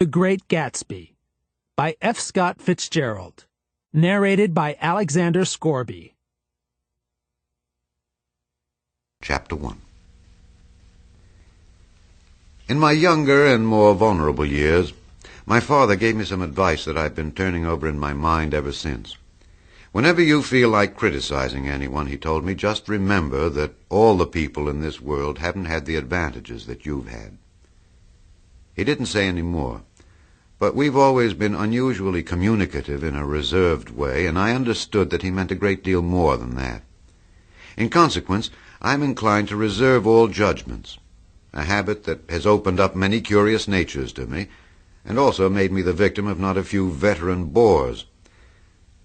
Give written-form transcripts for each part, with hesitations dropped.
The Great Gatsby by F. Scott Fitzgerald. Narrated by Alexander Scorby. Chapter 1. In my younger and more vulnerable years, my father gave me some advice that I've been turning over in my mind ever since. Whenever you feel like criticizing anyone, he told me, just remember that all the people in this world haven't had the advantages that you've had. He didn't say any more, but we've always been unusually communicative in a reserved way, and I understood that he meant a great deal more than that. In consequence, I'm inclined to reserve all judgments, a habit that has opened up many curious natures to me, and also made me the victim of not a few veteran bores.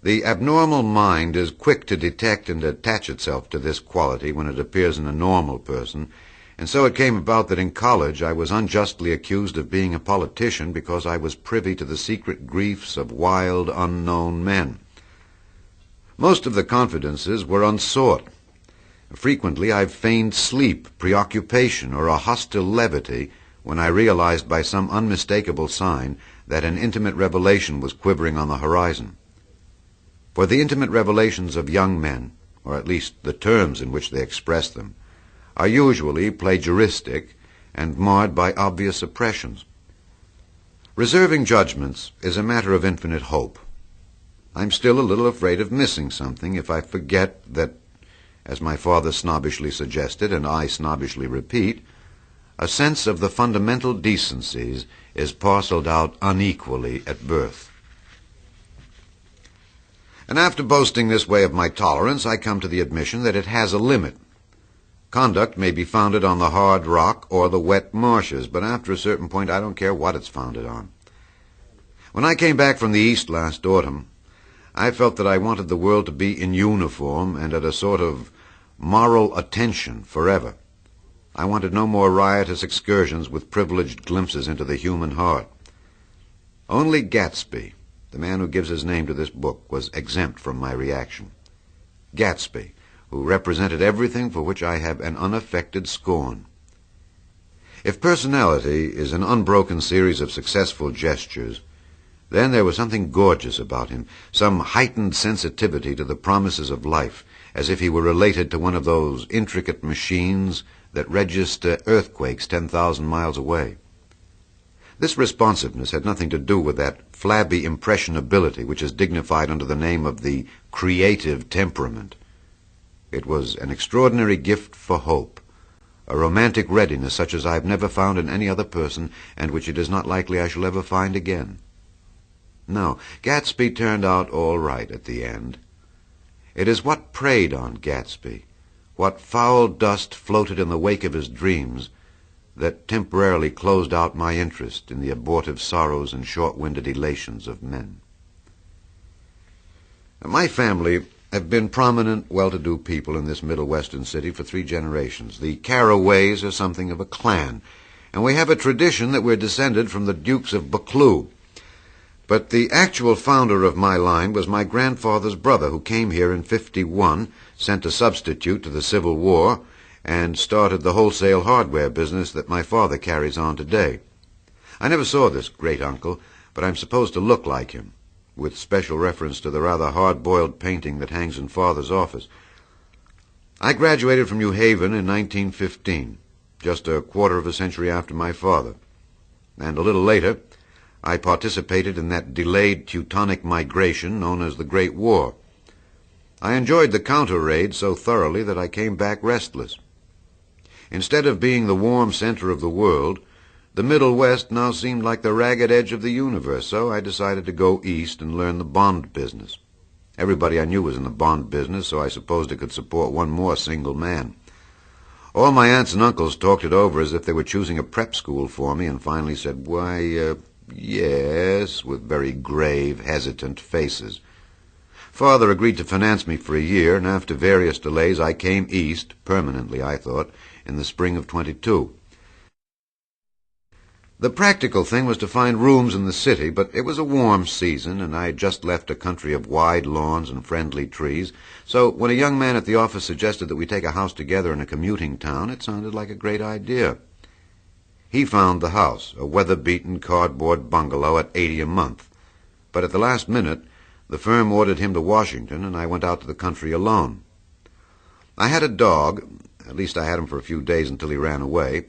The abnormal mind is quick to detect and attach itself to this quality when it appears in a normal person, and so it came about that in college I was unjustly accused of being a politician because I was privy to the secret griefs of wild, unknown men. Most of the confidences were unsought. Frequently I've feigned sleep, preoccupation, or a hostile levity when I realized by some unmistakable sign that an intimate revelation was quivering on the horizon. For the intimate revelations of young men, or at least the terms in which they express them, are usually plagiaristic and marred by obvious oppressions. Reserving judgments is a matter of infinite hope. I'm still a little afraid of missing something if I forget that, as my father snobbishly suggested, and I snobbishly repeat, a sense of the fundamental decencies is parceled out unequally at birth. And after boasting this way of my tolerance, I come to the admission that it has a limit. Conduct may be founded on the hard rock or the wet marshes, but after a certain point I don't care what it's founded on. When I came back from the East last autumn, I felt that I wanted the world to be in uniform and at a sort of moral attention forever. I wanted no more riotous excursions with privileged glimpses into the human heart. Only Gatsby, the man who gives his name to this book, was exempt from my reaction. Gatsby, who represented everything for which I have an unaffected scorn. If personality is an unbroken series of successful gestures, then there was something gorgeous about him, some heightened sensitivity to the promises of life, as if he were related to one of those intricate machines that register earthquakes 10,000 miles away. This responsiveness had nothing to do with that flabby impressionability which is dignified under the name of the creative temperament. It was an extraordinary gift for hope, a romantic readiness such as I have never found in any other person, and which it is not likely I shall ever find again. No, Gatsby turned out all right at the end. It is what preyed on Gatsby, what foul dust floated in the wake of his dreams, that temporarily closed out my interest in the abortive sorrows and short-winded elations of men. My family have been prominent, well-to-do people in this Middle Western city for 3 generations. The Carraways are something of a clan, and we have a tradition that we're descended from the Dukes of Buchanan. But the actual founder of my line was my grandfather's brother, who came here in '51, sent a substitute to the Civil War, and started the wholesale hardware business that my father carries on today. I never saw this great-uncle, but I'm supposed to look like him, with special reference to the rather hard-boiled painting that hangs in Father's office. I graduated from New Haven in 1915, just a quarter of a century after my father, and a little later I participated in that delayed Teutonic migration known as the Great War. I enjoyed the counter-raid so thoroughly that I came back restless. Instead of being the warm center of the world, the Middle West now seemed like the ragged edge of the universe, so I decided to go east and learn the bond business. Everybody I knew was in the bond business, so I supposed it could support one more single man. All my aunts and uncles talked it over as if they were choosing a prep school for me, and finally said, "Why, yes," with very grave, hesitant faces. Father agreed to finance me for a year, and after various delays I came east, permanently I thought, in the spring of '22. The practical thing was to find rooms in the city, but it was a warm season, and I had just left a country of wide lawns and friendly trees, so when a young man at the office suggested that we take a house together in a commuting town, it sounded like a great idea. He found the house, a weather-beaten cardboard bungalow at $80 a month. But at the last minute, the firm ordered him to Washington, and I went out to the country alone. I had a dog, at least I had him for a few days until he ran away,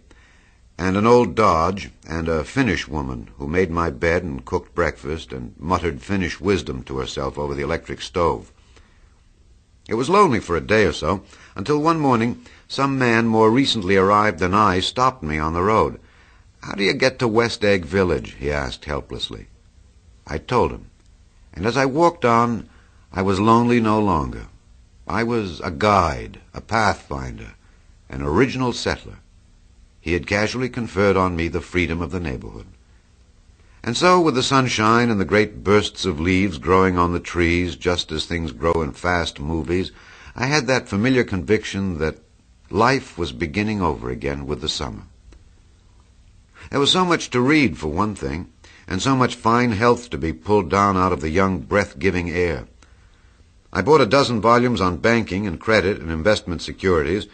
and an old Dodge, and a Finnish woman who made my bed and cooked breakfast and muttered Finnish wisdom to herself over the electric stove. It was lonely for a day or so, until one morning some man more recently arrived than I stopped me on the road. "How do you get to West Egg Village?" he asked helplessly. I told him, and as I walked on, I was lonely no longer. I was a guide, a pathfinder, an original settler. He had casually conferred on me the freedom of the neighborhood. And so, with the sunshine and the great bursts of leaves growing on the trees, just as things grow in fast movies, I had that familiar conviction that life was beginning over again with the summer. There was so much to read, for one thing, and so much fine health to be pulled down out of the young, breath-giving air. I bought a dozen volumes on banking and credit and investment securities,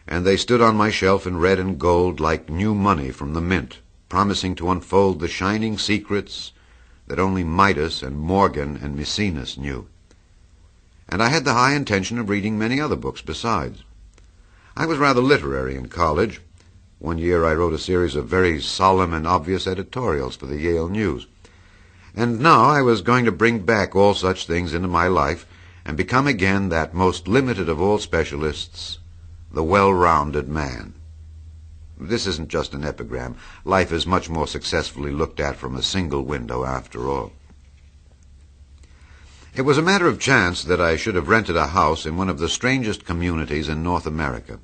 and they stood on my shelf in red and gold like new money from the mint, promising to unfold the shining secrets that only Midas and Morgan and Maecenas knew. And I had the high intention of reading many other books besides. I was rather literary in college. One year I wrote a series of very solemn and obvious editorials for the Yale News. And now I was going to bring back all such things into my life and become again that most limited of all specialists, the well-rounded man. This isn't just an epigram. Life is much more successfully looked at from a single window, after all. It was a matter of chance that I should have rented a house in one of the strangest communities in North America.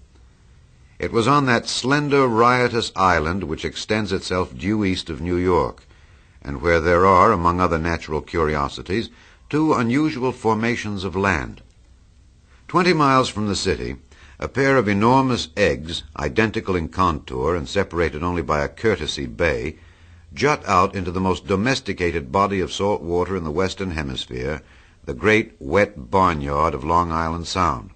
It was on that slender, riotous island which extends itself due east of New York, and where there are, among other natural curiosities, two unusual formations of land. 20 miles from the city, a pair of enormous eggs, identical in contour and separated only by a courtesy bay, jut out into the most domesticated body of salt water in the Western Hemisphere, the great wet barnyard of Long Island Sound.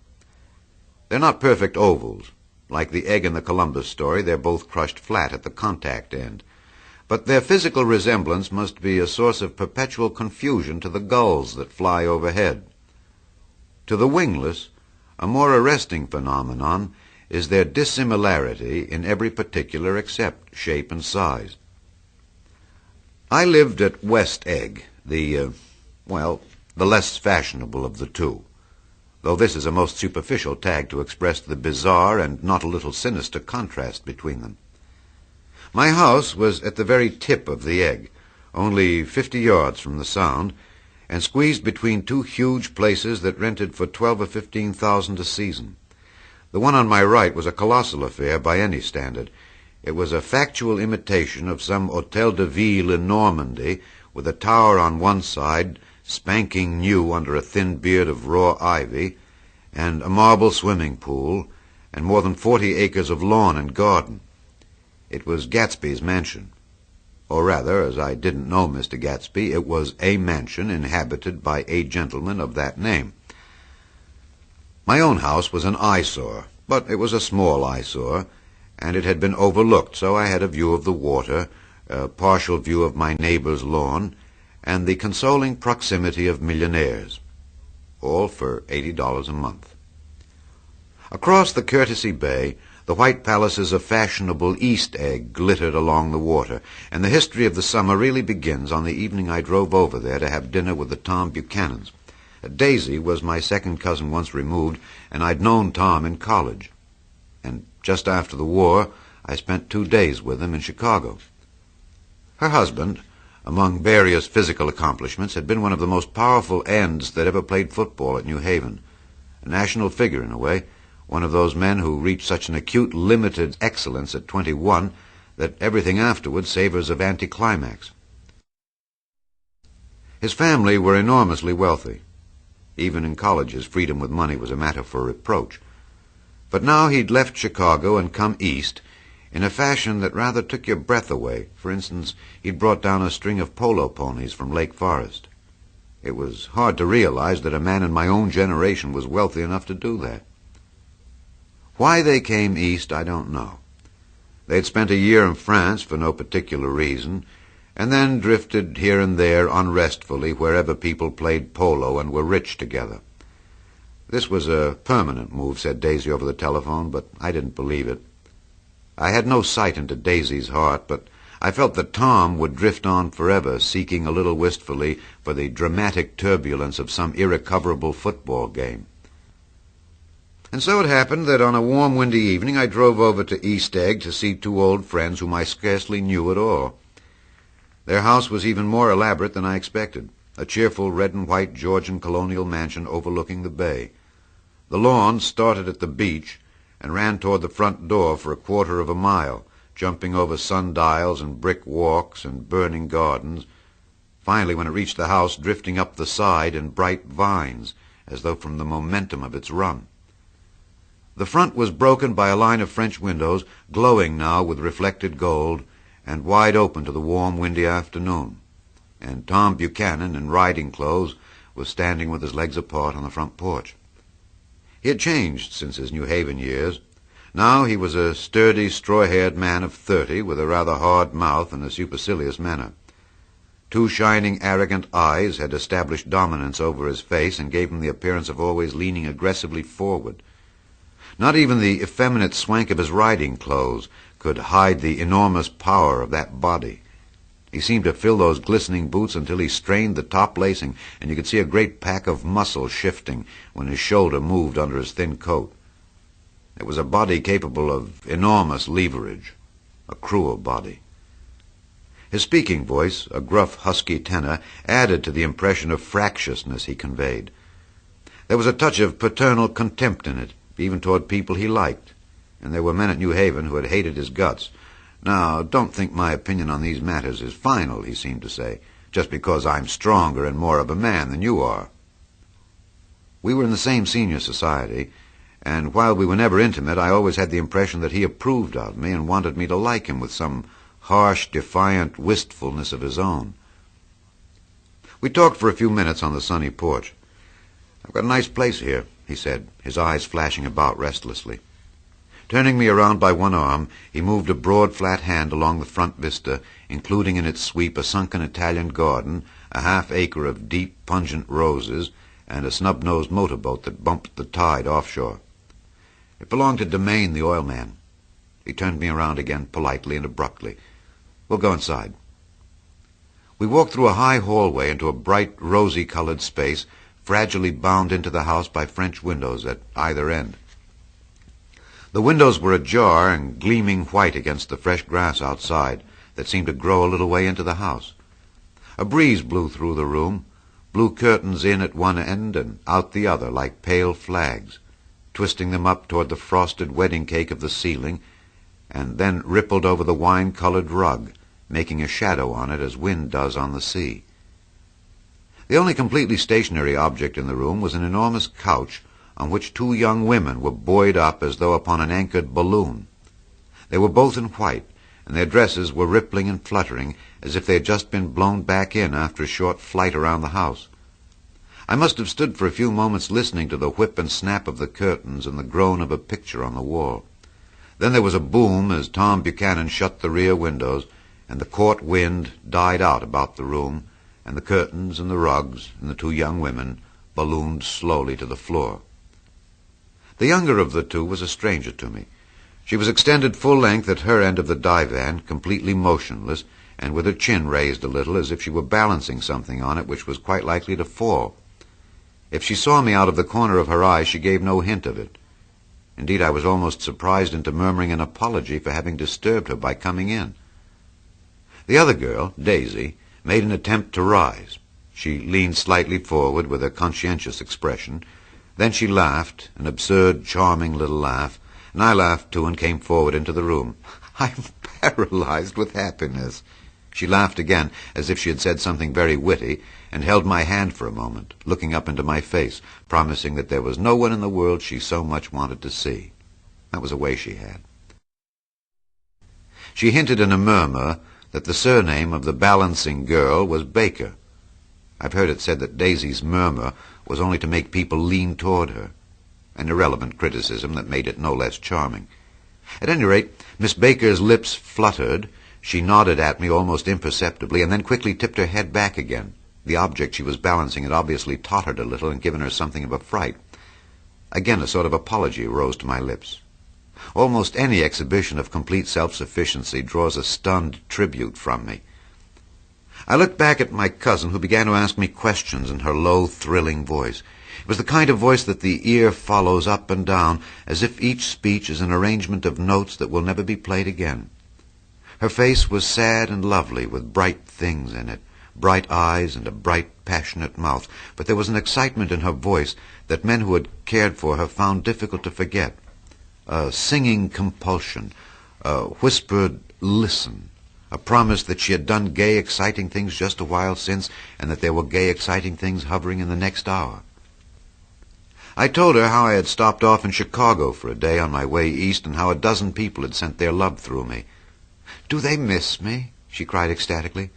They're not perfect ovals. Like the egg in the Columbus story, they're both crushed flat at the contact end. But their physical resemblance must be a source of perpetual confusion to the gulls that fly overhead. To the wingless, a more arresting phenomenon is their dissimilarity in every particular except shape and size. I lived at West Egg, the less fashionable of the two, though this is a most superficial tag to express the bizarre and not a little sinister contrast between them. My house was at the very tip of the egg, only 50 yards from the Sound, and squeezed between two huge places that rented for $12,000 or $15,000 a season. The one on my right was a colossal affair by any standard. It was a factual imitation of some Hôtel de Ville in Normandy, with a tower on one side, spanking new under a thin beard of raw ivy, and a marble swimming pool, and more than 40 acres of lawn and garden. It was Gatsby's mansion. Or rather, as I didn't know Mr. Gatsby, it was a mansion inhabited by a gentleman of that name. My own house was an eyesore, but it was a small eyesore, and it had been overlooked, so I had a view of the water, a partial view of my neighbor's lawn, and the consoling proximity of millionaires, all for $80 a month. Across the Courtesy Bay, the white palaces of fashionable East Egg glittered along the water, and the history of the summer really begins on the evening I drove over there to have dinner with the Tom Buchanans. Daisy was my second cousin once removed, and I'd known Tom in college. And just after the war, I spent 2 days with him in Chicago. Her husband, among various physical accomplishments, had been one of the most powerful ends that ever played football at New Haven. A national figure, in a way, one of those men who reach such an acute limited excellence at 21 that everything afterward savors of anticlimax. His family were enormously wealthy. Even in college, his freedom with money was a matter for reproach. But now he'd left Chicago and come east in a fashion that rather took your breath away. For instance, he'd brought down a string of polo ponies from Lake Forest. It was hard to realize that a man in my own generation was wealthy enough to do that. Why they came east, I don't know. They'd spent a year in France for no particular reason, and then drifted here and there unrestfully wherever people played polo and were rich together. This was a permanent move, said Daisy over the telephone, but I didn't believe it. I had no sight into Daisy's heart, but I felt that Tom would drift on forever, seeking a little wistfully for the dramatic turbulence of some irrecoverable football game. And so it happened that on a warm, windy evening I drove over to East Egg to see two old friends whom I scarcely knew at all. Their house was even more elaborate than I expected, a cheerful red and white Georgian colonial mansion overlooking the bay. The lawn started at the beach and ran toward the front door for a quarter of a mile, jumping over sundials and brick walks and burning gardens, finally, when it reached the house, drifting up the side in bright vines, as though from the momentum of its run. The front was broken by a line of French windows, glowing now with reflected gold, and wide open to the warm, windy afternoon. And Tom Buchanan, in riding clothes, was standing with his legs apart on the front porch. He had changed since his New Haven years. Now he was a sturdy, straw-haired man of 30, with a rather hard mouth and a supercilious manner. Two shining, arrogant eyes had established dominance over his face and gave him the appearance of always leaning aggressively forward. Not even the effeminate swank of his riding clothes could hide the enormous power of that body. He seemed to fill those glistening boots until he strained the top lacing, and you could see a great pack of muscle shifting when his shoulder moved under his thin coat. It was a body capable of enormous leverage, a cruel body. His speaking voice, a gruff, husky tenor, added to the impression of fractiousness he conveyed. There was a touch of paternal contempt in it, even toward people he liked, and there were men at New Haven who had hated his guts. Now, don't think my opinion on these matters is final, he seemed to say, just because I'm stronger and more of a man than you are. We were in the same senior society, and while we were never intimate, I always had the impression that he approved of me and wanted me to like him with some harsh, defiant wistfulness of his own. We talked for a few minutes on the sunny porch. "I've got a nice place here," he said, his eyes flashing about restlessly. Turning me around by one arm, he moved a broad, flat hand along the front vista, including in its sweep a sunken Italian garden, a half-acre of deep, pungent roses, and a snub-nosed motorboat that bumped the tide offshore. It belonged to Domain, the oil man. He turned me around again politely and abruptly. "We'll go inside." We walked through a high hallway into a bright, rosy-colored space, fragilely bound into the house by French windows at either end. The windows were ajar and gleaming white against the fresh grass outside that seemed to grow a little way into the house. A breeze blew through the room, blew curtains in at one end and out the other like pale flags, twisting them up toward the frosted wedding cake of the ceiling, and then rippled over the wine-colored rug, making a shadow on it as wind does on the sea. The only completely stationary object in the room was an enormous couch on which two young women were buoyed up as though upon an anchored balloon. They were both in white, and their dresses were rippling and fluttering as if they had just been blown back in after a short flight around the house. I must have stood for a few moments listening to the whip and snap of the curtains and the groan of a picture on the wall. Then there was a boom as Tom Buchanan shut the rear windows, and the court wind died out about the room, and the curtains and the rugs and the two young women ballooned slowly to the floor. The younger of the two was a stranger to me. She was extended full length at her end of the divan, completely motionless, and with her chin raised a little as if she were balancing something on it which was quite likely to fall. If she saw me out of the corner of her eye, she gave no hint of it. Indeed, I was almost surprised into murmuring an apology for having disturbed her by coming in. The other girl, Daisy, made an attempt to rise. She leaned slightly forward with a conscientious expression. Then she laughed, an absurd, charming little laugh, and I laughed too and came forward into the room. "I'm paralyzed with happiness." She laughed again, as if she had said something very witty, and held my hand for a moment, looking up into my face, promising that there was no one in the world she so much wanted to see. That was a way she had. She hinted in a murmur that the surname of the balancing girl was Baker. I've heard it said that Daisy's murmur was only to make people lean toward her, an irrelevant criticism that made it no less charming. At any rate, Miss Baker's lips fluttered. She nodded at me almost imperceptibly, and then quickly tipped her head back again. The object she was balancing had obviously tottered a little and given her something of a fright. Again a sort of apology rose to my lips. Almost any exhibition of complete self-sufficiency draws a stunned tribute from me. I looked back at my cousin, who began to ask me questions in her low, thrilling voice. It was the kind of voice that the ear follows up and down, as if each speech is an arrangement of notes that will never be played again. Her face was sad and lovely, with bright things in it, bright eyes and a bright, passionate mouth, but there was an excitement in her voice that men who had cared for her found difficult to forget. A singing compulsion, a whispered listen, a promise that she had done gay, exciting things just a while since, and that there were gay, exciting things hovering in the next hour. I told her how I had stopped off in Chicago for a day on my way east, and how a dozen people had sent their love through me. "Do they miss me?" she cried ecstatically.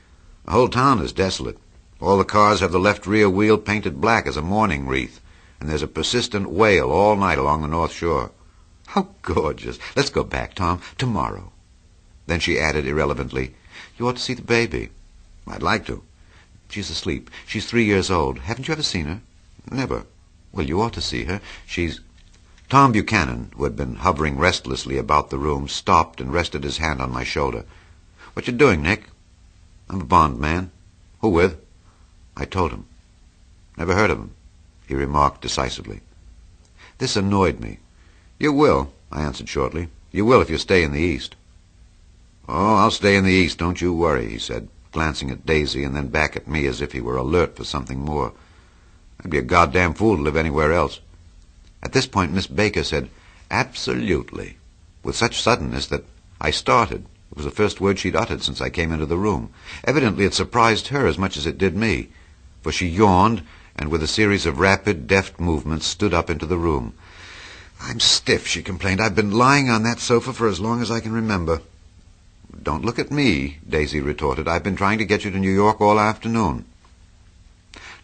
"The whole town is desolate. All the cars have the left rear wheel painted black as a mourning wreath, and there's a persistent wail all night along the North Shore." "How gorgeous! Let's go back, Tom, tomorrow." Then she added irrelevantly, "You ought to see the baby." "I'd like to." "She's asleep. She's 3 years old. Haven't you ever seen her?" "Never." "Well, you ought to see her. She's—" Tom Buchanan, who had been hovering restlessly about the room, stopped and rested his hand on my shoulder. "What you doing, Nick?" "I'm a bond man." "Who with?" I told him. "Never heard of him," he remarked decisively. This annoyed me. "You will," I answered shortly. "You will if you stay in the East." "Oh, I'll stay in the East, don't you worry," he said, glancing at Daisy and then back at me as if he were alert for something more. "I'd be a goddamn fool to live anywhere else." At this point Miss Baker said, "Absolutely," with such suddenness that I started. It was the first word she'd uttered since I came into the room. Evidently it surprised her as much as it did me, for she yawned and with a series of rapid, deft movements stood up into the room. "I'm stiff," she complained. "I've been lying on that sofa for as long as I can remember." "Don't look at me," Daisy retorted. "I've been trying to get you to New York all afternoon."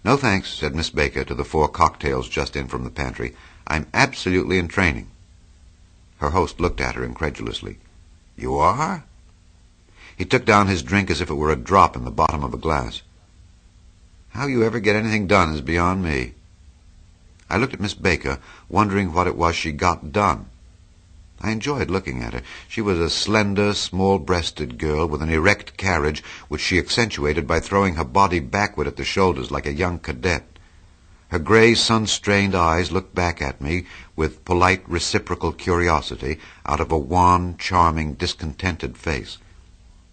"No, thanks," said Miss Baker to the 4 cocktails just in from the pantry. "I'm absolutely in training." Her host looked at her incredulously. "You are?" He took down his drink as if it were a drop in the bottom of a glass. "How you ever get anything done is beyond me." I looked at Miss Baker, wondering what it was she got done. I enjoyed looking at her. She was a slender, small-breasted girl with an erect carriage, which she accentuated by throwing her body backward at the shoulders like a young cadet. Her gray, sun-strained eyes looked back at me with polite, reciprocal curiosity out of a wan, charming, discontented face.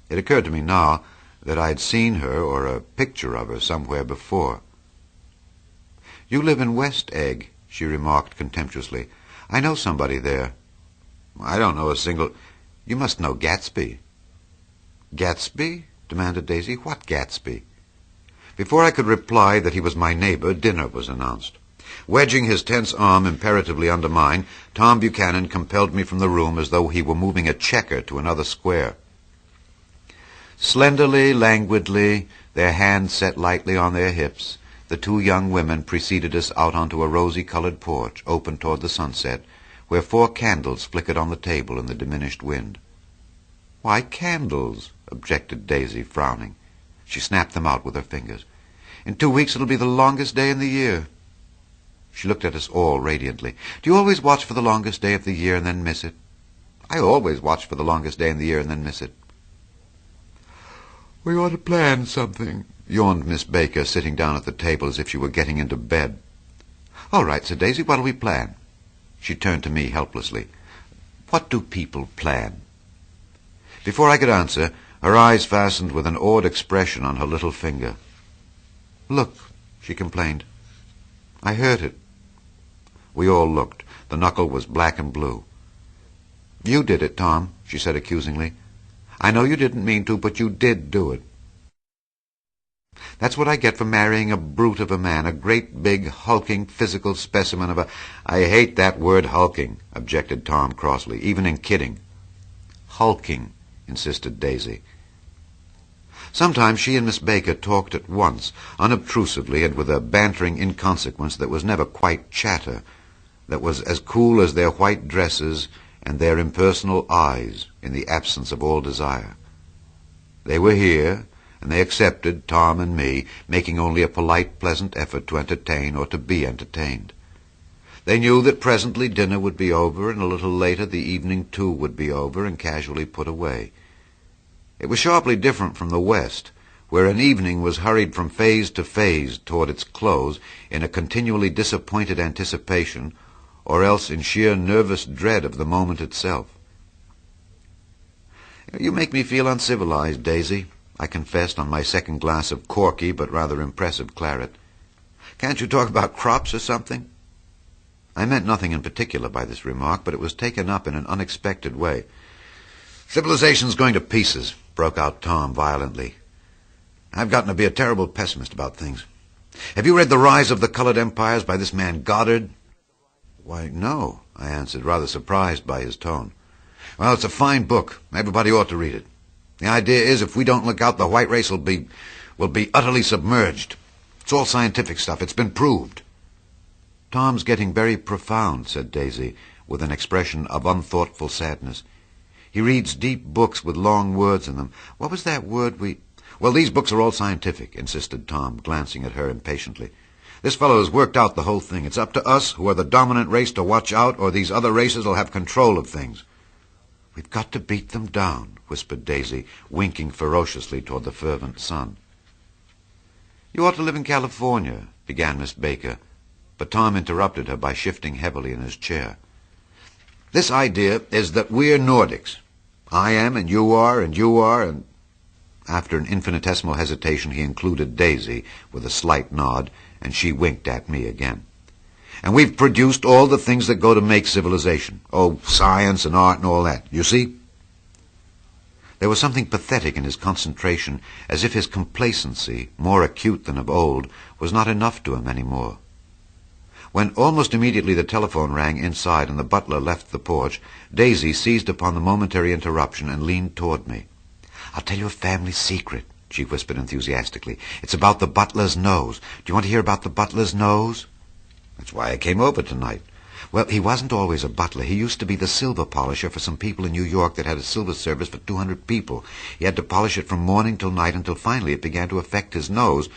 It occurred to me now that I had seen her or a picture of her somewhere before. "You live in West Egg," she remarked contemptuously. "I know somebody there." "I don't know a single—" "You must know Gatsby." "Gatsby?" demanded Daisy. "What Gatsby?" Before I could reply that he was my neighbor, dinner was announced. Wedging his tense arm imperatively under mine, Tom Buchanan compelled me from the room as though he were moving a checker to another square. Slenderly, languidly, their hands set lightly on their hips, the 2 young women preceded us out onto a rosy-colored porch open toward the sunset, where 4 candles flickered on the table in the diminished wind. "Why candles?" objected Daisy, frowning. She snapped them out with her fingers. "In 2 weeks it'll be the longest day in the year." She looked at us all radiantly. "Do you always watch for the longest day of the year and then miss it?" "I always watch for the longest day in the year and then miss it." "We ought to plan something," yawned Miss Baker, sitting down at the table as if she were getting into bed. "All right," said Daisy. "What'll we plan?" She turned to me helplessly. "What do people plan?" Before I could answer, her eyes fastened with an awed expression on her little finger. "Look," she complained. I heard it. We all looked. The knuckle was black and blue. "You did it, Tom," she said accusingly. "I know you didn't mean to, but you did do it." "That's what I get for marrying a brute of a man, a great big, hulking, physical specimen of a—" "I hate that word hulking," objected Tom crossly, "even in kidding." "Hulking," insisted Daisy. Sometimes she and Miss Baker talked at once, unobtrusively and with a bantering inconsequence that was never quite chatter, that was as cool as their white dresses and their impersonal eyes in the absence of all desire. They were here, and they accepted Tom and me, making only a polite, pleasant effort to entertain or to be entertained. They knew that presently dinner would be over, and a little later the evening too would be over and casually put away. It was sharply different from the West, where an evening was hurried from phase to phase toward its close in a continually disappointed anticipation, or else in sheer nervous dread of the moment itself. "You make me feel uncivilized, Daisy," I confessed on my second glass of corky but rather impressive claret. "Can't you talk about crops or something?" I meant nothing in particular by this remark, but it was taken up in an unexpected way. "Civilization's going to pieces," broke out Tom violently. "I've gotten to be a terrible pessimist about things. Have you read The Rise of the Colored Empires by this man Goddard?" "Why, no," I answered, rather surprised by his tone. "Well, it's a fine book. Everybody ought to read it. The idea is, if we don't look out, the white race will be utterly submerged. It's all scientific stuff. It's been proved." "Tom's getting very profound," said Daisy, with an expression of unthoughtful sadness. "He reads deep books with long words in them. What was that word we—" "Well, these books are all scientific," insisted Tom, glancing at her impatiently. "This fellow has worked out the whole thing. It's up to us, who are the dominant race, to watch out, or these other races will have control of things." "We've got to beat them down," whispered Daisy, winking ferociously toward the fervent sun. "You ought to live in California," began Miss Baker, but Tom interrupted her by shifting heavily in his chair. "This idea is that we're Nordics. I am, and you are, and—" After an infinitesimal hesitation he included Daisy with a slight nod, and she winked at me again. "And we've produced all the things that go to make civilization. Oh, science and art and all that. You see?" There was something pathetic in his concentration, as if his complacency, more acute than of old, was not enough to him any more. When almost immediately the telephone rang inside and the butler left the porch, Daisy seized upon the momentary interruption and leaned toward me. "I'll tell you a family secret," she whispered enthusiastically. "It's about the butler's nose. Do you want to hear about the butler's nose?" "That's why I came over tonight." "Well, he wasn't always a butler. He used to be the silver polisher for some people in New York that had a silver service for 200 people. He had to polish it from morning till night until finally it began to affect his nose."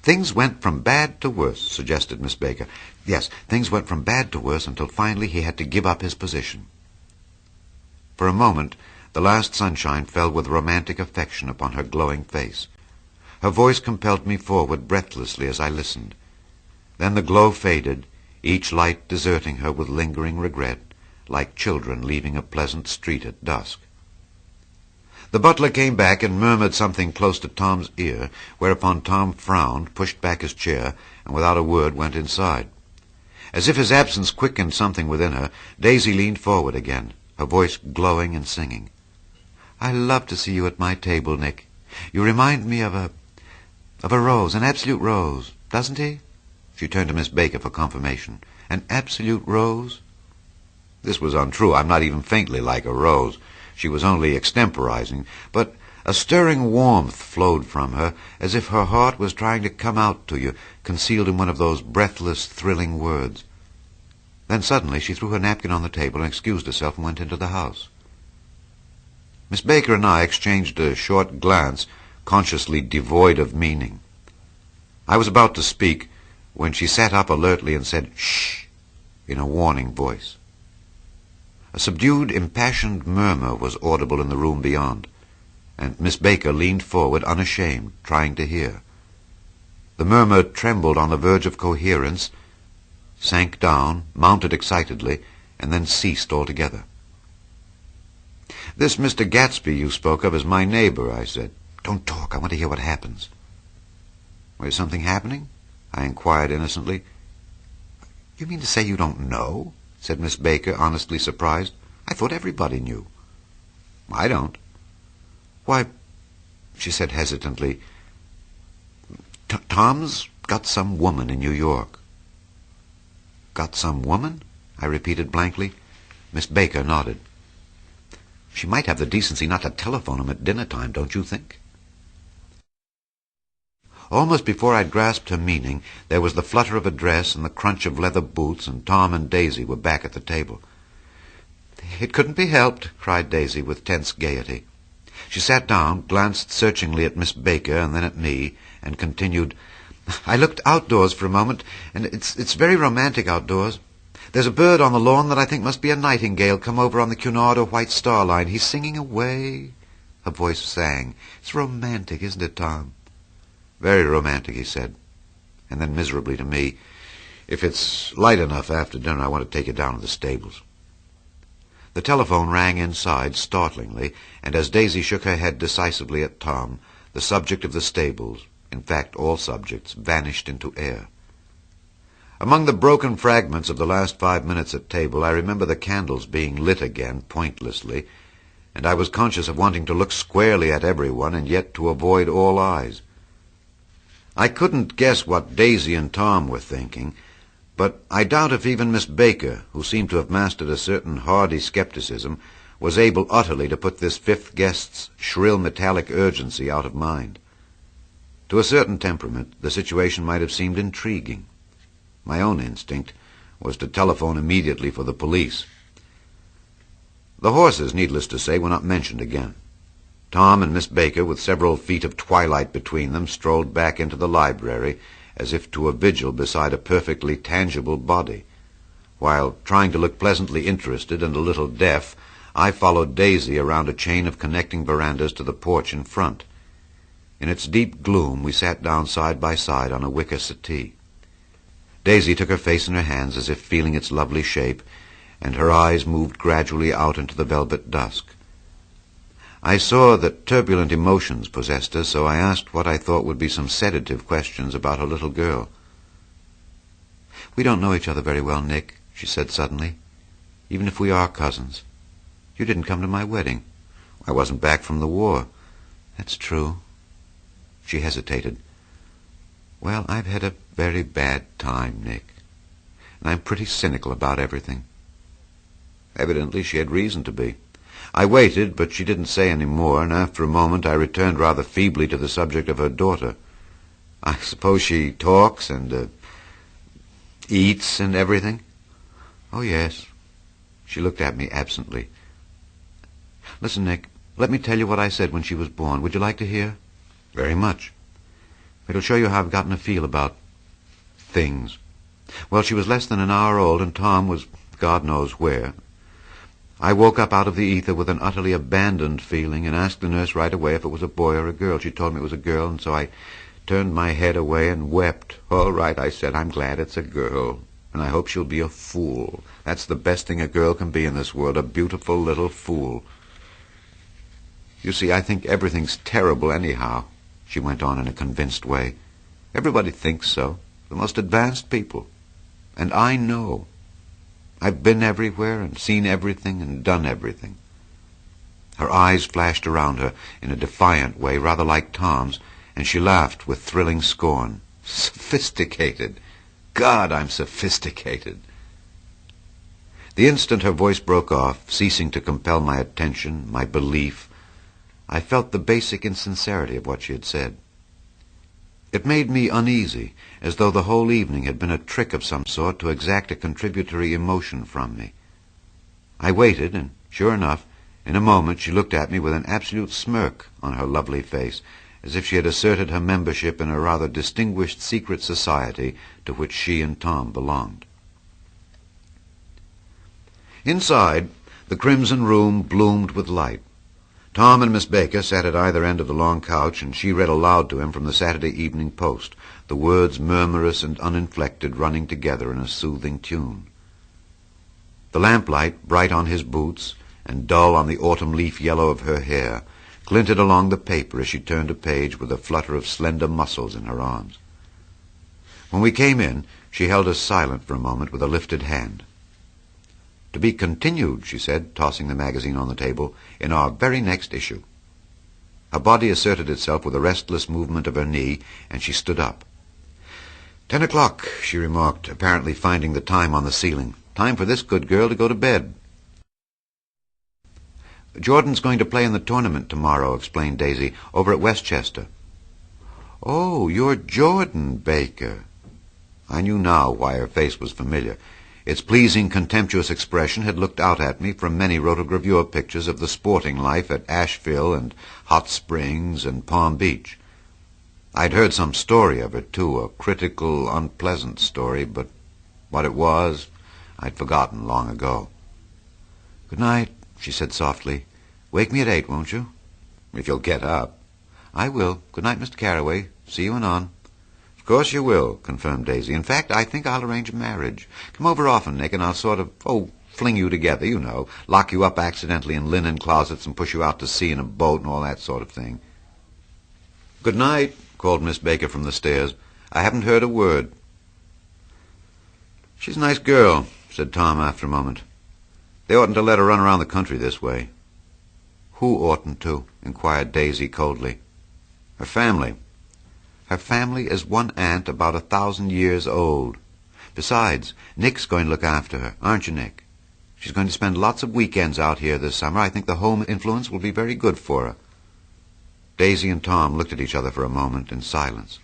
"Things went from bad to worse," suggested Miss Baker. "Yes, things went from bad to worse until finally he had to give up his position." For a moment, the last sunshine fell with romantic affection upon her glowing face. Her voice compelled me forward breathlessly as I listened. Then the glow faded, each light deserting her with lingering regret, like children leaving a pleasant street at dusk. The butler came back and murmured something close to Tom's ear, whereupon Tom frowned, pushed back his chair, and without a word went inside. As if his absence quickened something within her, Daisy leaned forward again, her voice glowing and singing. "I love to see you at my table, Nick. You remind me of a rose, an absolute rose, doesn't he?" She turned to Miss Baker for confirmation. "An absolute rose?" This was untrue. I'm not even faintly like a rose. She was only extemporizing, but a stirring warmth flowed from her, as if her heart was trying to come out to you, concealed in one of those breathless, thrilling words. Then suddenly she threw her napkin on the table and excused herself and went into the house. Miss Baker and I exchanged a short glance, consciously devoid of meaning. I was about to speak when she sat up alertly and said, "Shh," in a warning voice. A subdued, impassioned murmur was audible in the room beyond, and Miss Baker leaned forward unashamed, trying to hear. The murmur trembled on the verge of coherence, sank down, mounted excitedly, and then ceased altogether. "This Mr. Gatsby you spoke of is my neighbor," I said. "Don't talk. I want to hear what happens." "Is something happening?" I inquired innocently. "You mean to say you don't know?" said Miss Baker, honestly surprised. "I thought everybody knew." "I don't." "Why," she said hesitantly, "Tom's got some woman in New York." "Got some woman?" I repeated blankly. Miss Baker nodded. "She might have the decency not to telephone him at dinner time, don't you think?" Almost before I'd grasped her meaning, there was the flutter of a dress and the crunch of leather boots, and Tom and Daisy were back at the table. "It couldn't be helped," cried Daisy with tense gaiety. She sat down, glanced searchingly at Miss Baker and then at me, and continued, "I looked outdoors for a moment, and it's very romantic outdoors. There's a bird on the lawn that I think must be a nightingale come over on the Cunard or White Star Line. He's singing away." Her voice sang. "It's romantic, isn't it, Tom?" "Very romantic," he said. And then miserably to me, "If it's light enough after dinner, I want to take you down to the stables." The telephone rang inside, startlingly, and as Daisy shook her head decisively at Tom, the subject of the stables, in fact all subjects, vanished into air. Among the broken fragments of the last 5 minutes at table, I remember the candles being lit again pointlessly, and I was conscious of wanting to look squarely at everyone and yet to avoid all eyes. I couldn't guess what Daisy and Tom were thinking, but I doubt if even Miss Baker, who seemed to have mastered a certain hardy skepticism, was able utterly to put this fifth guest's shrill metallic urgency out of mind. To a certain temperament, the situation might have seemed intriguing. My own instinct was to telephone immediately for the police. The horses, needless to say, were not mentioned again. Tom and Miss Baker, with several feet of twilight between them, strolled back into the library as if to a vigil beside a perfectly tangible body, while, trying to look pleasantly interested and a little deaf, I followed Daisy around a chain of connecting verandas to the porch in front. In its deep gloom, we sat down side by side on a wicker settee. Daisy took her face in her hands as if feeling its lovely shape, and her eyes moved gradually out into the velvet dusk. I saw that turbulent emotions possessed her, so I asked what I thought would be some sedative questions about her little girl. "We don't know each other very well, Nick," she said suddenly, "even if we are cousins. You didn't come to my wedding." "I wasn't back from the war." "That's true." She hesitated. "Well, I've had a very bad time, Nick, and I'm pretty cynical about everything." Evidently she had reason to be. I waited, but she didn't say any more, and after a moment I returned rather feebly to the subject of her daughter. "I suppose she talks and eats and everything?" "Oh, yes." She looked at me absently. "Listen, Nick, let me tell you what I said when she was born. Would you like to hear?" "Very much." "It'll show you how I've gotten a feel about things. Well, she was less than an hour old, and Tom was God knows where. I woke up out of the ether with an utterly abandoned feeling and asked the nurse right away if it was a boy or a girl. She told me it was a girl, and so I turned my head away and wept. 'All right,' I said, 'I'm glad it's a girl, and I hope she'll be a fool. That's the best thing a girl can be in this world, a beautiful little fool.' You see, I think everything's terrible anyhow," she went on in a convinced way. "Everybody thinks so, the most advanced people. And I know. I've been everywhere and seen everything and done everything." Her eyes flashed around her in a defiant way, rather like Tom's, and she laughed with thrilling scorn. "Sophisticated! God, I'm sophisticated!" The instant her voice broke off, ceasing to compel my attention, my belief, I felt the basic insincerity of what she had said. It made me uneasy, as though the whole evening had been a trick of some sort to exact a contributory emotion from me. I waited, and sure enough, in a moment she looked at me with an absolute smirk on her lovely face, as if she had asserted her membership in a rather distinguished secret society to which she and Tom belonged. Inside, the crimson room bloomed with light. Tom and Miss Baker sat at either end of the long couch, and she read aloud to him from the Saturday Evening Post, the words murmurous and uninflected running together in a soothing tune. The lamplight, bright on his boots and dull on the autumn leaf yellow of her hair, glinted along the paper as she turned a page with a flutter of slender muscles in her arms. When we came in, she held us silent for a moment with a lifted hand. "To be continued," she said, tossing the magazine on the table, "in our very next issue." Her body asserted itself with a restless movement of her knee, and she stood up. 10 o'clock, she remarked, apparently finding the time on the ceiling. "Time for this good girl to go to bed." "Jordan's going to play in the tournament tomorrow," explained Daisy, "over at Westchester." "Oh, you're Jordan Baker." I knew now why her face was familiar. Its pleasing, contemptuous expression had looked out at me from many rotogravure pictures of the sporting life at Asheville and Hot Springs and Palm Beach. I'd heard some story of it, too, a critical, unpleasant story, but what it was, I'd forgotten long ago. "Good night," she said softly. "Wake me at 8, won't you?" "If you'll get up." "I will. Good night, Mr. Carroway. See you anon." "Of course you will," confirmed Daisy. "In fact, I think I'll arrange a marriage. Come over often, Nick, and I'll sort of, fling you together, you know. Lock you up accidentally in linen closets and push you out to sea in a boat and all that sort of thing." "Good night," called Miss Baker from the stairs. "I haven't heard a word." "She's a nice girl," said Tom after a moment. "They oughtn't to let her run around the country this way." "Who oughtn't to?" inquired Daisy coldly. "Her family. Her family is one aunt about 1,000 years old. Besides, Nick's going to look after her, aren't you, Nick? She's going to spend lots of weekends out here this summer. I think the home influence will be very good for her." Daisy and Tom looked at each other for a moment in silence.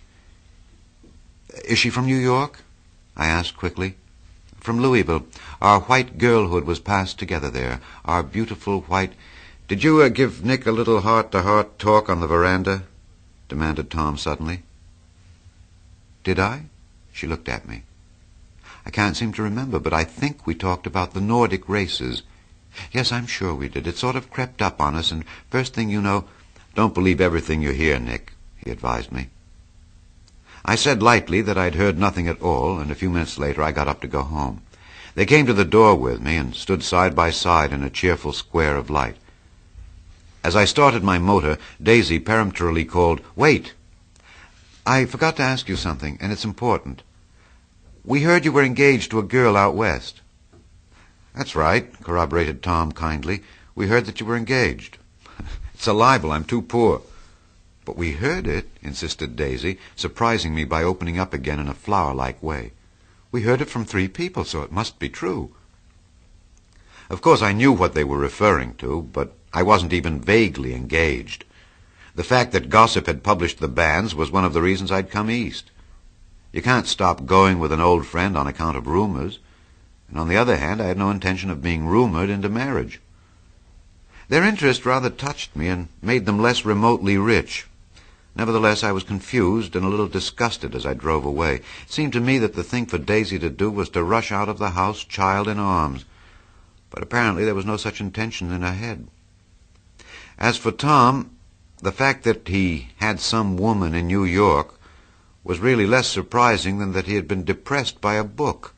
"Is she from New York?" I asked quickly. "From Louisville. Our white girlhood was passed together there. Our beautiful white—" "Did you give Nick a little heart-to-heart talk on the veranda?" demanded Tom suddenly. "Did I?" She looked at me. "I can't seem to remember, but I think we talked about the Nordic races. Yes, I'm sure we did. It sort of crept up on us, and first thing you know—" "Don't believe everything you hear, Nick," he advised me. I said lightly that I'd heard nothing at all, and a few minutes later I got up to go home. They came to the door with me and stood side by side in a cheerful square of light. As I started my motor, Daisy peremptorily called, "Wait! I forgot to ask you something, and it's important. We heard you were engaged to a girl out west." "That's right," corroborated Tom kindly. "We heard that you were engaged." "It's a libel. I'm too poor." "But we heard it," insisted Daisy, surprising me by opening up again in a flower-like way. "We heard it from 3 people, so it must be true." Of course, I knew what they were referring to, but I wasn't even vaguely engaged. The fact that gossip had published the banns was one of the reasons I'd come east. You can't stop going with an old friend on account of rumors, and on the other hand, I had no intention of being rumored into marriage. Their interest rather touched me and made them less remotely rich. Nevertheless, I was confused and a little disgusted as I drove away. It seemed to me that the thing for Daisy to do was to rush out of the house, child in arms. But apparently there was no such intention in her head. As for Tom, the fact that he had some woman in New York was really less surprising than that he had been depressed by a book.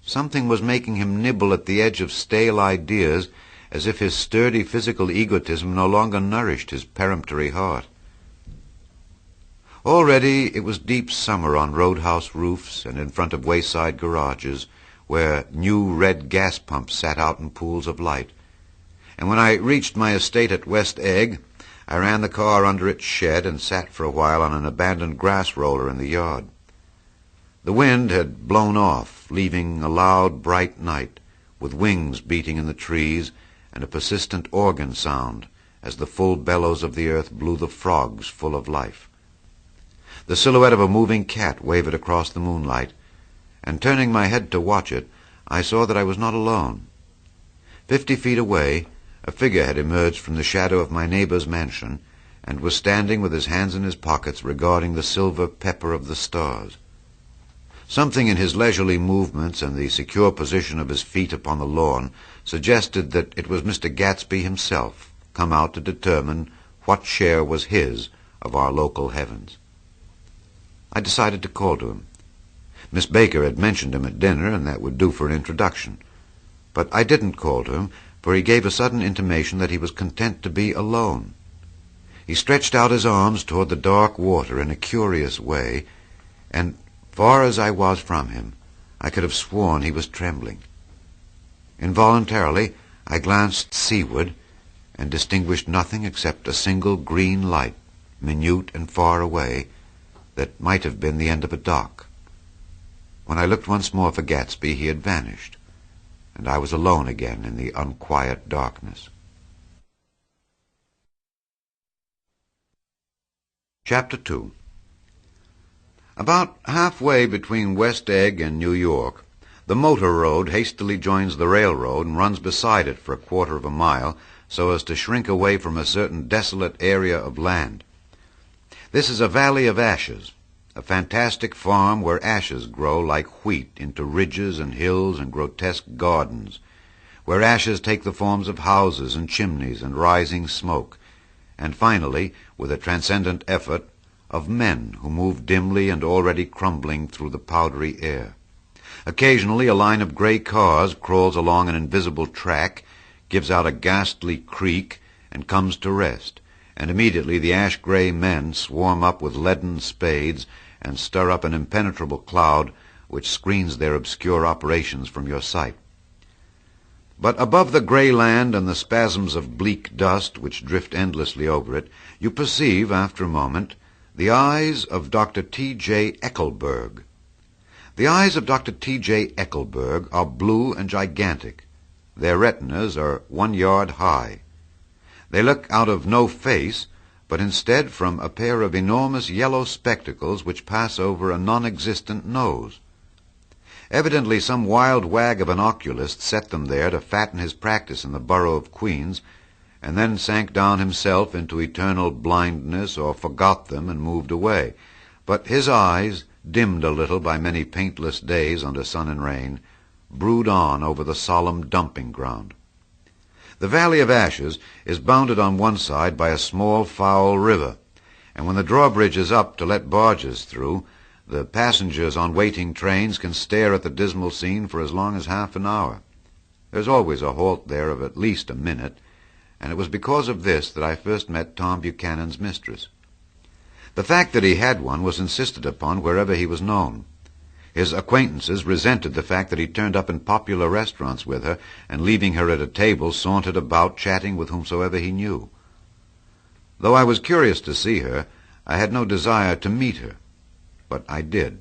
Something was making him nibble at the edge of stale ideas, as if his sturdy physical egotism no longer nourished his peremptory heart. Already it was deep summer on roadhouse roofs and in front of wayside garages, where new red gas pumps sat out in pools of light. And when I reached my estate at West Egg, I ran the car under its shed and sat for a while on an abandoned grass roller in the yard. The wind had blown off, leaving a loud, bright night, with wings beating in the trees and a persistent organ sound as the full bellows of the earth blew the frogs full of life. The silhouette of a moving cat wavered across the moonlight, and turning my head to watch it, I saw that I was not alone. 50 feet away, a figure had emerged from the shadow of my neighbor's mansion and was standing with his hands in his pockets regarding the silver pepper of the stars. Something in his leisurely movements and the secure position of his feet upon the lawn suggested that it was Mr. Gatsby himself, come out to determine what share was his of our local heavens. I decided to call to him. Miss Baker had mentioned him at dinner, and that would do for an introduction. But I didn't call to him, for he gave a sudden intimation that he was content to be alone. He stretched out his arms toward the dark water in a curious way, and far as I was from him, I could have sworn he was trembling. Involuntarily, I glanced seaward and distinguished nothing except a single green light, minute and far away, that might have been the end of a dock. When I looked once more for Gatsby, he had vanished, and I was alone again in the unquiet darkness. Chapter 2. About halfway between West Egg and New York, The motor road hastily joins the railroad and runs beside it for a quarter of a mile so as to shrink away from a certain desolate area of land. This is a valley of ashes, a fantastic farm where ashes grow like wheat into ridges and hills and grotesque gardens, where ashes take the forms of houses and chimneys and rising smoke, and finally, with a transcendent effort, of men who move dimly and already crumbling through the powdery air. Occasionally a line of gray cars crawls along an invisible track, gives out a ghastly creak, and comes to rest, and immediately the ash-gray men swarm up with leaden spades and stir up an impenetrable cloud which screens their obscure operations from your sight. But above the gray land and the spasms of bleak dust which drift endlessly over it, you perceive, after a moment, the eyes of Dr. T.J. Eckelberg. The eyes of Dr. T.J. Eckelberg are blue and gigantic. Their retinas are 1 yard high. They look out of no face, but instead from a pair of enormous yellow spectacles which pass over a non-existent nose. Evidently some wild wag of an oculist set them there to fatten his practice in the borough of Queens, and then sank down himself into eternal blindness or forgot them and moved away. But his eyes, dimmed a little by many paintless days under sun and rain, brood on over the solemn dumping ground. The Valley of Ashes is bounded on one side by a small foul river, and when the drawbridge is up to let barges through, the passengers on waiting trains can stare at the dismal scene for as long as half an hour. There's always a halt there of at least a minute, and it was because of this that I first met Tom Buchanan's mistress. The fact that he had one was insisted upon wherever he was known. His acquaintances resented the fact that he turned up in popular restaurants with her, and leaving her at a table sauntered about chatting with whomsoever he knew. Though I was curious to see her, I had no desire to meet her. But I did.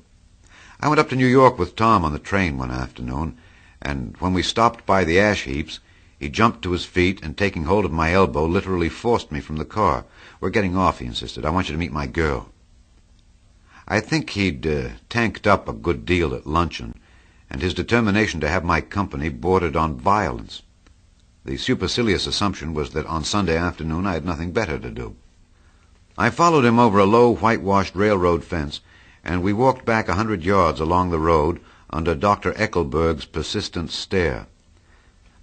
I went up to New York with Tom on the train one afternoon, and when we stopped by the ash heaps, he jumped to his feet and, taking hold of my elbow, literally forced me from the car. "We're getting off," he insisted. "I want you to meet my girl." I think he'd tanked up a good deal at luncheon, and his determination to have my company bordered on violence. The supercilious assumption was that on Sunday afternoon I had nothing better to do. I followed him over a low, whitewashed railroad fence, and we walked back 100 yards along the road under Dr. Eckelberg's persistent stare.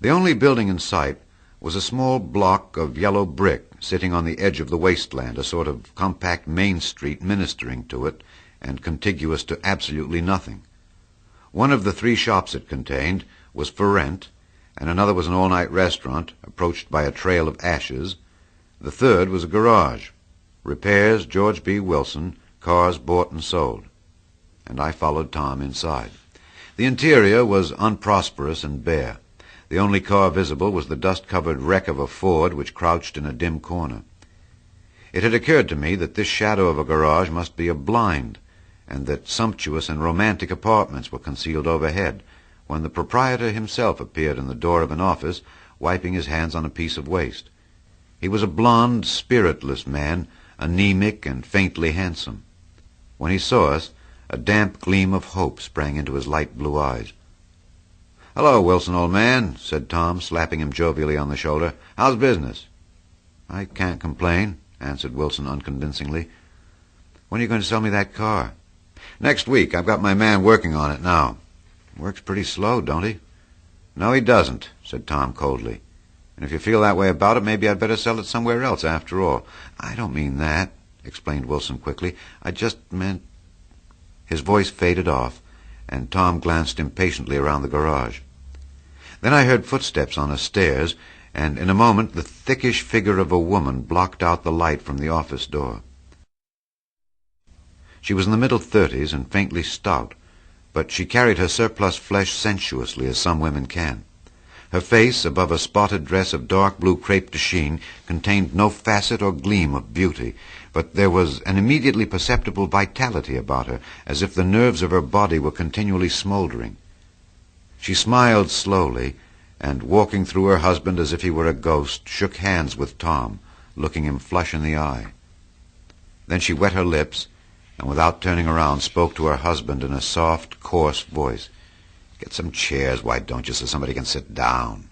The only building in sight was a small block of yellow brick sitting on the edge of the wasteland, a sort of compact main street ministering to it and contiguous to absolutely nothing. One of the 3 shops it contained was for rent, and another was an all-night restaurant approached by a trail of ashes. The third was a garage. Repairs, George B. Wilson, cars bought and sold. And I followed Tom inside. The interior was unprosperous and bare. The only car visible was the dust-covered wreck of a Ford which crouched in a dim corner. It had occurred to me that this shadow of a garage must be a blind, and that sumptuous and romantic apartments were concealed overhead, when the proprietor himself appeared in the door of an office, wiping his hands on a piece of waste. He was a blond, spiritless man, anemic and faintly handsome. When he saw us, a damp gleam of hope sprang into his light blue eyes. "Hello, Wilson, old man," said Tom, slapping him jovially on the shoulder. "How's business?" "I can't complain," answered Wilson unconvincingly. "When are you going to sell me that car?" "Next week. I've got my man working on it now." "Works pretty slow, don't he?" "No, he doesn't," said Tom coldly. "And if you feel that way about it, maybe I'd better sell it somewhere else after all." "I don't mean that," explained Wilson quickly. "I just meant—" His voice faded off, and Tom glanced impatiently around the garage. Then I heard footsteps on the stairs, and in a moment the thickish figure of a woman blocked out the light from the office door. She was in the middle 30s and faintly stout, but she carried her surplus flesh sensuously, as some women can. Her face, above a spotted dress of dark blue crepe de chine, contained no facet or gleam of beauty, but there was an immediately perceptible vitality about her, as if the nerves of her body were continually smoldering. She smiled slowly, and, walking through her husband as if he were a ghost, shook hands with Tom, looking him flush in the eye. Then she wet her lips, and without turning around spoke to her husband in a soft, coarse voice. Get some chairs, why don't you, so somebody can sit down?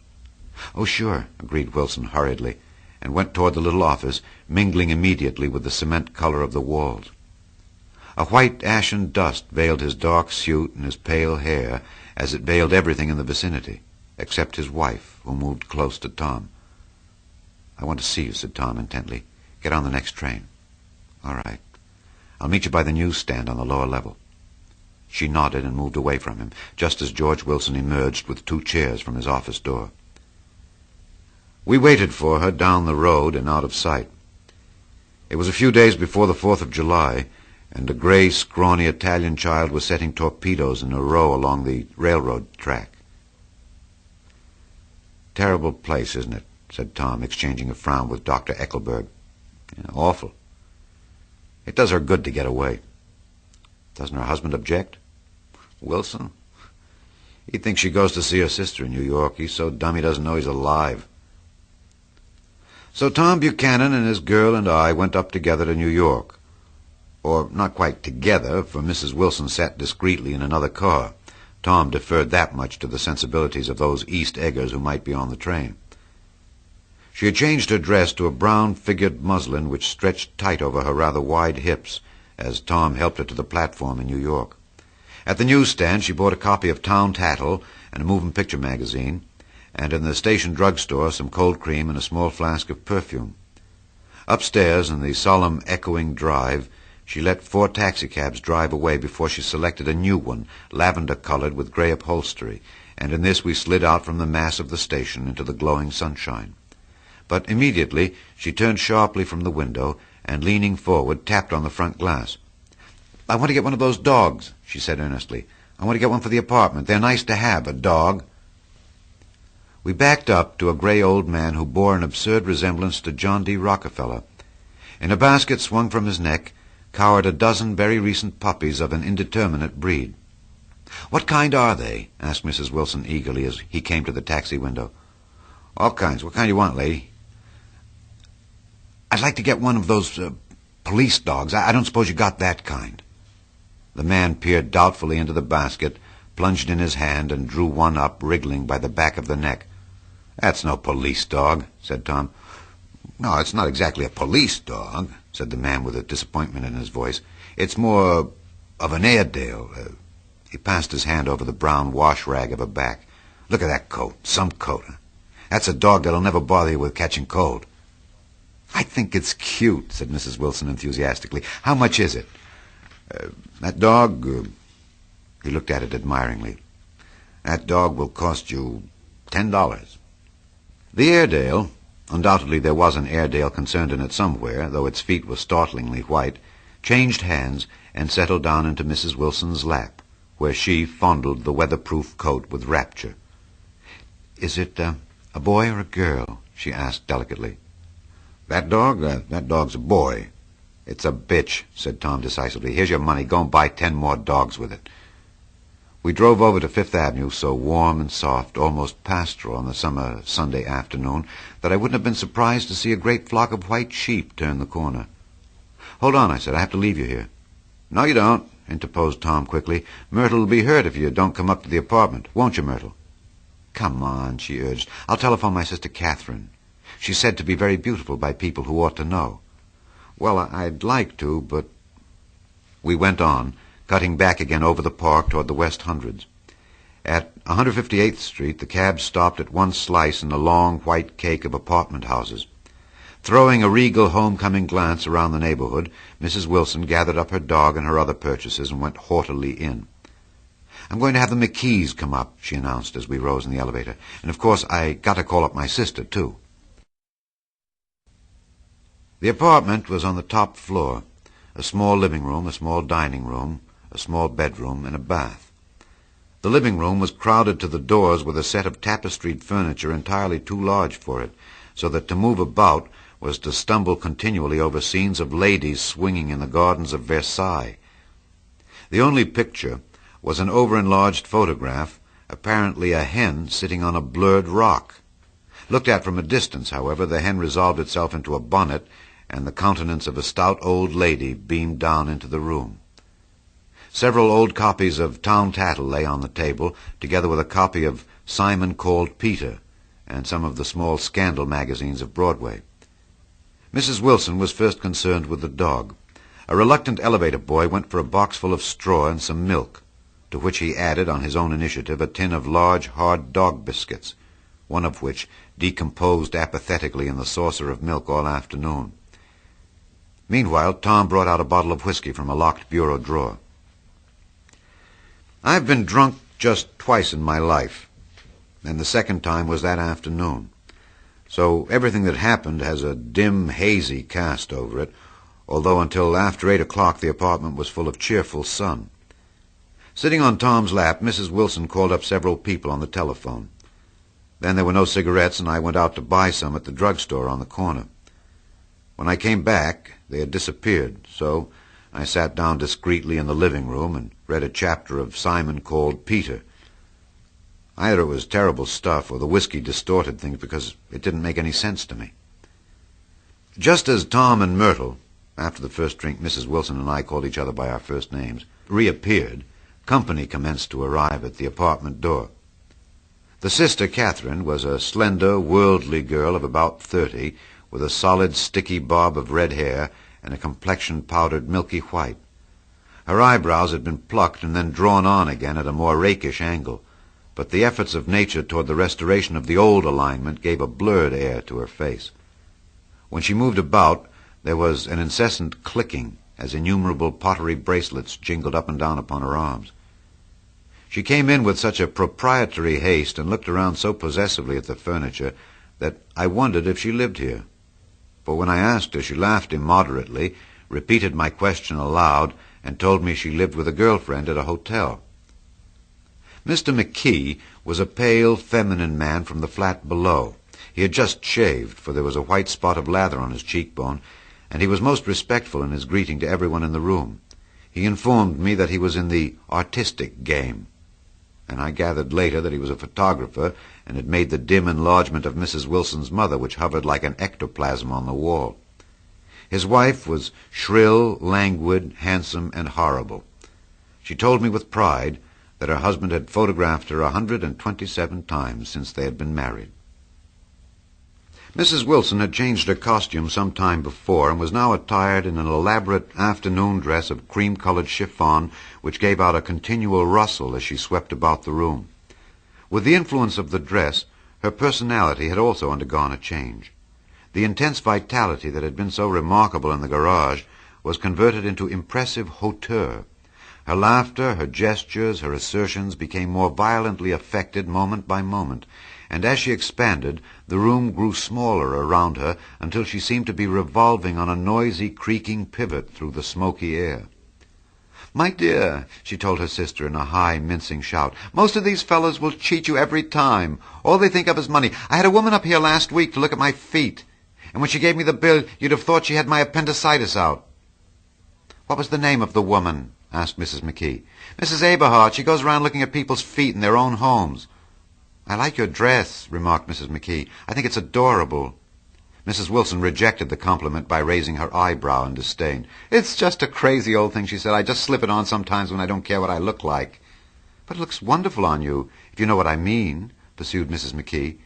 Oh, sure, agreed Wilson hurriedly, and went toward the little office, mingling immediately with the cement color of the walls. A white ashen dust veiled his dark suit and his pale hair, as it veiled everything in the vicinity, except his wife, who moved close to Tom. "I want to see you," said Tom intently. "Get on the next train." "All right. I'll meet you by the newsstand on the lower level." She nodded and moved away from him, just as George Wilson emerged with 2 chairs from his office door. We waited for her down the road and out of sight. It was a few days before the 4th of July, and a gray, scrawny Italian child was setting torpedoes in a row along the railroad track. "Terrible place, isn't it?" said Tom, exchanging a frown with Dr. Eckelberg. "Yeah, awful. It does her good to get away." "Doesn't her husband object?" "Wilson? He thinks she goes to see her sister in New York. He's so dumb he doesn't know he's alive." So Tom Buchanan and his girl and I went up together to New York. Or not quite together, for Mrs. Wilson sat discreetly in another car. Tom deferred that much to the sensibilities of those East Eggers who might be on the train. She had changed her dress to a brown-figured muslin which stretched tight over her rather wide hips as Tom helped her to the platform in New York. At the newsstand she bought a copy of Town Tattle and a moving picture magazine, and in the station drugstore some cold cream and a small flask of perfume. Upstairs in the solemn, echoing drive, she let 4 taxicabs drive away before she selected a new one, lavender-colored with gray upholstery, and in this we slid out from the mass of the station into the glowing sunshine. But immediately she turned sharply from the window and, leaning forward, tapped on the front glass. "I want to get one of those dogs," she said earnestly. "I want to get one for the apartment. They're nice to have, a dog." We backed up to a gray old man who bore an absurd resemblance to John D. Rockefeller. In a basket swung from his neck cowered a dozen very recent puppies of an indeterminate breed. "What kind are they?" asked Mrs. Wilson eagerly as he came to the taxi window. "All kinds. What kind you want, lady?" "I'd like to get one of those police dogs. I don't suppose you got that kind." The man peered doubtfully into the basket, plunged in his hand, and drew one up, wriggling by the back of the neck. "That's no police dog," said Tom. "No, it's not exactly a police dog," said the man with a disappointment in his voice. "It's more of an Airedale." He passed his hand over the brown wash rag of her back. "Look at that coat. Some coat. That's a dog that'll never bother you with catching cold." "I think it's cute," said Mrs. Wilson enthusiastically. "How much is it?" "That dog," he looked at it admiringly, "that dog will cost you $10. The Airedale, undoubtedly there was an Airedale concerned in it somewhere, though its feet were startlingly white, changed hands and settled down into Mrs. Wilson's lap, where she fondled the weatherproof coat with rapture. "Is it a boy or a girl?" she asked delicately. "That dog? That dog's a boy." "It's a bitch," said Tom decisively. "Here's your money. Go and buy 10 more dogs with it." We drove over to Fifth Avenue, so warm and soft, almost pastoral on the summer Sunday afternoon, that I wouldn't have been surprised to see a great flock of white sheep turn the corner. "Hold on," I said. "I have to leave you here." "No, you don't," interposed Tom quickly. "Myrtle will be hurt if you don't come up to the apartment. Won't you, Myrtle?" "Come on," she urged. "I'll telephone my sister Catherine. She's said to be very beautiful by people who ought to know." "Well, I'd like to, but—" We went on, cutting back again over the park toward the West Hundreds. At 158th Street, the cab stopped at one slice in a long white cake of apartment houses. Throwing a regal homecoming glance around the neighborhood, Mrs. Wilson gathered up her dog and her other purchases and went haughtily in. "I'm going to have the McKees come up," she announced as we rose in the elevator. "And of course I got to call up my sister, too." The apartment was on the top floor. A small living room, a small dining room, a small bedroom, and a bath. The living room was crowded to the doors with a set of tapestried furniture entirely too large for it, so that to move about was to stumble continually over scenes of ladies swinging in the gardens of Versailles. The only picture was an over-enlarged photograph, apparently a hen sitting on a blurred rock. Looked at from a distance, however, the hen resolved itself into a bonnet, and the countenance of a stout old lady beamed down into the room. Several old copies of Town Tattle lay on the table, together with a copy of Simon Called Peter and some of the small scandal magazines of Broadway. Mrs. Wilson was first concerned with the dog. A reluctant elevator boy went for a box full of straw and some milk, to which he added, on his own initiative, a tin of large, hard dog biscuits, one of which decomposed apathetically in the saucer of milk all afternoon. Meanwhile, Tom brought out a bottle of whiskey from a locked bureau drawer. "I've been drunk just twice in my life, and the second time was that afternoon. So everything that happened has a dim, hazy cast over it, although until after 8 o'clock the apartment was full of cheerful sun." Sitting on Tom's lap, Mrs. Wilson called up several people on the telephone. Then there were no cigarettes, and I went out to buy some at the drugstore on the corner. When I came back, they had disappeared, so I sat down discreetly in the living room and read a chapter of Simon Called Peter. Either it was terrible stuff, or the whiskey distorted things because it didn't make any sense to me. Just as Tom and Myrtle, after the first drink Mrs. Wilson and I called each other by our first names, reappeared, company commenced to arrive at the apartment door. The sister, Catherine, was a slender, worldly girl of about 30, with a solid, sticky bob of red hair and a complexion powdered milky white. Her eyebrows had been plucked and then drawn on again at a more rakish angle, but the efforts of nature toward the restoration of the old alignment gave a blurred air to her face. When she moved about, there was an incessant clicking as innumerable pottery bracelets jingled up and down upon her arms. She came in with such a proprietary haste and looked around so possessively at the furniture that I wondered if she lived here. But when I asked her, she laughed immoderately, repeated my question aloud, and told me she lived with a girlfriend at a hotel. Mr. McKee was a pale, feminine man from the flat below. He had just shaved, for there was a white spot of lather on his cheekbone, and he was most respectful in his greeting to everyone in the room. He informed me that he was in the artistic game, and I gathered later that he was a photographer and had made the dim enlargement of Mrs. Wilson's mother, which hovered like an ectoplasm on the wall. His wife was shrill, languid, handsome, and horrible. She told me with pride that her husband had photographed her 127 times since they had been married. Mrs. Wilson had changed her costume some time before and was now attired in an elaborate afternoon dress of cream-colored chiffon which gave out a continual rustle as she swept about the room. With the influence of the dress, her personality had also undergone a change. The intense vitality that had been so remarkable in the garage was converted into impressive hauteur. Her laughter, her gestures, her assertions became more violently affected moment by moment, and as she expanded, the room grew smaller around her until she seemed to be revolving on a noisy, creaking pivot through the smoky air. "My dear," she told her sister in a high, mincing shout, "most of these fellows will cheat you every time. All they think of is money. I had a woman up here last week to look at my feet, and when she gave me the bill, you'd have thought she had my appendicitis out." "What was the name of the woman?" asked Mrs. McKee. "Mrs. Aberhart. She goes around looking at people's feet in their own homes." "I like your dress," remarked Mrs. McKee. "I think it's adorable." Mrs. Wilson rejected the compliment by raising her eyebrow in disdain. "It's just a crazy old thing," she said. "I just slip it on sometimes when I don't care what I look like." "But it looks wonderful on you, if you know what I mean," pursued Mrs. McKee.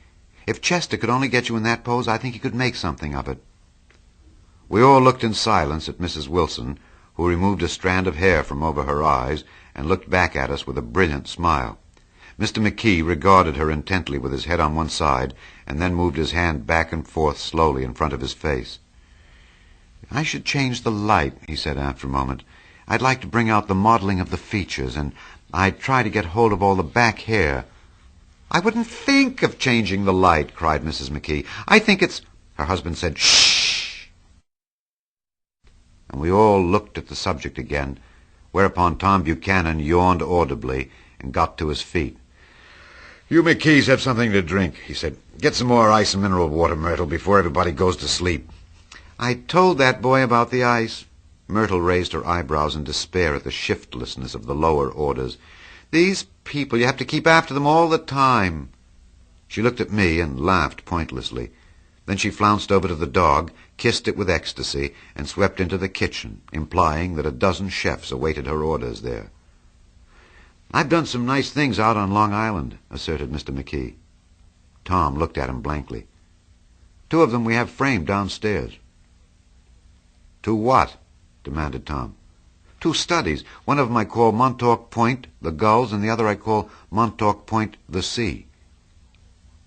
"If Chester could only get you in that pose, I think he could make something of it." We all looked in silence at Mrs. Wilson, who removed a strand of hair from over her eyes and looked back at us with a brilliant smile. Mr. McKee regarded her intently with his head on one side, and then moved his hand back and forth slowly in front of his face. "I should change the light," he said after a moment. "I'd like to bring out the modeling of the features, and I'd try to get hold of all the back hair." "I wouldn't think of changing the light," cried Mrs. McKee. "I think it's—" Her husband said, "Shh!" And we all looked at the subject again, whereupon Tom Buchanan yawned audibly and got to his feet. "You McKees have something to drink," he said. "Get some more ice and mineral water, Myrtle, before everybody goes to sleep." "I told that boy about the ice." Myrtle raised her eyebrows in despair at the shiftlessness of the lower orders. "These people, you have to keep after them all the time." She looked at me and laughed pointlessly. Then she flounced over to the dog, kissed it with ecstasy, and swept into the kitchen, implying that a dozen chefs awaited her orders there. "I've done some nice things out on Long Island," asserted Mr. McKee. Tom looked at him blankly. "Two of them we have framed downstairs." "Two what?" demanded Tom. "Two studies. One of them I call Montauk Point, the Gulls, and the other I call Montauk Point, the Sea."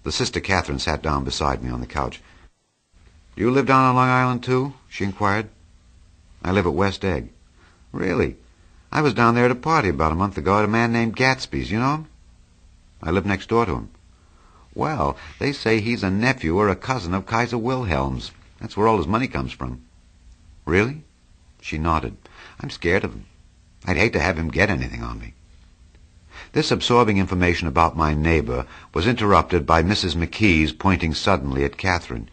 The sister Catherine sat down beside me on the couch. "Do you live down on Long Island, too?" she inquired. "I live at West Egg." "Really? I was down there at a party about a month ago at a man named Gatsby's. You know him?" "I live next door to him." "Well, they say he's a nephew or a cousin of Kaiser Wilhelm's. That's where all his money comes from." "Really?" She nodded. "I'm scared of him. I'd hate to have him get anything on me." This absorbing information about my neighbor was interrupted by Mrs. McKee's pointing suddenly at Catherine.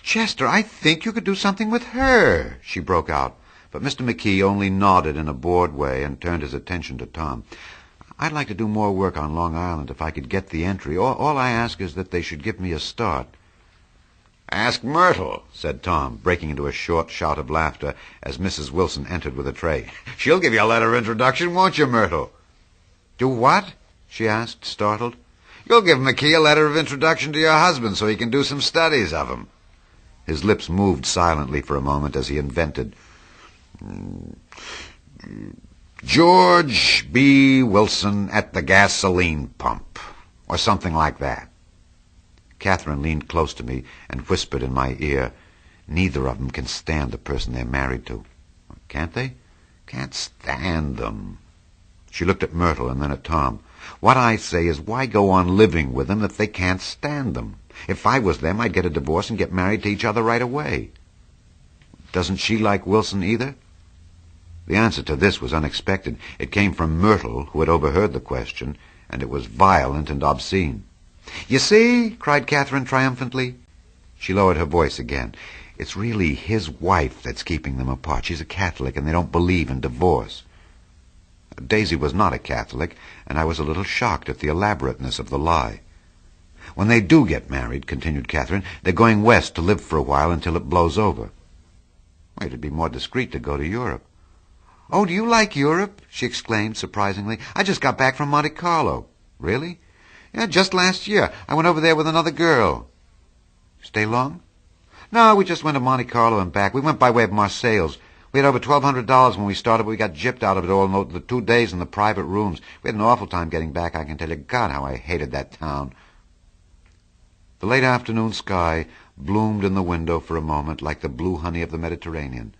"Chester, I think you could do something with her," she broke out. But Mr. McKee only nodded in a bored way and turned his attention to Tom. "I'd like to do more work on Long Island if I could get the entry. All I ask is that they should give me a start." "Ask Myrtle," said Tom, breaking into a short shout of laughter as Mrs. Wilson entered with a tray. "She'll give you a letter of introduction, won't you, Myrtle?" "Do what?" she asked, startled. "You'll give McKee a letter of introduction to your husband so he can do some studies of him." His lips moved silently for a moment as he invented. "George B. Wilson at the gasoline pump," or something like that. Catherine leaned close to me and whispered in my ear, "Neither of them can stand the person they're married to." "Can't they?" "Can't stand them." She looked at Myrtle and then at Tom. "What I say is, why go on living with them if they can't stand them? If I was them, I'd get a divorce and get married to each other right away." "Doesn't she like Wilson either?" The answer to this was unexpected. It came from Myrtle, who had overheard the question, and it was violent and obscene. "You see?" cried Catherine triumphantly. She lowered her voice again. "It's really his wife that's keeping them apart. She's a Catholic, and they don't believe in divorce." Daisy was not a Catholic, and I was a little shocked at the elaborateness of the lie. "When they do get married," continued Catherine, "they're going west to live for a while until it blows over." "It'd be more discreet to go to Europe." "Oh, do you like Europe?" she exclaimed surprisingly. "I just got back from Monte Carlo." "Really?" "Yeah, just last year. I went over there with another girl." "Stay long?" "No, we just went to Monte Carlo and back. We went by way of Marseilles. We had over $1,200 when we started, but we got gypped out of it all in the 2 days in the private rooms. We had an awful time getting back, I can tell you. God, how I hated that town." The late afternoon sky bloomed in the window for a moment like the blue honey of the Mediterranean.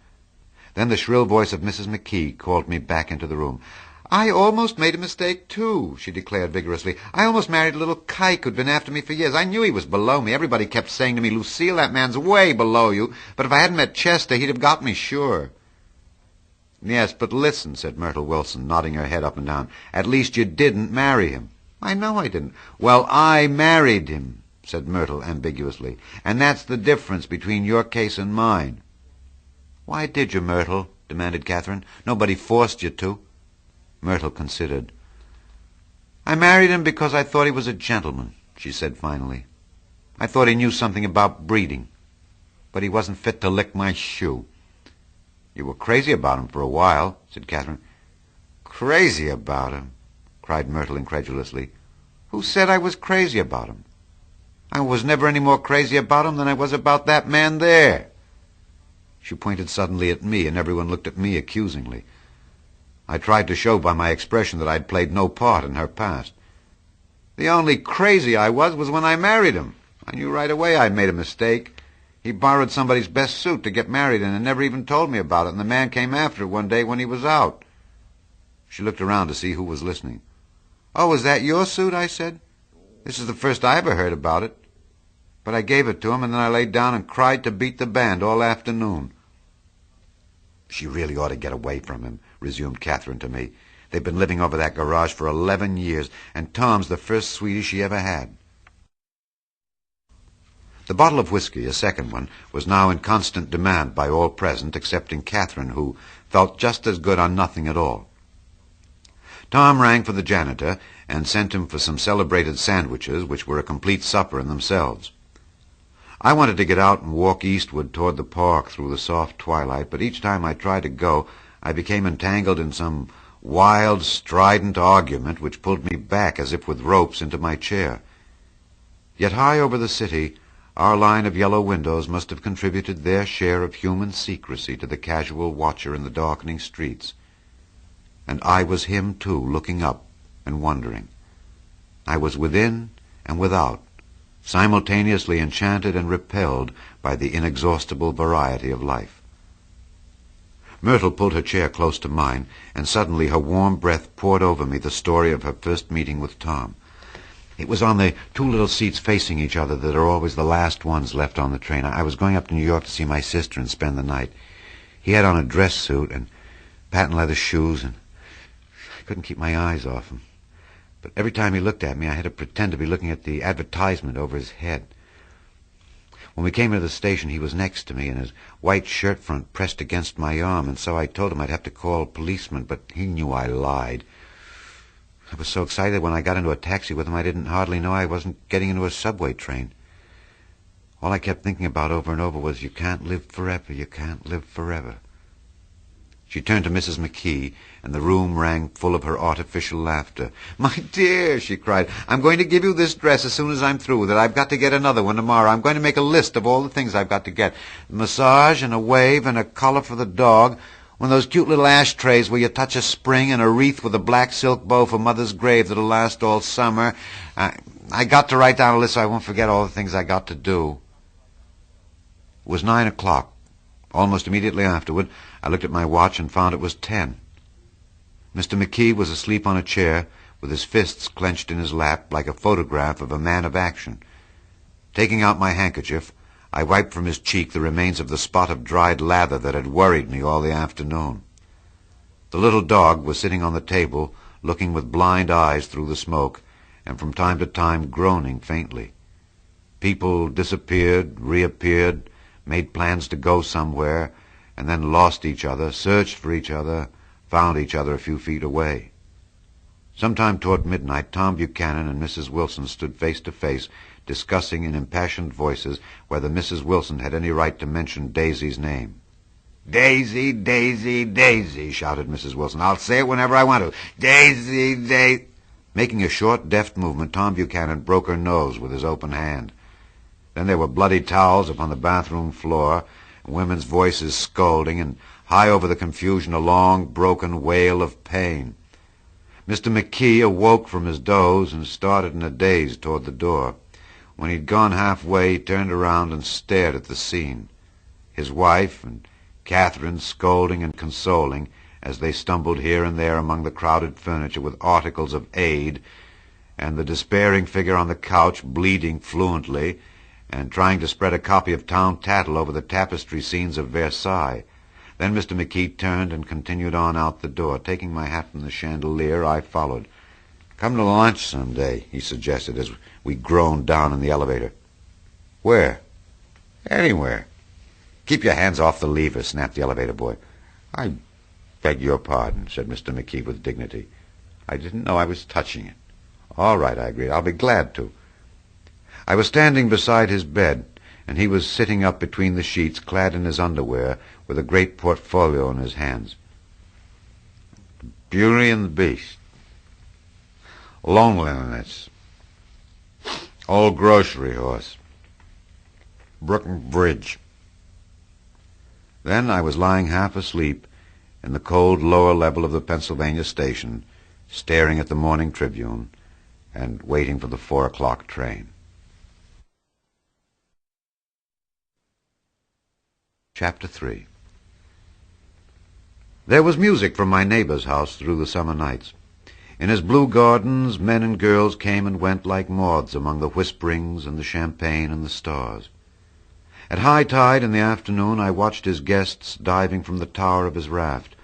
Then the shrill voice of Mrs. McKee called me back into the room. "I almost made a mistake, too," she declared vigorously. "I almost married a little kike who'd been after me for years. I knew he was below me. Everybody kept saying to me, 'Lucille, that man's way below you.' But if I hadn't met Chester, he'd have got me, sure." "Yes, but listen," said Myrtle Wilson, nodding her head up and down. "At least you didn't marry him." "I know I didn't." "Well, I married him," said Myrtle ambiguously. "And that's the difference between your case and mine." "Why did you, Myrtle?" demanded Catherine. "Nobody forced you to." Myrtle considered. "I married him because I thought he was a gentleman," she said finally. "I thought he knew something about breeding. But he wasn't fit to lick my shoe." "You were crazy about him for a while," said Catherine. "Crazy about him?" cried Myrtle incredulously. "Who said I was crazy about him? I was never any more crazy about him than I was about that man there." She pointed suddenly at me, and everyone looked at me accusingly. I tried to show by my expression that I'd played no part in her past. "The only crazy I was when I married him. I knew right away I'd made a mistake. He borrowed somebody's best suit to get married in and never even told me about it, and the man came after it one day when he was out." She looked around to see who was listening. "Oh, is that your suit?" I said. "This is the first I ever heard about it. But I gave it to him, and then I laid down and cried to beat the band all afternoon." "She really ought to get away from him," resumed Catherine to me. "They've been living over that garage for 11 years, and Tom's the first sweetie she ever had." The bottle of whiskey, a second one, was now in constant demand by all present excepting Catherine, who felt just as good on nothing at all. Tom rang for the janitor and sent him for some celebrated sandwiches, which were a complete supper in themselves. I wanted to get out and walk eastward toward the park through the soft twilight, but each time I tried to go, I became entangled in some wild, strident argument which pulled me back as if with ropes into my chair. Yet high over the city, our line of yellow windows must have contributed their share of human secrecy to the casual watcher in the darkening streets. And I was him, too, looking up and wondering. I was within and without, simultaneously enchanted and repelled by the inexhaustible variety of life. Myrtle pulled her chair close to mine, and suddenly her warm breath poured over me the story of her first meeting with Tom. It was on the two little seats facing each other that are always the last ones left on the train. I was going up to New York to see my sister and spend the night. He had on a dress suit and patent leather shoes, and I couldn't keep my eyes off him. But every time he looked at me, I had to pretend to be looking at the advertisement over his head. When we came to the station, he was next to me, and his white shirt front pressed against my arm, and so I told him I'd have to call a policeman, but he knew I lied. I was so excited when I got into a taxi with him, I didn't hardly know I wasn't getting into a subway train. All I kept thinking about over and over was, you can't live forever, you can't live forever. She turned to Mrs. McKee, and the room rang full of her artificial laughter. "My dear," she cried, "I'm going to give you this dress as soon as I'm through with it. I've got to get another one tomorrow. I'm going to make a list of all the things I've got to get. A massage and a wave and a collar for the dog. One of those cute little ashtrays where you touch a spring, and a wreath with a black silk bow for Mother's grave that'll last all summer. I got to write down a list so I won't forget all the things I got to do." It was 9 o'clock. Almost immediately afterward, I looked at my watch and found it was 10. Mr. McKee was asleep on a chair, with his fists clenched in his lap like a photograph of a man of action. Taking out my handkerchief, I wiped from his cheek the remains of the spot of dried lather that had worried me all the afternoon. The little dog was sitting on the table, looking with blind eyes through the smoke, and from time to time groaning faintly. People disappeared, reappeared, made plans to go somewhere, and then lost each other, searched for each other, found each other a few feet away. Sometime toward midnight, Tom Buchanan and Mrs. Wilson stood face to face, discussing in impassioned voices whether Mrs. Wilson had any right to mention Daisy's name. "Daisy, Daisy, Daisy," shouted Mrs. Wilson. "I'll say it whenever I want to. Daisy, Daisy." Making a short, deft movement, Tom Buchanan broke her nose with his open hand. Then there were bloody towels upon the bathroom floor, and women's voices scolding, and high over the confusion a long, broken wail of pain. Mr. McKee awoke from his doze and started in a daze toward the door. When he'd gone halfway, he turned around and stared at the scene. His wife and Catherine scolding and consoling as they stumbled here and there among the crowded furniture with articles of aid, and the despairing figure on the couch bleeding fluently and trying to spread a copy of Town Tattle over the tapestry scenes of Versailles. Then Mr. McKee turned and continued on out the door. Taking my hat from the chandelier, I followed. "Come to lunch someday," he suggested as we groaned down in the elevator. "Where?" "Anywhere." "Keep your hands off the lever," snapped the elevator boy. "I beg your pardon," said Mr. McKee with dignity. "I didn't know I was touching it." "All right," I agreed. "I'll be glad to." I was standing beside his bed, and he was sitting up between the sheets, clad in his underwear, with a great portfolio in his hands. "Beauty and the Beast," "Loneliness," "Old Grocery Horse," "Brooklyn Bridge." Then I was lying half asleep in the cold lower level of the Pennsylvania station, staring at the Morning Tribune and waiting for the 4 o'clock train. Chapter 3. There was music from my neighbor's house through the summer nights. In his blue gardens, men and girls came and went like moths among the whisperings and the champagne and the stars. At high tide in the afternoon, I watched his guests diving from the tower of his raft,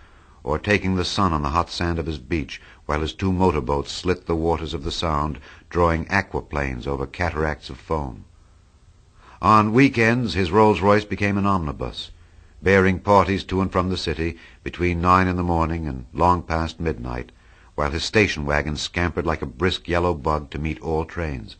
or taking the sun on the hot sand of his beach, while his 2 motorboats slit the waters of the Sound, drawing aquaplanes over cataracts of foam. On weekends, his Rolls-Royce became an omnibus, bearing parties to and from the city between 9 in the morning and long past midnight, while his station wagon scampered like a brisk yellow bug to meet all trains.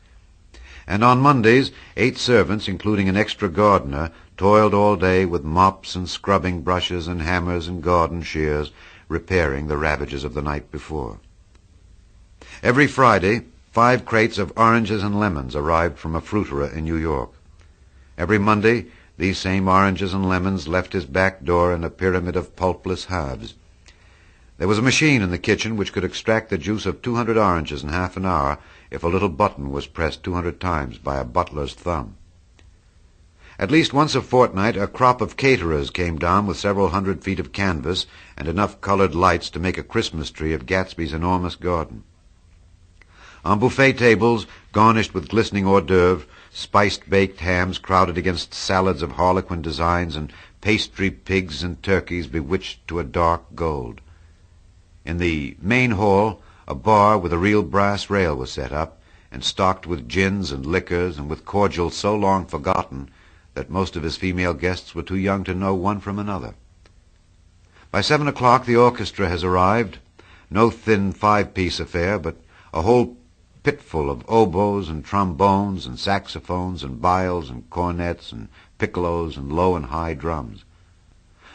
And on Mondays, 8 servants, including an extra gardener, toiled all day with mops and scrubbing brushes and hammers and garden shears, repairing the ravages of the night before. Every Friday, 5 crates of oranges and lemons arrived from a fruiterer in New York. Every Monday, these same oranges and lemons left his back door in a pyramid of pulpless halves. There was a machine in the kitchen which could extract the juice of 200 oranges in half an hour if a little button was pressed 200 times by a butler's thumb. At least once a fortnight, a crop of caterers came down with several hundred feet of canvas and enough colored lights to make a Christmas tree of Gatsby's enormous garden. On buffet tables, garnished with glistening hors d'oeuvres, spiced baked hams crowded against salads of harlequin designs and pastry pigs and turkeys bewitched to a dark gold. In the main hall, a bar with a real brass rail was set up, and stocked with gins and liquors and with cordials so long forgotten that most of his female guests were too young to know one from another. By 7 o'clock the orchestra has arrived, no thin 5-piece affair, but a whole pitful of oboes and trombones and saxophones and viols and cornets and piccolos and low and high drums.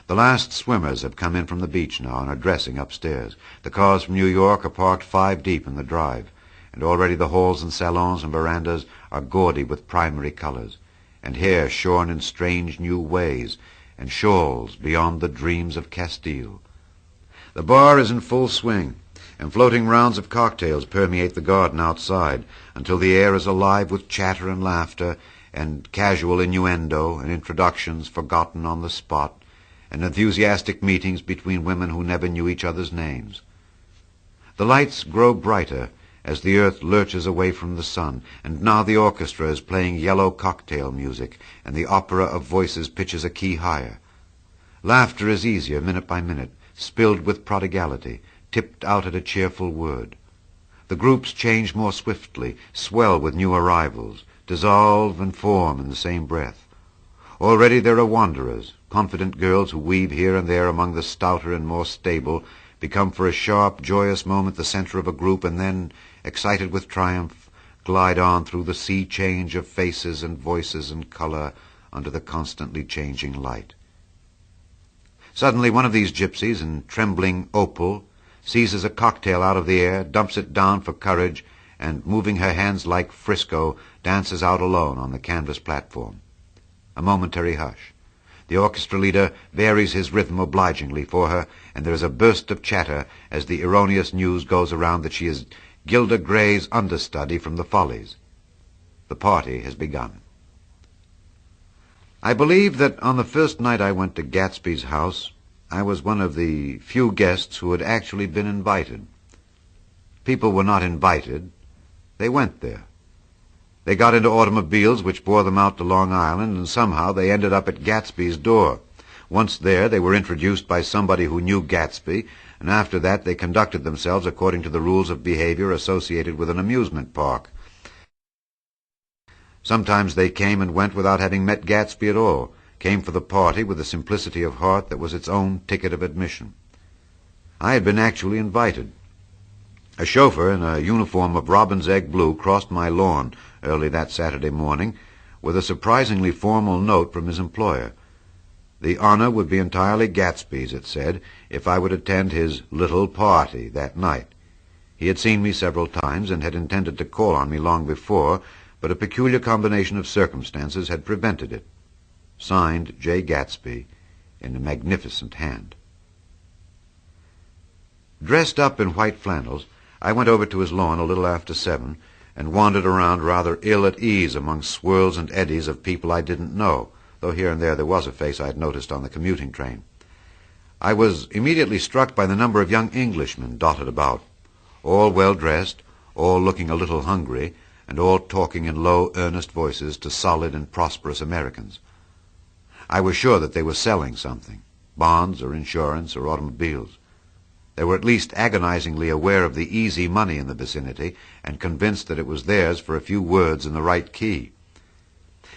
The last swimmers have come in from the beach now and are dressing upstairs. The cars from New York are parked 5 deep in the drive, and already the halls and salons and verandas are gaudy with primary colors, and hair shorn in strange new ways, and shawls beyond the dreams of Castile. The bar is in full swing, and floating rounds of cocktails permeate the garden outside until the air is alive with chatter and laughter and casual innuendo and introductions forgotten on the spot, and enthusiastic meetings between women who never knew each other's names. The lights grow brighter as the earth lurches away from the sun, and now the orchestra is playing yellow cocktail music, and the opera of voices pitches a key higher. Laughter is easier minute by minute, spilled with prodigality, tipped out at a cheerful word. The groups change more swiftly, swell with new arrivals, dissolve and form in the same breath. Already there are wanderers, confident girls who weave here and there among the stouter and more stable, become for a sharp, joyous moment the center of a group, and then, excited with triumph, glide on through the sea change of faces and voices and color under the constantly changing light. Suddenly one of these gypsies, in trembling opal, seizes a cocktail out of the air, dumps it down for courage, and, moving her hands like Frisco, dances out alone on the canvas platform. A momentary hush. The orchestra leader varies his rhythm obligingly for her, and there is a burst of chatter as the erroneous news goes around that she is Gilda Gray's understudy from the Follies. The party has begun. I believe that on the first night I went to Gatsby's house, I was one of the few guests who had actually been invited. People were not invited. They went there. They got into automobiles which bore them out to Long Island, and somehow they ended up at Gatsby's door. Once there, they were introduced by somebody who knew Gatsby, and after that they conducted themselves according to the rules of behavior associated with an amusement park. Sometimes they came and went without having met Gatsby at all, came for the party with a simplicity of heart that was its own ticket of admission. I had been actually invited. A chauffeur in a uniform of robin's egg blue crossed my lawn early that Saturday morning with a surprisingly formal note from his employer. The honor would be entirely Gatsby's, it said, if I would attend his little party that night. He had seen me several times and had intended to call on me long before, but a peculiar combination of circumstances had prevented it. Signed, Jay Gatsby, in a magnificent hand. Dressed up in white flannels, I went over to his lawn a little after 7 and wandered around rather ill at ease among swirls and eddies of people I didn't know, though here and there was a face I had noticed on the commuting train. I was immediately struck by the number of young Englishmen dotted about, all well-dressed, all looking a little hungry, and all talking in low, earnest voices to solid and prosperous Americans. I was sure that they were selling something, bonds or insurance or automobiles. They were at least agonizingly aware of the easy money in the vicinity and convinced that it was theirs for a few words in the right key.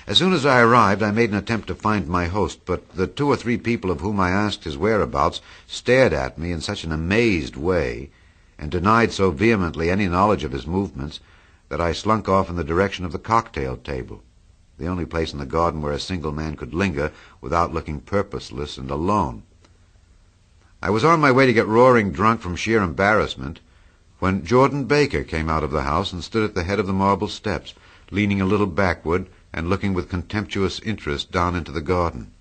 As soon as I arrived, I made an attempt to find my host, but the 2 or 3 people of whom I asked his whereabouts stared at me in such an amazed way and denied so vehemently any knowledge of his movements that I slunk off in the direction of the cocktail table, the only place in the garden where a single man could linger without looking purposeless and alone. I was on my way to get roaring drunk from sheer embarrassment when Jordan Baker came out of the house and stood at the head of the marble steps, leaning a little backward and looking with contemptuous interest down into the garden.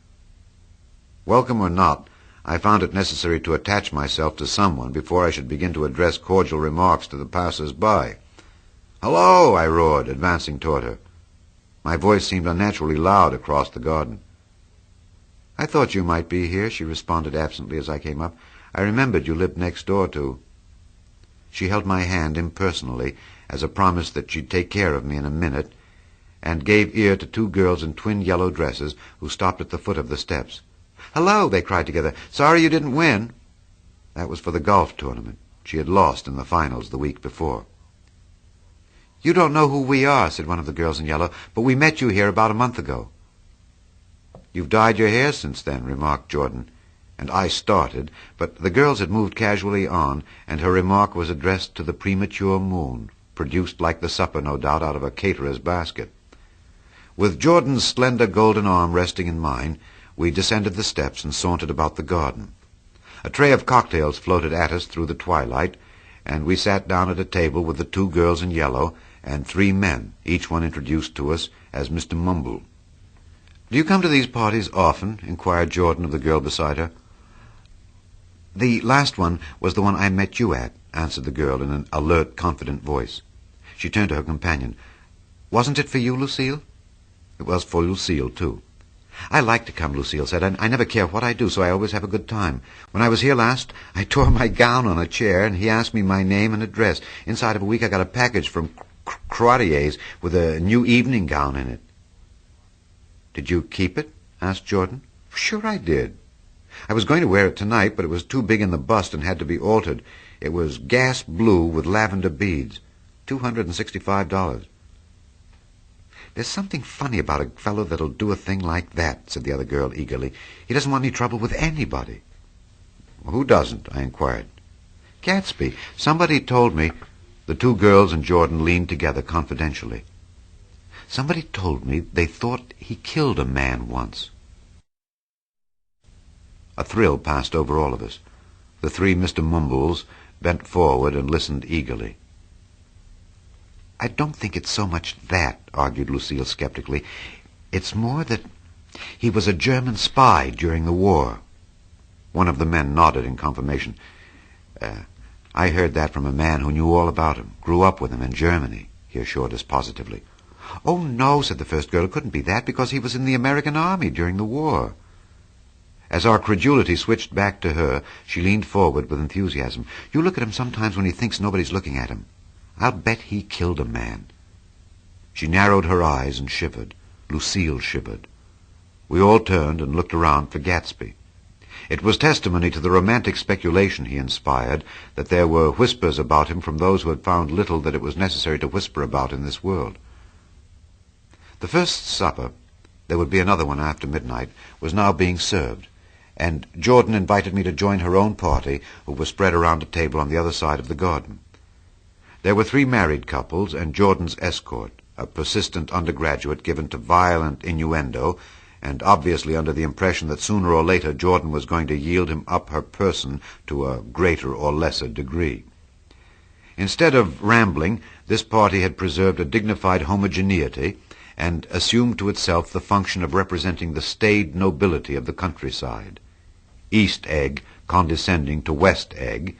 Welcome or not, I found it necessary to attach myself to someone before I should begin to address cordial remarks to the passers-by. "Hello!" I roared, advancing toward her. My voice seemed unnaturally loud across the garden. "I thought you might be here," she responded absently as I came up. "I remembered you lived next door to—" She held my hand impersonally as a promise that she'd take care of me in a minute, and gave ear to two girls in twin yellow dresses who stopped at the foot of the steps. "Hello!" they cried together. "Sorry you didn't win." That was for the golf tournament. She had lost in the finals the week before. "You don't know who we are," said one of the girls in yellow, "but we met you here about a month ago." "You've dyed your hair since then," remarked Jordan, and I started, but the girls had moved casually on, and her remark was addressed to the premature moon, produced like the supper, no doubt, out of a caterer's basket. With Jordan's slender golden arm resting in mine, we descended the steps and sauntered about the garden. A tray of cocktails floated at us through the twilight, and we sat down at a table with the two girls in yellow and three men, each one introduced to us as Mr. Mumble. "Do you come to these parties often?" inquired Jordan of the girl beside her. "The last one was the one I met you at," answered the girl in an alert, confident voice. She turned to her companion. "Wasn't it for you, Lucille?" "It was for Lucille, too." "I like to come," Lucille said. I never care what I do, so I always have a good time. When I was here last, I tore my gown on a chair, and he asked me my name and address. Inside of a week, I got a package from Crottier's with a new evening gown in it." "Did you keep it?" asked Jordan. "Sure I did. I was going to wear it tonight, but it was too big in the bust and had to be altered. It was gas blue with lavender beads. $265. "There's something funny about a fellow that'll do a thing like that," said the other girl eagerly. "He doesn't want any trouble with anybody." "Who doesn't?" I inquired. "Gatsby. Somebody told me—" The two girls and Jordan leaned together confidentially. "Somebody told me they thought he killed a man once." A thrill passed over all of us. The three Mr. Mumbles bent forward and listened eagerly. "I don't think it's so much that," argued Lucille skeptically. "It's more that he was a German spy during the war." One of the men nodded in confirmation. "I heard that from a man who knew all about him, grew up with him in Germany," he assured us positively. "Oh, no," said the first girl. "It couldn't be that, because he was in the American Army during the war." As our credulity switched back to her, she leaned forward with enthusiasm. "You look at him sometimes when he thinks nobody's looking at him. I'll bet he killed a man." She narrowed her eyes and shivered. Lucille shivered. We all turned and looked around for Gatsby. It was testimony to the romantic speculation he inspired that there were whispers about him from those who had found little that it was necessary to whisper about in this world. The first supper, there would be another one after midnight, was now being served, and Jordan invited me to join her own party, who were spread around a table on the other side of the garden. There were three married couples and Jordan's escort, a persistent undergraduate given to violent innuendo, and obviously under the impression that sooner or later Jordan was going to yield him up her person to a greater or lesser degree. Instead of rambling, this party had preserved a dignified homogeneity and assumed to itself the function of representing the staid nobility of the countryside. East Egg condescending to West Egg,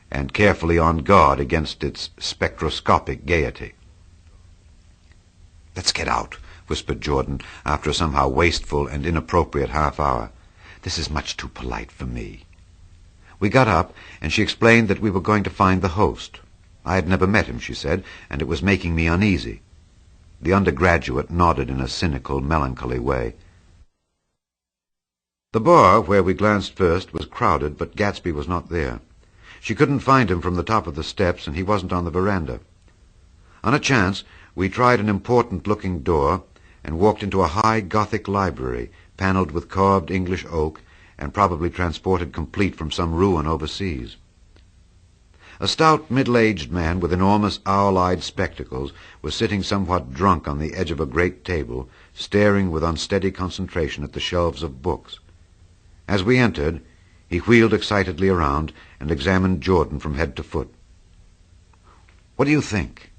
and carefully on guard against its spectroscopic gaiety. "Let's get out," whispered Jordan, after a somehow wasteful and inappropriate half-hour. "This is much too polite for me." We got up, and she explained that we were going to find the host. I had never met him, she said, and it was making me uneasy. The undergraduate nodded in a cynical, melancholy way. The bar, where we glanced first, was crowded, but Gatsby was not there. She couldn't find him from the top of the steps, and he wasn't on the veranda. On a chance, we tried an important-looking door and walked into a high Gothic library, paneled with carved English oak, and probably transported complete from some ruin overseas. A stout, middle-aged man with enormous owl-eyed spectacles was sitting somewhat drunk on the edge of a great table, staring with unsteady concentration at the shelves of books. As we entered, He wheeled excitedly around and examined Jordan from head to foot. "What do you think?"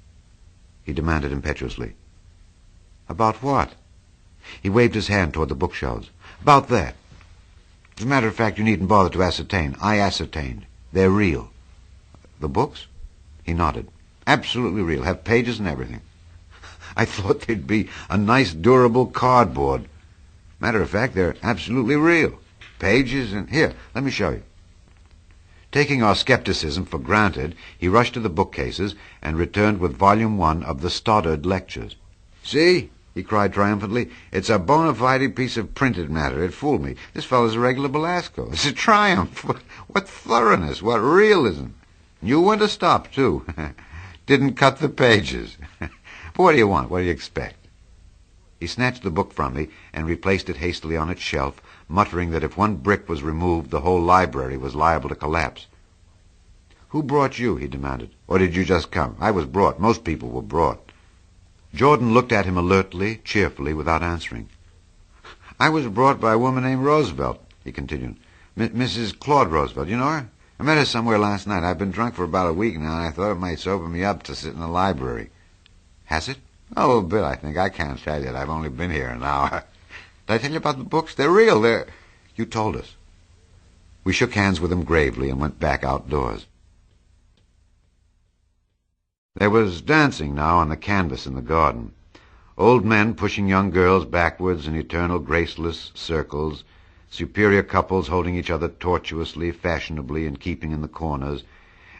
he demanded impetuously. "About what?" He waved his hand toward the bookshelves. "About that. As a matter of fact, you needn't bother to ascertain. I ascertained. They're real." "The books?" He nodded. "Absolutely real. Have pages and everything. I thought they'd be a nice, durable cardboard. Matter of fact, they're absolutely real. Pages and... Here, let me show you." Taking our skepticism for granted, he rushed to the bookcases and returned with Volume 1 of the Stoddard Lectures. "See?" he cried triumphantly. "It's a bona fide piece of printed matter. It fooled me. This fellow's a regular Belasco. It's a triumph. What thoroughness, what realism. Knew when to stop, too. Didn't cut the pages. But what do you want? What do you expect?" He snatched the book from me and replaced it hastily on its shelf, muttering that if one brick was removed, the whole library was liable to collapse. "Who brought you?" he demanded. "Or did you just come?" "I was brought. Most people were brought." Jordan looked at him alertly, cheerfully, without answering. "I was brought by a woman named Roosevelt," he continued. "Mrs. Claude Roosevelt. You know her? I met her somewhere last night. I've been drunk for about a week now, and I thought it might sober me up to sit in the library." "Has it?" "A little bit, I think. I can't tell you. I've only been here an hour. Did I tell you about the books? They're real. They're..." "You told us." We shook hands with him gravely and went back outdoors. There was dancing now on the canvas in the garden. Old men pushing young girls backwards in eternal graceless circles, superior couples holding each other tortuously, fashionably, and keeping in the corners,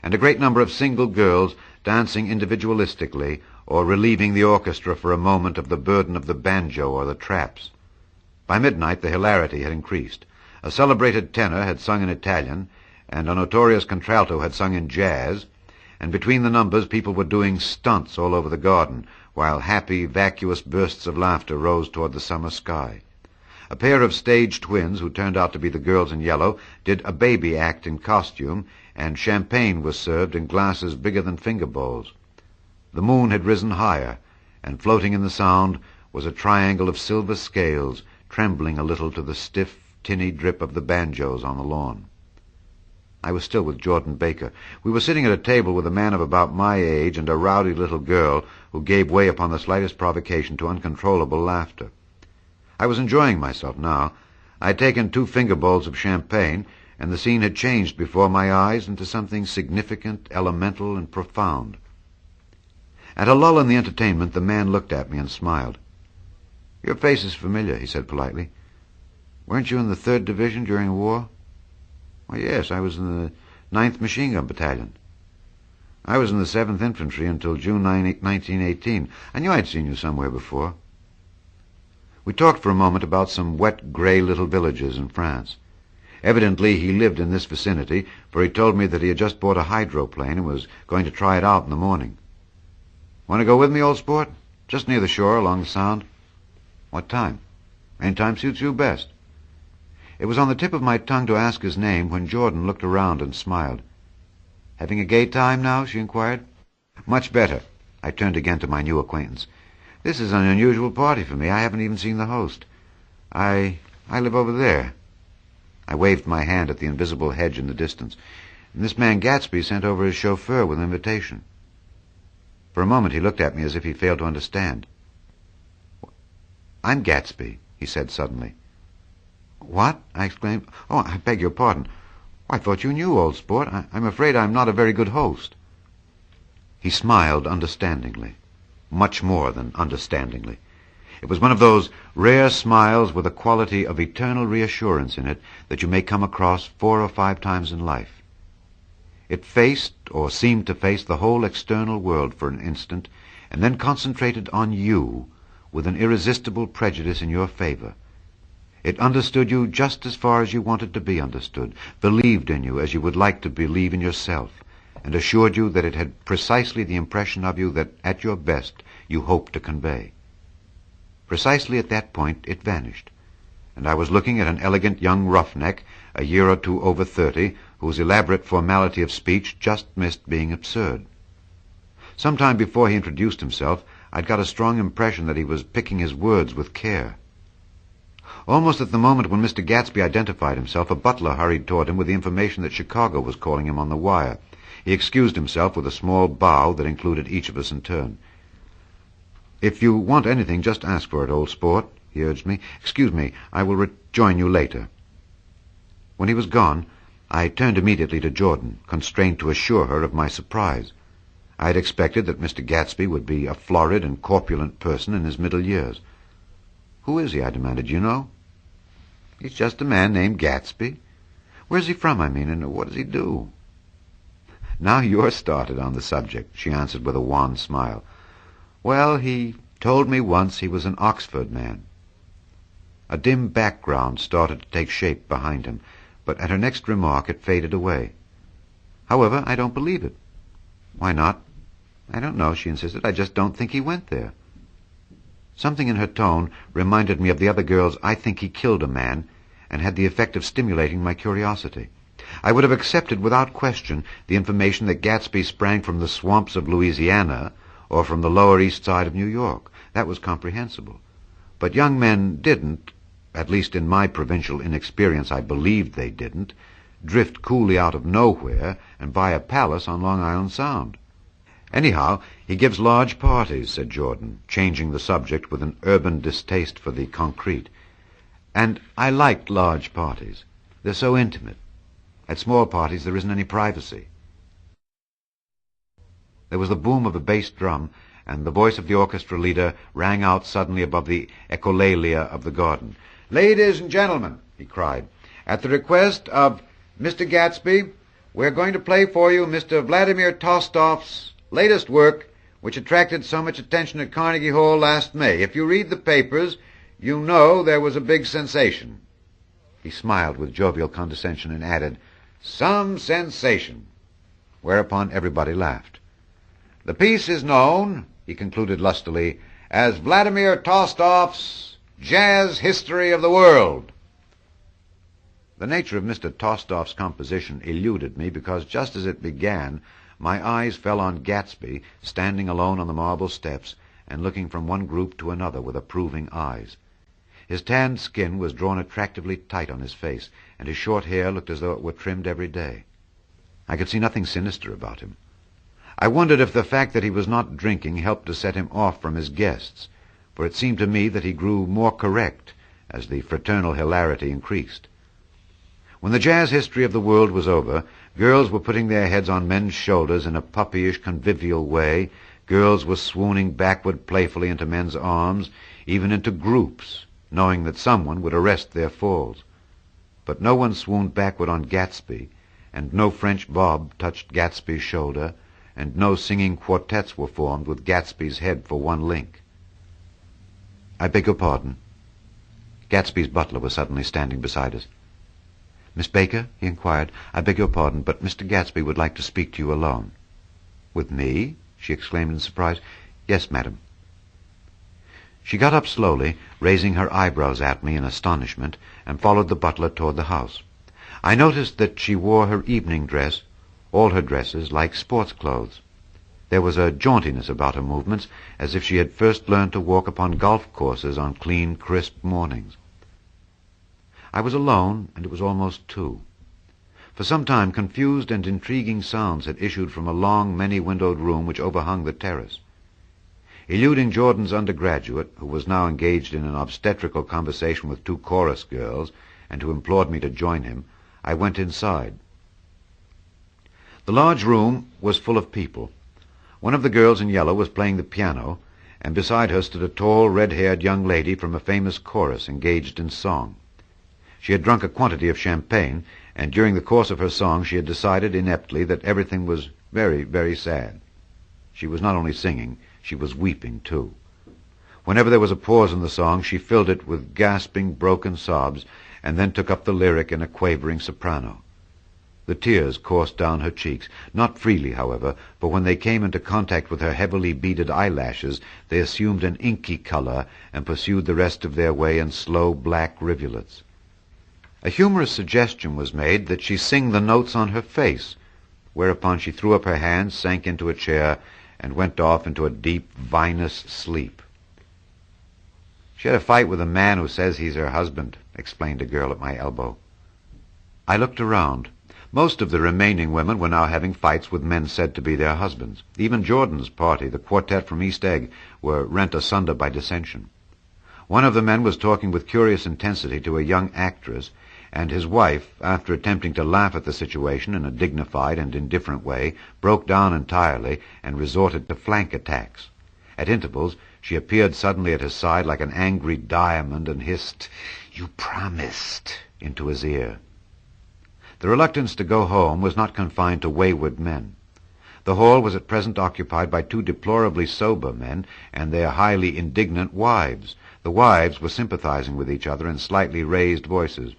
and a great number of single girls dancing individualistically or relieving the orchestra for a moment of the burden of the banjo or the traps. By midnight the hilarity had increased. A celebrated tenor had sung in Italian, and a notorious contralto had sung in jazz, and between the numbers people were doing stunts all over the garden, while happy, vacuous bursts of laughter rose toward the summer sky. A pair of stage twins, who turned out to be the girls in yellow, did a baby act in costume, and champagne was served in glasses bigger than finger bowls. The moon had risen higher, and floating in the sound was a triangle of silver scales, trembling a little to the stiff, tinny drip of the banjos on the lawn. I was still with Jordan Baker. We were sitting at a table with a man of about my age and a rowdy little girl who gave way upon the slightest provocation to uncontrollable laughter. I was enjoying myself now. I had taken 2 finger bowls of champagne, and the scene had changed before my eyes into something significant, elemental, and profound. At a lull in the entertainment, the man looked at me and smiled. "Your face is familiar," he said politely. "Weren't you in the 3rd Division during the war?" "Why, yes, I was in the 9th Machine Gun Battalion." "I was in the 7th Infantry until June 1918. I knew I'd seen you somewhere before." We talked for a moment about some wet, gray little villages in France. Evidently he lived in this vicinity, for he told me that he had just bought a hydroplane and was going to try it out in the morning. "Want to go with me, old sport? Just near the shore, along the Sound." "What time?" "Any time suits you best." It was on the tip of my tongue to ask his name when Jordan looked around and smiled. "Having a gay time now?" she inquired. "Much better." I turned again to my new acquaintance. "This is an unusual party for me. I haven't even seen the host. I live over there." I waved my hand at the invisible hedge in the distance. "And this man Gatsby sent over his chauffeur with an invitation." For a moment he looked at me as if he failed to understand. "I'm Gatsby," he said suddenly. "What?" I exclaimed. "Oh, I beg your pardon. I thought you knew, old sport. I'm afraid I'm not a very good host." He smiled understandingly, much more than understandingly. It was one of those rare smiles with a quality of eternal reassurance in it that you may come across 4 or 5 times in life. It faced, or seemed to face, the whole external world for an instant, and then concentrated on you with an irresistible prejudice in your favor. It understood you just as far as you wanted to be understood, believed in you as you would like to believe in yourself, and assured you that it had precisely the impression of you that, at your best, you hoped to convey. Precisely at that point it vanished, and I was looking at an elegant young roughneck, a year or 2 over 30, whose elaborate formality of speech just missed being absurd. Some time before he introduced himself, I'd got a strong impression that he was picking his words with care. Almost at the moment when Mr. Gatsby identified himself, a butler hurried toward him with the information that Chicago was calling him on the wire. He excused himself with a small bow that included each of us in turn. "If you want anything, just ask for it, old sport," he urged me. "Excuse me, I will rejoin you later." When he was gone, I turned immediately to Jordan, constrained to assure her of my surprise. I had expected that Mr. Gatsby would be a florid and corpulent person in his middle years. "Who is he?" I demanded. "You know?" "He's just a man named Gatsby." "Where's he from, I mean, and what does he do?" "Now you're started on the subject," she answered with a wan smile. "Well, he told me once he was an Oxford man." A dim background started to take shape behind him, but at her next remark it faded away. "However, I don't believe it." "Why not?" "I don't know," she insisted. "I just don't think he went there." Something in her tone reminded me of the other girl's "I think he killed a man," and had the effect of stimulating my curiosity. I would have accepted without question the information that Gatsby sprang from the swamps of Louisiana or from the Lower East Side of New York. That was comprehensible. But young men didn't, at least in my provincial inexperience I believed they didn't, drift coolly out of nowhere and buy a palace on Long Island Sound. "Anyhow, he gives large parties," said Jordan, changing the subject with an urban distaste for the concrete. "And I like large parties. They're so intimate. At small parties there isn't any privacy." There was the boom of a bass drum, and the voice of the orchestra leader rang out suddenly above the echolalia of the garden. "Ladies and gentlemen," he cried, "at the request of Mr. Gatsby, we're going to play for you Mr. Vladimir Tolstoy's latest work, which attracted so much attention at Carnegie Hall last May. If you read the papers, you know there was a big sensation." He smiled with jovial condescension and added, "Some sensation," whereupon everybody laughed. "The piece is known," he concluded lustily, "as Vladimir Tolstoy's Jazz History of the World." The nature of Mr. Tolstoy's composition eluded me because just as it began, my eyes fell on Gatsby, standing alone on the marble steps and looking from one group to another with approving eyes. His tanned skin was drawn attractively tight on his face, and his short hair looked as though it were trimmed every day. I could see nothing sinister about him. I wondered if the fact that he was not drinking helped to set him off from his guests, for it seemed to me that he grew more correct as the fraternal hilarity increased. When the jazz history of the world was over, girls were putting their heads on men's shoulders in a puppyish, convivial way. Girls were swooning backward playfully into men's arms, even into groups, knowing that someone would arrest their falls. But no one swooned backward on Gatsby, and no French bob touched Gatsby's shoulder, and no singing quartets were formed with Gatsby's head for one link. "I beg your pardon." Gatsby's butler was suddenly standing beside us. "Miss Baker," he inquired, "I beg your pardon, but Mr. Gatsby would like to speak to you alone." "With me?" she exclaimed in surprise. "Yes, madam." She got up slowly, raising her eyebrows at me in astonishment, and followed the butler toward the house. I noticed that she wore her evening dress, all her dresses, like sports clothes. There was a jauntiness about her movements, as if she had first learned to walk upon golf courses on clean, crisp mornings. I was alone, and it was almost 2. For some time confused and intriguing sounds had issued from a long, many-windowed room which overhung the terrace. Eluding Jordan's undergraduate, who was now engaged in an obstetrical conversation with 2 chorus girls, and who implored me to join him, I went inside. The large room was full of people. One of the girls in yellow was playing the piano, and beside her stood a tall, red-haired young lady from a famous chorus engaged in song. She had drunk a quantity of champagne, and during the course of her song she had decided ineptly that everything was very, very sad. She was not only singing, she was weeping too. Whenever there was a pause in the song, she filled it with gasping, broken sobs, and then took up the lyric in a quavering soprano. The tears coursed down her cheeks, not freely, however, for when they came into contact with her heavily beaded eyelashes, they assumed an inky color and pursued the rest of their way in slow black rivulets. A humorous suggestion was made that she sing the notes on her face, whereupon she threw up her hands, sank into a chair, and went off into a deep, vinous sleep. She had a fight with a man who says he's her husband, explained a girl at my elbow. I looked around. Most of the remaining women were now having fights with men said to be their husbands. Even Jordan's party, the quartet from East Egg, were rent asunder by dissension. One of the men was talking with curious intensity to a young actress, and his wife, after attempting to laugh at the situation in a dignified and indifferent way, broke down entirely and resorted to flank attacks. At intervals, she appeared suddenly at his side like an angry diamond and hissed, "You promised," into his ear. The reluctance to go home was not confined to wayward men. The hall was at present occupied by two deplorably sober men and their highly indignant wives. The wives were sympathizing with each other in slightly raised voices.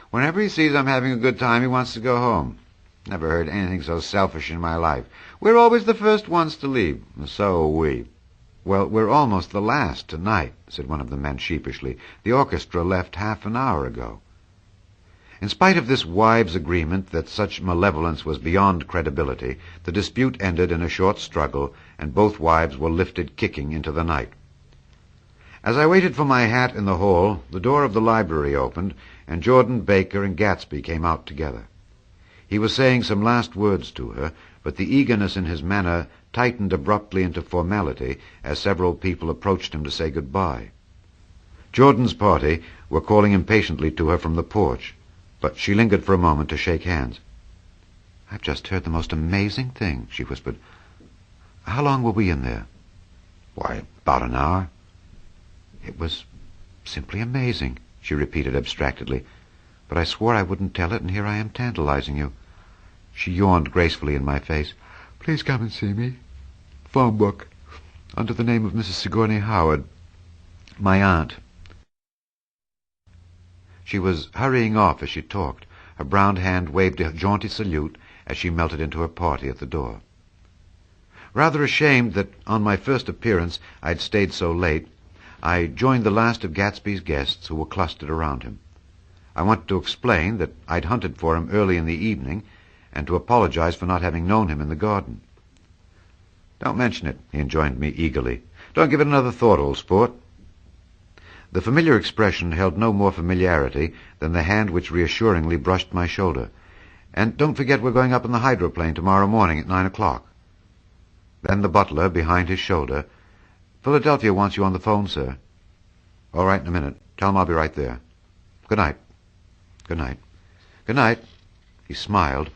"Whenever he sees I'm having a good time, he wants to go home. Never heard anything so selfish in my life. We're always the first ones to leave." "So are we." "Well, we're almost the last tonight," said one of the men sheepishly. "The orchestra left half an hour ago." In spite of this wives' agreement that such malevolence was beyond credibility, the dispute ended in a short struggle, and both wives were lifted kicking into the night. As I waited for my hat in the hall, the door of the library opened, and Jordan, Baker, and Gatsby came out together. He was saying some last words to her, but the eagerness in his manner tightened abruptly into formality as several people approached him to say goodbye. Jordan's party were calling impatiently to her from the porch, but she lingered for a moment to shake hands. "I've just heard the most amazing thing," she whispered. "How long were we in there?" "Why, about an hour." "It was simply amazing," she repeated abstractedly. "But I swore I wouldn't tell it, and here I am tantalizing you." She yawned gracefully in my face. "Please come and see me. Phone book. Under the name of Mrs. Sigourney Howard. My aunt." She was hurrying off as she talked. Her brown hand waved a jaunty salute as she melted into her party at the door. Rather ashamed that on my first appearance I'd stayed so late, I joined the last of Gatsby's guests who were clustered around him. I wanted to explain that I'd hunted for him early in the evening, and to apologize for not having known him in the garden. "Don't mention it," he enjoined me eagerly. "Don't give it another thought, old sport." The familiar expression held no more familiarity than the hand which reassuringly brushed my shoulder. "And don't forget we're going up in the hydroplane tomorrow morning at 9 o'clock. Then the butler, behind his shoulder, "Philadelphia wants you on the phone, sir." "All right, in a minute. Tell him I'll be right there. Good night." "Good night." "Good night." He smiled,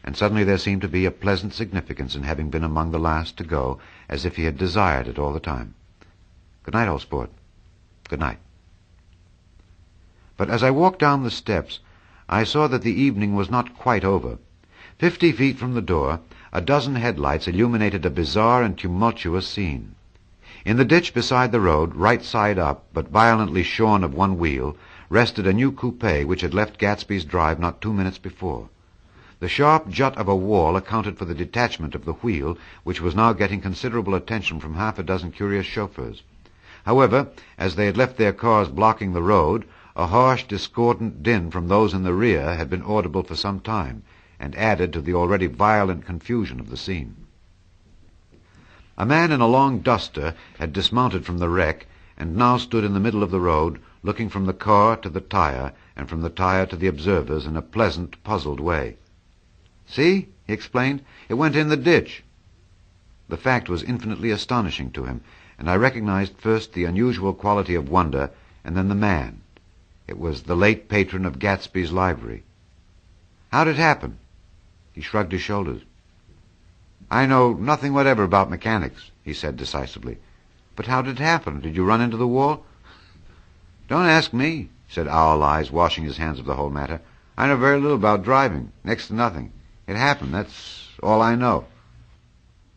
and suddenly there seemed to be a pleasant significance in having been among the last to go, as if he had desired it all the time. "Good night, old sport." "Good night." But as I walked down the steps, I saw that the evening was not quite over. 50 feet from the door, a dozen headlights illuminated a bizarre and tumultuous scene. In the ditch beside the road, right side up, but violently shorn of one wheel, rested a new coupe which had left Gatsby's drive not 2 minutes before. The sharp jut of a wall accounted for the detachment of the wheel, which was now getting considerable attention from half a dozen curious chauffeurs. However, as they had left their cars blocking the road, a harsh, discordant din from those in the rear had been audible for some time, and added to the already violent confusion of the scene. A man in a long duster had dismounted from the wreck, and now stood in the middle of the road, looking from the car to the tire, and from the tire to the observers in a pleasant, puzzled way. "See," he explained, "it went in the ditch." The fact was infinitely astonishing to him, and I recognized first the unusual quality of wonder, and then the man. It was the late patron of Gatsby's library. "How'd it happen?" He shrugged his shoulders. "I know nothing whatever about mechanics," he said decisively. "But how did it happen? Did you run into the wall?" "Don't ask me," said Owl Eyes, washing his hands of the whole matter. "I know very little about driving, next to nothing. It happened, that's all I know."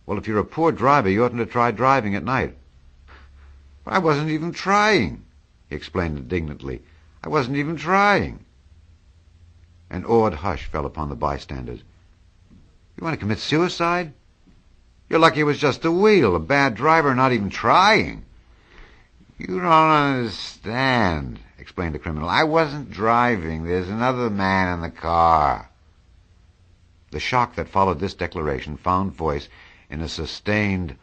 "Well, if you're a poor driver, you oughtn't to try driving at night." "But I wasn't even trying," he explained indignantly. "I wasn't even trying." An awed hush fell upon the bystanders. "You want to commit suicide? You're lucky it was just a wheel, a bad driver not even trying." "You don't understand," explained the criminal. "I wasn't driving. There's another man in the car." The shock that followed this declaration found voice in a sustained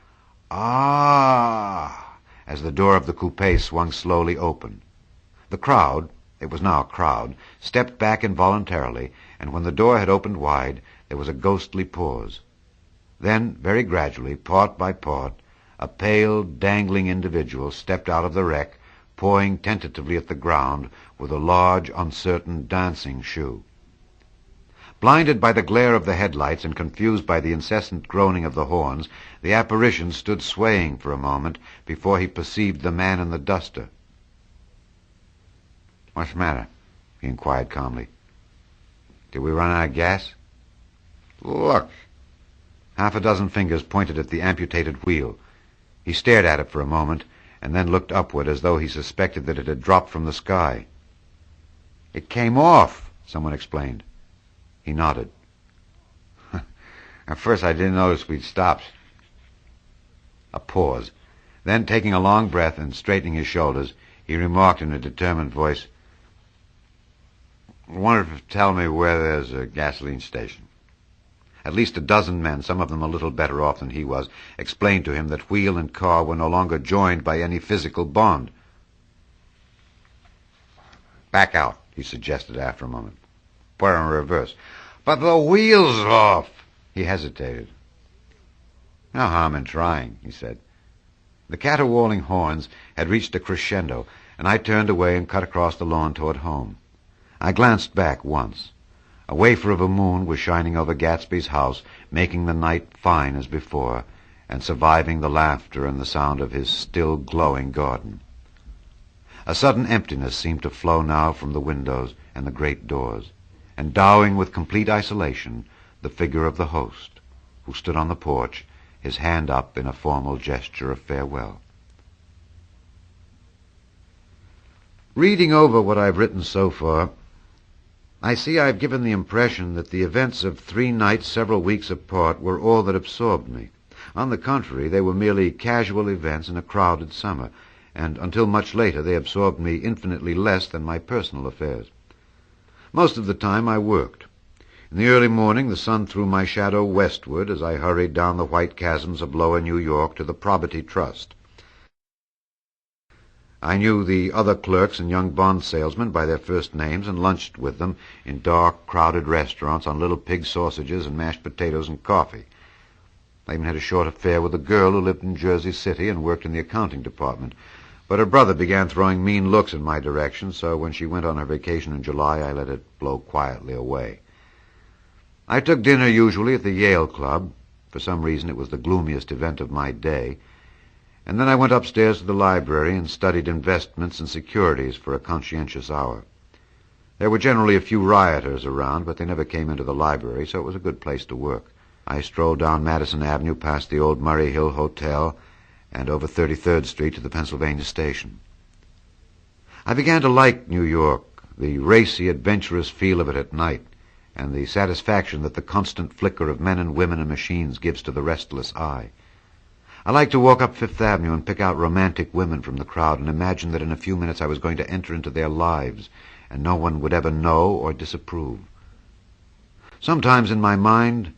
"ah," as the door of the coupe swung slowly open. The crowd, it was now a crowd, stepped back involuntarily, and when the door had opened wide, there was a ghostly pause. Then, very gradually, part by part, a pale, dangling individual stepped out of the wreck, pawing tentatively at the ground with a large, uncertain dancing shoe. Blinded by the glare of the headlights and confused by the incessant groaning of the horns, the apparition stood swaying for a moment before he perceived the man in the duster. "What's the matter?" he inquired calmly. "Did we run out of gas?" "Look." Half a dozen fingers pointed at the amputated wheel. He stared at it for a moment, and then looked upward as though he suspected that it had dropped from the sky. "It came off," someone explained. He nodded. "At first I didn't notice we'd stopped." A pause. Then, taking a long breath and straightening his shoulders, he remarked in a determined voice, "I wonder if you tell me where there's a gasoline station." At least a dozen men, some of them a little better off than he was, explained to him that wheel and car were no longer joined by any physical bond. "Back out," he suggested after a moment. "Put it in reverse." "But the wheel's off." He hesitated. "No harm in trying," he said. The caterwauling horns had reached a crescendo, and I turned away and cut across the lawn toward home. I glanced back once. A wafer of a moon was shining over Gatsby's house, making the night fine as before, and surviving the laughter and the sound of his still glowing garden. A sudden emptiness seemed to flow now from the windows and the great doors, endowing with complete isolation the figure of the host, who stood on the porch, his hand up in a formal gesture of farewell. Reading over what I've written so far, I see I've given the impression that the events of 3 nights several weeks apart were all that absorbed me. On the contrary, they were merely casual events in a crowded summer, and until much later they absorbed me infinitely less than my personal affairs. Most of the time I worked. In the early morning the sun threw my shadow westward as I hurried down the white chasms of lower New York to the Probity Trust. I knew the other clerks and young bond salesmen by their first names and lunched with them in dark, crowded restaurants on little pig sausages and mashed potatoes and coffee. I even had a short affair with a girl who lived in Jersey City and worked in the accounting department. But her brother began throwing mean looks in my direction, so when she went on her vacation in July, I let it blow quietly away. I took dinner usually at the Yale Club. For some reason it was the gloomiest event of my day. And then I went upstairs to the library and studied investments and securities for a conscientious hour. There were generally a few rioters around, but they never came into the library, so it was a good place to work. I strolled down Madison Avenue past the old Murray Hill Hotel and over 33rd Street to the Pennsylvania Station. I began to like New York, the racy, adventurous feel of it at night, and the satisfaction that the constant flicker of men and women and machines gives to the restless eye. I liked to walk up Fifth Avenue and pick out romantic women from the crowd and imagine that in a few minutes I was going to enter into their lives, and no one would ever know or disapprove. Sometimes in my mind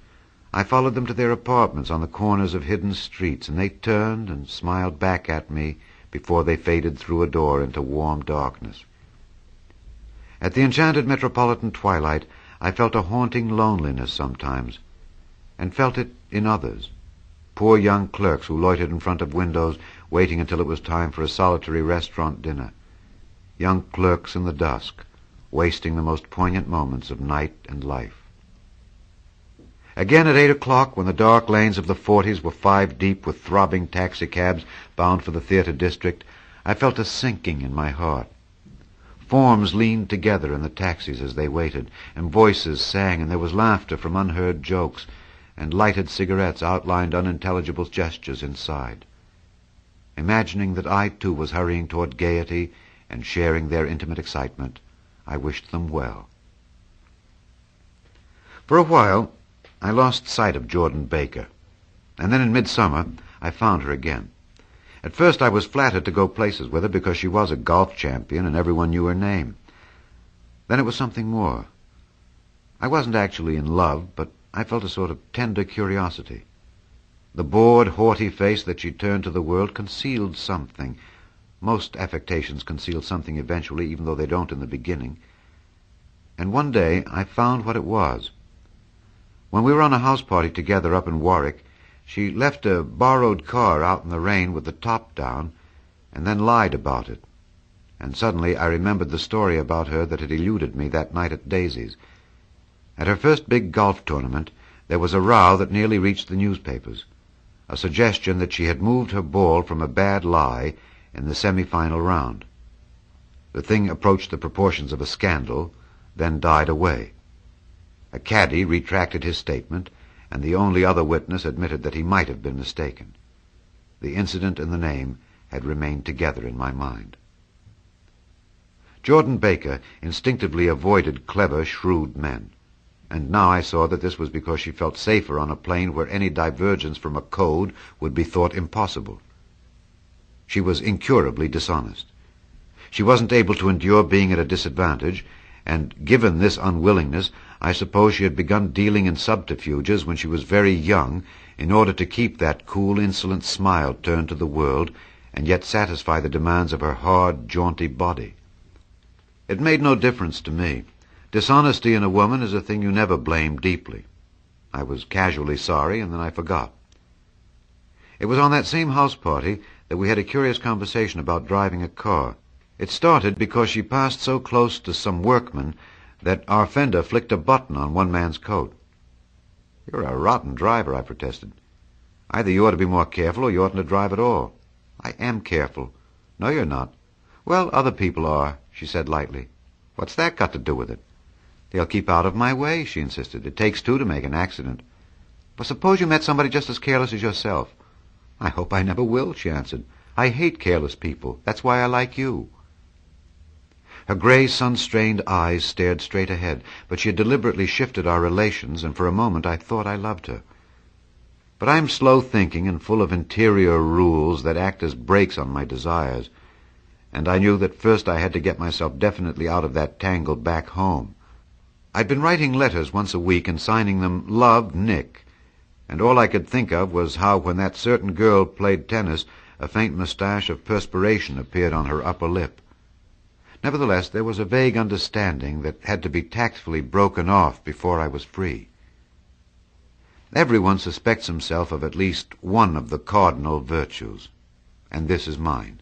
I followed them to their apartments on the corners of hidden streets, and they turned and smiled back at me before they faded through a door into warm darkness. At the enchanted metropolitan twilight I felt a haunting loneliness sometimes, and felt it in others. Poor young clerks who loitered in front of windows waiting until it was time for a solitary restaurant dinner. Young clerks in the dusk, wasting the most poignant moments of night and life. Again at 8 o'clock, when the dark lanes of the 40s were 5 deep with throbbing taxicabs bound for the theater district, I felt a sinking in my heart. Forms leaned together in the taxis as they waited, and voices sang, and there was laughter from unheard jokes, and lighted cigarettes outlined unintelligible gestures inside. Imagining that I, too, was hurrying toward gaiety and sharing their intimate excitement, I wished them well. For a while, I lost sight of Jordan Baker, and then in midsummer I found her again. At first I was flattered to go places with her because she was a golf champion and everyone knew her name. Then it was something more. I wasn't actually in love, but I felt a sort of tender curiosity. The bored, haughty face that she turned to the world concealed something. Most affectations conceal something eventually, even though they don't in the beginning. And one day I found what it was. When we were on a house party together up in Warwick, she left a borrowed car out in the rain with the top down, and then lied about it. And suddenly I remembered the story about her that had eluded me that night at Daisy's. At her first big golf tournament, there was a row that nearly reached the newspapers. A suggestion that she had moved her ball from a bad lie in the semi-final round. The thing approached the proportions of a scandal, then died away. A caddy retracted his statement, and the only other witness admitted that he might have been mistaken. The incident and the name had remained together in my mind. Jordan Baker instinctively avoided clever, shrewd men, and now I saw that this was because she felt safer on a plane where any divergence from a code would be thought impossible. She was incurably dishonest. She wasn't able to endure being at a disadvantage, and given this unwillingness, I suppose she had begun dealing in subterfuges when she was very young in order to keep that cool, insolent smile turned to the world and yet satisfy the demands of her hard, jaunty body. It made no difference to me. Dishonesty in a woman is a thing you never blame deeply. I was casually sorry, and then I forgot. It was on that same house party that we had a curious conversation about driving a car. It started because she passed so close to some workmen that our fender flicked a button on one man's coat. "You're a rotten driver," I protested. "Either you ought to be more careful or you oughtn't to drive at all." "I am careful." "No, you're not." "Well, other people are," she said lightly. "What's that got to do with it?" "They'll keep out of my way," she insisted. "It takes two to make an accident." "But suppose you met somebody just as careless as yourself." "I hope I never will," she answered. "I hate careless people. That's why I like you." Her gray, sun-strained eyes stared straight ahead, but she had deliberately shifted our relations, and for a moment I thought I loved her. But I'm slow-thinking and full of interior rules that act as brakes on my desires, and I knew that first I had to get myself definitely out of that tangle back home. I'd been writing letters once a week and signing them "Love, Nick," and all I could think of was how when that certain girl played tennis, a faint moustache of perspiration appeared on her upper lip. Nevertheless, there was a vague understanding that had to be tactfully broken off before I was free. Everyone suspects himself of at least one of the cardinal virtues, and this is mine.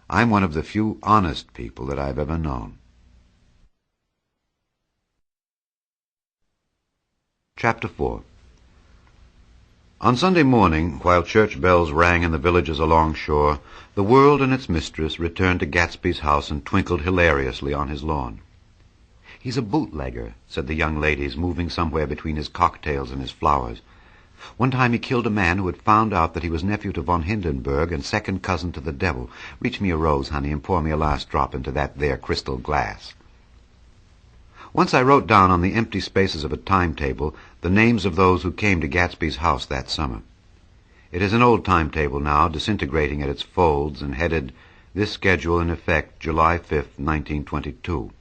I'm one of the few honest people that I've ever known. Chapter 4. On Sunday morning, while church bells rang in the villages along shore, the world and its mistress returned to Gatsby's house and twinkled hilariously on his lawn. "He's a bootlegger," said the young ladies, moving somewhere between his cocktails and his flowers. "One time he killed a man who had found out that he was nephew to von Hindenburg and second cousin to the devil. Reach me a rose, honey, and pour me a last drop into that there crystal glass." Once I wrote down on the empty spaces of a timetable the names of those who came to Gatsby's house that summer. It is an old timetable now, disintegrating at its folds and headed, "This schedule in effect July 5th, 1922."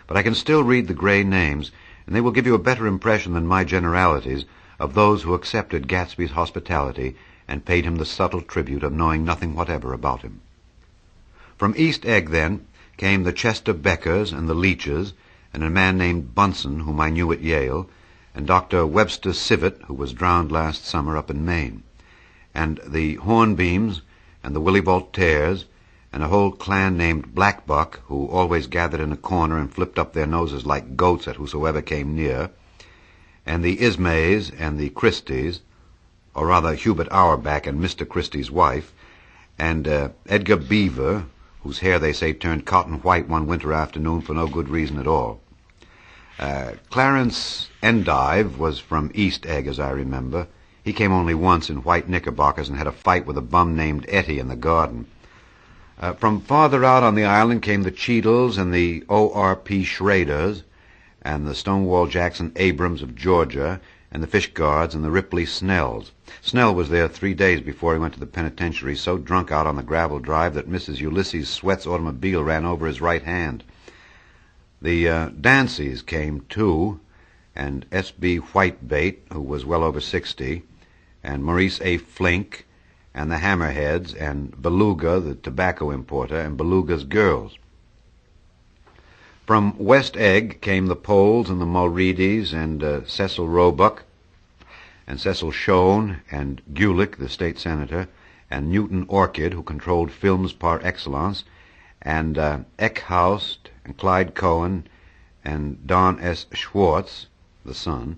But I can still read the gray names, and they will give you a better impression than my generalities of those who accepted Gatsby's hospitality and paid him the subtle tribute of knowing nothing whatever about him. From East Egg, then, came the Chester Beckers and the Leaches, and a man named Bunsen, whom I knew at Yale, and Dr. Webster Sivet, who was drowned last summer up in Maine, and the Hornbeams, and the Willie Voltaires, and a whole clan named Blackbuck, who always gathered in a corner and flipped up their noses like goats at whosoever came near, and the Ismays and the Christies, or rather Hubert Auerbach and Mr. Christie's wife, and Edgar Beaver, whose hair they say turned cotton white one winter afternoon for no good reason at all. Clarence Endive was from East Egg, as I remember. He came only once in white knickerbockers and had a fight with a bum named Etty in the garden. From farther out on the island came the Cheadles and the O.R.P. Schraders, and the Stonewall Jackson Abrams of Georgia, and the Fishguards and the Ripley Snells. Snell was there 3 days before he went to the penitentiary, so drunk out on the gravel drive that Mrs. Ulysses Sweat's automobile ran over his right hand. The Danceys came, too, and S.B. Whitebait, who was well over 60, and Maurice A. Flink, and the Hammerheads, and Beluga, the tobacco importer, and Beluga's girls. From West Egg came the Poles and the Mulreadys and Cecil Roebuck and Cecil Shone and Gulick, the state senator, and Newton Orchid, who controlled films par excellence, and Eckhoust and Clyde Cohen and Don S. Schwartz, the son,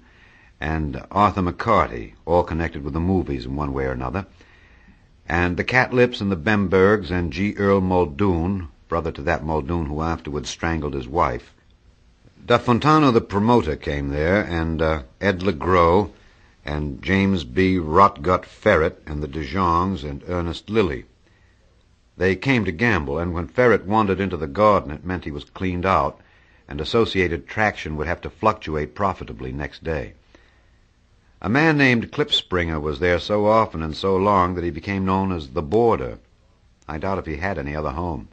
and Arthur McCarty, all connected with the movies in one way or another, and the Catlips and the Bembergs and G. Earl Muldoon, brother to that Muldoon who afterwards strangled his wife. Da Fontano, the promoter, came there, and Ed LeGros, and James B. Rotgut Ferret, and the De Jongs, and Ernest Lilly. They came to gamble, and when Ferret wandered into the garden, it meant he was cleaned out, and Associated Traction would have to fluctuate profitably next day. A man named Klipspringer was there so often and so long that he became known as the Boarder. I doubt if he had any other home.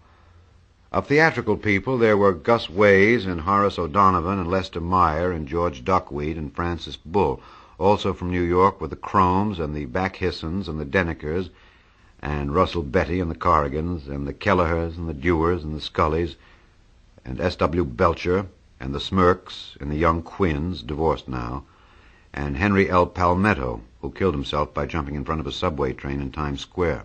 Of theatrical people, there were Gus Ways and Horace O'Donovan and Lester Meyer and George Duckweed and Francis Bull. Also from New York were the Cromes and the Backhissons and the Denekers and Russell Betty and the Corrigans and the Kellegers and the Dewars and the Scullys and S.W. Belcher and the Smirks and the young Quinns, divorced now, and Henry L. Palmetto, who killed himself by jumping in front of a subway train in Times Square.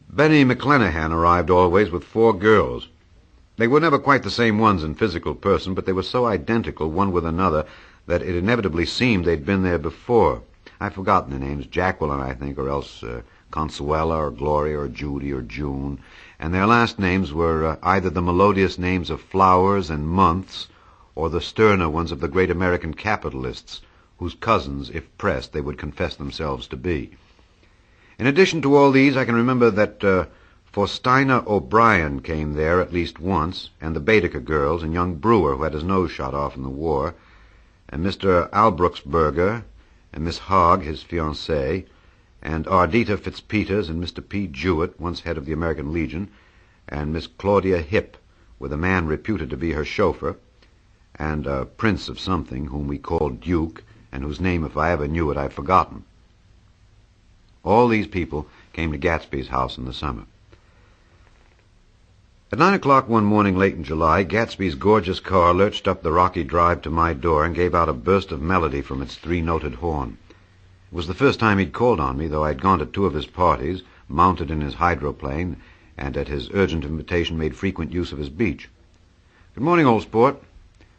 Benny McClenahan arrived always with 4 girls. They were never quite the same ones in physical person, but they were so identical one with another that it inevitably seemed they'd been there before. I've forgotten the names, Jacqueline, I think, or else Consuela or Gloria or Judy or June, and their last names were either the melodious names of flowers and months or the sterner ones of the great American capitalists, whose cousins, if pressed, they would confess themselves to be. In addition to all these, I can remember that Faustina O'Brien came there at least once, and the Baedeker girls, and young Brewer, who had his nose shot off in the war, and Mr. Albrucksberger, and Miss Hogg, his fiancée, and Ardita Fitzpeters, and Mr. P. Jewett, once head of the American Legion, and Miss Claudia Hipp, with a man reputed to be her chauffeur, and a prince of something, whom we called Duke, and whose name, if I ever knew it, I've forgotten. All these people came to Gatsby's house in the summer. At 9 o'clock one morning late in July, Gatsby's gorgeous car lurched up the rocky drive to my door and gave out a burst of melody from its 3-noted horn. It was the first time he'd called on me, though I'd gone to 2 of his parties, mounted in his hydroplane, and at his urgent invitation made frequent use of his beach. "Good morning, old sport.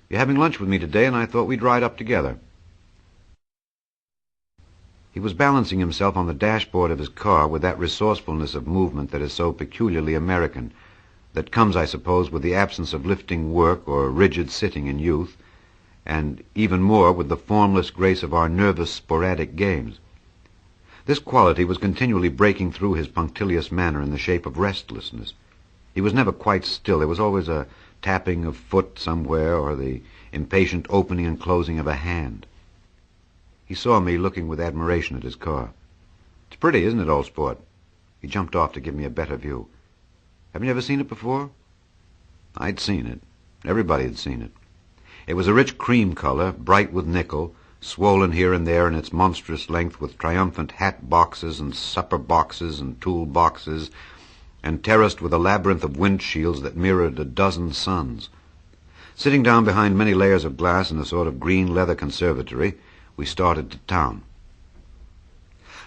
You're having lunch with me today, and I thought we'd ride up together." He was balancing himself on the dashboard of his car with that resourcefulness of movement that is so peculiarly American, that comes, I suppose, with the absence of lifting work or rigid sitting in youth, and even more with the formless grace of our nervous, sporadic games. This quality was continually breaking through his punctilious manner in the shape of restlessness. He was never quite still. There was always a tapping of foot somewhere, or the impatient opening and closing of a hand. He saw me looking with admiration at his car. "It's pretty, isn't it, old sport?" He jumped off to give me a better view. "Haven't you ever seen it before?" I'd seen it. Everybody had seen it. It was a rich cream color, bright with nickel, swollen here and there in its monstrous length with triumphant hat boxes and supper boxes and tool boxes, and terraced with a labyrinth of windshields that mirrored a dozen suns. Sitting down behind many layers of glass in a sort of green leather conservatory, we started to town.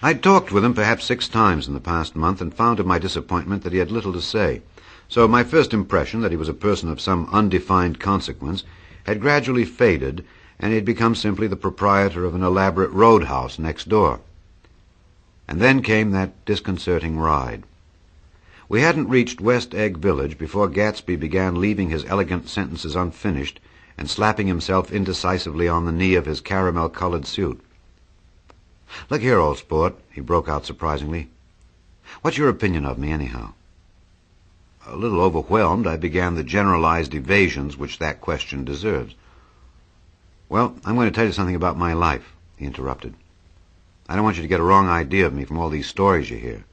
I'd talked with him perhaps 6 times in the past month and found to my disappointment that he had little to say. So my first impression that he was a person of some undefined consequence had gradually faded, and he had become simply the proprietor of an elaborate roadhouse next door. And then came that disconcerting ride. We hadn't reached West Egg Village before Gatsby began leaving his elegant sentences unfinished and slapping himself indecisively on the knee of his caramel-colored suit. "Look here, old sport," he broke out surprisingly. "What's your opinion of me, anyhow?" A little overwhelmed, I began the generalized evasions which that question deserves. "Well, I'm going to tell you something about my life," he interrupted. "I don't want you to get a wrong idea of me from all these stories you hear."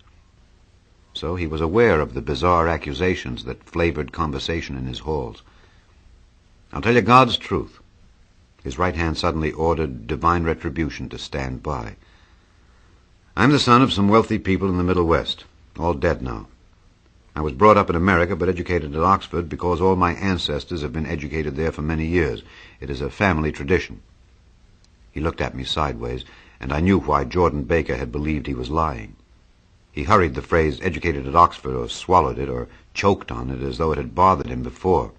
So he was aware of the bizarre accusations that flavored conversation in his halls. "I'll tell you God's truth." His right hand suddenly ordered divine retribution to stand by. I'm the son of some wealthy people in the Middle West, all dead now. I was brought up in America but educated at Oxford because all my ancestors have been educated there for many years. It is a family tradition. He looked at me sideways, and I knew why Jordan Baker had believed he was lying. He hurried the phrase educated at Oxford, or swallowed it, or choked on it as though it had bothered him before.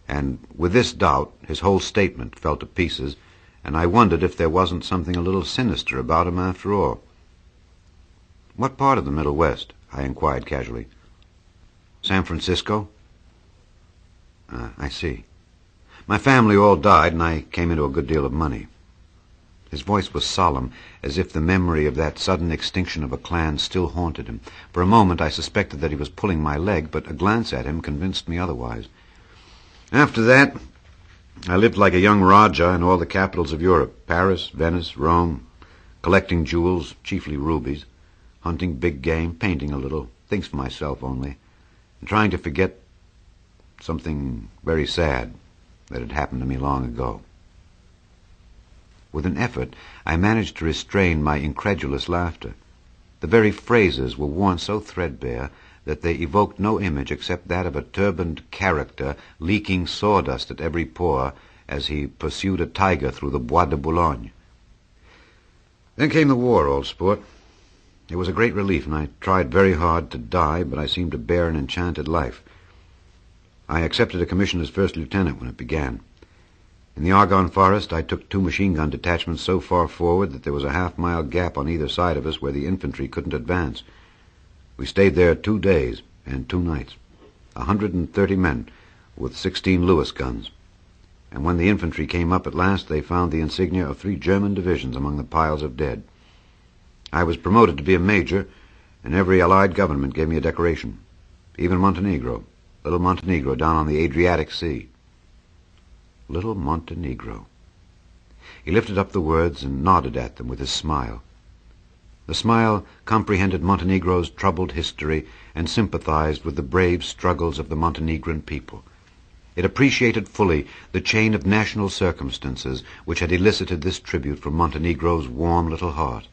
And with this doubt, his whole statement fell to pieces, and I wondered if there wasn't something a little sinister about him after all. "What part of the Middle West?" I inquired casually. "San Francisco." I see. My family all died, and I came into a good deal of money." His voice was solemn, as if the memory of that sudden extinction of a clan still haunted him. For a moment I suspected that he was pulling my leg, but a glance at him convinced me otherwise. "After that, I lived like a young Raja in all the capitals of Europe, Paris, Venice, Rome, collecting jewels, chiefly rubies, hunting big game, painting a little, things for myself only, and trying to forget something very sad that had happened to me long ago." With an effort, I managed to restrain my incredulous laughter. The very phrases were worn so threadbare that they evoked no image except that of a turbaned character leaking sawdust at every pore as he pursued a tiger through the Bois de Boulogne. Then came the war, old sport. It was a great relief, and I tried very hard to die, but I seemed to bear an enchanted life. I accepted a commission as first lieutenant when it began. In the Argonne Forest, I took 2 machine-gun detachments so far forward that there was a half-mile gap on either side of us where the infantry couldn't advance. We stayed there 2 days and 2 nights, 130 men with 16 Lewis guns. And when the infantry came up at last, they found the insignia of 3 German divisions among the piles of dead. I was promoted to be a major, and every Allied government gave me a decoration. Even Montenegro, little Montenegro down on the Adriatic Sea. Little Montenegro. He lifted up the words and nodded at them with his smile. The smile comprehended Montenegro's troubled history and sympathized with the brave struggles of the Montenegrin people. It appreciated fully the chain of national circumstances which had elicited this tribute from Montenegro's warm little heart.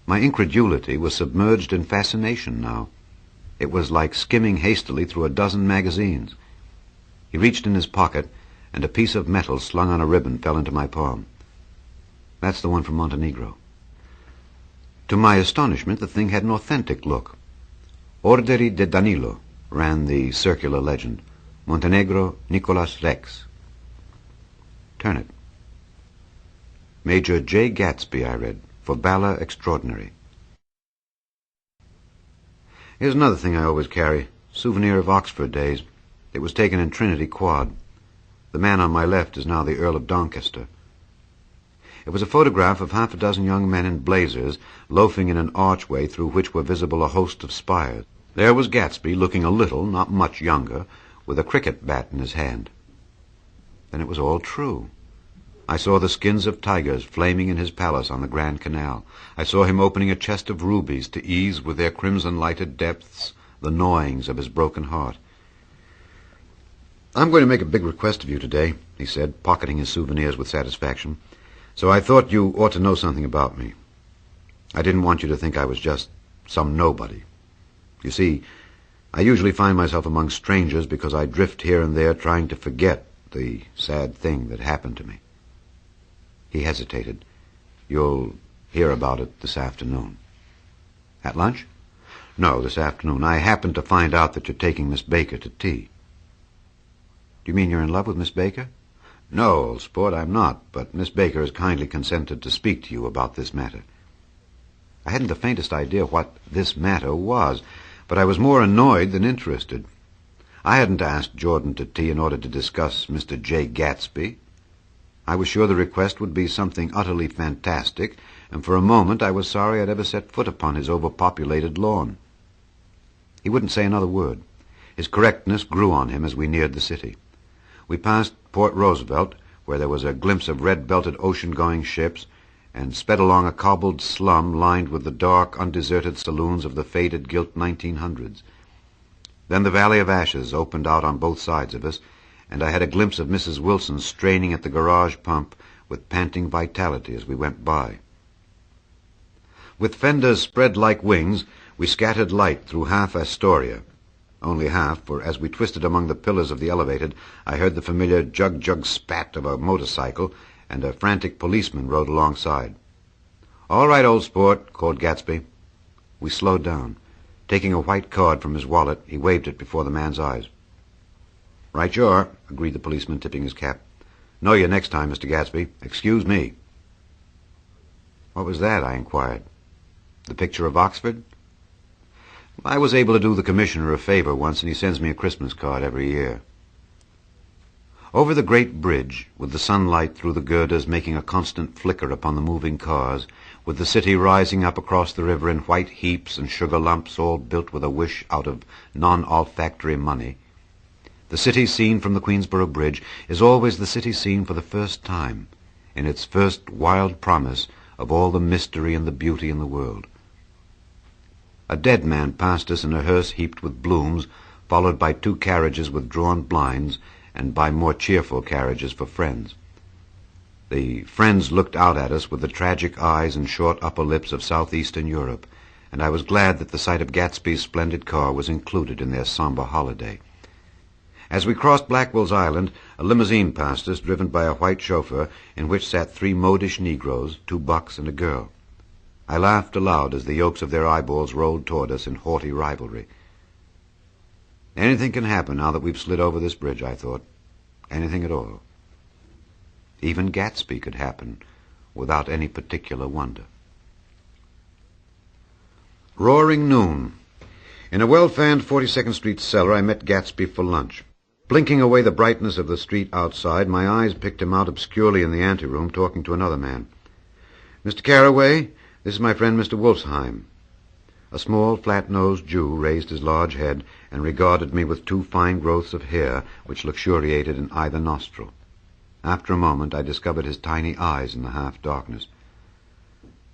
My incredulity was submerged in fascination now. It was like skimming hastily through a dozen magazines. He reached in his pocket, and a piece of metal slung on a ribbon fell into my palm. "That's the one from Montenegro." To my astonishment, the thing had an authentic look. "Orderi de Danilo," ran the circular legend. "Montenegro, Nicholas Rex." "Turn it." "Major Jay Gatsby," I read, "for valor extraordinary." Here's another thing I always carry, souvenir of Oxford days. It was taken in Trinity Quad. The man on my left is now the Earl of Doncaster. It was a photograph of half a dozen young men in blazers loafing in an archway through which were visible a host of spires. There was Gatsby, looking a little, not much younger, with a cricket bat in his hand. Then it was all true. I saw the skins of tigers flaming in his palace on the Grand Canal. I saw him opening a chest of rubies to ease with their crimson-lighted depths the gnawings of his broken heart. "I'm going to make a big request of you today," he said, pocketing his souvenirs with satisfaction. "So I thought you ought to know something about me. I didn't want you to think I was just some nobody. You see, I usually find myself among strangers because I drift here and there trying to forget the sad thing that happened to me." He hesitated. "You'll hear about it this afternoon." "At lunch?" "No, this afternoon. I happened to find out that you're taking Miss Baker to tea." "Do you mean you're in love with Miss Baker?" "No, old sport, I'm not, but Miss Baker has kindly consented to speak to you about this matter." I hadn't the faintest idea what this matter was, but I was more annoyed than interested. I hadn't asked Jordan to tea in order to discuss Mr. Jay Gatsby. I was sure the request would be something utterly fantastic, and for a moment I was sorry I'd ever set foot upon his overpopulated lawn. He wouldn't say another word. His correctness grew on him as we neared the city. We passed Port Roosevelt, where there was a glimpse of red-belted ocean-going ships, and sped along a cobbled slum lined with the dark, undeserted saloons of the faded, gilt 1900s. Then the Valley of Ashes opened out on both sides of us, and I had a glimpse of Mrs. Wilson straining at the garage pump with panting vitality as we went by. With fenders spread like wings, we scattered light through half Astoria. Only half, for as we twisted among the pillars of the elevated, I heard the familiar jug-jug spat of a motorcycle, and a frantic policeman rode alongside. "All right, old sport," called Gatsby. We slowed down. Taking a white card from his wallet, he waved it before the man's eyes. "Right you are," agreed the policeman, tipping his cap. "Know you next time, Mr. Gatsby. Excuse me." "What was that?" I inquired. "The picture of Oxford?" "I was able to do the commissioner a favor once, and he sends me a Christmas card every year." Over the great bridge, with the sunlight through the girders making a constant flicker upon the moving cars, with the city rising up across the river in white heaps and sugar lumps, all built with a wish out of non-olfactory money, the city seen from the Queensboro Bridge is always the city seen for the first time, in its first wild promise of all the mystery and the beauty in the world. A dead man passed us in a hearse heaped with blooms, followed by 2 carriages with drawn blinds, and by more cheerful carriages for friends. The friends looked out at us with the tragic eyes and short upper lips of southeastern Europe, and I was glad that the sight of Gatsby's splendid car was included in their somber holiday. As we crossed Blackwell's Island, a limousine passed us, driven by a white chauffeur, in which sat 3 modish Negroes, 2 bucks and a girl. I laughed aloud as the yolks of their eyeballs rolled toward us in haughty rivalry. Anything can happen now that we've slid over this bridge, I thought. Anything at all. Even Gatsby could happen without any particular wonder. Roaring noon. In a well-fanned 42nd Street cellar, I met Gatsby for lunch. Blinking away the brightness of the street outside, my eyes picked him out obscurely in the anteroom, talking to another man. "Mr. Carraway, this is my friend Mr. Wolfsheim." A small, flat-nosed Jew raised his large head and regarded me with 2 fine growths of hair which luxuriated in either nostril. After a moment, I discovered his tiny eyes in the half-darkness.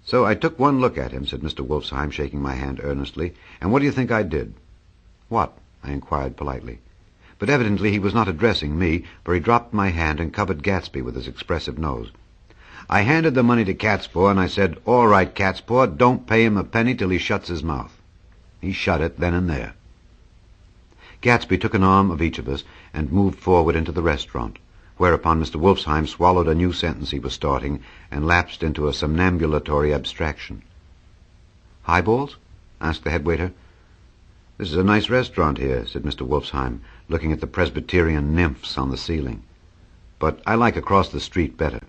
"So I took one look at him," said Mr. Wolfsheim, shaking my hand earnestly. "And what do you think I did?" "What?" I inquired politely. But evidently he was not addressing me, for he dropped my hand and covered Gatsby with his expressive nose. "I handed the money to Catspaw, and I said, 'All right, Catspaw, don't pay him a penny till he shuts his mouth.' He shut it then and there." Gatsby took an arm of each of us and moved forward into the restaurant, whereupon Mr. Wolfsheim swallowed a new sentence he was starting and lapsed into a somnambulatory abstraction. "Highballs?" asked the head waiter. "This is a nice restaurant here," said Mr. Wolfsheim, looking at the Presbyterian nymphs on the ceiling. "But I like across the street better."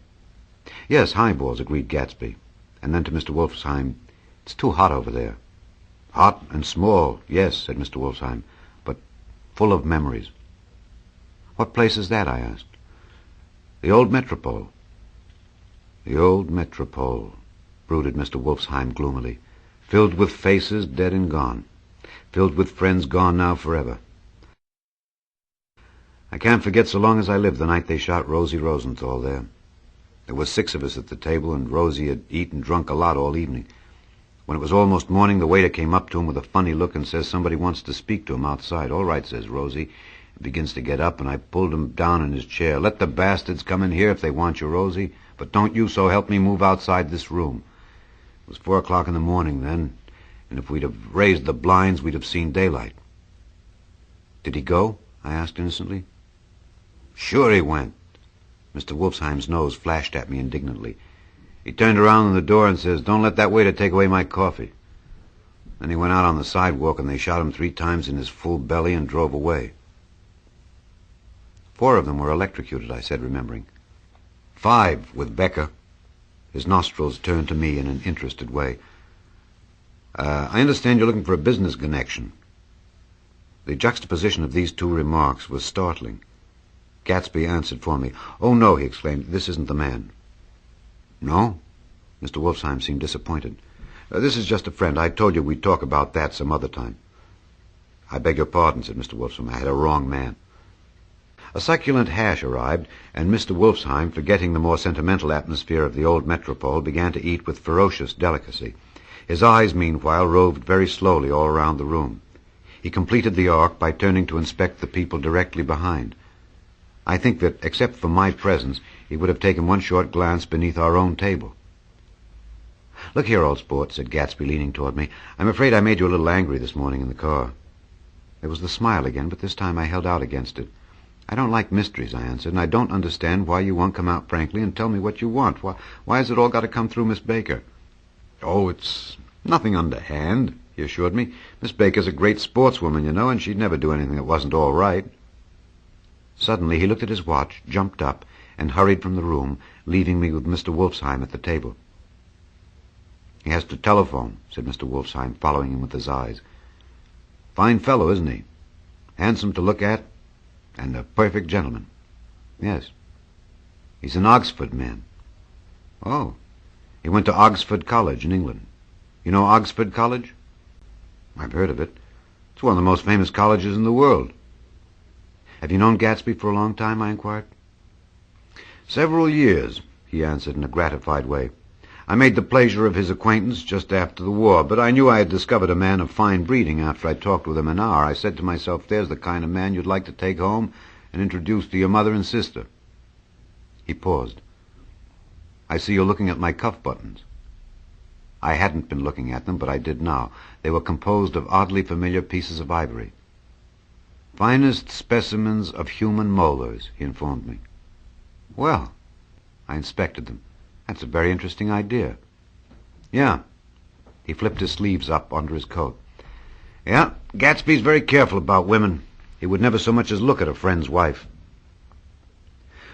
"Yes, highballs," agreed Gatsby. And then to Mr. Wolfsheim, "It's too hot over there." "Hot and small, yes," said Mr. Wolfsheim, "but full of memories." "What place is that?" I asked. "The old Metropole." "The old Metropole," brooded Mr. Wolfsheim gloomily, "filled with faces dead and gone, filled with friends gone now forever. I can't forget so long as I live the night they shot Rosie Rosenthal there. There were 6 of us at the table, and Rosie had eaten and drunk a lot all evening. When it was almost morning, the waiter came up to him with a funny look and says somebody wants to speak to him outside. "All right," says Rosie. He begins to get up, and I pulled him down in his chair. "Let the bastards come in here if they want you, Rosie, but don't you so help me move outside this room." It was 4 o'clock in the morning then, and if we'd have raised the blinds, we'd have seen daylight. "Did he go?" I asked innocently. "Sure he went." Mr. Wolfsheim's nose flashed at me indignantly. He turned around in the door and says, "Don't let that waiter take away my coffee." Then he went out on the sidewalk, and they shot him 3 times in his full belly and drove away. 4 of them were electrocuted, I said, remembering. 5 with Becker. His nostrils turned to me in an interested way. I understand you're looking for a business connection." The juxtaposition of these 2 remarks was startling. Gatsby answered for me. "Oh, no," he exclaimed, "this isn't the man." "No?" Mr. Wolfsheim seemed disappointed. "This is just a friend. I told you we'd talk about that some other time." "I beg your pardon," said Mr. Wolfsheim. "I had a wrong man." A succulent hash arrived, and Mr. Wolfsheim, forgetting the more sentimental atmosphere of the old Metropole, began to eat with ferocious delicacy. His eyes, meanwhile, roved very slowly all around the room. He completed the arc by turning to inspect the people directly behind. I think that, except for my presence, he would have taken one short glance beneath our own table. "Look here, old sport," said Gatsby, leaning toward me. "I'm afraid I made you a little angry this morning in the car." There was the smile again, but this time I held out against it. "I don't like mysteries," I answered, "and I don't understand why you won't come out frankly and tell me what you want. Why has it all got to come through Miss Baker?" "Oh, it's nothing underhand," he assured me. "Miss Baker's a great sportswoman, you know, and she'd never do anything that wasn't all right." Suddenly he looked at his watch, jumped up, and hurried from the room, leaving me with Mr. Wolfsheim at the table. "He has to telephone," said Mr. Wolfsheim, following him with his eyes. "Fine fellow, isn't he? Handsome to look at, and a perfect gentleman." "Yes." "He's an Oxford man." "Oh. He went to Oxford College in England. You know Oxford College?" "I've heard of it. It's one of the most famous colleges in the world." "Have you known Gatsby for a long time?" I inquired. "Several years," he answered in a gratified way. "I made the pleasure of his acquaintance just after the war, but I knew I had discovered a man of fine breeding after I talked with him an hour. I said to myself, there's the kind of man you'd like to take home and introduce to your mother and sister." He paused. "I see you're looking at my cuff buttons." I hadn't been looking at them, but I did now. They were composed of oddly familiar pieces of ivory. "Finest specimens of human molars," he informed me. "Well," I inspected them. "That's a very interesting idea." "Yeah." He flipped his sleeves up under his coat. "Yeah, Gatsby's very careful about women. He would never so much as look at a friend's wife."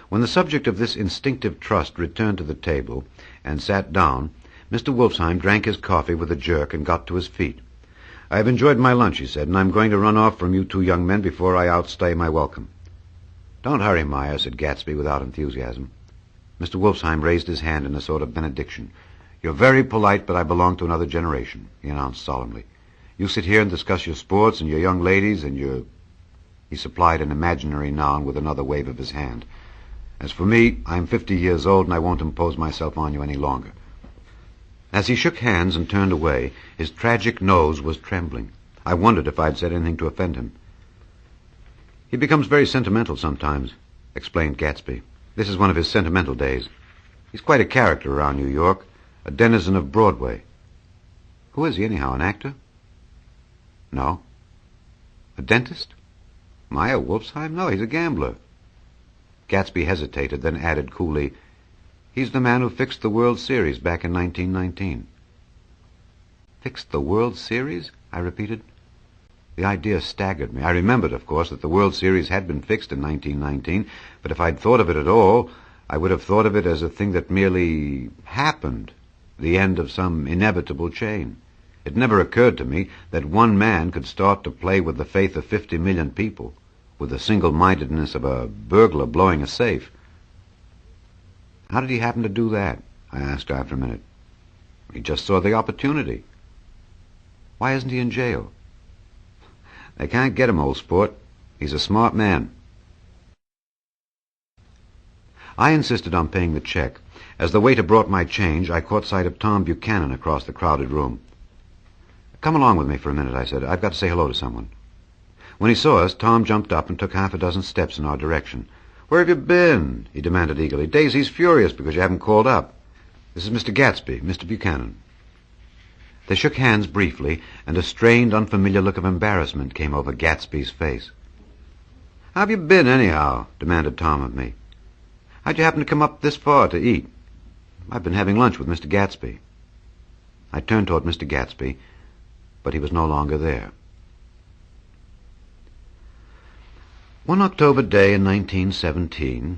When the subject of this instinctive trust returned to the table and sat down, Mr. Wolfsheim drank his coffee with a jerk and got to his feet. "I have enjoyed my lunch," he said, "and I'm going to run off from you two young men before I outstay my welcome." "Don't hurry, Meyer," said Gatsby without enthusiasm. Mr. Wolfsheim raised his hand in a sort of benediction. "You're very polite, but I belong to another generation," he announced solemnly. "You sit here and discuss your sports and your young ladies and your—" He supplied an imaginary noun with another wave of his hand. "As for me, I'm 50 years old, and I won't impose myself on you any longer." As he shook hands and turned away, his tragic nose was trembling. I wondered if I'd said anything to offend him. "He becomes very sentimental sometimes," explained Gatsby. "This is one of his sentimental days. He's quite a character around New York, a denizen of Broadway." "Who is he, anyhow, an actor?" "No." "A dentist?" "Meyer Wolfsheim? No, he's a gambler." Gatsby hesitated, then added coolly, "He's the man who fixed the World Series back in 1919. "Fixed the World Series?" I repeated. The idea staggered me. I remembered, of course, that the World Series had been fixed in 1919, but if I'd thought of it at all, I would have thought of it as a thing that merely happened, the end of some inevitable chain. It never occurred to me that one man could start to play with the faith of 50 million people, with the single-mindedness of a burglar blowing a safe. "How did he happen to do that?" I asked after a minute. "He just saw the opportunity." "Why isn't he in jail?" "They can't get him, old sport. He's a smart man." I insisted on paying the check. As the waiter brought my change, I caught sight of Tom Buchanan across the crowded room. "Come along with me for a minute," I said. "I've got to say hello to someone." When he saw us, Tom jumped up and took half a dozen steps in our direction. "Where have you been?" he demanded eagerly. "Daisy's furious because you haven't called up. This is Mr. Gatsby, Mr. Buchanan." They shook hands briefly, and a strained, unfamiliar look of embarrassment came over Gatsby's face. "How have you been, anyhow?" demanded Tom of me. "How'd you happen to come up this far to eat?" "I've been having lunch with Mr. Gatsby." I turned toward Mr. Gatsby, but he was no longer there. "One October day in 1917,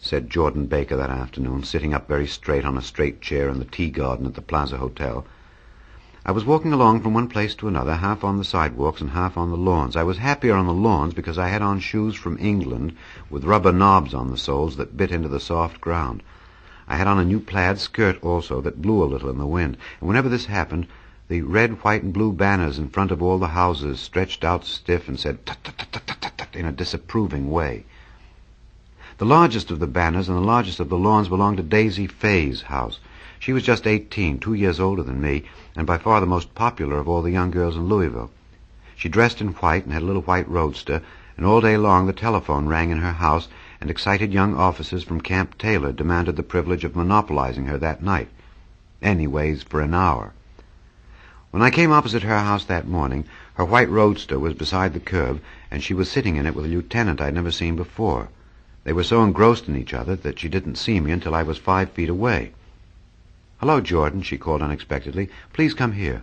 said Jordan Baker that afternoon, sitting up very straight on a straight chair in the tea garden at the Plaza Hotel, "I was walking along from one place to another, half on the sidewalks and half on the lawns. I was happier on the lawns because I had on shoes from England with rubber knobs on the soles that bit into the soft ground. I had on a new plaid skirt also that blew a little in the wind, and whenever this happened, the red, white, and blue banners in front of all the houses stretched out stiff and said tut-tut-tut-tut-tut in a disapproving way. The largest of the banners and the largest of the lawns belonged to Daisy Fay's house. She was just 18, 2 years older than me, and by far the most popular of all the young girls in Louisville. She dressed in white and had a little white roadster, and all day long the telephone rang in her house, and excited young officers from Camp Taylor demanded the privilege of monopolizing her that night. anyways for an hour. When I came opposite her house that morning, her white roadster was beside the curb, and she was sitting in it with a lieutenant I'd never seen before. They were so engrossed in each other that she didn't see me until I was 5 feet away. "Hello, Jordan," she called unexpectedly. "Please come here."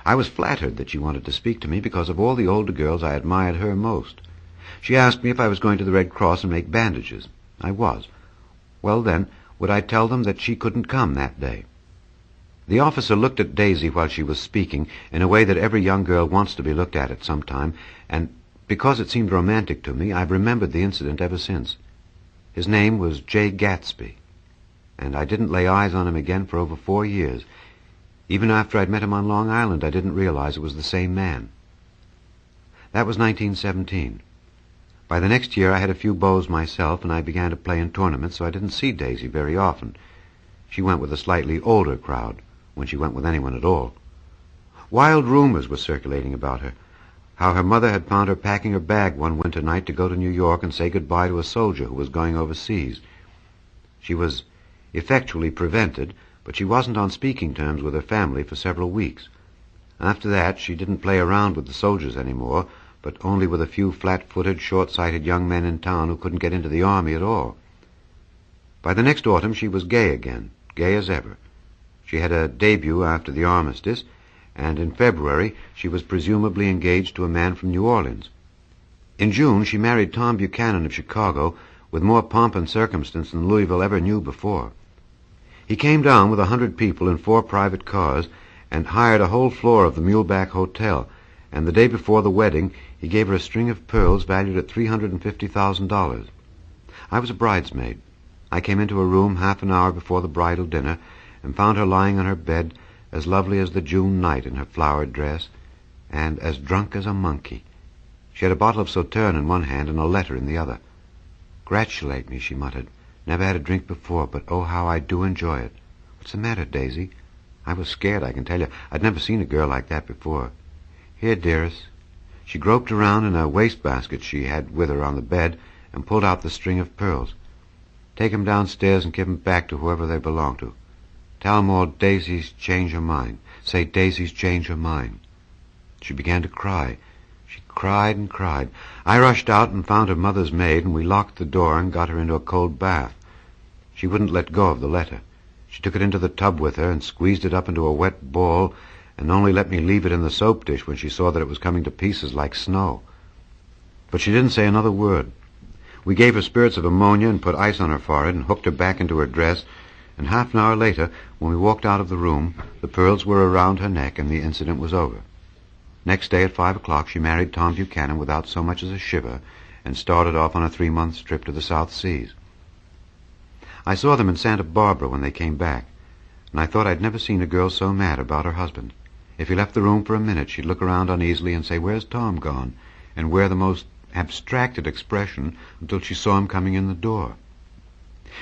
I was flattered that she wanted to speak to me because of all the older girls I admired her most. She asked me if I was going to the Red Cross and make bandages. I was. Well, then, would I tell them that she couldn't come that day? The officer looked at Daisy while she was speaking in a way that every young girl wants to be looked at some time, and because it seemed romantic to me, I've remembered the incident ever since. His name was Jay Gatsby, and I didn't lay eyes on him again for over 4 years. Even after I'd met him on Long Island, I didn't realize it was the same man. That was 1917. By the next year, I had a few beaux myself, and I began to play in tournaments, so I didn't see Daisy very often. She went with a slightly older crowd, when she went with anyone at all. Wild rumors were circulating about her, how her mother had found her packing her bag one winter night to go to New York and say goodbye to a soldier who was going overseas. She was effectually prevented, but she wasn't on speaking terms with her family for several weeks. After that, she didn't play around with the soldiers anymore, but only with a few flat-footed, short-sighted young men in town who couldn't get into the army at all. By the next autumn, she was gay again, gay as ever. She had a debut after the armistice, and in February she was presumably engaged to a man from New Orleans. In June she married Tom Buchanan of Chicago with more pomp and circumstance than Louisville ever knew before. He came down with 100 people in 4 private cars and hired a whole floor of the Muleback Hotel, and the day before the wedding he gave her a string of pearls valued at $350,000. I was a bridesmaid. I came into her room half an hour before the bridal dinner and found her lying on her bed as lovely as the June night in her flowered dress, and as drunk as a monkey. She had a bottle of Sauterne in one hand and a letter in the other. "Gratulate me," she muttered. "Never had a drink before, but oh, how I do enjoy it. What's the matter, Daisy?" I was scared, I can tell you. I'd never seen a girl like that before. "Here, dearest." She groped around in a wastebasket she had with her on the bed and pulled out the string of pearls. "Take 'em downstairs and give 'em back to whoever they belong to. Tell 'em all Daisy's changed her mind. Say Daisy's changed her mind." She began to cry. She cried and cried. I rushed out and found her mother's maid, and we locked the door and got her into a cold bath. She wouldn't let go of the letter. She took it into the tub with her and squeezed it up into a wet ball, and only let me leave it in the soap dish when she saw that it was coming to pieces like snow. But she didn't say another word. We gave her spirits of ammonia and put ice on her forehead and hooked her back into her dress, and half an hour later, when we walked out of the room, the pearls were around her neck and the incident was over. Next day at 5 o'clock she married Tom Buchanan without so much as a shiver and started off on a 3-month trip to the South Seas. I saw them in Santa Barbara when they came back, and I thought I'd never seen a girl so mad about her husband. If he left the room for a minute, she'd look around uneasily and say, "Where's Tom gone?" and wear the most abstracted expression until she saw him coming in the door.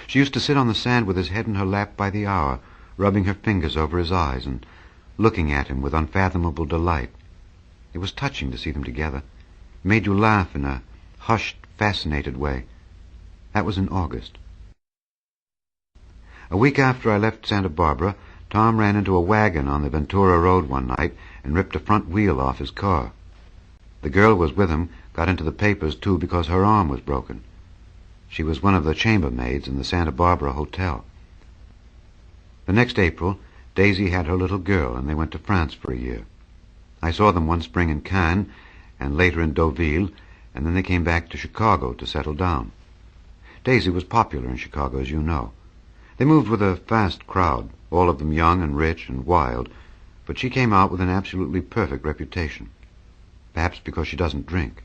She used to sit on the sand with his head in her lap by the hour, rubbing her fingers over his eyes and looking at him with unfathomable delight. It was touching to see them together. It made you laugh in a hushed, fascinated way. That was in August. A week after I left Santa Barbara, Tom ran into a wagon on the Ventura Road one night and ripped a front wheel off his car. The girl who was with him got into the papers, too, because her arm was broken. She was one of the chambermaids in the Santa Barbara Hotel. The next April, Daisy had her little girl, and they went to France for a year. I saw them one spring in Cannes, and later in Deauville, and then they came back to Chicago to settle down. Daisy was popular in Chicago, as you know. They moved with a fast crowd, all of them young and rich and wild, but she came out with an absolutely perfect reputation. Perhaps because she doesn't drink.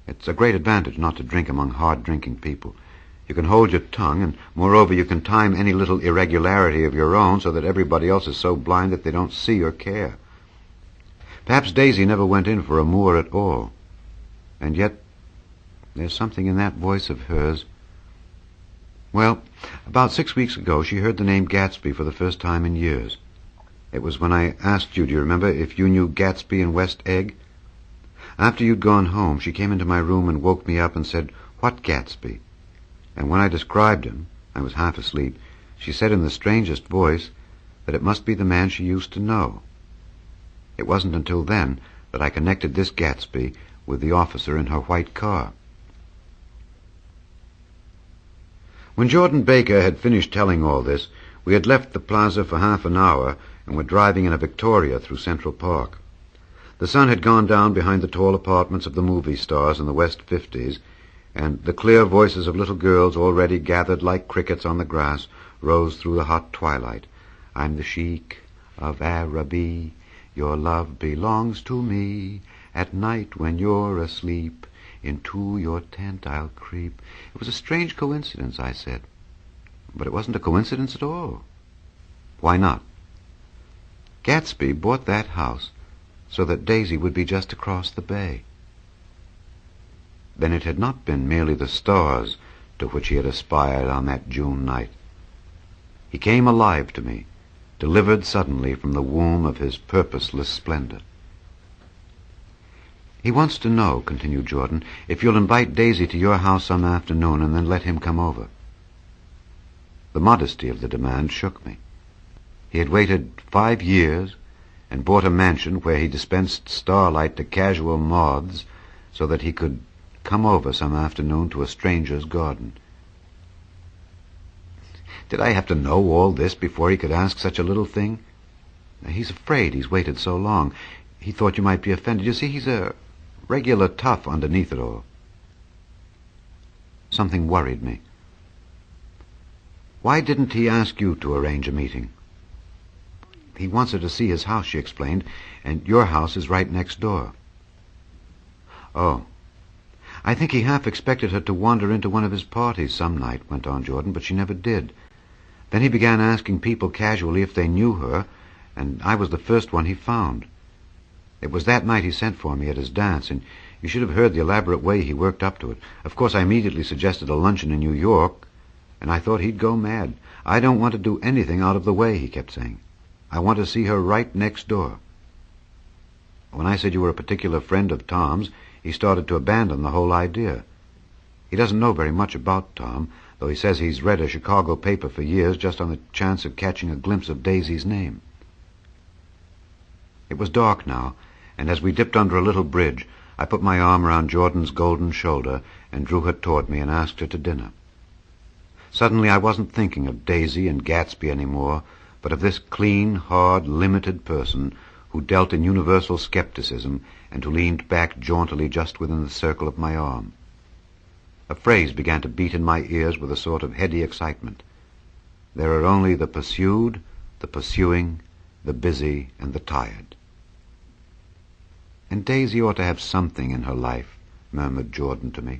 It's a great advantage not to drink among hard-drinking people. You can hold your tongue, and moreover you can time any little irregularity of your own so that everybody else is so blind that they don't see or care. Perhaps Daisy never went in for amour at all. And yet there's something in that voice of hers. Well, about 6 weeks ago she heard the name Gatsby for the first time in years. It was when I asked you, do you remember, if you knew Gatsby in West Egg? After you'd gone home, she came into my room and woke me up and said, "What Gatsby?" And when I described him, I was half asleep, she said in the strangest voice, that it must be the man she used to know. It wasn't until then that I connected this Gatsby with the officer in her white car. When Jordan Baker had finished telling all this, we had left the plaza for half an hour and were driving in a Victoria through Central Park. The sun had gone down behind the tall apartments of the movie stars in the West 50s, and the clear voices of little girls already gathered like crickets on the grass rose through the hot twilight. I'm the Sheik of Araby, your love belongs to me. At night when you're asleep, into your tent I'll creep. It was a strange coincidence, I said. But it wasn't a coincidence at all. Why not? Gatsby bought that house so that Daisy would be just across the bay. Then it had not been merely the stars to which he had aspired on that June night. He came alive to me, delivered suddenly from the womb of his purposeless splendor. He wants to know, continued Jordan, if you'll invite Daisy to your house some afternoon and then let him come over. The modesty of the demand shook me. He had waited 5 years and bought a mansion where he dispensed starlight to casual moths so that he could come over some afternoon to a stranger's garden. Did I have to know all this before he could ask such a little thing? He's afraid he's waited so long. He thought you might be offended. You see, he's a regular tough underneath it all. Something worried me. Why didn't he ask you to arrange a meeting? He wants her to see his house, she explained, and your house is right next door. Oh. I think he half expected her to wander into one of his parties some night, went on Jordan, but she never did. Then he began asking people casually if they knew her, and I was the first one he found. It was that night he sent for me at his dance, and you should have heard the elaborate way he worked up to it. Of course, I immediately suggested a luncheon in New York, and I thought he'd go mad. I don't want to do anything out of the way, he kept saying. I want to see her right next door. When I said you were a particular friend of Tom's, he started to abandon the whole idea. He doesn't know very much about Tom, though he says he's read a Chicago paper for years just on the chance of catching a glimpse of Daisy's name. It was dark now, and as we dipped under a little bridge, I put my arm around Jordan's golden shoulder and drew her toward me and asked her to dinner. Suddenly I wasn't thinking of Daisy and Gatsby anymore, but of this clean, hard, limited person who dealt in universal skepticism and who leaned back jauntily just within the circle of my arm. A phrase began to beat in my ears with a sort of heady excitement. There are only the pursued, the pursuing, the busy, and the tired. And Daisy ought to have something in her life, murmured Jordan to me.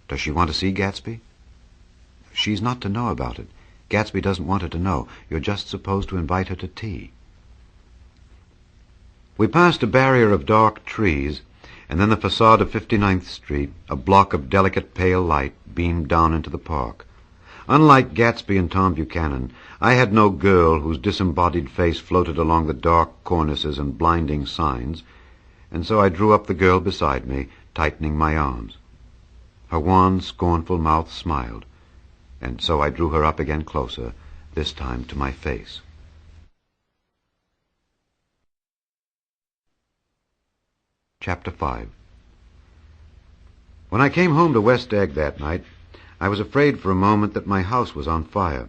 Does she want to see Gatsby? She's not to know about it. Gatsby doesn't want her to know. You're just supposed to invite her to tea. We passed a barrier of dark trees, and then the facade of 59th Street, a block of delicate pale light, beamed down into the park. Unlike Gatsby and Tom Buchanan, I had no girl whose disembodied face floated along the dark cornices and blinding signs, and so I drew up the girl beside me, tightening my arms. Her wan, scornful mouth smiled, and so I drew her up again closer, this time to my face. Chapter 5. When I came home to West Egg that night, I was afraid for a moment that my house was on fire.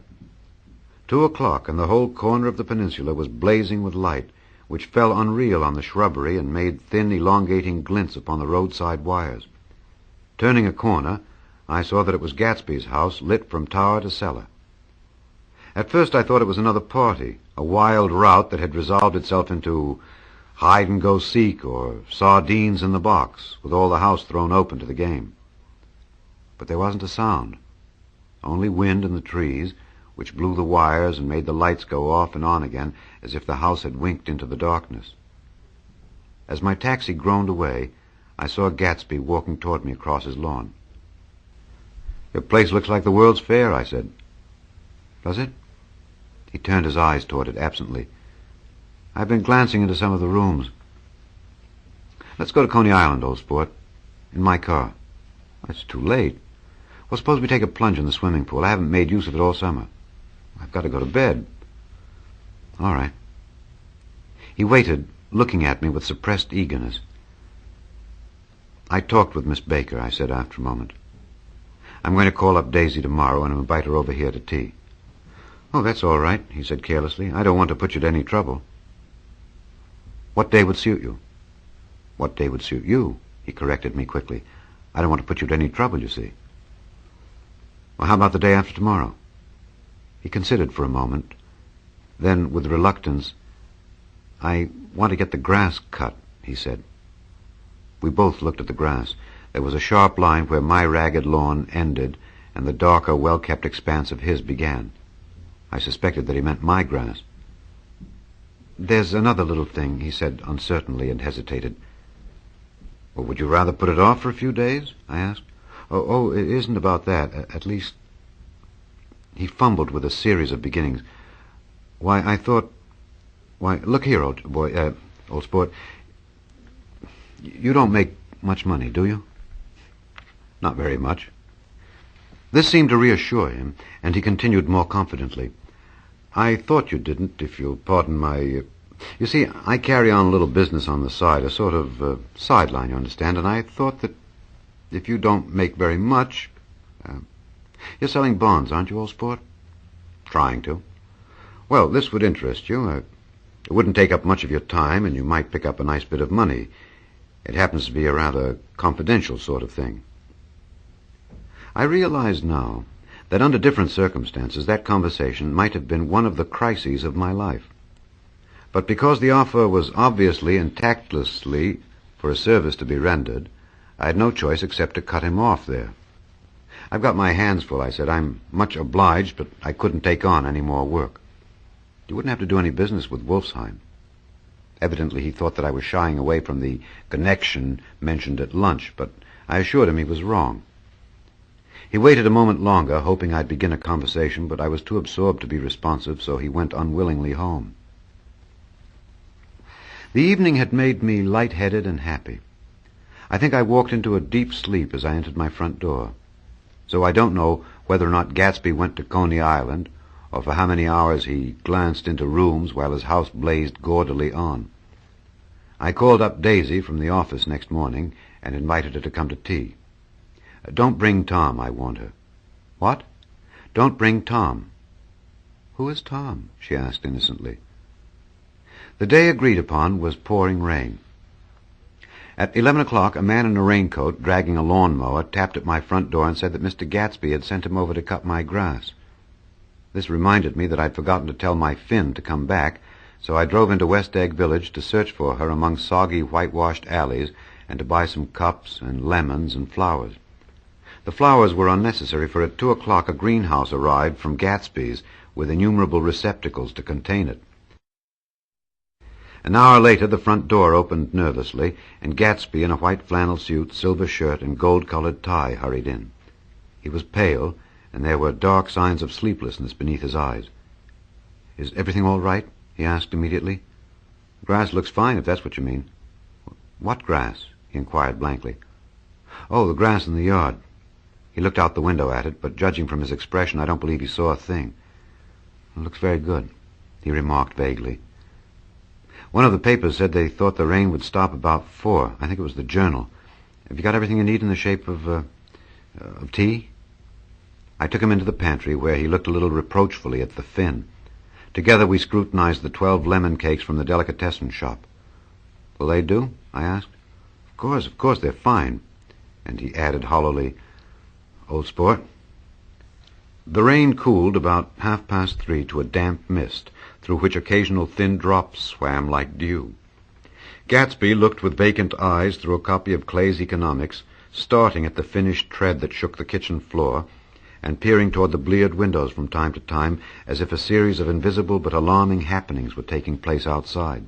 2 o'clock, and the whole corner of the peninsula was blazing with light, which fell unreal on the shrubbery and made thin, elongating glints upon the roadside wires. Turning a corner, I saw that it was Gatsby's house, lit from tower to cellar. At first I thought it was another party, a wild rout that had resolved itself into hide-and-go-seek or sardines in the box, with all the house thrown open to the game. But there wasn't a sound, only wind in the trees, which blew the wires and made the lights go off and on again as if the house had winked into the darkness. As my taxi groaned away, I saw Gatsby walking toward me across his lawn. "Your place looks like the World's Fair," I said. "Does it?" He turned his eyes toward it absently. "I've been glancing into some of the rooms." "Let's go to Coney Island, old sport. In my car." "It's too late." "Well, suppose we take a plunge in the swimming pool. I haven't made use of it all summer." "I've got to go to bed." All right. He waited, looking at me with suppressed eagerness. I talked with Miss Baker, I said after a moment. I'm going to call up Daisy tomorrow and invite her over here to tea. Oh, that's all right, he said carelessly. I don't want to put you to any trouble. What day would suit you? What day would suit you? He corrected me quickly. I don't want to put you to any trouble, you see. Well, how about the day after tomorrow? He considered for a moment. Then, with reluctance, I want to get the grass cut, he said. We both looked at the grass. There was a sharp line where my ragged lawn ended and the darker, well-kept expanse of his began. I suspected that he meant my grass. There's another little thing, he said uncertainly, and hesitated. Well, would you rather put it off for a few days? I asked. Oh, it isn't about that. At least... He fumbled with a series of beginnings. Why, I thought... Why, look here, old sport. You don't make much money, do you? Not very much. This seemed to reassure him, and he continued more confidently. I thought you didn't, if you'll pardon my... You see, I carry on a little business on the side, a sort of sideline, you understand, and I thought that if you don't make very much... You're selling bonds, aren't you, old sport? Trying to. Well, this would interest you. It wouldn't take up much of your time, and you might pick up a nice bit of money. It happens to be a rather confidential sort of thing. I realize now that under different circumstances that conversation might have been one of the crises of my life. But because the offer was obviously and tactlessly for a service to be rendered, I had no choice except to cut him off there. I've got my hands full, I said. I'm much obliged, but I couldn't take on any more work. You wouldn't have to do any business with Wolfsheim. Evidently he thought that I was shying away from the connection mentioned at lunch, but I assured him he was wrong. He waited a moment longer, hoping I'd begin a conversation, but I was too absorbed to be responsive, so he went unwillingly home. The evening had made me light-headed and happy. I think I walked into a deep sleep as I entered my front door. So I don't know whether or not Gatsby went to Coney Island, or for how many hours he glanced into rooms while his house blazed gaudily on. I called up Daisy from the office next morning and invited her to come to tea. Don't bring Tom, I warned her. What? Don't bring Tom. Who is Tom? She asked innocently. The day agreed upon was pouring rain. At 11 o'clock, a man in a raincoat, dragging a lawn-mower, tapped at my front door and said that Mr. Gatsby had sent him over to cut my grass. This reminded me that I'd forgotten to tell my Finn to come back, so I drove into West Egg Village to search for her among soggy, whitewashed alleys and to buy some cups and lemons and flowers. The flowers were unnecessary, for at 2 o'clock a greenhouse arrived from Gatsby's with innumerable receptacles to contain it. An hour later the front door opened nervously, and Gatsby in a white flannel suit, silver shirt, and gold-colored tie hurried in. He was pale, and there were dark signs of sleeplessness beneath his eyes. Is everything all right? He asked immediately. Grass looks fine, if that's what you mean. What grass? He inquired blankly. Oh, the grass in the yard. He looked out the window at it, but judging from his expression, I don't believe he saw a thing. It looks very good, he remarked vaguely. One of the papers said they thought the rain would stop about 4. I think it was the Journal. Have you got everything you need in the shape of tea? I took him into the pantry, where he looked a little reproachfully at the Finn. Together we scrutinized the 12 lemon cakes from the delicatessen shop. Will they do? I asked. Of course, they're fine. And he added hollowly, Old sport. The rain cooled about 3:30 to a damp mist, through which occasional thin drops swam like dew. Gatsby looked with vacant eyes through a copy of Clay's Economics, starting at the finished tread that shook the kitchen floor, and peering toward the bleared windows from time to time, as if a series of invisible but alarming happenings were taking place outside.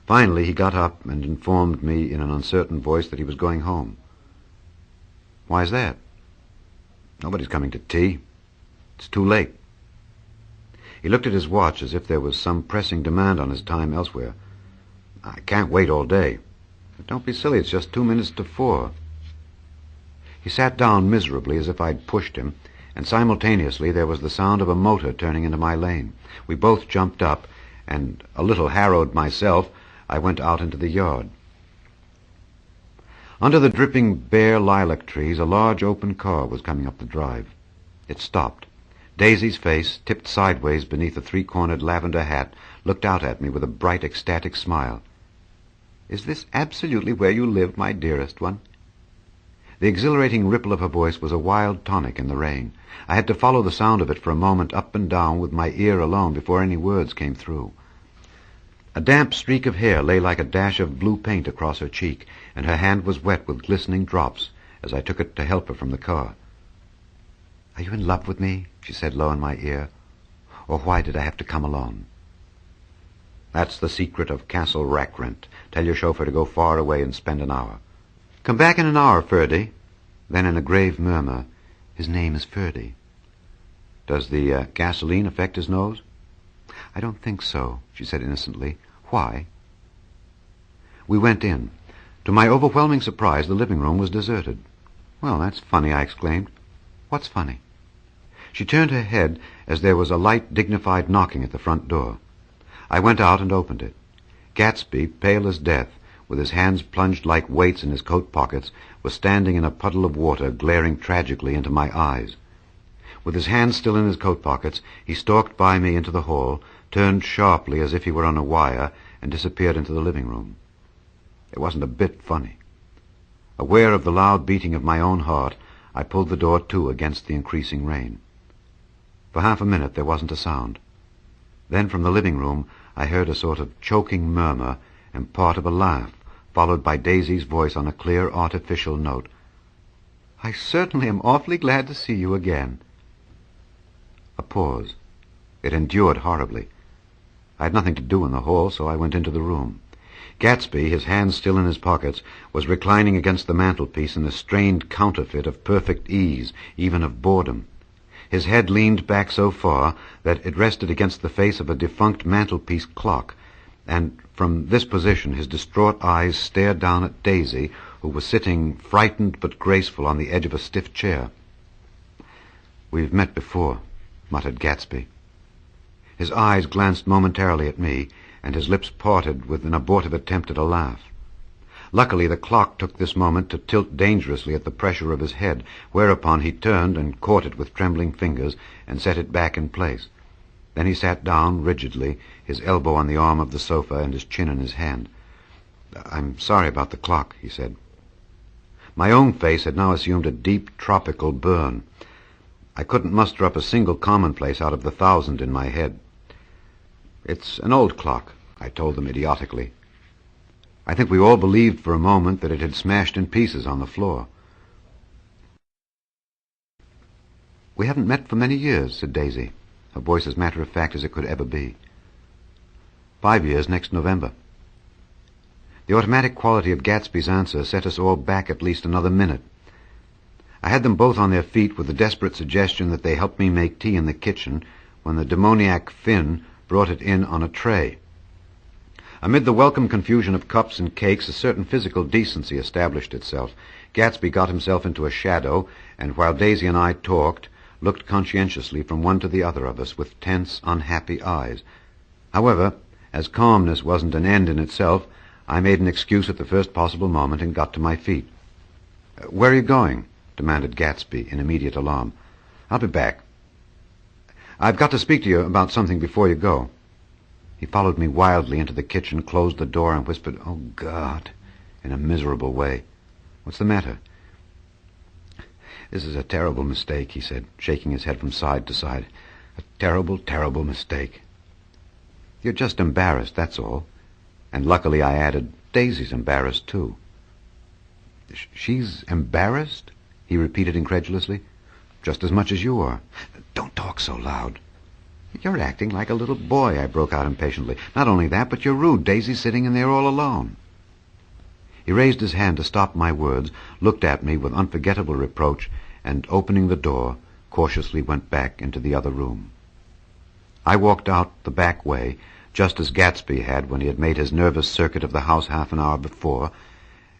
Finally he got up and informed me in an uncertain voice that he was going home. Why's that? Nobody's coming to tea. It's too late. He looked at his watch as if there was some pressing demand on his time elsewhere. I can't wait all day. Don't be silly, it's just 2 minutes to 4. He sat down miserably as if I'd pushed him, and simultaneously there was the sound of a motor turning into my lane. We both jumped up, and a little harrowed myself, I went out into the yard. Under the dripping bare lilac trees, a large open car was coming up the drive. It stopped. Daisy's face, tipped sideways beneath a three-cornered lavender hat, looked out at me with a bright, ecstatic smile. "Is this absolutely where you live, my dearest one?" The exhilarating ripple of her voice was a wild tonic in the rain. I had to follow the sound of it for a moment up and down with my ear alone before any words came through. A damp streak of hair lay like a dash of blue paint across her cheek, and her hand was wet with glistening drops as I took it to help her from the car. "Are you in love with me?" she said low in my ear. "Or why did I have to come alone?" That's the secret of Castle Rackrent. Tell your chauffeur to go far away and spend an hour. "Come back in an hour, Ferdy." Then in a grave murmur, "His name is Ferdy." "Does the gasoline affect his nose?" "I don't think so," she said innocently. "Why?" We went in. To my overwhelming surprise, the living room was deserted. "Well, that's funny," I exclaimed. "What's funny?" She turned her head as there was a light, dignified knocking at the front door. I went out and opened it. Gatsby, pale as death, with his hands plunged like weights in his coat pockets, was standing in a puddle of water, glaring tragically into my eyes. With his hands still in his coat pockets, he stalked by me into the hall, turned sharply as if he were on a wire, and disappeared into the living room. It wasn't a bit funny. Aware of the loud beating of my own heart, I pulled the door to against the increasing rain. For half a minute there wasn't a sound. Then from the living room I heard a sort of choking murmur and part of a laugh, followed by Daisy's voice on a clear artificial note. "I certainly am awfully glad to see you again." A pause. It endured horribly. I had nothing to do in the hall, so I went into the room. Gatsby, his hands still in his pockets, was reclining against the mantelpiece in a strained counterfeit of perfect ease, even of boredom. His head leaned back so far that it rested against the face of a defunct mantelpiece clock, and from this position his distraught eyes stared down at Daisy, who was sitting frightened but graceful on the edge of a stiff chair. "We've met before," muttered Gatsby. His eyes glanced momentarily at me, and his lips parted with an abortive attempt at a laugh. Luckily the clock took this moment to tilt dangerously at the pressure of his head, whereupon he turned and caught it with trembling fingers and set it back in place. Then he sat down rigidly, his elbow on the arm of the sofa and his chin in his hand. "I'm sorry about the clock," he said. My own face had now assumed a deep tropical burn. I couldn't muster up a single commonplace out of the 1,000 in my head. "It's an old clock," I told them idiotically. I think we all believed for a moment that it had smashed in pieces on the floor. "We haven't met for many years," said Daisy, her voice as matter-of-fact as it could ever be. 5 years next November." The automatic quality of Gatsby's answer set us all back at least another minute. I had them both on their feet with the desperate suggestion that they help me make tea in the kitchen when the demoniac Finn brought it in on a tray. Amid the welcome confusion of cups and cakes, a certain physical decency established itself. Gatsby got himself into a shadow, and while Daisy and I talked, looked conscientiously from one to the other of us with tense, unhappy eyes. However, as calmness wasn't an end in itself, I made an excuse at the first possible moment and got to my feet. "Where are you going?" demanded Gatsby in immediate alarm. "I'll be back. I've got to speak to you about something before you go." He followed me wildly into the kitchen, closed the door, and whispered, "Oh, God," in a miserable way. "What's the matter?" "This is a terrible mistake," he said, shaking his head from side to side. "A terrible, terrible mistake." "You're just embarrassed, that's all." And luckily I added, "Daisy's embarrassed, too." "She's embarrassed?" he repeated incredulously. "Just as much as you are." "Don't talk so loud." "You're acting like a little boy," I broke out impatiently. "Not only that, but you're rude. Daisy's sitting in there all alone." He raised his hand to stop my words, looked at me with unforgettable reproach, and, opening the door, cautiously went back into the other room. I walked out the back way, just as Gatsby had when he had made his nervous circuit of the house half an hour before,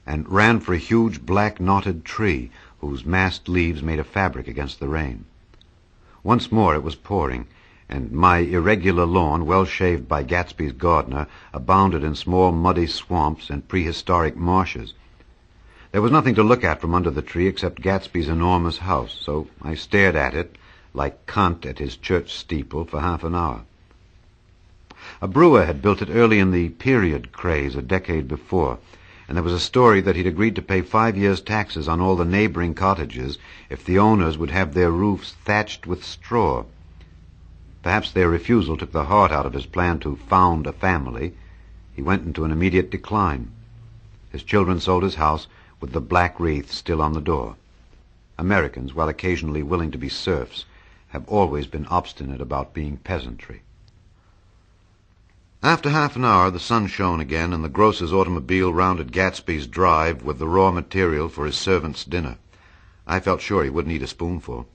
and ran for a huge black knotted tree whose massed leaves made a fabric against the rain. Once more it was pouring, and my irregular lawn, well shaved by Gatsby's gardener, abounded in small muddy swamps and prehistoric marshes. There was nothing to look at from under the tree except Gatsby's enormous house, so I stared at it, like Kant at his church steeple, for half an hour. A brewer had built it early in the period craze a decade before, and there was a story that he'd agreed to pay 5 years' taxes on all the neighboring cottages if the owners would have their roofs thatched with straw. Perhaps their refusal took the heart out of his plan to found a family. He went into an immediate decline. His children sold his house with the black wreath still on the door. Americans, while occasionally willing to be serfs, have always been obstinate about being peasantry. After half an hour, the sun shone again, and the grocer's automobile rounded Gatsby's drive with the raw material for his servant's dinner. I felt sure he wouldn't eat a spoonful.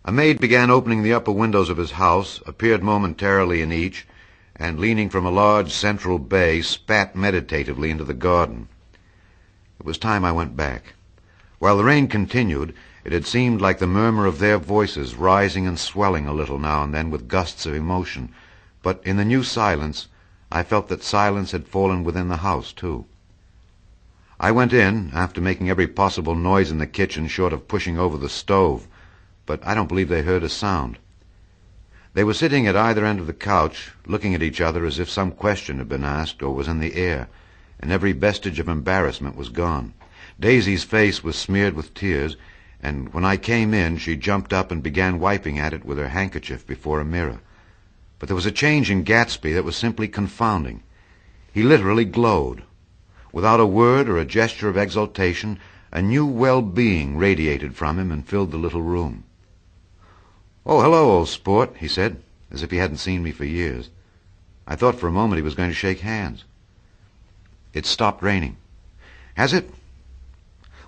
A maid began opening the upper windows of his house, appeared momentarily in each, and, leaning from a large central bay, spat meditatively into the garden. It was time I went back. While the rain continued, it had seemed like the murmur of their voices, rising and swelling a little now and then with gusts of emotion. But in the new silence, I felt that silence had fallen within the house, too. I went in, after making every possible noise in the kitchen short of pushing over the stove, but I don't believe they heard a sound. They were sitting at either end of the couch, looking at each other as if some question had been asked or was in the air, and every vestige of embarrassment was gone. Daisy's face was smeared with tears, and when I came in, she jumped up and began wiping at it with her handkerchief before a mirror. But there was a change in Gatsby that was simply confounding. He literally glowed. Without a word or a gesture of exultation, a new well-being radiated from him and filled the little room. "Oh, hello, old sport," he said, as if he hadn't seen me for years. I thought for a moment he was going to shake hands. "It stopped raining." "Has it?"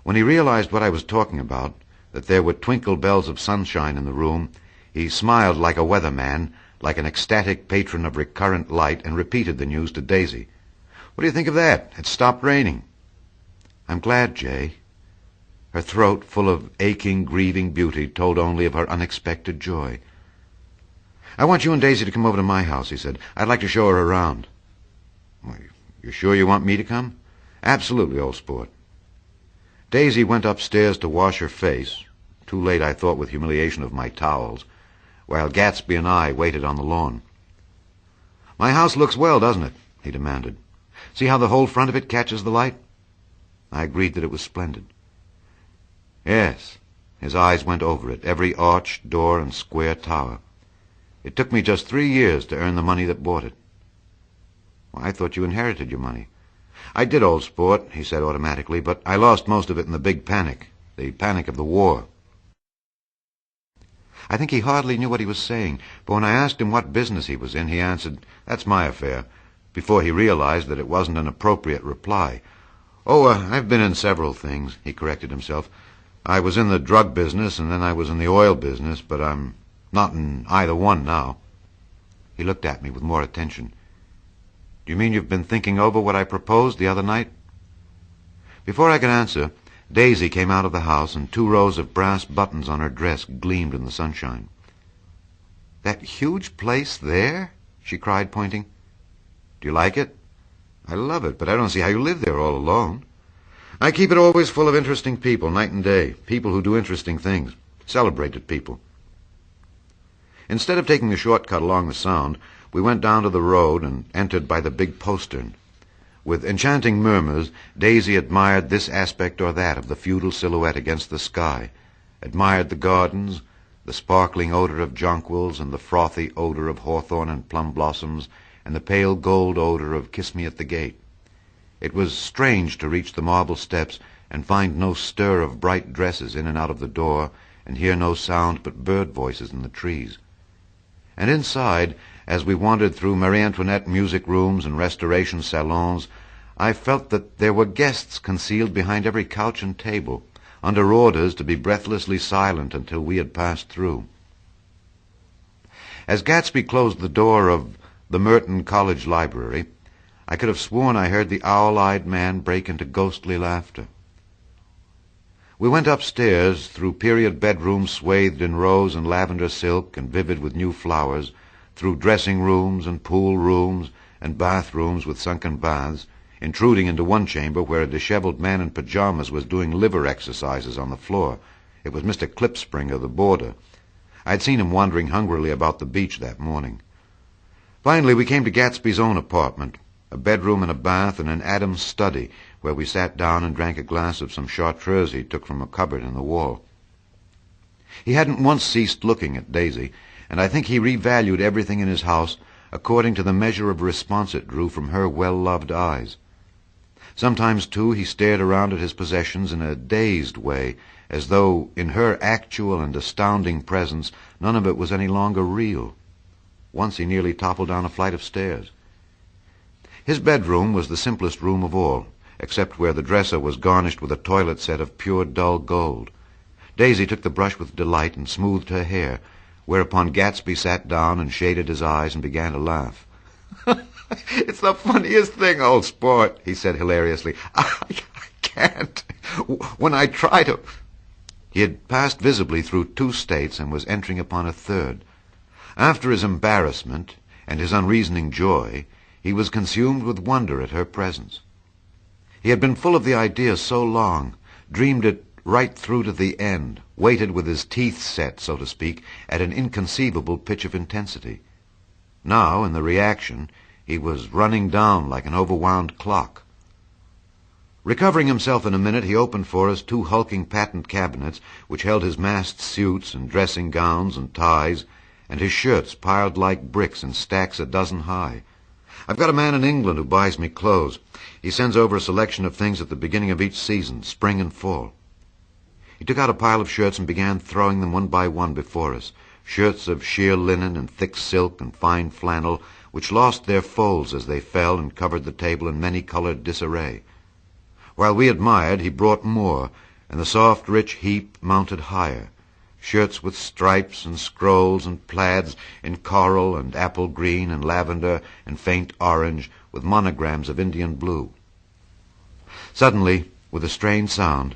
When he realized what I was talking about, that there were twinkle bells of sunshine in the room, he smiled like a weatherman, like an ecstatic patron of recurrent light, and repeated the news to Daisy. "What do you think of that? It stopped raining." "I'm glad, Jay." Her throat, full of aching, grieving beauty, told only of her unexpected joy. "I want you and Daisy to come over to my house," he said. "I'd like to show her around." "Well, you sure you want me to come?" "Absolutely, old sport." Daisy went upstairs to wash her face, too late, I thought, with humiliation of my towels, while Gatsby and I waited on the lawn. "My house looks well, doesn't it?" he demanded. "See how the whole front of it catches the light?" I agreed that it was splendid. "Yes." His eyes went over it, every arch, door, and square tower. "It took me just 3 years to earn the money that bought it." "Well, I thought you inherited your money." "I did, old sport," he said automatically, "but I lost most of it in the big panic, the panic of the war." I think he hardly knew what he was saying, but when I asked him what business he was in, he answered, "That's my affair," before he realized that it wasn't an appropriate reply. I've been in several things," he corrected himself. "I was in the drug business, and then I was in the oil business, but I'm not in either one now." He looked at me with more attention. "Do you mean you've been thinking over what I proposed the other night?" Before I could answer, Daisy came out of the house, and 2 rows of brass buttons on her dress gleamed in the sunshine. "That huge place there?" she cried, pointing. "Do you like it?" "I love it, but I don't see how you live there all alone." "I keep it always full of interesting people, night and day, people who do interesting things, celebrated people." Instead of taking the shortcut along the Sound, we went down to the road and entered by the big postern. With enchanting murmurs, Daisy admired this aspect or that of the feudal silhouette against the sky, admired the gardens, the sparkling odor of jonquils and the frothy odor of hawthorn and plum blossoms, and the pale gold odor of Kiss Me at the Gate. It was strange to reach the marble steps and find no stir of bright dresses in and out of the door, and hear no sound but bird voices in the trees. And inside, as we wandered through Marie Antoinette music rooms and restoration salons, I felt that there were guests concealed behind every couch and table, under orders to be breathlessly silent until we had passed through. As Gatsby closed the door of the Merton College Library, I could have sworn I heard the owl-eyed man break into ghostly laughter. We went upstairs, through period bedrooms swathed in rose and lavender silk and vivid with new flowers, through dressing rooms and pool rooms and bathrooms with sunken baths, intruding into one chamber where a disheveled man in pajamas was doing liver exercises on the floor. It was Mr. Clipspring of the border. I had seen him wandering hungrily about the beach that morning. Finally, we came to Gatsby's own apartment, a bedroom and a bath and an Adam's study, where we sat down and drank a glass of some chartreuse he took from a cupboard in the wall. He hadn't once ceased looking at Daisy, and I think he revalued everything in his house according to the measure of response it drew from her well-loved eyes. Sometimes, too, he stared around at his possessions in a dazed way, as though, in her actual and astounding presence, none of it was any longer real. Once he nearly toppled down a flight of stairs. His bedroom was the simplest room of all, except where the dresser was garnished with a toilet set of pure dull gold. Daisy took the brush with delight and smoothed her hair, whereupon Gatsby sat down and shaded his eyes and began to laugh. "It's the funniest thing, old sport," he said hilariously. I can't. When I try to—" He had passed visibly through 2 states and was entering upon a 3rd. After his embarrassment and his unreasoning joy, he was consumed with wonder at her presence. He had been full of the idea so long, dreamed it right through to the end, waited with his teeth set, so to speak, at an inconceivable pitch of intensity. Now, in the reaction, he was running down like an overwound clock. Recovering himself in a minute, he opened for us 2 hulking patent cabinets which held his massed suits and dressing gowns and ties, and his shirts piled like bricks in stacks a dozen high. I've got a man in England who buys me clothes. He sends over a selection of things at the beginning of each season, spring and fall. He took out a pile of shirts and began throwing them one by one before us, shirts of sheer linen and thick silk and fine flannel, which lost their folds as they fell and covered the table in many-colored disarray. While we admired, he brought more, and the soft, rich heap mounted higher. Shirts with stripes and scrolls and plaids in coral and apple green and lavender and faint orange, with monograms of Indian blue. Suddenly, with a strained sound,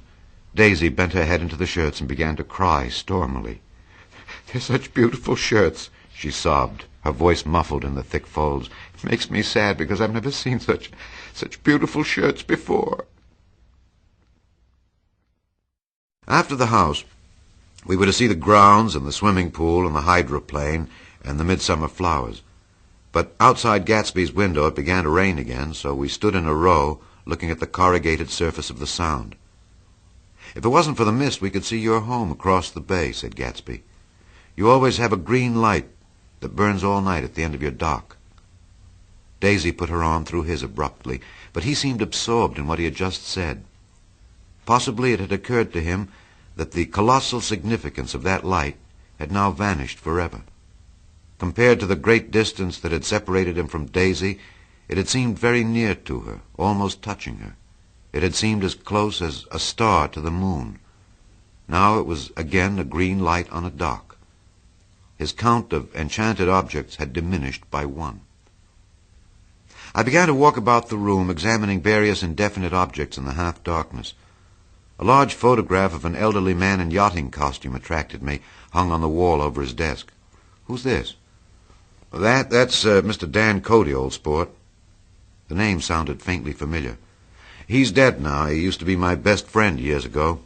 Daisy bent her head into the shirts and began to cry stormily. "They're such beautiful shirts," she sobbed, her voice muffled in the thick folds. "It makes me sad because I've never seen such beautiful shirts before." After the house, we were to see the grounds and the swimming pool and the hydroplane and the midsummer flowers. But outside Gatsby's window it began to rain again, so we stood in a row looking at the corrugated surface of the Sound. "If it wasn't for the mist, we could see your home across the bay," said Gatsby. "You always have a green light that burns all night at the end of your dock." Daisy put her arm through his abruptly, but he seemed absorbed in what he had just said. Possibly it had occurred to him that the colossal significance of that light had now vanished forever. Compared to the great distance that had separated him from Daisy, it had seemed very near to her, almost touching her. It had seemed as close as a star to the moon. Now it was again a green light on a dock. His count of enchanted objects had diminished by 1. I began to walk about the room, examining various indefinite objects in the half-darkness. A large photograph of an elderly man in yachting costume attracted me, hung on the wall over his desk. "Who's this?" That's Mr. Dan Cody, old sport." The name sounded faintly familiar. "He's dead now. He used to be my best friend years ago."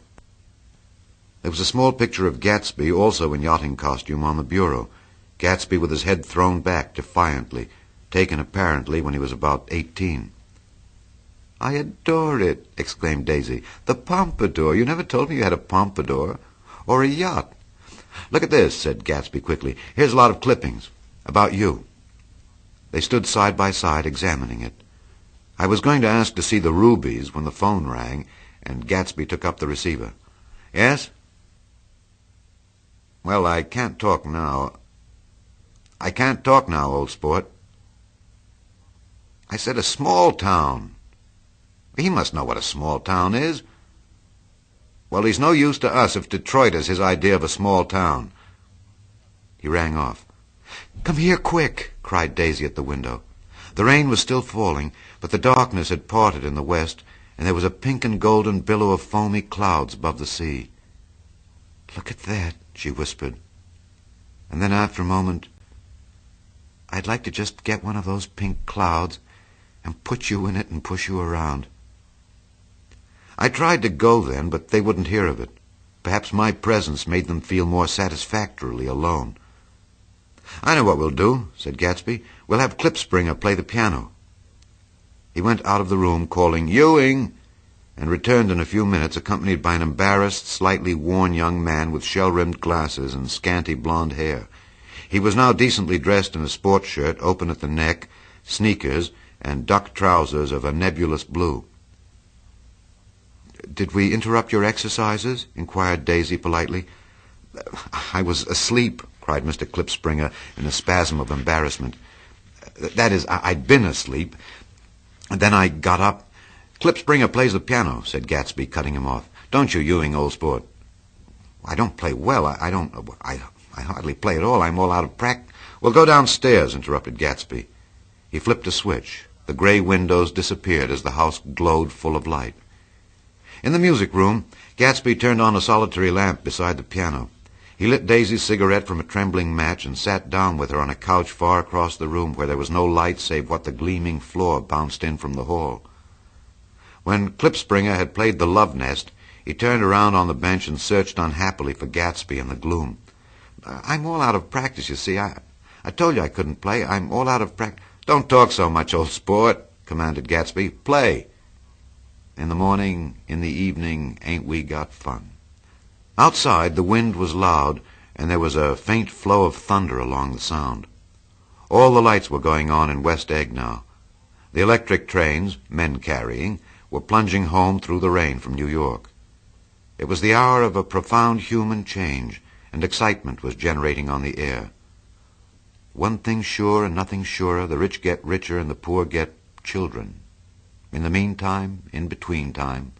There was a small picture of Gatsby, also in yachting costume, on the bureau. Gatsby with his head thrown back defiantly, taken apparently when he was about 18. "I adore it," exclaimed Daisy. "The pompadour. You never told me you had a pompadour. Or a yacht." "Look at this," said Gatsby quickly. "Here's a lot of clippings. About you." They stood side by side, examining it. I was going to ask to see the rubies when the phone rang, and Gatsby took up the receiver. "Yes?" "Well, I can't talk now." "I can't talk now, old sport." "I said a small town." "He must know what a small town is." "Well, he's no use to us if Detroit is his idea of a small town." He rang off. "Come here, quick!" cried Daisy at the window. The rain was still falling, but the darkness had parted in the west, and there was a pink and golden billow of foamy clouds above the sea. "Look at that," she whispered. And then after a moment, "I'd like to just get one of those pink clouds and put you in it and push you around." I tried to go then, but they wouldn't hear of it. Perhaps my presence made them feel more satisfactorily alone. "I know what we'll do," said Gatsby. "We'll have Klipspringer play the piano." He went out of the room calling, "Ewing!" and returned in a few minutes accompanied by an embarrassed, slightly worn young man with shell-rimmed glasses and scanty blonde hair. He was now decently dressed in a sports shirt, open at the neck, sneakers, and duck trousers of a nebulous blue. "Did we interrupt your exercises?" inquired Daisy politely. "I was asleep," cried Mr. Klipspringer in a spasm of embarrassment. "That is, I'd been asleep. Then I got up." "Klipspringer plays the piano," said Gatsby, cutting him off. "Don't you, Ewing, old sport?" "I don't play well. I hardly play at all. I'm all out of practice." "Well, go downstairs," interrupted Gatsby. He flipped a switch. The gray windows disappeared as the house glowed full of light. In the music room, Gatsby turned on a solitary lamp beside the piano. He lit Daisy's cigarette from a trembling match and sat down with her on a couch far across the room where there was no light save what the gleaming floor bounced in from the hall. When Klipspringer had played the Love Nest, he turned around on the bench and searched unhappily for Gatsby in the gloom. "I'm all out of practice, you see. I told you I couldn't play. I'm all out of practice." "Don't talk so much, old sport," commanded Gatsby. "Play." "In the morning, in the evening, ain't we got fun?" Outside, the wind was loud, and there was a faint flow of thunder along the sound. All the lights were going on in West Egg now. The electric trains, men carrying, were plunging home through the rain from New York. It was the hour of a profound human change, and excitement was generating on the air. One thing sure and nothing surer, the rich get richer and the poor get children. In the meantime, in between time.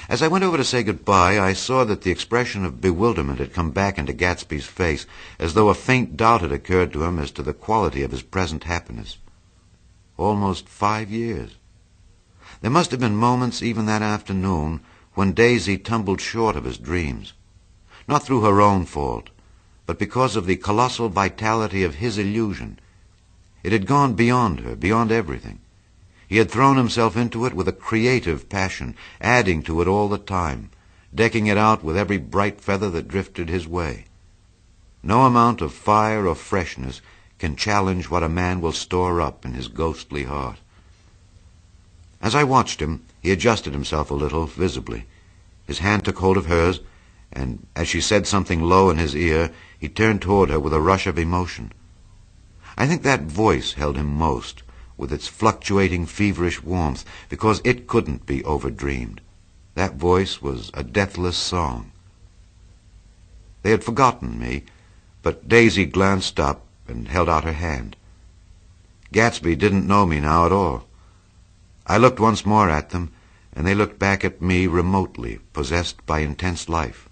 As I went over to say goodbye, I saw that the expression of bewilderment had come back into Gatsby's face, as though a faint doubt had occurred to him as to the quality of his present happiness. Almost 5 years. There must have been moments even that afternoon when Daisy tumbled short of his dreams. Not through her own fault, but because of the colossal vitality of his illusion. It had gone beyond her, beyond everything. He had thrown himself into it with a creative passion, adding to it all the time, decking it out with every bright feather that drifted his way. No amount of fire or freshness can challenge what a man will store up in his ghostly heart. As I watched him, he adjusted himself a little, visibly. His hand took hold of hers, and as she said something low in his ear, he turned toward her with a rush of emotion. I think that voice held him most, with its fluctuating, feverish warmth, because it couldn't be overdreamed. That voice was a deathless song. They had forgotten me, but Daisy glanced up and held out her hand. Gatsby didn't know me now at all. I looked once more at them, and they looked back at me remotely, possessed by intense life.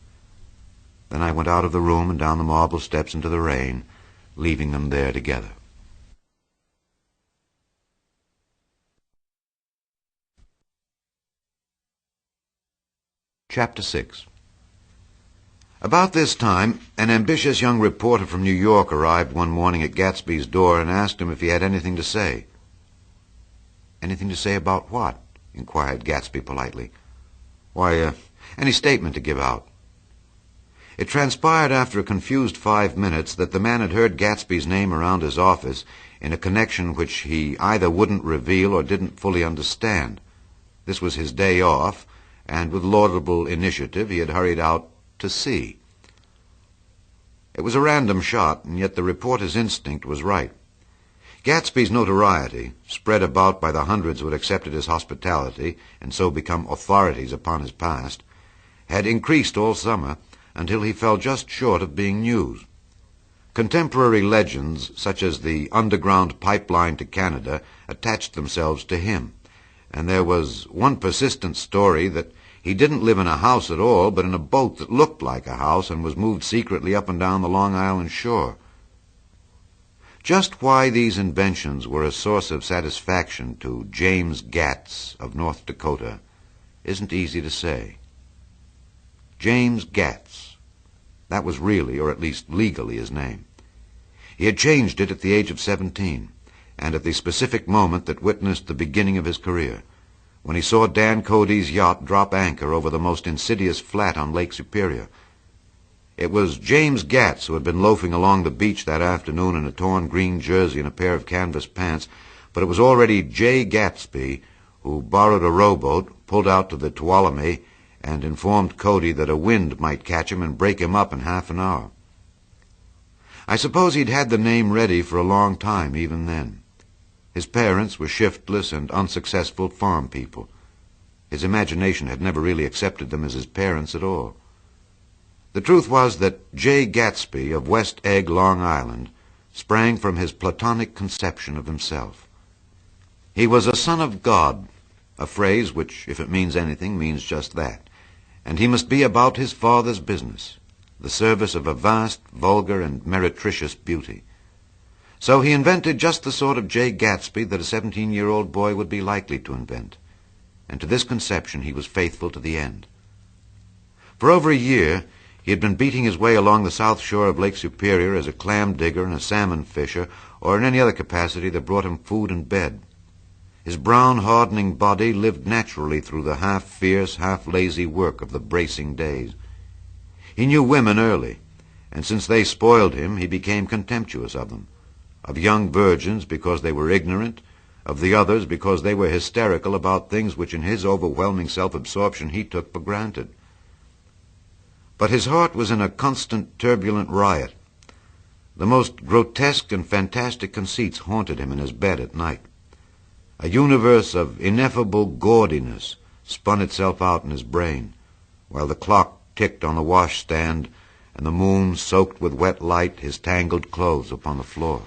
Then I went out of the room and down the marble steps into the rain, leaving them there together. Chapter 6. About this time, an ambitious young reporter from New York arrived one morning at Gatsby's door and asked him if he had anything to say. "Anything to say about what?" inquired Gatsby politely. "Why, any statement to give out." It transpired after a confused 5 minutes that the man had heard Gatsby's name around his office in a connection which he either wouldn't reveal or didn't fully understand. This was his day off, and with laudable initiative he had hurried out to see. It was a random shot, and yet the reporter's instinct was right. Gatsby's notoriety, spread about by the hundreds who had accepted his hospitality and so become authorities upon his past, had increased all summer until he fell just short of being news. Contemporary legends, such as the underground pipeline to Canada, attached themselves to him, and there was one persistent story that he didn't live in a house at all, but in a boat that looked like a house and was moved secretly up and down the Long Island shore. Just why these inventions were a source of satisfaction to James Gatz of North Dakota isn't easy to say. James Gatz. That was really, or at least legally, his name. He had changed it at the age of 17, and at the specific moment that witnessed the beginning of his career, when he saw Dan Cody's yacht drop anchor over the most insidious flat on Lake Superior. It was James Gatz who had been loafing along the beach that afternoon in a torn green jersey and a pair of canvas pants, but it was already Jay Gatsby who borrowed a rowboat, pulled out to the Tuolumne, and informed Cody that a wind might catch him and break him up in half an hour. I suppose he'd had the name ready for a long time even then. His parents were shiftless and unsuccessful farm people. His imagination had never really accepted them as his parents at all. The truth was that Jay Gatsby of West Egg, Long Island, sprang from his platonic conception of himself. He was a son of God, a phrase which, if it means anything, means just that, and he must be about his father's business, the service of a vast, vulgar, and meretricious beauty. So he invented just the sort of Jay Gatsby that a 17-year-old boy would be likely to invent, and to this conception he was faithful to the end. For over a year, he had been beating his way along the south shore of Lake Superior as a clam digger and a salmon fisher, or in any other capacity that brought him food and bed. His brown, hardening body lived naturally through the half-fierce, half-lazy work of the bracing days. He knew women early, and since they spoiled him, he became contemptuous of them, of young virgins because they were ignorant, of the others because they were hysterical about things which in his overwhelming self-absorption he took for granted. But his heart was in a constant turbulent riot. The most grotesque and fantastic conceits haunted him in his bed at night. A universe of ineffable gaudiness spun itself out in his brain, while the clock ticked on the washstand and the moon soaked with wet light his tangled clothes upon the floor.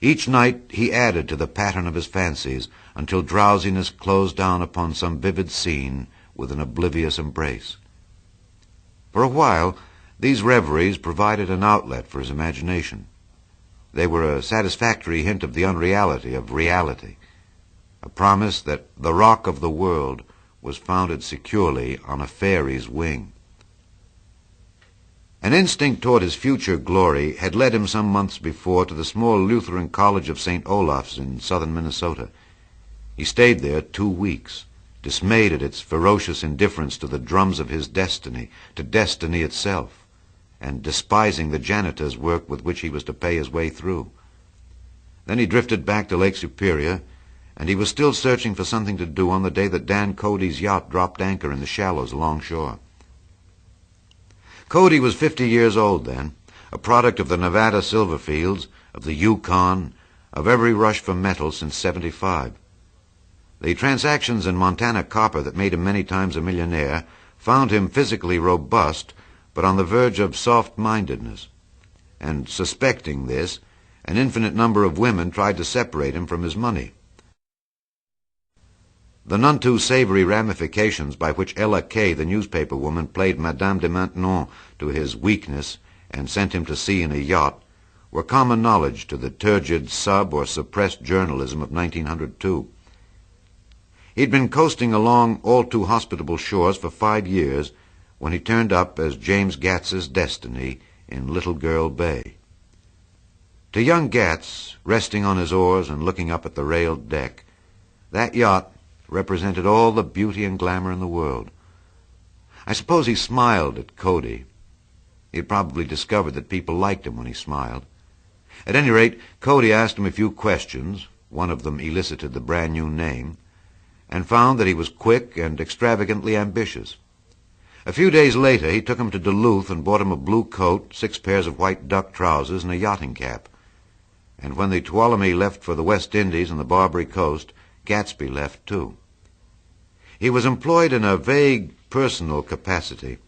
Each night he added to the pattern of his fancies until drowsiness closed down upon some vivid scene with an oblivious embrace. For a while, these reveries provided an outlet for his imagination. They were a satisfactory hint of the unreality of reality, a promise that the rock of the world was founded securely on a fairy's wing. An instinct toward his future glory had led him some months before to the small Lutheran College of St. Olaf's in southern Minnesota. He stayed there 2 weeks, dismayed at its ferocious indifference to the drums of his destiny, to destiny itself, and despising the janitor's work with which he was to pay his way through. Then he drifted back to Lake Superior, and he was still searching for something to do on the day that Dan Cody's yacht dropped anchor in the shallows alongshore. Cody was 50 years old then, a product of the Nevada silver fields, of the Yukon, of every rush for metal since '75. The transactions in Montana copper that made him many times a millionaire found him physically robust, but on the verge of soft-mindedness. And suspecting this, an infinite number of women tried to separate him from his money. The none too savory ramifications by which Ella Kay, the newspaper woman, played Madame de Maintenon to his weakness and sent him to sea in a yacht were common knowledge to the turgid sub- or suppressed journalism of 1902. He'd been coasting along all too hospitable shores for 5 years when he turned up as James Gatz's destiny in Little Girl Bay. To young Gatz, resting on his oars and looking up at the railed deck, that yacht represented all the beauty and glamour in the world. I suppose he smiled at Cody. He had probably discovered that people liked him when he smiled. At any rate, Cody asked him a few questions, one of them elicited the brand-new name, and found that he was quick and extravagantly ambitious. A few days later, he took him to Duluth and bought him a blue coat, 6 pairs of white duck trousers, and a yachting cap. And when the Tuolumne left for the West Indies and the Barbary Coast, Gatsby left too. He was employed in a vague personal capacity.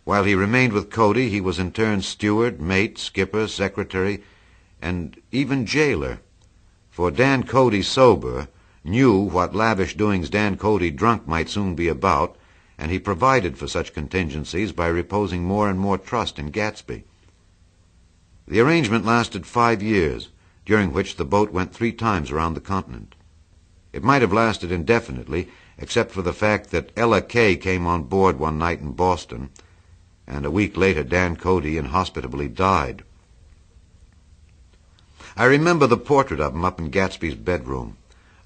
While he remained with Cody, he was in turn steward, mate, skipper, secretary, and even jailer. For Dan Cody sober knew what lavish doings Dan Cody drunk might soon be about, and he provided for such contingencies by reposing more and more trust in Gatsby. The arrangement lasted 5 years, during which the boat went 3 times around the continent. It might have lasted indefinitely, except for the fact that Ella Kay came on board one night in Boston, and a week later Dan Cody inhospitably died. I remember the portrait of him up in Gatsby's bedroom,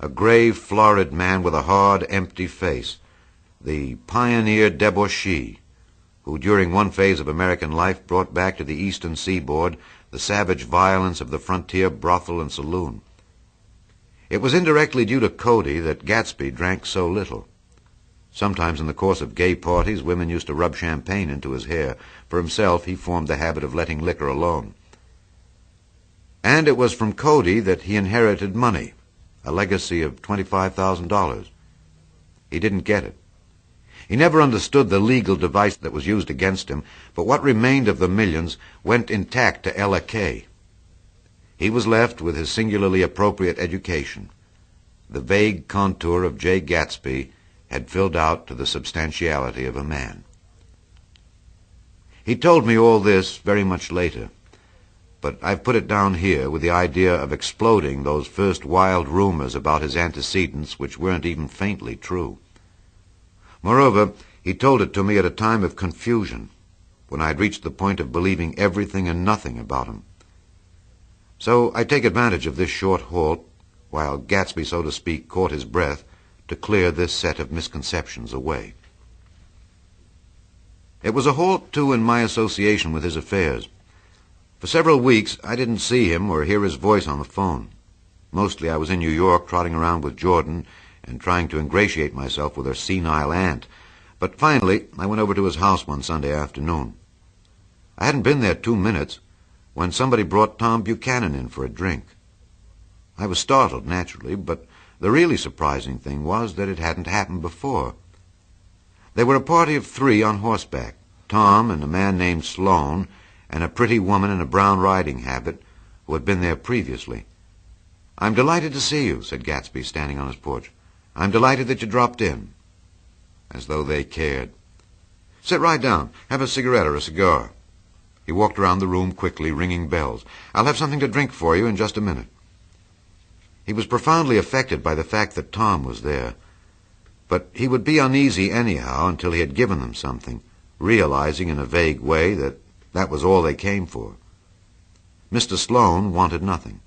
a grave, florid man with a hard, empty face, the pioneer debauchee, who during one phase of American life brought back to the eastern seaboard the savage violence of the frontier brothel and saloon. It was indirectly due to Cody that Gatsby drank so little. Sometimes in the course of gay parties, women used to rub champagne into his hair. For himself, he formed the habit of letting liquor alone. And it was from Cody that he inherited money, a legacy of $25,000. He didn't get it. He never understood the legal device that was used against him, but what remained of the millions went intact to Ella Kay. He was left with his singularly appropriate education. The vague contour of Jay Gatsby had filled out to the substantiality of a man. He told me all this very much later, but I've put it down here with the idea of exploding those first wild rumors about his antecedents which weren't even faintly true. Moreover, he told it to me at a time of confusion, when I had reached the point of believing everything and nothing about him. So I take advantage of this short halt, while Gatsby, so to speak, caught his breath, to clear this set of misconceptions away. It was a halt, too, in my association with his affairs. For several weeks I didn't see him or hear his voice on the phone. Mostly I was in New York trotting around with Jordan and trying to ingratiate myself with her senile aunt. But finally I went over to his house one Sunday afternoon. I hadn't been there 2 minutes when somebody brought Tom Buchanan in for a drink. I was startled, naturally, but the really surprising thing was that it hadn't happened before. They were a party of 3 on horseback, Tom and a man named Sloane, and a pretty woman in a brown riding habit who had been there previously. "I'm delighted to see you," said Gatsby, standing on his porch. "I'm delighted that you dropped in." As though they cared. "Sit right down. Have a cigarette or a cigar." He walked around the room quickly, ringing bells. "I'll have something to drink for you in just a minute." He was profoundly affected by the fact that Tom was there, but he would be uneasy anyhow until he had given them something, realizing in a vague way that that was all they came for. Mr. Sloane wanted nothing.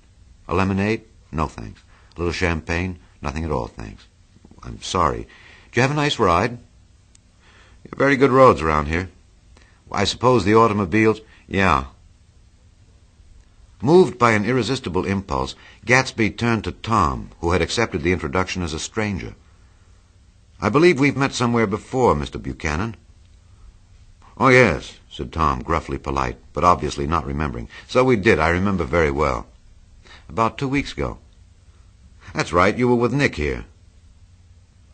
A lemonade? No, thanks. A little champagne? Nothing at all, thanks. "I'm sorry. Did you have a nice ride?" "Very good roads around here." "I suppose the automobiles—" "Yeah." Moved by an irresistible impulse, Gatsby turned to Tom, who had accepted the introduction as a stranger. "I believe we've met somewhere before, Mr. Buchanan." "Oh, yes," said Tom, gruffly polite, but obviously not remembering. "So we did. I remember very well." "About 2 weeks ago." "That's right. You were with Nick here."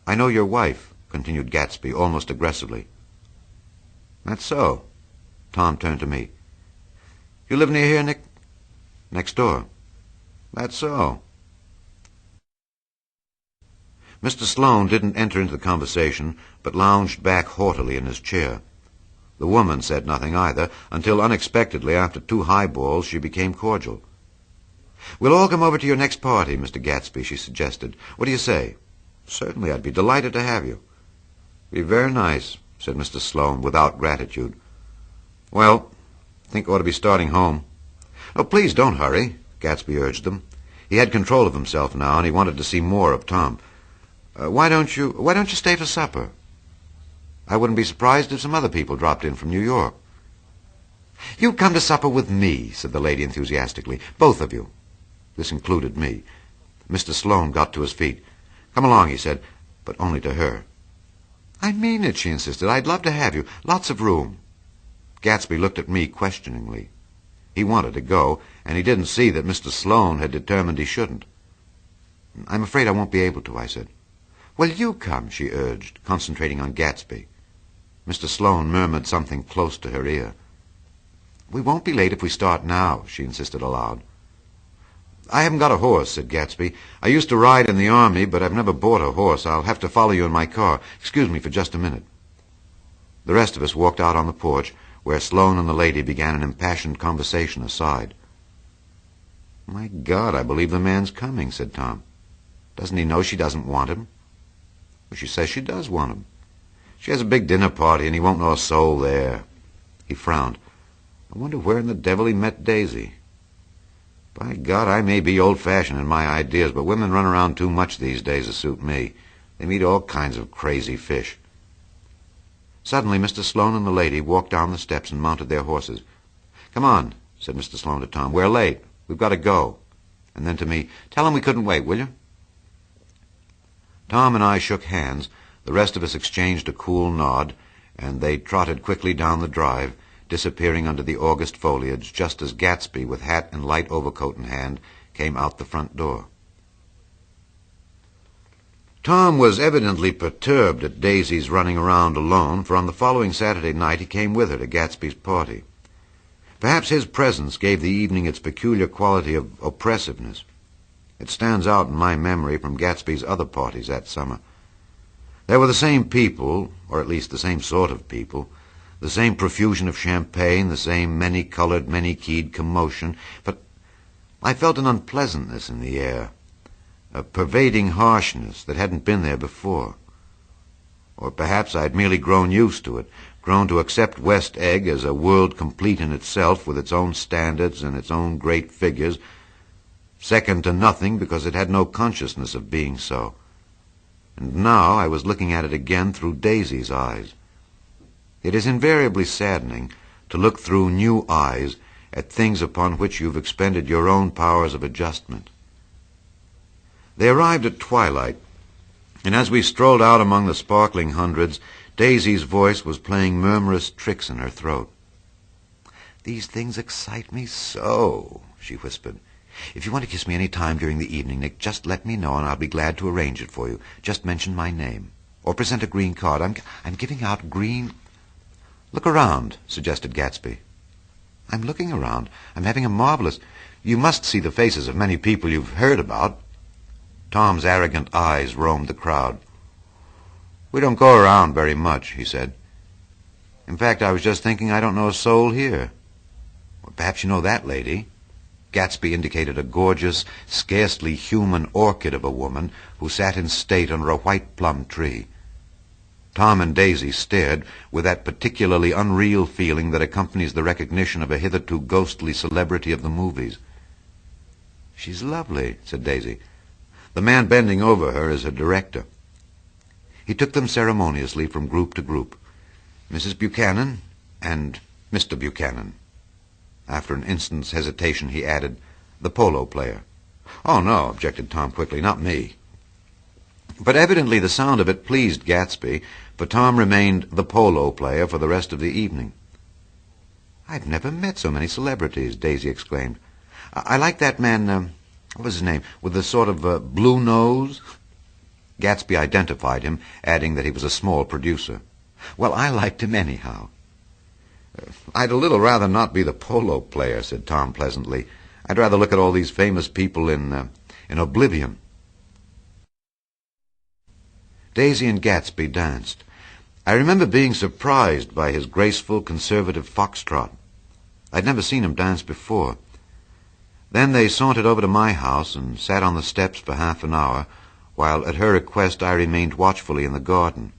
"I know your wife," continued Gatsby, almost aggressively. "That's so." Tom turned to me. "You live near here, Nick?" "Next door." "That's so." Mr. Sloane didn't enter into the conversation, but lounged back haughtily in his chair. The woman said nothing either, until unexpectedly, after 2 highballs, she became cordial. "We'll all come over to your next party, Mr. Gatsby," she suggested. "What do you say?" "Certainly, I'd be delighted to have you." "Be very nice," said Mr. Sloane, without gratitude. "Well, I think I ought to be starting home." "Oh, please don't hurry," Gatsby urged them. He had control of himself now, and he wanted to see more of Tom. Why don't you stay for supper? I wouldn't be surprised if some other people dropped in from New York." "You come to supper with me," said the lady enthusiastically. "Both of you." This included me. Mr. Sloane got to his feet. "Come along," he said, but only to her. "I mean it," she insisted. "I'd love to have you. Lots of room." Gatsby looked at me questioningly. He wanted to go, and he didn't see that Mr. Sloane had determined he shouldn't. "I'm afraid I won't be able to," I said. "Well, you come," she urged, concentrating on Gatsby. Mr. Sloane murmured something close to her ear. "We won't be late if we start now," she insisted aloud. "I haven't got a horse," said Gatsby. "I used to ride in the army, but I've never bought a horse. I'll have to follow you in my car. Excuse me for just a minute." The rest of us walked out on the porch, where Sloane and the lady began an impassioned conversation aside. "My God, I believe the man's coming," said Tom. "Doesn't he know she doesn't want him?" "Well, she says she does want him. She has a big dinner party, and he won't know a soul there." He frowned. "I wonder where in the devil he met Daisy. By God, I may be old-fashioned in my ideas, but women run around too much these days to suit me. They meet all kinds of crazy fish." Suddenly, Mr. Sloane and the lady walked down the steps and mounted their horses. "Come on," said Mr. Sloane to Tom. "We're late. We've got to go." And then to me, "Tell him we couldn't wait, will you?" Tom and I shook hands. The rest of us exchanged a cool nod, and they trotted quickly down the drive, disappearing under the August foliage just as Gatsby, with hat and light overcoat in hand, came out the front door. Tom was evidently perturbed at Daisy's running around alone, for on the following Saturday night he came with her to Gatsby's party. Perhaps his presence gave the evening its peculiar quality of oppressiveness. It stands out in my memory from Gatsby's other parties that summer. There were the same people, or at least the same sort of people, the same profusion of champagne, the same many-colored, many-keyed commotion, but I felt an unpleasantness in the air, a pervading harshness that hadn't been there before. Or perhaps I'd merely grown used to it, grown to accept West Egg as a world complete in itself, with its own standards and its own great figures, second to nothing because it had no consciousness of being so. And now I was looking at it again through Daisy's eyes. It is invariably saddening to look through new eyes at things upon which you've expended your own powers of adjustment. They arrived at twilight, and as we strolled out among the sparkling hundreds, Daisy's voice was playing murmurous tricks in her throat. "These things excite me so," she whispered. "If you want to kiss me any time during the evening, Nick, just let me know, and I'll be glad to arrange it for you. Just mention my name. Or present a green card. I'm giving out green—" "Look around," suggested Gatsby. "I'm looking around. I'm having a marvelous— You must see the faces of many people you've heard about." Tom's arrogant eyes roamed the crowd. "We don't go around very much," he said. "In fact, I was just thinking I don't know a soul here." "Well, perhaps you know that lady." Gatsby indicated a gorgeous, scarcely human orchid of a woman who sat in state under a white plum tree. Tom and Daisy stared with that particularly unreal feeling that accompanies the recognition of a hitherto ghostly celebrity of the movies. "She's lovely," said Daisy. "The man bending over her is her director." He took them ceremoniously from group to group. "Mrs. Buchanan and Mr. Buchanan." After an instant's hesitation, he added, "The polo player." "Oh, no," objected Tom quickly, "not me." But evidently the sound of it pleased Gatsby, for Tom remained the polo player for the rest of the evening. "I've never met so many celebrities," Daisy exclaimed. I like that man, what was his name, with the sort of blue nose?" Gatsby identified him, adding that he was a small producer. "Well, I liked him anyhow." "I'd a little rather not be the polo player," said Tom pleasantly. "I'd rather look at all these famous people in oblivion." Daisy and Gatsby danced. I remember being surprised by his graceful, conservative foxtrot. I'd never seen him dance before. Then they sauntered over to my house and sat on the steps for half an hour, while at her request I remained watchfully in the garden.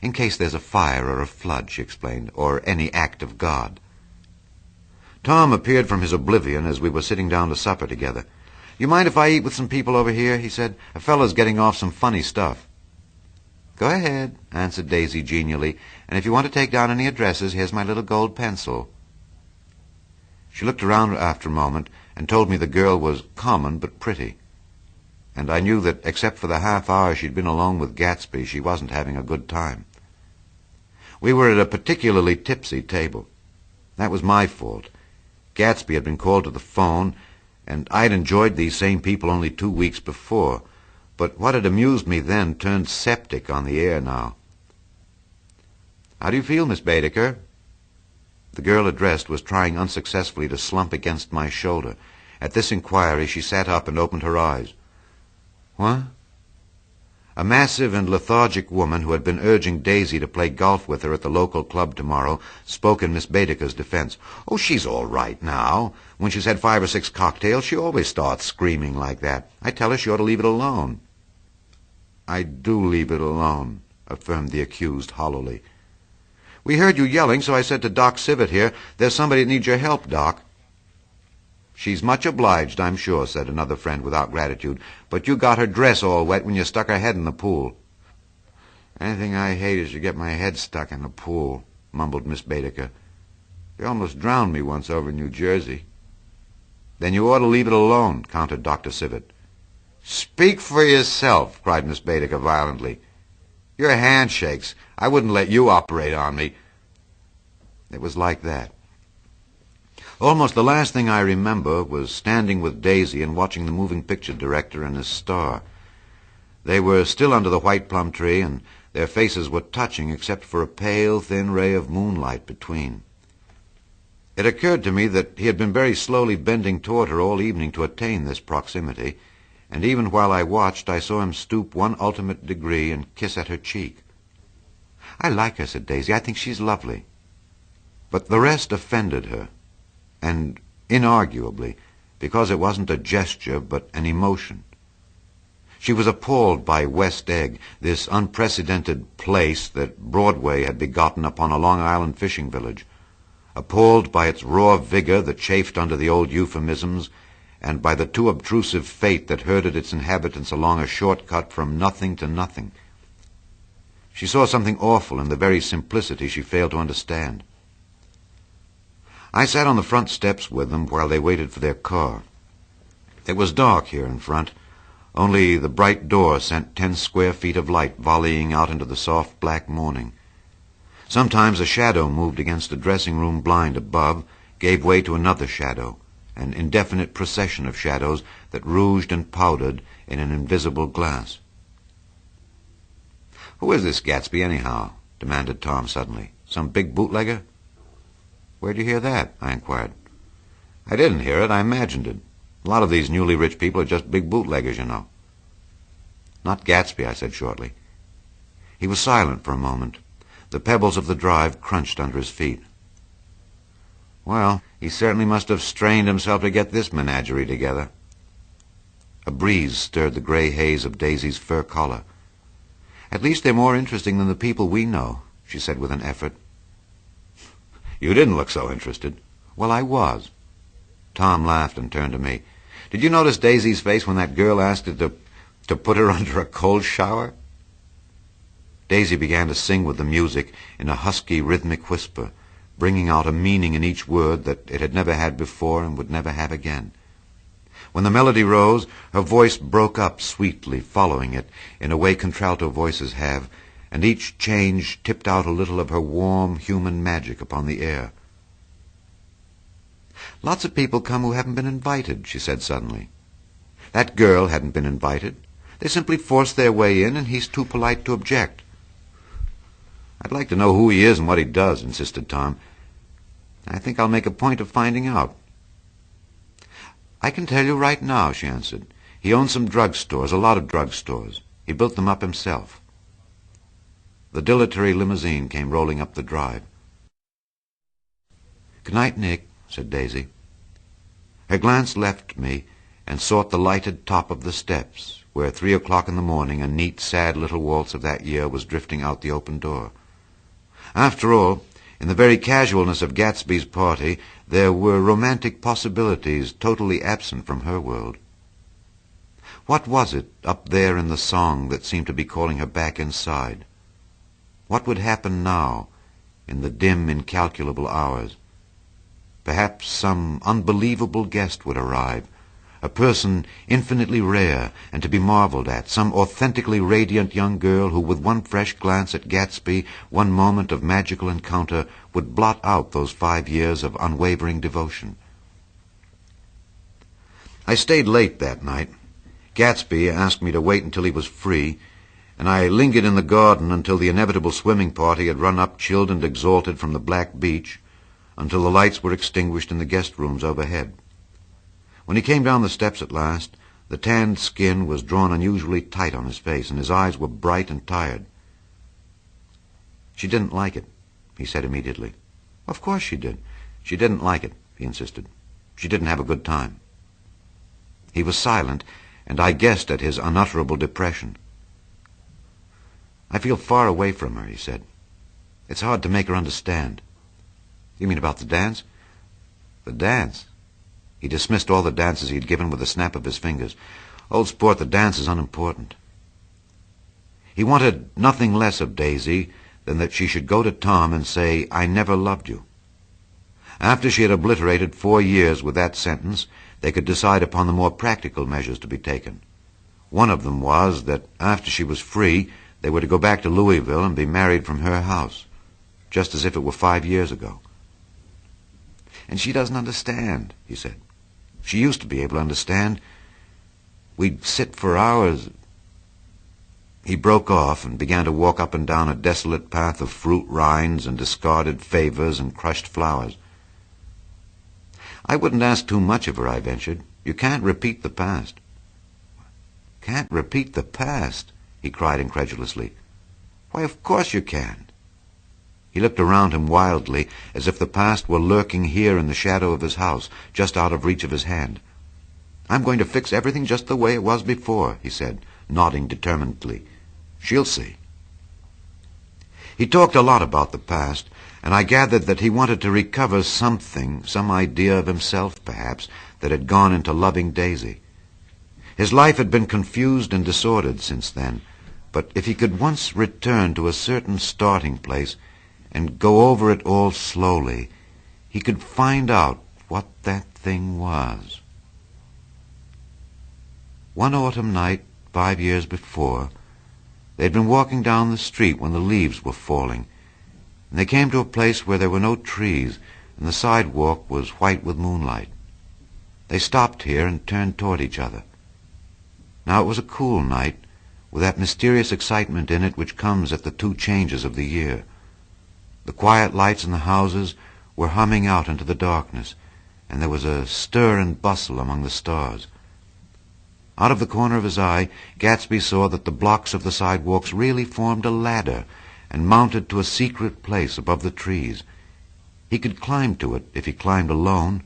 "In case there's a fire or a flood," she explained, "or any act of God." Tom appeared from his oblivion as we were sitting down to supper together. "You mind if I eat with some people over here?" he said. "A fellow's getting off some funny stuff." "Go ahead," answered Daisy genially, "and if you want to take down any addresses, here's my little gold pencil." She looked around after a moment and told me the girl was common but pretty, and I knew that except for the half hour she'd been alone with Gatsby, she wasn't having a good time. We were at a particularly tipsy table. That was my fault. Gatsby had been called to the phone, and I'd enjoyed these same people only 2 weeks before, but what had amused me then turned septic on the air now. "How do you feel, Miss Baedeker?" The girl addressed was trying unsuccessfully to slump against my shoulder. At this inquiry she sat up and opened her eyes. "What?" A massive and lethargic woman who had been urging Daisy to play golf with her at the local club tomorrow spoke in Miss Baedeker's defense. "Oh, she's all right now. When she's had 5 or 6 cocktails, she always starts screaming like that. I tell her she ought to leave it alone." "I do leave it alone," affirmed the accused hollowly. "We heard you yelling, so I said to Doc Sivert here, 'There's somebody that needs your help, Doc.'" "She's much obliged, I'm sure," said another friend without gratitude, "but you got her dress all wet when you stuck her head in the pool." "Anything I hate is to get my head stuck in a pool," mumbled Miss Baedeker. "They almost drowned me once over in New Jersey." "Then you ought to leave it alone," countered Dr. Sivert. "Speak for yourself," cried Miss Baedeker violently. "Your hand shakes. I wouldn't let you operate on me." It was like that. Almost the last thing I remember was standing with Daisy and watching the moving picture director and his star. They were still under the white plum tree, and their faces were touching except for a pale, thin ray of moonlight between. It occurred to me that he had been very slowly bending toward her all evening to attain this proximity, and even while I watched, I saw him stoop one ultimate degree and kiss at her cheek. "I like her," said Daisy. "I think she's lovely." But the rest offended her, and inarguably, because it wasn't a gesture but an emotion. She was appalled by West Egg, this unprecedented place that Broadway had begotten upon a Long Island fishing village, appalled by its raw vigor that chafed under the old euphemisms, and by the too obtrusive fate that herded its inhabitants along a shortcut from nothing to nothing. She saw something awful in the very simplicity she failed to understand. I sat on the front steps with them while they waited for their car. It was dark here in front. Only the bright door sent 10 square feet of light volleying out into the soft black morning. Sometimes a shadow moved against a dressing-room blind above, gave way to another shadow, an indefinite procession of shadows that rouged and powdered in an invisible glass. "Who is this Gatsby, anyhow?" demanded Tom suddenly. "Some big bootlegger?" "Where'd you hear that?" I inquired. "I didn't hear it. I imagined it. A lot of these newly rich people are just big bootleggers, you know." "Not Gatsby," I said shortly. He was silent for a moment. The pebbles of the drive crunched under his feet. "Well, he certainly must have strained himself to get this menagerie together." A breeze stirred the gray haze of Daisy's fur collar. "At least they're more interesting than the people we know," she said with an effort. "You didn't look so interested." "Well, I was." Tom laughed and turned to me. "Did you notice Daisy's face when that girl asked her to put her under a cold shower?" Daisy began to sing with the music in a husky, rhythmic whisper, bringing out a meaning in each word that it had never had before and would never have again. When the melody rose, her voice broke up sweetly, following it, in a way contralto voices have, and each change tipped out a little of her warm, human magic upon the air. "Lots of people come who haven't been invited," she said suddenly. "That girl hadn't been invited. They simply forced their way in, and he's too polite to object." "I'd like to know who he is and what he does," insisted Tom. "I think I'll make a point of finding out." "I can tell you right now," she answered. "He owns some drugstores, a lot of drugstores. He built them up himself." The dilatory limousine came rolling up the drive. "Good night, Nick," said Daisy. Her glance left me and sought the lighted top of the steps, where 3 o'clock in the morning a neat, sad little waltz of that year was drifting out the open door. After all, in the very casualness of Gatsby's party, there were romantic possibilities totally absent from her world. What was it up there in the song that seemed to be calling her back inside? What would happen now, in the dim, incalculable hours? Perhaps some unbelievable guest would arrive, a person infinitely rare and to be marveled at, some authentically radiant young girl who, with one fresh glance at Gatsby, one moment of magical encounter, would blot out those 5 years of unwavering devotion. I stayed late that night. Gatsby asked me to wait until he was free, and I lingered in the garden until the inevitable swimming party had run up chilled and exalted from the black beach, until the lights were extinguished in the guest rooms overhead. When he came down the steps at last, The tanned skin was drawn unusually tight on his face, and his eyes were bright and tired. "She didn't like it," he said immediately. "Of course she did. She didn't like it," he insisted. "She didn't have a good time." He was silent, and I guessed at his unutterable depression. "I feel far away from her," he said. "It's hard to make her understand." "You mean about the dance?" "The dance?" He dismissed all the dances he had given with a snap of his fingers. "Old sport, the dance is unimportant." He wanted nothing less of Daisy than that she should go to Tom and say, "I never loved you." After she had obliterated 4 years with that sentence, they could decide upon the more practical measures to be taken. One of them was that after she was free, they were to go back to Louisville and be married from her house, just as if it were 5 years ago. "And she doesn't understand," he said. "She used to be able to understand. We'd sit for hours—" He broke off and began to walk up and down a desolate path of fruit rinds and discarded favors and crushed flowers. "I wouldn't ask too much of her," I ventured. "You can't repeat the past." "Can't repeat the past?" he cried incredulously. "Why, of course you can." He looked around him wildly, as if the past were lurking here in the shadow of his house, just out of reach of his hand. "I'm going to fix everything just the way it was before," he said, nodding determinedly. "She'll see." He talked a lot about the past, and I gathered that he wanted to recover something, some idea of himself, perhaps, that had gone into loving Daisy. His life had been confused and disordered since then, but if he could once return to a certain starting place and go over it all slowly, he could find out what that thing was. One autumn night, 5 years before, they had been walking down the street when the leaves were falling, and they came to a place where there were no trees, and the sidewalk was white with moonlight. They stopped here and turned toward each other. Now it was a cool night, with that mysterious excitement in it which comes at the 2 changes of the year. The quiet lights in the houses were humming out into the darkness, and there was a stir and bustle among the stars. Out of the corner of his eye, Gatsby saw that the blocks of the sidewalks really formed a ladder and mounted to a secret place above the trees. He could climb to it if he climbed alone,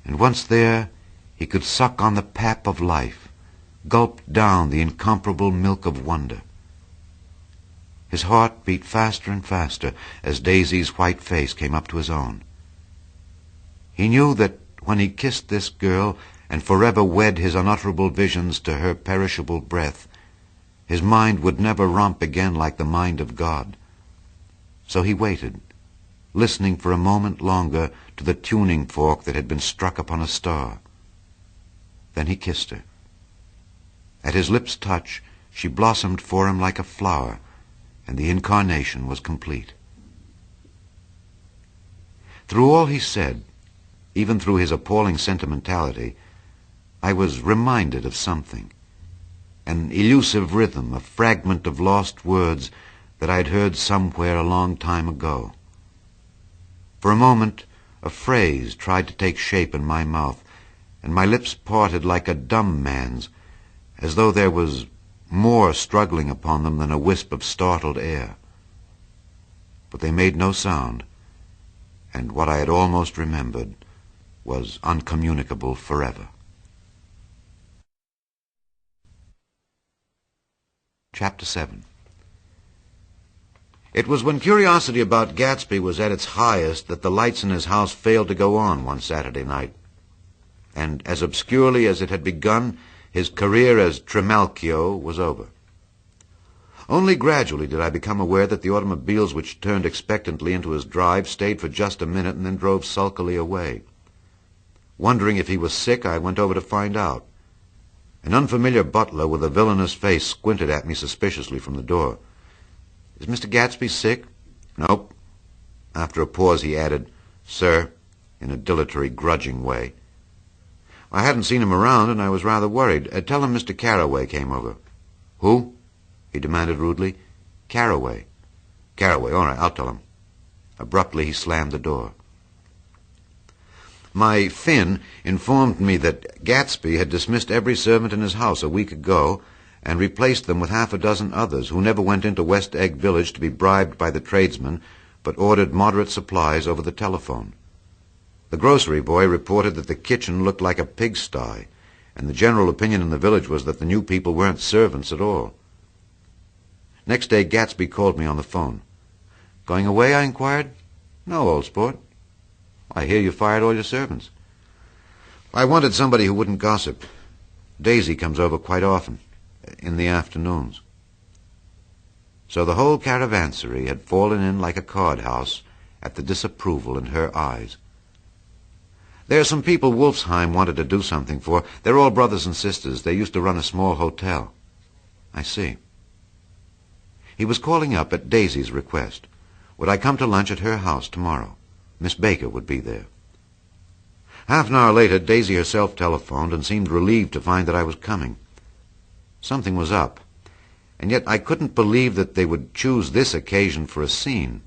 and once there he could suck on the pap of life, gulp down the incomparable milk of wonder. His heart beat faster and faster as Daisy's white face came up to his own. He knew that when he kissed this girl and forever wed his unutterable visions to her perishable breath, his mind would never romp again like the mind of God. So he waited, listening for a moment longer to the tuning fork that had been struck upon a star. Then he kissed her. At his lips' touch, she blossomed for him like a flower, and the incarnation was complete. Through all he said, even through his appalling sentimentality, I was reminded of something, an elusive rhythm, a fragment of lost words that I had heard somewhere a long time ago. For a moment, a phrase tried to take shape in my mouth, and my lips parted like a dumb man's, as though there was more struggling upon them than a wisp of startled air. But they made no sound, and what I had almost remembered was uncommunicable forever. Chapter 7. It was when curiosity about Gatsby was at its highest that the lights in his house failed to go on one Saturday night, and as obscurely as it had begun, his career as Trimalchio was over. Only gradually did I become aware that the automobiles which turned expectantly into his drive stayed for just a minute and then drove sulkily away. Wondering if he was sick, I went over to find out. An unfamiliar butler with a villainous face squinted at me suspiciously from the door. "Is Mr. Gatsby sick?" "Nope." After a pause he added, "Sir," in a dilatory, grudging way. I hadn't seen him around, and I was rather worried. "Tell him Mr. Carroway came over." "Who?" he demanded rudely. "Carroway." "Carroway, all right, I'll tell him." Abruptly he slammed the door. My Finn informed me that Gatsby had dismissed every servant in his house a week ago and replaced them with half a dozen others who never went into West Egg Village to be bribed by the tradesmen, but ordered moderate supplies over the telephone. The grocery boy reported that the kitchen looked like a pigsty, and the general opinion in the village was that the new people weren't servants at all. Next day, Gatsby called me on the phone. "Going away?" I inquired. "No, old sport." "I hear you fired all your servants." "I wanted somebody who wouldn't gossip. Daisy comes over quite often, in the afternoons." So the whole caravansary had fallen in like a card-house at the disapproval in her eyes. "There are some people Wolfsheim wanted to do something for. They're all brothers and sisters. They used to run a small hotel." "I see." He was calling up at Daisy's request. Would I come to lunch at her house tomorrow? Miss Baker would be there. Half an hour later, Daisy herself telephoned and seemed relieved to find that I was coming. Something was up, and yet I couldn't believe that they would choose this occasion for a scene,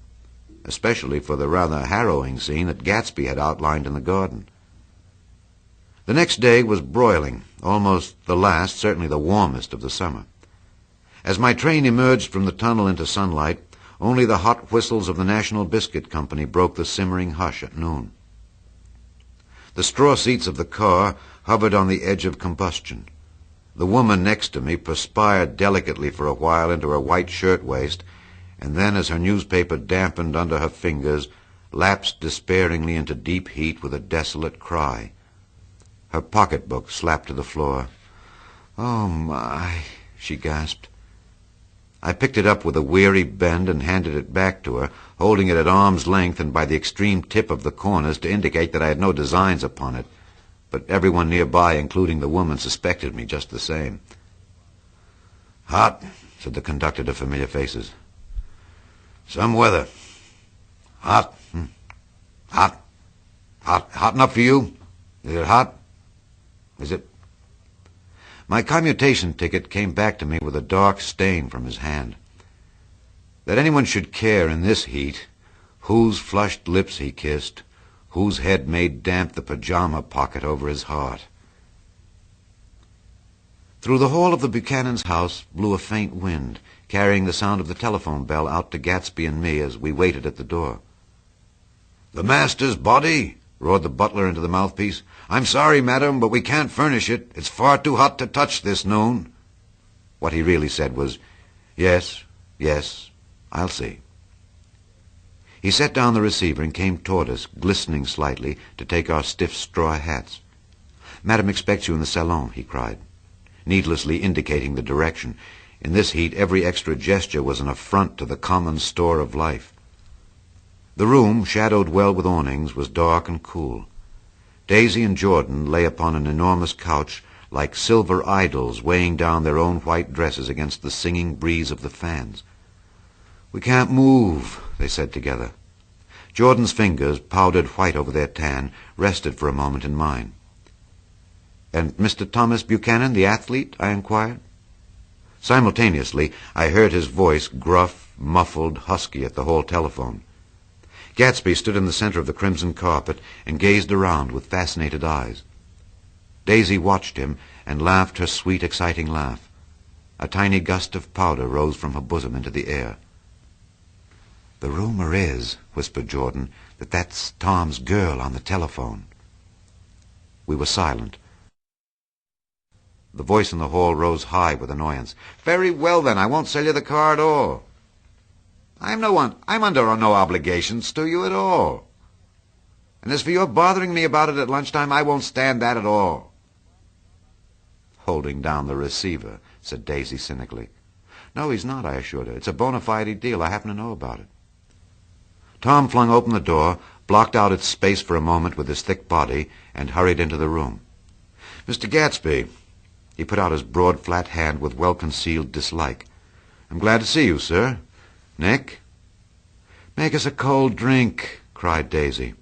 especially for the rather harrowing scene that Gatsby had outlined in the garden. The next day was broiling, almost the last, certainly the warmest of the summer. As my train emerged from the tunnel into sunlight, only the hot whistles of the National Biscuit Company broke the simmering hush at noon. The straw seats of the car hovered on the edge of combustion. The woman next to me perspired delicately for a while into her white shirtwaist, and then, as her newspaper dampened under her fingers, lapsed despairingly into deep heat with a desolate cry. Her pocketbook slapped to the floor. "Oh, my," she gasped. I picked it up with a weary bend and handed it back to her, holding it at arm's length and by the extreme tip of the corners to indicate that I had no designs upon it. But everyone nearby, including the woman, suspected me just the same. "Hot," said the conductor to familiar faces. "Some weather. Hot. Hot. Hot enough for you? Is it hot? Is it?" My commutation ticket came back to me with a dark stain from his hand. That anyone should care in this heat whose flushed lips he kissed, whose head made damp the pajama pocket over his heart. Through the hall of the Buchanan's house blew a faint wind, carrying the sound of the telephone bell out to Gatsby and me as we waited at the door. "The master's body?" roared the butler into the mouthpiece. "I'm sorry, madam, but we can't furnish it. It's far too hot to touch this noon." What he really said was, "Yes, yes, I'll see." He set down the receiver and came toward us, glistening slightly, to take our stiff straw hats. "Madam expects you in the salon," he cried, needlessly indicating the direction. In this heat, every extra gesture was an affront to the common store of life. The room, shadowed well with awnings, was dark and cool. Daisy and Jordan lay upon an enormous couch like silver idols weighing down their own white dresses against the singing breeze of the fans. "We can't move," they said together. Jordan's fingers, powdered white over their tan, rested for a moment in mine. "And Mr. Thomas Buchanan, the athlete?" I inquired. Simultaneously, I heard his voice, gruff, muffled, husky, at the hall telephone. Gatsby stood in the center of the crimson carpet and gazed around with fascinated eyes. Daisy watched him and laughed her sweet, exciting laugh. A tiny gust of powder rose from her bosom into the air. "The rumor is," whispered Jordan, "that that's Tom's girl on the telephone." We were silent. The voice in the hall rose high with annoyance. "Very well, then, I won't sell you the car at all. I'm under no obligations to you at all. And as for your bothering me about it at lunchtime, I won't stand that at all." "Holding down the receiver," said Daisy cynically. "No, he's not," I assured her. "It's a bona fide deal. I happen to know about it." Tom flung open the door, blocked out its space for a moment with his thick body, and hurried into the room. "Mr. Gatsby." He put out his broad, flat hand with well-concealed dislike. "I'm glad to see you, sir. Nick?" "Make us a cold drink," cried Daisy.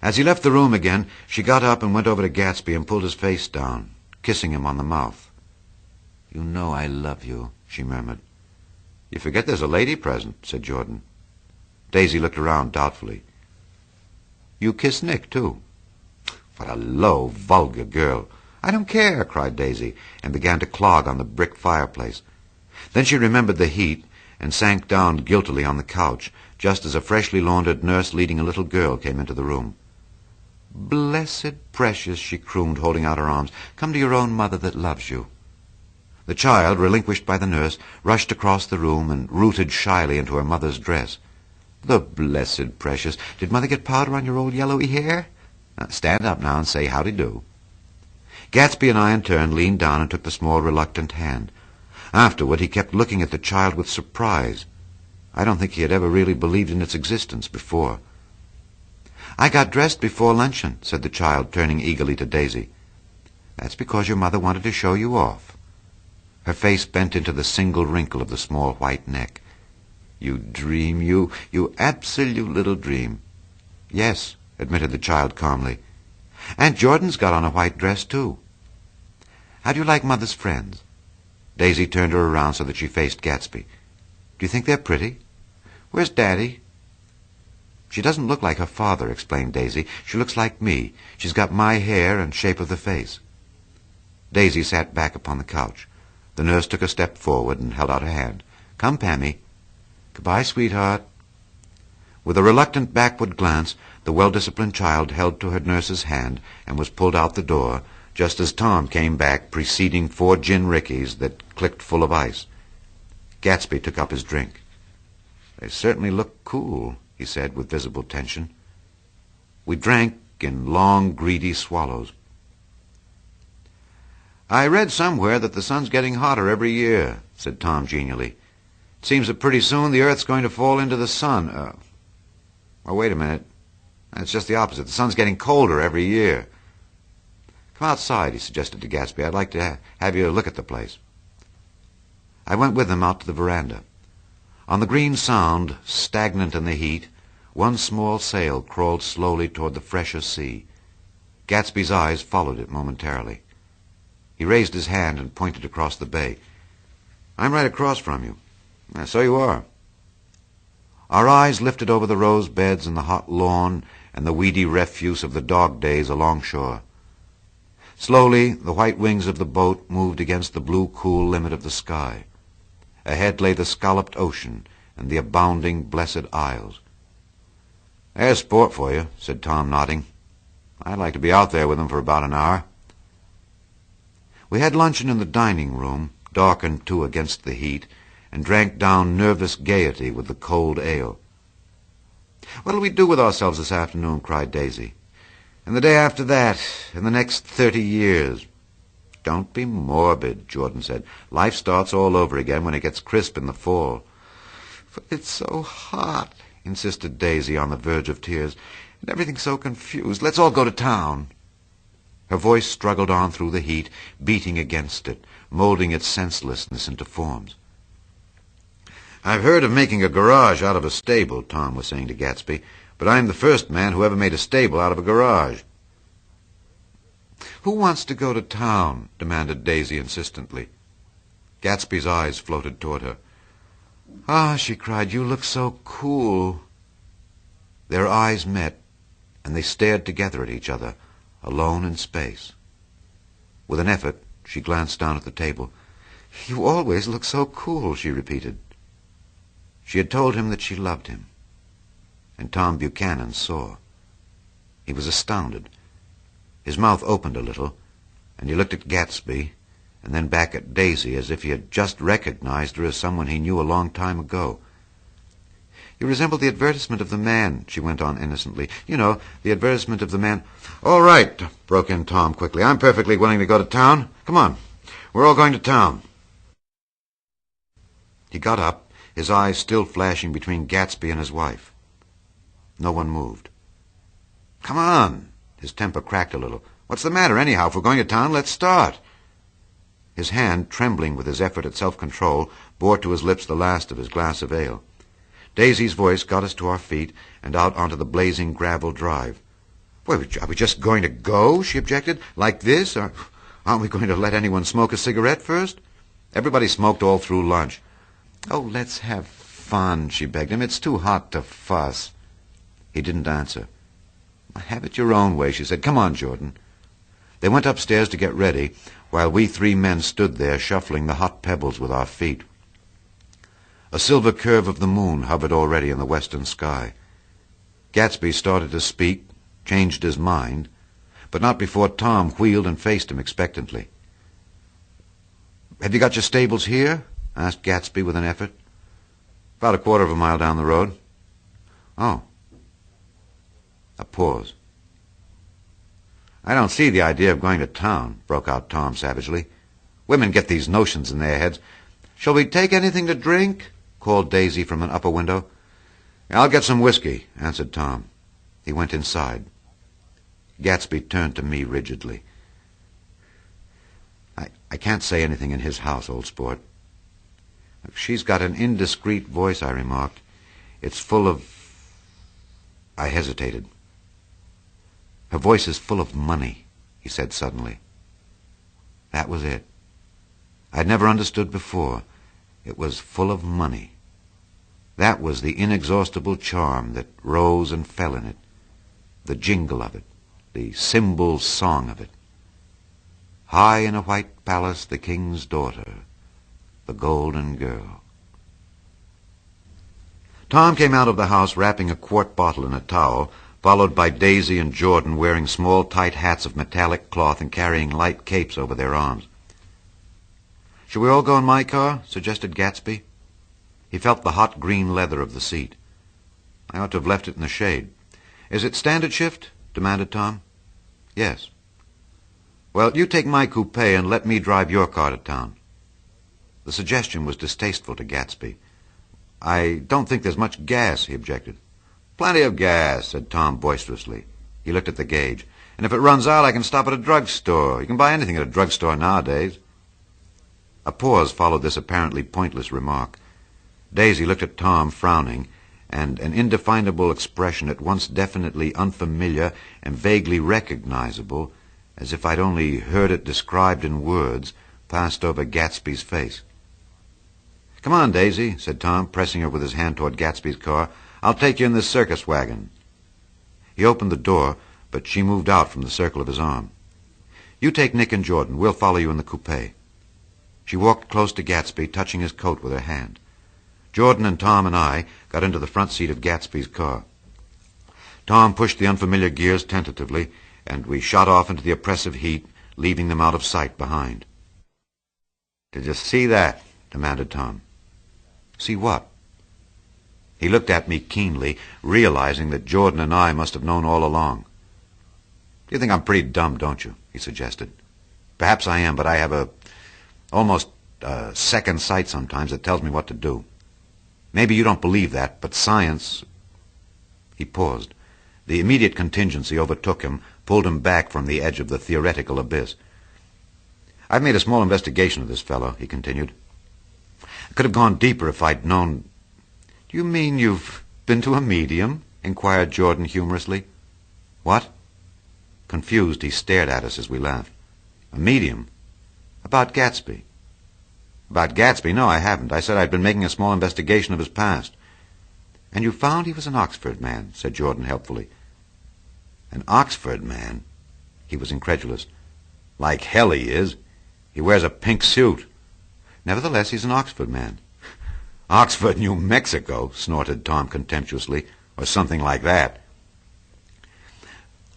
As he left the room again, she got up and went over to Gatsby and pulled his face down, kissing him on the mouth. "You know I love you," she murmured. "You forget there's a lady present," said Jordan. Daisy looked around doubtfully. "You kiss Nick, too?" What a low, vulgar girl. I don't care, cried Daisy, and began to clog on the brick fireplace. Then she remembered the heat and sank down guiltily on the couch, just as a freshly laundered nurse leading a little girl came into the room. "Blessed precious," she crooned, holding out her arms. "Come to your own mother that loves you." The child, relinquished by the nurse, rushed across the room and rooted shyly into her mother's dress. "The blessed precious. Did Mother get powder on your old yellowy hair? Stand up now and say howdy-do." Gatsby and I in turn leaned down and took the small, reluctant hand. Afterward, he kept looking at the child with surprise. I don't think he had ever really believed in its existence before. "I got dressed before luncheon," said the child, turning eagerly to Daisy. "That's because your mother wanted to show you off." Her face bent into the single wrinkle of the small white neck. "You dream, you absolute little dream." "Yes," admitted the child calmly. "Aunt Jordan's got on a white dress, too." "How do you like Mother's friends?" Daisy turned her around so that she faced Gatsby. "Do you think they're pretty? Where's Daddy?" "She doesn't look like her father," explained Daisy. "She looks like me. She's got my hair and shape of the face." Daisy sat back upon the couch. The nurse took a step forward and held out her hand. "Come, Pammy." "Goodbye, sweetheart." With a reluctant backward glance, the well-disciplined child held to her nurse's hand and was pulled out the door, just as Tom came back, preceding 4 gin rickeys that clicked full of ice. Gatsby took up his drink. "They certainly look cool," he said with visible tension. We drank in long, greedy swallows. "I read somewhere that the sun's getting hotter every year," said Tom genially. "It seems that pretty soon the Earth's going to fall into the sun. Wait a minute. It's just the opposite. The sun's getting colder every year." "Come outside," he suggested to Gatsby. "I'd like to have you look at the place." I went with him out to the veranda. On the green Sound, stagnant in the heat, one small sail crawled slowly toward the fresher sea. Gatsby's eyes followed it momentarily. He raised his hand and pointed across the bay. "I'm right across from you." "So you are." Our eyes lifted over the rose beds and the hot lawn and the weedy refuse of the dog days alongshore. Slowly, the white wings of the boat moved against the blue, cool limit of the sky. Ahead lay the scalloped ocean and the abounding, blessed isles. "There's sport for you," said Tom, nodding. "I'd like to be out there with them for about an hour." We had luncheon in the dining room, darkened too against the heat, and drank down nervous gaiety with the cold ale. "What'll we do with ourselves this afternoon?" cried Daisy. "And the day after that, and the next 30 years. "Don't be morbid," Jordan said. "Life starts all over again when it gets crisp in the fall." "But it's so hot," insisted Daisy, on the verge of tears, "and everything's so confused. Let's all go to town." Her voice struggled on through the heat, beating against it, molding its senselessness into forms. "I've heard of making a garage out of a stable," Tom was saying to Gatsby, "but I'm the first man who ever made a stable out of a garage." "Who wants to go to town?" demanded Daisy insistently. Gatsby's eyes floated toward her. "Ah," she cried, "you look so cool." Their eyes met, and they stared together at each other, alone in space. With an effort, she glanced down at the table. "You always look so cool," she repeated. She had told him that she loved him, and Tom Buchanan saw. He was astounded. His mouth opened a little, and he looked at Gatsby, and then back at Daisy as if he had just recognized her as someone he knew a long time ago. "You resemble the advertisement of the man," she went on innocently. "You know, the advertisement of the man—" "All right," broke in Tom quickly. "I'm perfectly willing to go to town. Come on. We're all going to town." He got up, his eyes still flashing between Gatsby and his wife. No one moved. "Come on." His temper cracked a little. "What's the matter, anyhow? If we're going to town, let's start." His hand, trembling with his effort at self-control, bore to his lips the last of his glass of ale. Daisy's voice got us to our feet and out onto the blazing gravel drive. "Are we just going to go?" she objected. "Like this? Or aren't we going to let anyone smoke a cigarette first? Everybody smoked all through lunch." "Oh, let's have fun," she begged him. "It's too hot to fuss." He didn't answer. "Have it your own way," she said. "Come on, Jordan." They went upstairs to get ready, while we three men stood there shuffling the hot pebbles with our feet. A silver curve of the moon hovered already in the western sky. Gatsby started to speak, changed his mind, but not before Tom wheeled and faced him expectantly. "Have you got your stables here?" asked Gatsby with an effort. "About a quarter of a mile down the road." "Oh." A pause. "I don't see the idea of going to town," broke out Tom savagely. "Women get these notions in their heads." "Shall we take anything to drink?" called Daisy from an upper window. "I'll get some whiskey," answered Tom. He went inside. Gatsby turned to me rigidly. I can't say anything in his house, old sport." "She's got an indiscreet voice," I remarked. "It's full of—" I hesitated. "Her voice is full of money," he said suddenly. That was it. I'd never understood before. It was full of money. That was the inexhaustible charm that rose and fell in it, the jingle of it, the cymbal song of it. High in a white palace, the king's daughter, the golden girl. Tom came out of the house wrapping a quart bottle in a towel, followed by Daisy and Jordan wearing small tight hats of metallic cloth and carrying light capes over their arms. "Shall we all go in my car?" suggested Gatsby. He felt the hot green leather of the seat. "I ought to have left it in the shade." "Is it standard shift?" demanded Tom. "Yes." "Well, you take my coupe and let me drive your car to town." The suggestion was distasteful to Gatsby. "I don't think there's much gas," he objected. "Plenty of gas," said Tom boisterously. He looked at the gauge. "And if it runs out, I can stop at a drugstore. You can buy anything at a drugstore nowadays." A pause followed this apparently pointless remark. Daisy looked at Tom, frowning, and an indefinable expression at once definitely unfamiliar and vaguely recognizable, as if I'd only heard it described in words, passed over Gatsby's face. "Come on, Daisy," said Tom, pressing her with his hand toward Gatsby's car. "I'll take you in this circus wagon." He opened the door, but she moved out from the circle of his arm. "You take Nick and Jordan. We'll follow you in the coupe." She walked close to Gatsby, touching his coat with her hand. Jordan and Tom and I got into the front seat of Gatsby's car. Tom pushed the unfamiliar gears tentatively, and we shot off into the oppressive heat, leaving them out of sight behind. "Did you see that?" demanded Tom. "See what?" He looked at me keenly, realizing that Jordan and I must have known all along. "You think I'm pretty dumb, don't you?" he suggested. "Perhaps I am, but I have almost a second sight sometimes that tells me what to do. Maybe you don't believe that, but science—" He paused. The immediate contingency overtook him, pulled him back from the edge of the theoretical abyss. "I've made a small investigation of this fellow," he continued. "I could have gone deeper if I'd known—" "Do you mean you've been to a medium?" inquired Jordan humorously. "What?" Confused, he stared at us as we laughed. "A medium? About Gatsby?" "About Gatsby? No, I haven't. I said I'd been making a small investigation of his past." "And you found he was an Oxford man," said Jordan helpfully. "An Oxford man?" He was incredulous. "Like hell he is. He wears a pink suit." "Nevertheless, he's an Oxford man." "Oxford, New Mexico," snorted Tom contemptuously, "or something like that."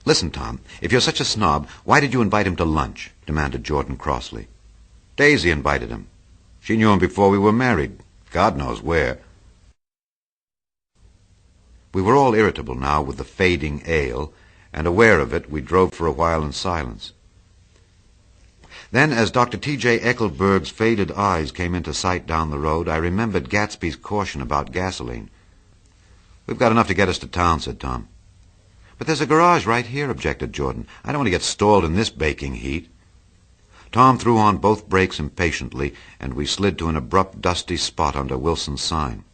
"Listen, Tom, if you're such a snob, why did you invite him to lunch?" demanded Jordan crossly. "Daisy invited him. She knew him before we were married. God knows where." We were all irritable now with the fading ale, and aware of it, we drove for a while in silence. Then, as Dr. T.J. Eckelberg's faded eyes came into sight down the road, I remembered Gatsby's caution about gasoline. "We've got enough to get us to town," said Tom. "But there's a garage right here," objected Jordan. "I don't want to get stalled in this baking heat." Tom threw on both brakes impatiently, and we slid to an abrupt, dusty spot under Wilson's sign.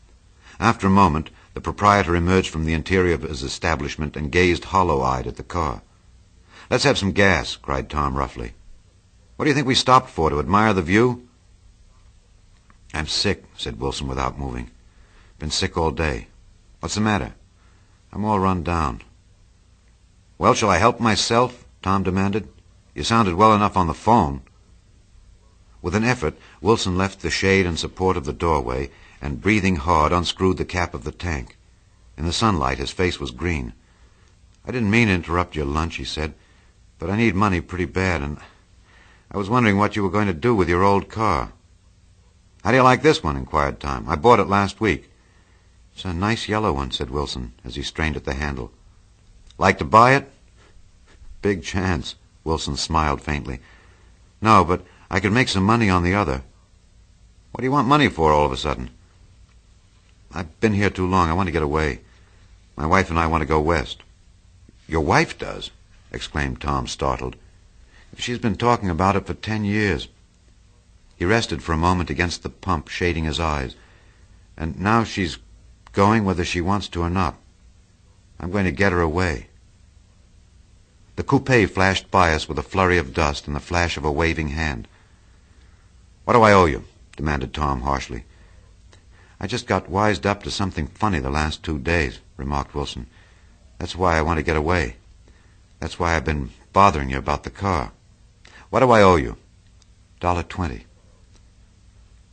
After a moment, the proprietor emerged from the interior of his establishment and gazed hollow-eyed at the car. "Let's have some gas," cried Tom roughly. "What do you think we stopped for, to admire the view?" "I'm sick," said Wilson without moving. "Been sick all day. What's the matter?" "I'm all run down." "Well, shall I help myself?" Tom demanded. "You sounded well enough on the phone." With an effort, Wilson left the shade and support of the doorway and, breathing hard, unscrewed the cap of the tank. In the sunlight, his face was green. "I didn't mean to interrupt your lunch," he said, "but I need money pretty bad, and I was wondering what you were going to do with your old car." "How do you like this one?" inquired Tom. "I bought it last week." "It's a nice yellow one," said Wilson, as he strained at the handle. "Like to buy it?" "Big chance." Wilson smiled faintly. "No, but I could make some money on the other." "What do you want money for all of a sudden?" "I've been here too long. I want to get away. My wife and I want to go west." "Your wife does?" exclaimed Tom, startled. "She's been talking about it for 10 years. He rested for a moment against the pump, shading his eyes. "And now she's going whether she wants to or not. I'm going to get her away." The coupe flashed by us with a flurry of dust and the flash of a waving hand. "What do I owe you?" demanded Tom harshly. "I just got wised up to something funny the last 2 days," remarked Wilson. "That's why I want to get away. That's why I've been bothering you about the car." "What do I owe you?" $1.20.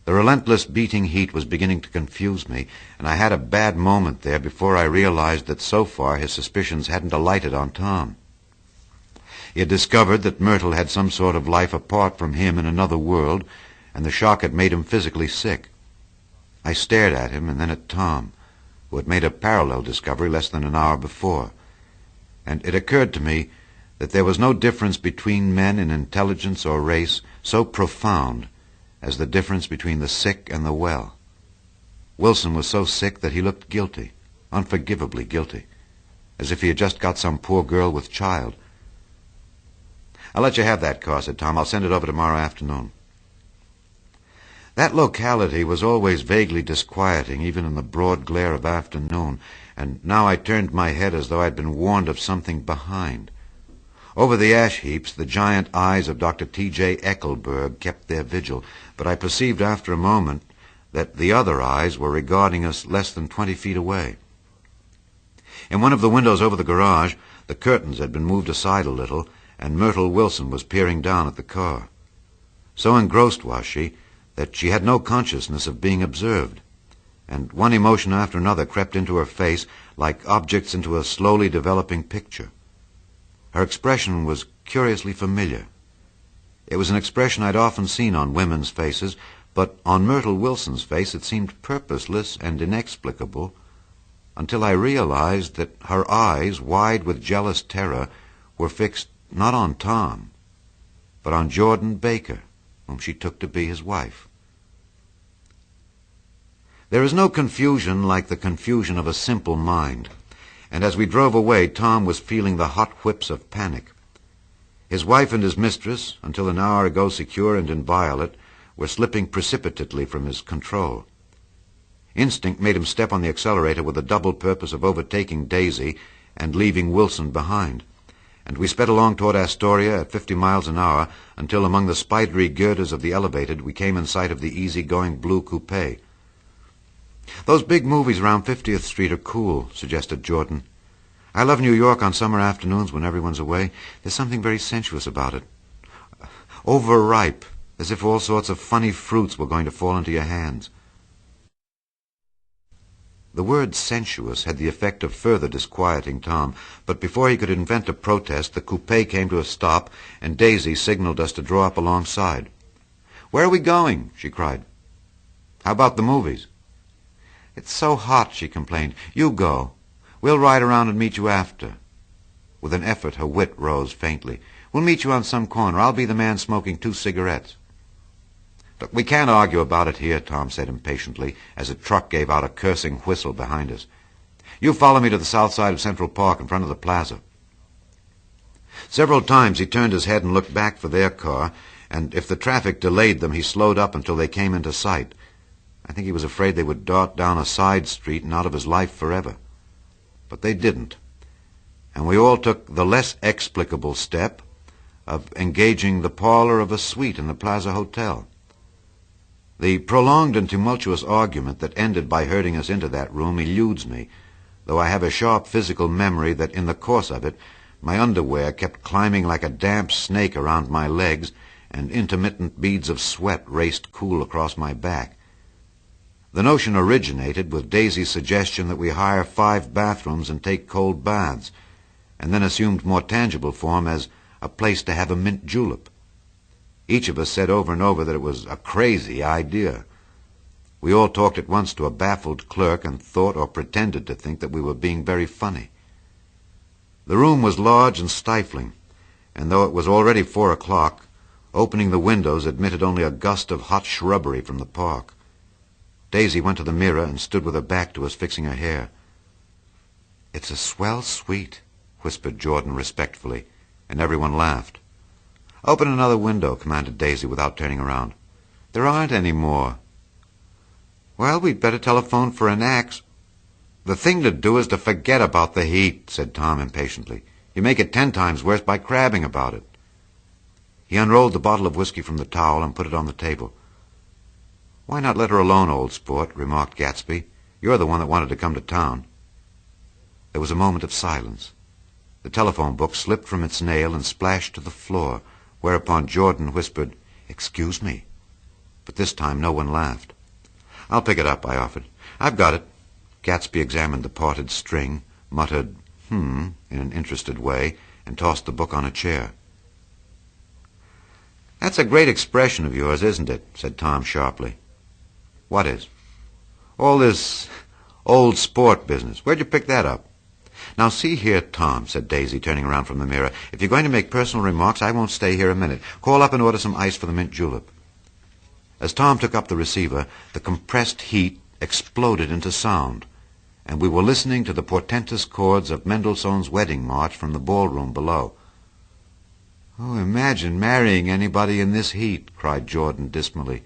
The relentless beating heat was beginning to confuse me, and I had a bad moment there before I realized that so far his suspicions hadn't alighted on Tom. He had discovered that Myrtle had some sort of life apart from him in another world, and the shock had made him physically sick. I stared at him and then at Tom, who had made a parallel discovery less than an hour before, and it occurred to me that there was no difference between men in intelligence or race so profound as the difference between the sick and the well. Wilson was so sick that he looked guilty, unforgivably guilty, as if he had just got some poor girl with child. "I'll let you have that car," said Tom. "I'll send it over tomorrow afternoon." That locality was always vaguely disquieting, even in the broad glare of afternoon, and now I turned my head as though I'd been warned of something behind. Over the ash heaps, the giant eyes of Dr. T.J. Eckelberg kept their vigil, but I perceived after a moment that the other eyes were regarding us less than 20 feet away. In one of the windows over the garage, the curtains had been moved aside a little, and Myrtle Wilson was peering down at the car. So engrossed was she that she had no consciousness of being observed, and one emotion after another crept into her face like objects into a slowly developing picture. Her expression was curiously familiar. It was an expression I'd often seen on women's faces, but on Myrtle Wilson's face it seemed purposeless and inexplicable, until I realized that her eyes, wide with jealous terror, were fixed not on Tom, but on Jordan Baker, whom she took to be his wife. There is no confusion like the confusion of a simple mind, and as we drove away, Tom was feeling the hot whips of panic. His wife and his mistress, until an hour ago secure and inviolate, were slipping precipitately from his control. Instinct made him step on the accelerator with the double purpose of overtaking Daisy and leaving Wilson behind, and we sped along toward Astoria at 50 miles an hour until among the spidery girders of the elevated we came in sight of the easy-going blue coupe. "Those big movies around 50th Street are cool," suggested Jordan. "I love New York on summer afternoons when everyone's away. There's something very sensuous about it. Overripe, as if all sorts of funny fruits were going to fall into your hands." The word sensuous had the effect of further disquieting Tom, but before he could invent a protest, the coupe came to a stop, and Daisy signaled us to draw up alongside. "Where are we going?" she cried. "How about the movies?" "It's so hot," she complained. "You go. We'll ride around and meet you after." With an effort, her wit rose faintly. "We'll meet you on some corner. I'll be the man smoking 2 cigarettes. "Look, we can't argue about it here," Tom said impatiently, as a truck gave out a cursing whistle behind us. "You follow me to the south side of Central Park in front of the plaza." Several times he turned his head and looked back for their car, and if the traffic delayed them, he slowed up until they came into sight. I think he was afraid they would dart down a side street and out of his life forever. But they didn't, and we all took the less explicable step of engaging the parlor of a suite in the Plaza Hotel. The prolonged and tumultuous argument that ended by herding us into that room eludes me, though I have a sharp physical memory that in the course of it My underwear kept climbing like a damp snake around my legs, and intermittent beads of sweat raced cool across my back. The notion originated with Daisy's suggestion that we hire 5 bathrooms and take cold baths, and then assumed more tangible form as a place to have a mint julep. Each of us said over and over that it was a crazy idea. We all talked at once to a baffled clerk and thought or pretended to think that we were being very funny. The room was large and stifling, and though it was already 4 o'clock, opening the windows admitted only a gust of hot shrubbery from the park. Daisy went to the mirror and stood with her back to us, fixing her hair. "It's a swell suite," whispered Jordan respectfully, and everyone laughed. "Open another window," commanded Daisy without turning around. "There aren't any more." "Well, we'd better telephone for an axe." "The thing to do is to forget about the heat," said Tom impatiently. "You make it 10 times worse by crabbing about it." He unrolled the bottle of whiskey from the towel and put it on the table. "Why not let her alone, old sport?" remarked Gatsby. "You're the one that wanted to come to town." There was a moment of silence. The telephone book slipped from its nail and splashed to the floor, whereupon Jordan whispered, "Excuse me." But this time no one laughed. "I'll pick it up," I offered. "I've got it." Gatsby examined the parted string, muttered, in an interested way, and tossed the book on a chair. "That's a great expression of yours, isn't it?" said Tom sharply. "What is?" "All this old sport business. Where'd you pick that up?" "Now, see here, Tom," said Daisy, turning around from the mirror. "If you're going to make personal remarks, I won't stay here a minute. Call up and order some ice for the mint julep." As Tom took up the receiver, the compressed heat exploded into sound, and we were listening to the portentous chords of Mendelssohn's Wedding March from the ballroom below. "Oh, imagine marrying anybody in this heat," cried Jordan dismally.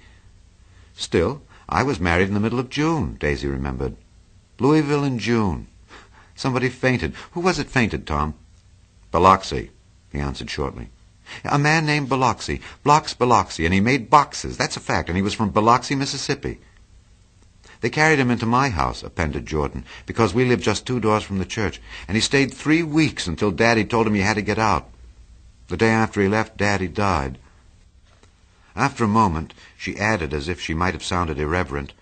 "Still, I was married in the middle of June," Daisy remembered. "Louisville in June. Somebody fainted. Who was it fainted, Tom?" "Biloxi," he answered shortly. "A man named Biloxi. Blocks Biloxi, and he made boxes. That's a fact, and he was from Biloxi, Mississippi." "They carried him into my house," appended Jordan, "because we lived just 2 doors from the church, and he stayed 3 weeks until Daddy told him he had to get out. The day after he left, Daddy died." After a moment, she added, as if she might have sounded irreverent,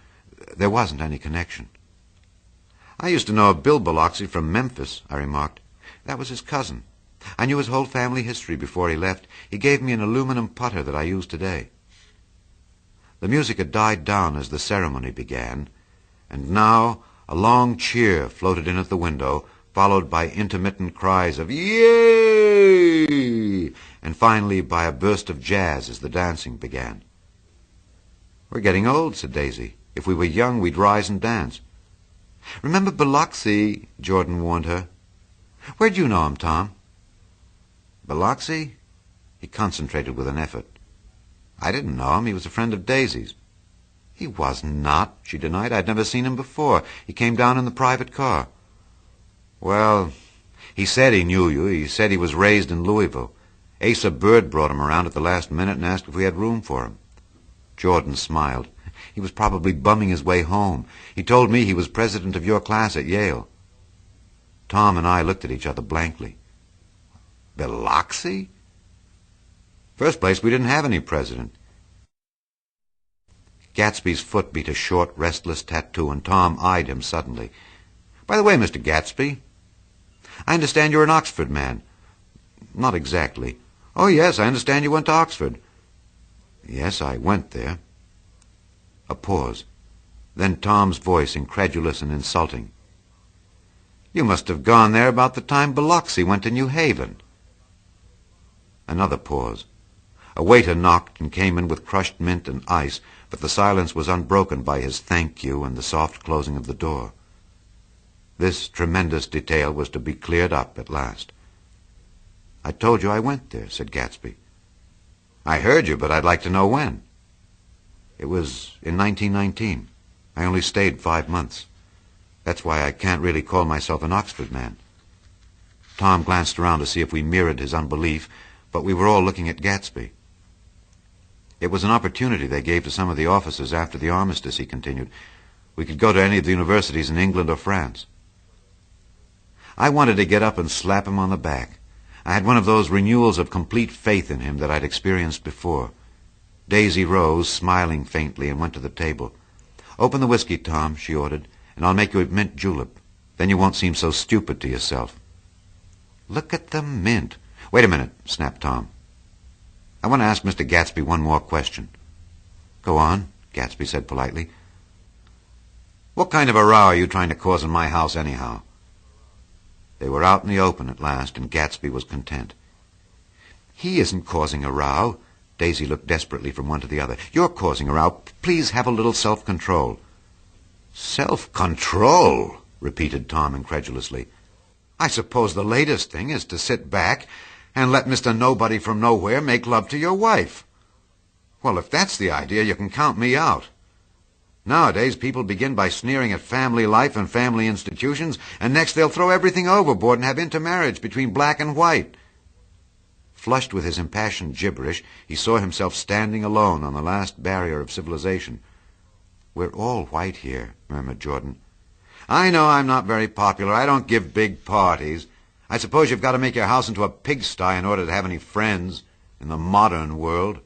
"There wasn't any connection." "I used to know a Bill Biloxi from Memphis," I remarked. "That was his cousin. I knew his whole family history before he left. He gave me an aluminum putter that I use today." The music had died down as the ceremony began, and now a long cheer floated in at the window, followed by intermittent cries of "Yay!" and finally by a burst of jazz as the dancing began. "We're getting old," said Daisy. "If we were young, we'd rise and dance." "Remember Biloxi," Jordan warned her. "Where'd you know him, Tom?" "Biloxi?" He concentrated with an effort. "I didn't know him. He was a friend of Daisy's." "He was not," she denied. "I'd never seen him before. He came down in the private car." "Well, he said he knew you. He said he was raised in Louisville. Asa Bird brought him around at the last minute and asked if we had room for him." Jordan smiled. "He was probably bumming his way home. He told me he was president of your class at Yale." Tom and I looked at each other blankly. "Biloxi?" "First place, we didn't have any president." Gatsby's foot beat a short, restless tattoo, and Tom eyed him suddenly. "By the way, Mr. Gatsby, I understand you're an Oxford man." "Not exactly." "Oh, yes, I understand you went to Oxford." "Yes, I went there." A pause. Then Tom's voice, incredulous and insulting. "You must have gone there about the time Biloxi went to New Haven." Another pause. A waiter knocked and came in with crushed mint and ice, but the silence was unbroken by his thank you and the soft closing of the door. This tremendous detail was to be cleared up at last. "I told you I went there," said Gatsby. "I heard you, but I'd like to know when." "It was in 1919. I only stayed 5 months. That's why I can't really call myself an Oxford man." Tom glanced around to see if we mirrored his unbelief, but we were all looking at Gatsby. "It was an opportunity they gave to some of the officers after the armistice," he continued. "We could go to any of the universities in England or France." I wanted to get up and slap him on the back. I had one of those renewals of complete faith in him that I'd experienced before. Daisy rose, smiling faintly, and went to the table. "Open the whiskey, Tom," she ordered, "and I'll make you a mint julep. Then you won't seem so stupid to yourself." "Look at the mint." "Wait a minute," snapped Tom. "I want to ask Mr. Gatsby one more question." "Go on," Gatsby said politely. "What kind of a row are you trying to cause in my house anyhow?" They were out in the open at last, and Gatsby was content. "He isn't causing a row." Daisy looked desperately from one to the other. "You're causing a row. Please have a little self-control." "Self-control?" repeated Tom incredulously. "I suppose the latest thing is to sit back and let Mr. Nobody from Nowhere make love to your wife. Well, if that's the idea, you can count me out. Nowadays, people begin by sneering at family life and family institutions, and next they'll throw everything overboard and have intermarriage between black and white." Flushed with his impassioned gibberish, he saw himself standing alone on the last barrier of civilization. "We're all white here," murmured Jordan. "I know I'm not very popular. I don't give big parties. I suppose you've got to make your house into a pigsty in order to have any friends in the modern world."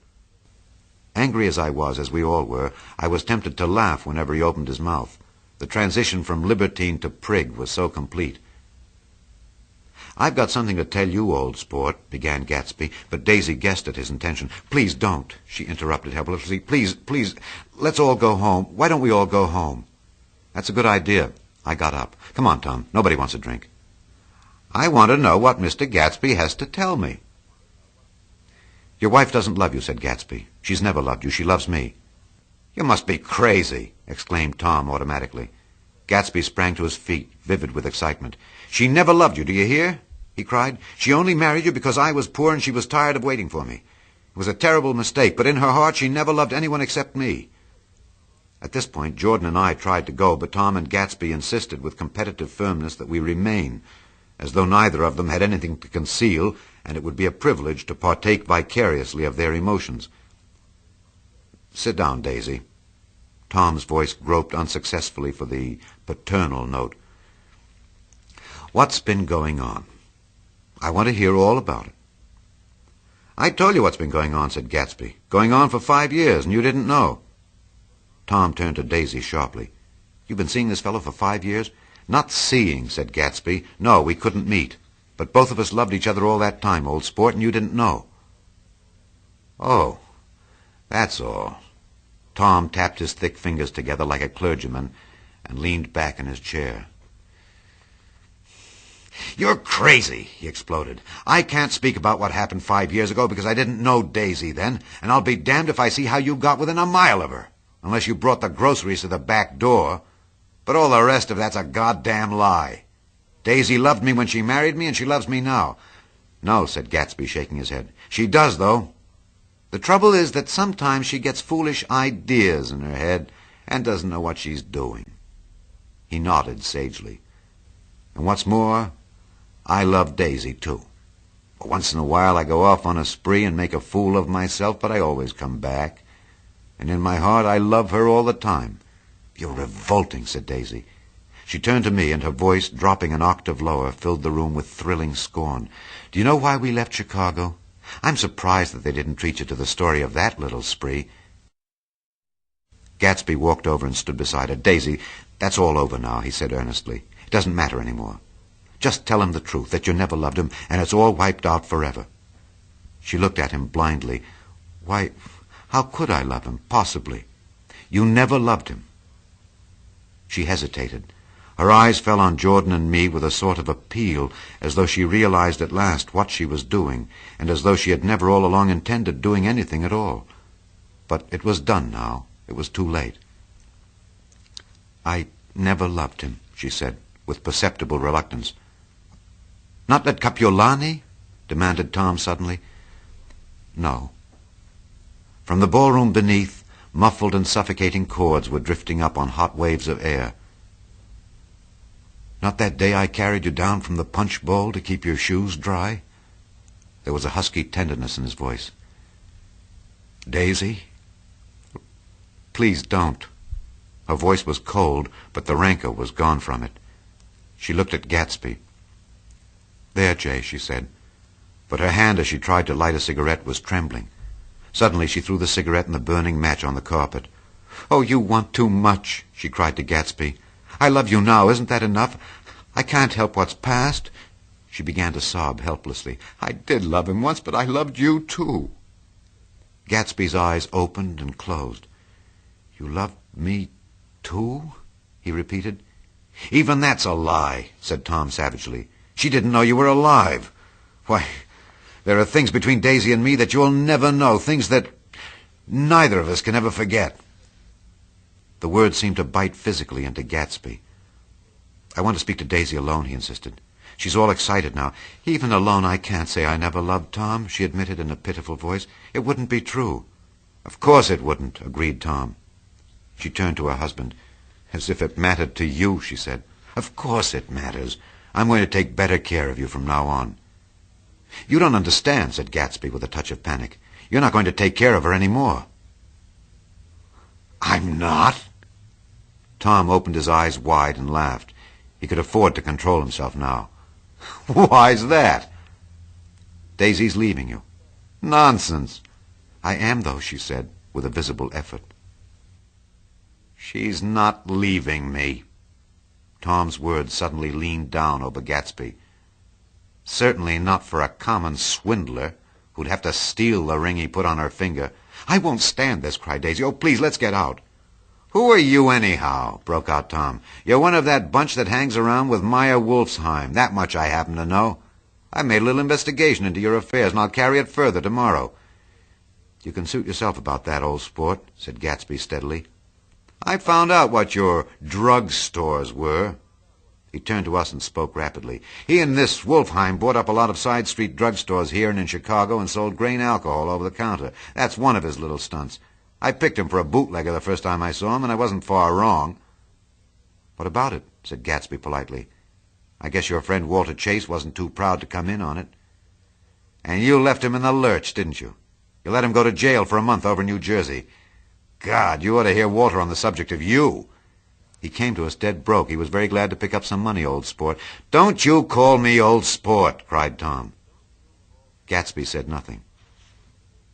Angry as I was, as we all were, I was tempted to laugh whenever he opened his mouth. The transition from libertine to prig was so complete. "I've got something to tell you, old sport," began Gatsby, but Daisy guessed at his intention. "Please don't," she interrupted helplessly. Please, let's all go home. Why don't we all go home?" "That's a good idea." I got up. "Come on, Tom. Nobody wants a drink." "I want to know what Mr. Gatsby has to tell me." "Your wife doesn't love you," said Gatsby. "She's never loved you. She loves me." "You must be crazy," exclaimed Tom automatically. Gatsby sprang to his feet, vivid with excitement. "She never loved you, do you hear?" he cried. "She only married you because I was poor and she was tired of waiting for me. It was a terrible mistake, but in her heart she never loved anyone except me." At this point, Jordan and I tried to go, but Tom and Gatsby insisted with competitive firmness that we remain, as though neither of them had anything to conceal, and it would be a privilege to partake vicariously of their emotions. "Sit down, Daisy." Tom's voice groped unsuccessfully for the paternal note. "What's been going on? I want to hear all about it." "I told you what's been going on," said Gatsby. "Going on for 5 years, and you didn't know." Tom turned to Daisy sharply. "You've been seeing this fellow for 5 years?" "Not seeing," said Gatsby. "No, we couldn't meet. But both of us loved each other all that time, old sport, and you didn't know." "Oh, that's all." Tom tapped his thick fingers together like a clergyman and leaned back in his chair. "You're crazy," he exploded. "I can't speak about what happened 5 years ago because I didn't know Daisy then, and I'll be damned if I see how you got within a mile of her, unless you brought the groceries to the back door. But all the rest of that's a goddamn lie. Daisy loved me when she married me, and she loves me now." "No," said Gatsby, shaking his head. "She does, though. The trouble is that sometimes she gets foolish ideas in her head and doesn't know what she's doing." He nodded sagely. "And what's more, I love Daisy, too. Once in a while I go off on a spree and make a fool of myself, but I always come back. And in my heart I love her all the time." "You're revolting," said Daisy. She turned to me, and her voice, dropping an octave lower, filled the room with thrilling scorn. "Do you know why we left Chicago? I'm surprised that they didn't treat you to the story of that little spree." Gatsby walked over and stood beside her. "Daisy, that's all over now," he said earnestly. "It doesn't matter any more. Just tell him the truth, that you never loved him, and it's all wiped out forever." She looked at him blindly. "Why, how could I love him, possibly? You never loved him." She hesitated. Her eyes fell on Jordan and me with a sort of appeal, as though she realized at last what she was doing, and as though she had never all along intended doing anything at all. But it was done now. It was too late. "I never loved him," she said, with perceptible reluctance. "Not at Kapiolani?" demanded Tom suddenly. "No." From the ballroom beneath, muffled and suffocating chords were drifting up on hot waves of air. "Not that day I carried you down from the punch bowl to keep your shoes dry?" There was a husky tenderness in his voice. "Daisy, please don't." Her voice was cold, but the rancor was gone from it. She looked at Gatsby. "There, Jay," she said. but her hand as she tried to light a cigarette was trembling. Suddenly she threw the cigarette and the burning match on the carpet. "Oh, you want too much," she cried to Gatsby. "I love you now. Isn't that enough? I can't help what's past." She began to sob helplessly. "I did love him once, but I loved you too." Gatsby's eyes opened and closed. "You loved me too?" he repeated. "Even that's a lie," said Tom savagely. "She didn't know you were alive. Why, there are things between Daisy and me that you'll never know, things that neither of us can ever forget." The words seemed to bite physically into Gatsby. "I want to speak to Daisy alone," he insisted. "She's all excited now." "Even alone I can't say I never loved Tom," she admitted in a pitiful voice. "It wouldn't be true." "Of course it wouldn't," agreed Tom. She turned to her husband. "As if it mattered to you," she said. "Of course it matters. I'm going to take better care of you from now on." "You don't understand," said Gatsby with a touch of panic. "You're not going to take care of her any more." "I'm not?" Tom opened his eyes wide and laughed. He could afford to control himself now. "Why's that?" "Daisy's leaving you." "Nonsense." "I am, though," she said, with a visible effort. "She's not leaving me." Tom's words suddenly leaned down over Gatsby. "Certainly not for a common swindler who'd have to steal the ring he put on her finger." "I won't stand this," cried Daisy. "Oh, please, let's get out." "Who are you, anyhow?" broke out Tom. "You're one of that bunch that hangs around with Meyer Wolfsheim. That much I happen to know. I made a little investigation into your affairs, and I'll carry it further tomorrow." "You can suit yourself about that, old sport," said Gatsby steadily. "I found out what your drug stores were." He turned to us and spoke rapidly. "He and this Wolfheim bought up a lot of side street drug stores here and in Chicago and sold grain alcohol over the counter. That's one of his little stunts. I picked him for a bootlegger the first time I saw him, and I wasn't far wrong." "What about it?" said Gatsby politely. "I guess your friend Walter Chase wasn't too proud to come in on it." "And you left him in the lurch, didn't you? You let him go to jail for a month over in New Jersey. God, you ought to hear Walter on the subject of you." "He came to us dead broke. He was very glad to pick up some money, old sport." "Don't you call me old sport," cried Tom. Gatsby said nothing.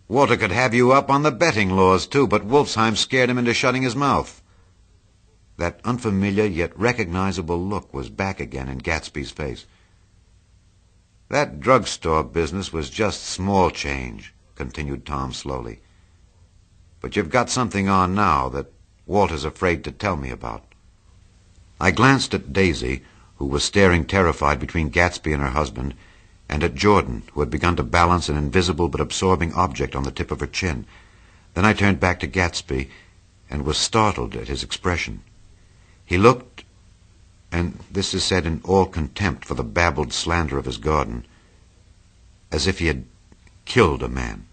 "Walter could have you up on the betting laws, too, but Wolfsheim scared him into shutting his mouth." That unfamiliar yet recognizable look was back again in Gatsby's face. "That drugstore business was just small change," continued Tom slowly. "But you've got something on now that Walter's afraid to tell me about." I glanced at Daisy, who was staring terrified between Gatsby and her husband, and at Jordan, who had begun to balance an invisible but absorbing object on the tip of her chin. Then I turned back to Gatsby and was startled at his expression. He looked, and this is said in all contempt for the babbled slander of his garden, as if he had killed a man.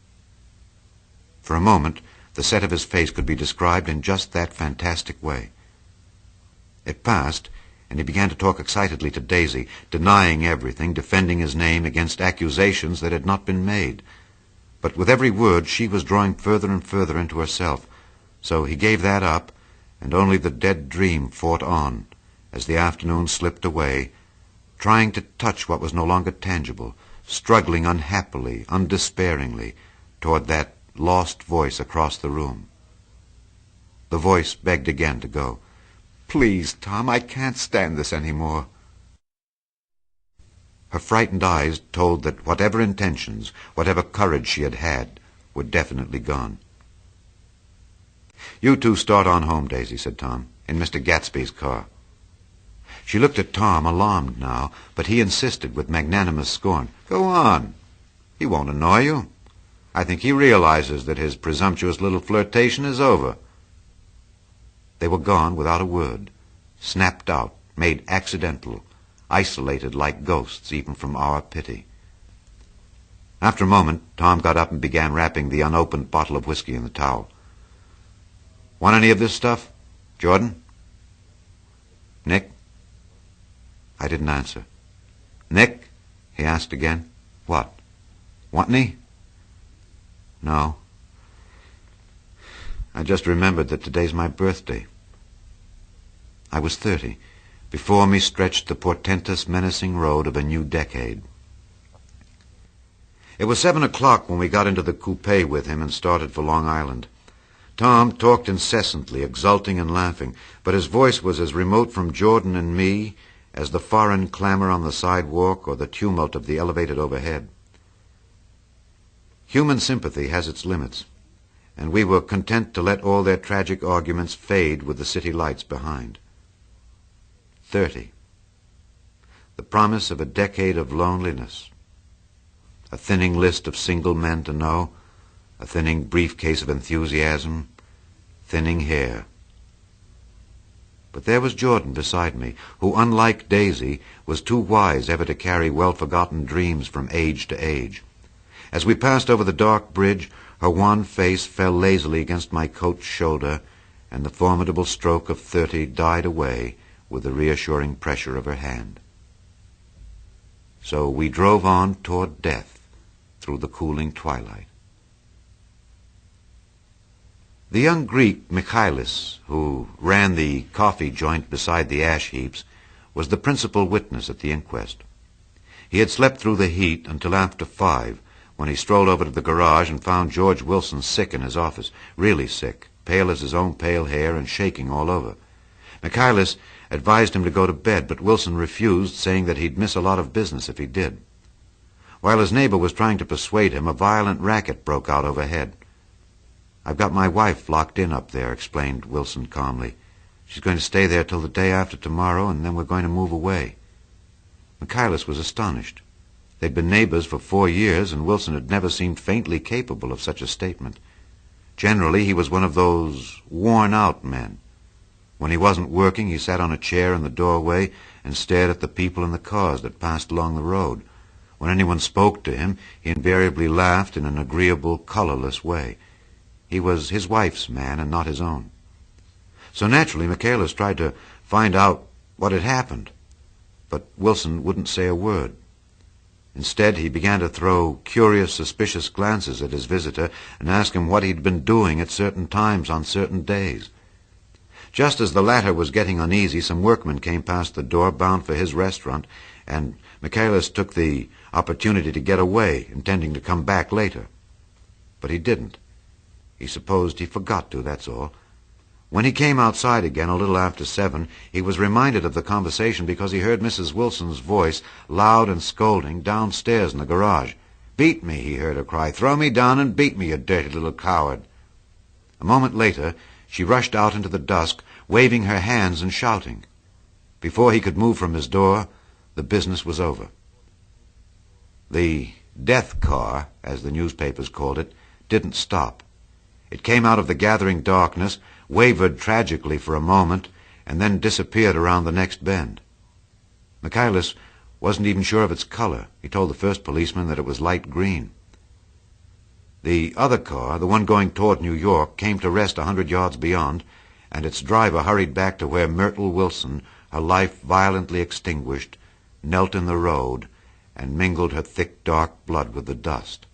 For a moment, the set of his face could be described in just that fantastic way. It passed, and he began to talk excitedly to Daisy, denying everything, defending his name against accusations that had not been made. But with every word she was drawing further and further into herself, so he gave that up, and only the dead dream fought on, as the afternoon slipped away, trying to touch what was no longer tangible, struggling unhappily, undespairingly, toward that lost voice across the room. The voice begged again to go. "Please, Tom, I can't stand this any more." Her frightened eyes told that whatever intentions, whatever courage she had had, were definitely gone. "You two start on home, Daisy," said Tom, "in Mr. Gatsby's car." She looked at Tom, alarmed now, but he insisted with magnanimous scorn. "Go on. He won't annoy you. I think he realizes that his presumptuous little flirtation is over." They were gone without a word, snapped out, made accidental, isolated like ghosts even from our pity. After a moment, Tom got up and began wrapping the unopened bottle of whiskey in the towel. "Want any of this stuff? Jordan?" "Nick?" I didn't answer. "Nick?" he asked again. "What? Want any?" "No. I just remembered that today's my birthday." I was 30. Before me stretched the portentous, menacing road of a new decade. It was 7 o'clock when we got into the coupe with him and started for Long Island. Tom talked incessantly, exulting and laughing, but his voice was as remote from Jordan and me as the foreign clamor on the sidewalk or the tumult of the elevated overhead. Human sympathy has its limits, and we were content to let all their tragic arguments fade with the city lights behind. 30. The promise of a decade of loneliness. A thinning list of single men to know, a thinning briefcase of enthusiasm, thinning hair. But there was Jordan beside me, who, unlike Daisy, was too wise ever to carry well-forgotten dreams from age to age. As we passed over the dark bridge, her wan face fell lazily against my coat's shoulder, and the formidable stroke of 30 died away with the reassuring pressure of her hand. So we drove on toward death through the cooling twilight. The young Greek, Michaelis, who ran the coffee joint beside the ash heaps, was the principal witness at the inquest. He had slept through the heat until after 5, when he strolled over to the garage and found George Wilson sick in his office, really sick, pale as his own pale hair and shaking all over. Michaelis advised him to go to bed, but Wilson refused, saying that he'd miss a lot of business if he did. While his neighbor was trying to persuade him, a violent racket broke out overhead. "I've got my wife locked in up there," explained Wilson calmly. "She's going to stay there till the day after tomorrow, and then we're going to move away." Michaelis was astonished. They'd been neighbors for 4 years, and Wilson had never seemed faintly capable of such a statement. Generally, he was one of those worn-out men. When he wasn't working, he sat on a chair in the doorway and stared at the people in the cars that passed along the road. When anyone spoke to him, he invariably laughed in an agreeable, colorless way. He was his wife's man and not his own. So naturally, Michaelis tried to find out what had happened, but Wilson wouldn't say a word. Instead, he began to throw curious, suspicious glances at his visitor and ask him what he'd been doing at certain times on certain days. Just as the latter was getting uneasy, some workmen came past the door bound for his restaurant, and Michaelis took the opportunity to get away, intending to come back later. But he didn't. He supposed he forgot to, that's all. When he came outside again a little after 7, he was reminded of the conversation because he heard Mrs. Wilson's voice, loud and scolding, downstairs in the garage. "Beat me," he heard her cry. "Throw me down and beat me, you dirty little coward." A moment later, she rushed out into the dusk, waving her hands and shouting. Before he could move from his door, the business was over. The death car, as the newspapers called it, didn't stop. It came out of the gathering darkness, wavered tragically for a moment, and then disappeared around the next bend. Michaelis wasn't even sure of its color. He told the first policeman that it was light green. The other car, the one going toward New York, came to rest 100 yards beyond, and its driver hurried back to where Myrtle Wilson, her life violently extinguished, knelt in the road and mingled her thick, dark blood with the dust.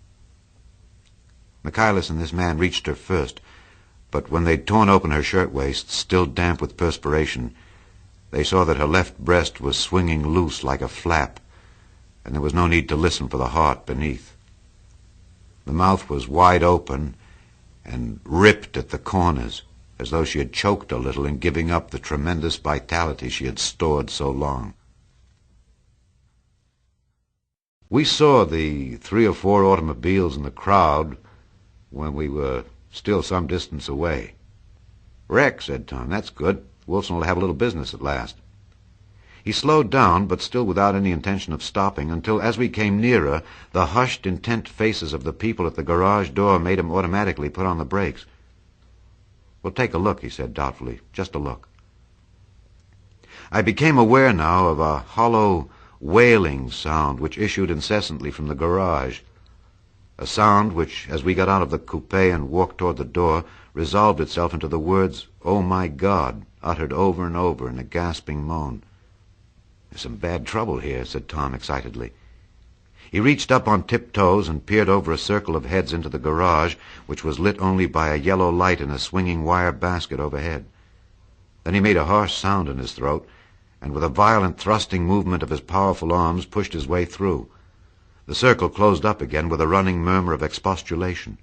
Michaelis and this man reached her first, but when they'd torn open her shirtwaist, still damp with perspiration, they saw that her left breast was swinging loose like a flap, and there was no need to listen for the heart beneath. The mouth was wide open and ripped at the corners, as though she had choked a little in giving up the tremendous vitality she had stored so long. We saw the 3 or 4 automobiles in the crowd when we were still some distance away. "Wreck," said Tom. "That's good. Wilson will have a little business at last." He slowed down, but still without any intention of stopping, until as we came nearer, the hushed, intent faces of the people at the garage door made him automatically put on the brakes. "We'll take a look," he said doubtfully. "Just a look." I became aware now of a hollow, wailing sound which issued incessantly from the garage, a sound which, as we got out of the coupe and walked toward the door, resolved itself into the words, "Oh, my God," uttered over and over in a gasping moan. "There's some bad trouble here," said Tom excitedly. He reached up on tiptoes and peered over a circle of heads into the garage, which was lit only by a yellow light in a swinging wire basket overhead. Then he made a harsh sound in his throat, and with a violent thrusting movement of his powerful arms pushed his way through. The circle closed up again with a running murmur of expostulation.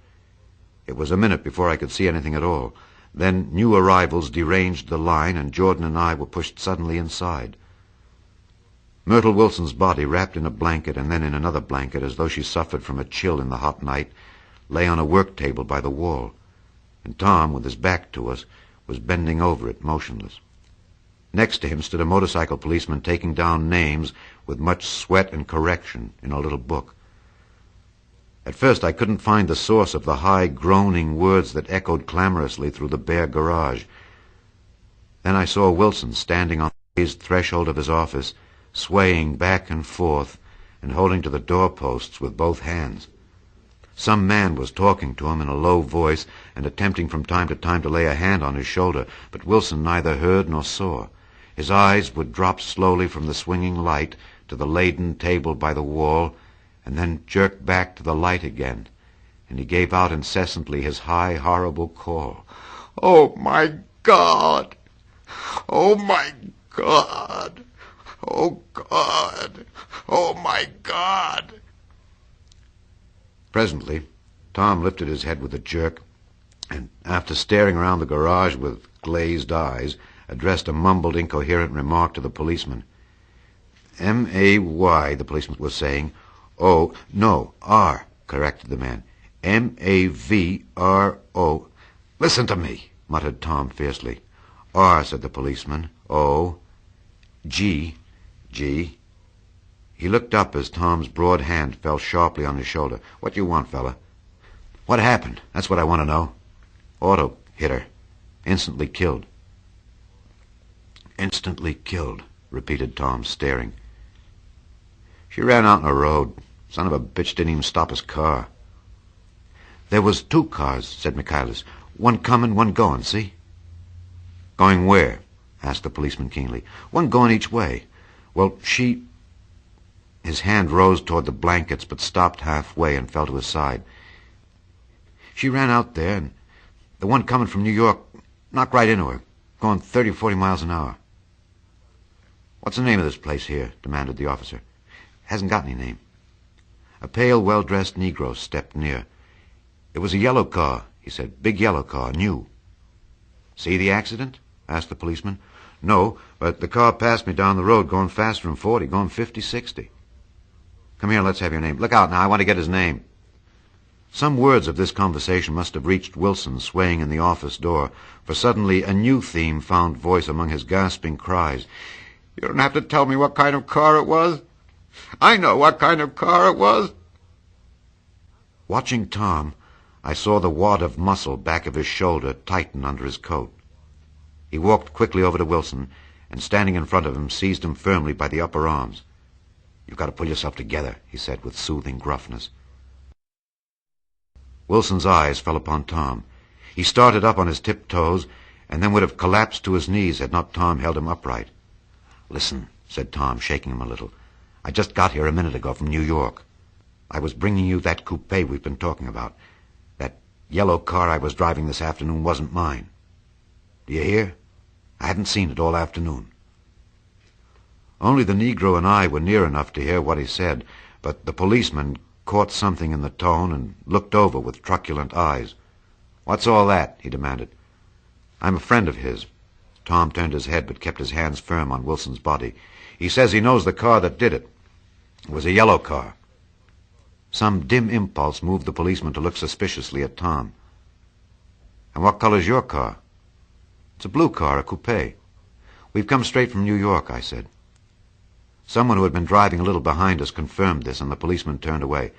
It was a minute before I could see anything at all. Then new arrivals deranged the line, and Jordan and I were pushed suddenly inside. Myrtle Wilson's body, wrapped in a blanket and then in another blanket, as though she suffered from a chill in the hot night, lay on a work table by the wall, and Tom, with his back to us, was bending over it, motionless. Next to him stood a motorcycle policeman taking down names with much sweat and correction in a little book. At first I couldn't find the source of the high, groaning words that echoed clamorously through the bare garage. Then I saw Wilson standing on the raised threshold of his office, swaying back and forth and holding to the doorposts with both hands. Some man was talking to him in a low voice and attempting from time to time to lay a hand on his shoulder, but Wilson neither heard nor saw. His eyes would drop slowly from the swinging light to the laden table by the wall, and then jerk back to the light again, and he gave out incessantly his high, horrible call. "Oh, my God! Oh, my God! Oh, God! Oh, my God!" Presently, Tom lifted his head with a jerk, and after staring around the garage with glazed eyes, addressed a mumbled, incoherent remark to the policeman. "M-A-Y," the policeman was saying. "Oh, no, R," corrected the man. "M-A-V-R-O." "Listen to me," muttered Tom fiercely. "R," said the policeman. "O, G, G." He looked up as Tom's broad hand fell sharply on his shoulder. "What do you want, fella?" "What happened? That's what I want to know." "Auto hit her. Instantly killed." "Instantly killed," repeated Tom, staring. "She ran out in the road. Son of a bitch didn't even stop his car." "There was 2 cars," said Michaelis. "One coming, one going, see?" "Going where?" asked the policeman keenly. "One going each way. Well, she—" His hand rose toward the blankets, but stopped halfway and fell to his side. "She ran out there, and the one coming from New York knocked right into her, going 30 or 40 miles an hour." "What's the name of this place here?" demanded the officer. "Hasn't got any name." A pale, well-dressed Negro stepped near. "It was a yellow car," he said. "Big yellow car, new." "See the accident?" asked the policeman. "No, but the car passed me down the road going faster than 40, going 50, 60. Come here, let's have your name. Look out now, I want to get his name." Some words of this conversation must have reached Wilson, swaying in the office door, for suddenly a new theme found voice among his gasping cries. "You don't have to tell me what kind of car it was. I know what kind of car it was." Watching Tom, I saw the wad of muscle back of his shoulder tighten under his coat. He walked quickly over to Wilson, and standing in front of him, seized him firmly by the upper arms. "You've got to pull yourself together," he said with soothing gruffness. Wilson's eyes fell upon Tom. He started up on his tiptoes, and then would have collapsed to his knees had not Tom held him upright. "Listen," said Tom, shaking him a little. "I just got here a minute ago from New York. I was bringing you that coupe we've been talking about. That yellow car I was driving this afternoon wasn't mine. Do you hear? I hadn't seen it all afternoon." Only the Negro and I were near enough to hear what he said, but the policeman caught something in the tone and looked over with truculent eyes. "What's all that?" he demanded. "I'm a friend of his." Tom turned his head but kept his hands firm on Wilson's body. "He says he knows the car that did it. It was a yellow car." Some dim impulse moved the policeman to look suspiciously at Tom. "And what color's your car?" "It's a blue car, a coupe. We've come straight from New York," I said. Someone who had been driving a little behind us confirmed this, and the policeman turned away.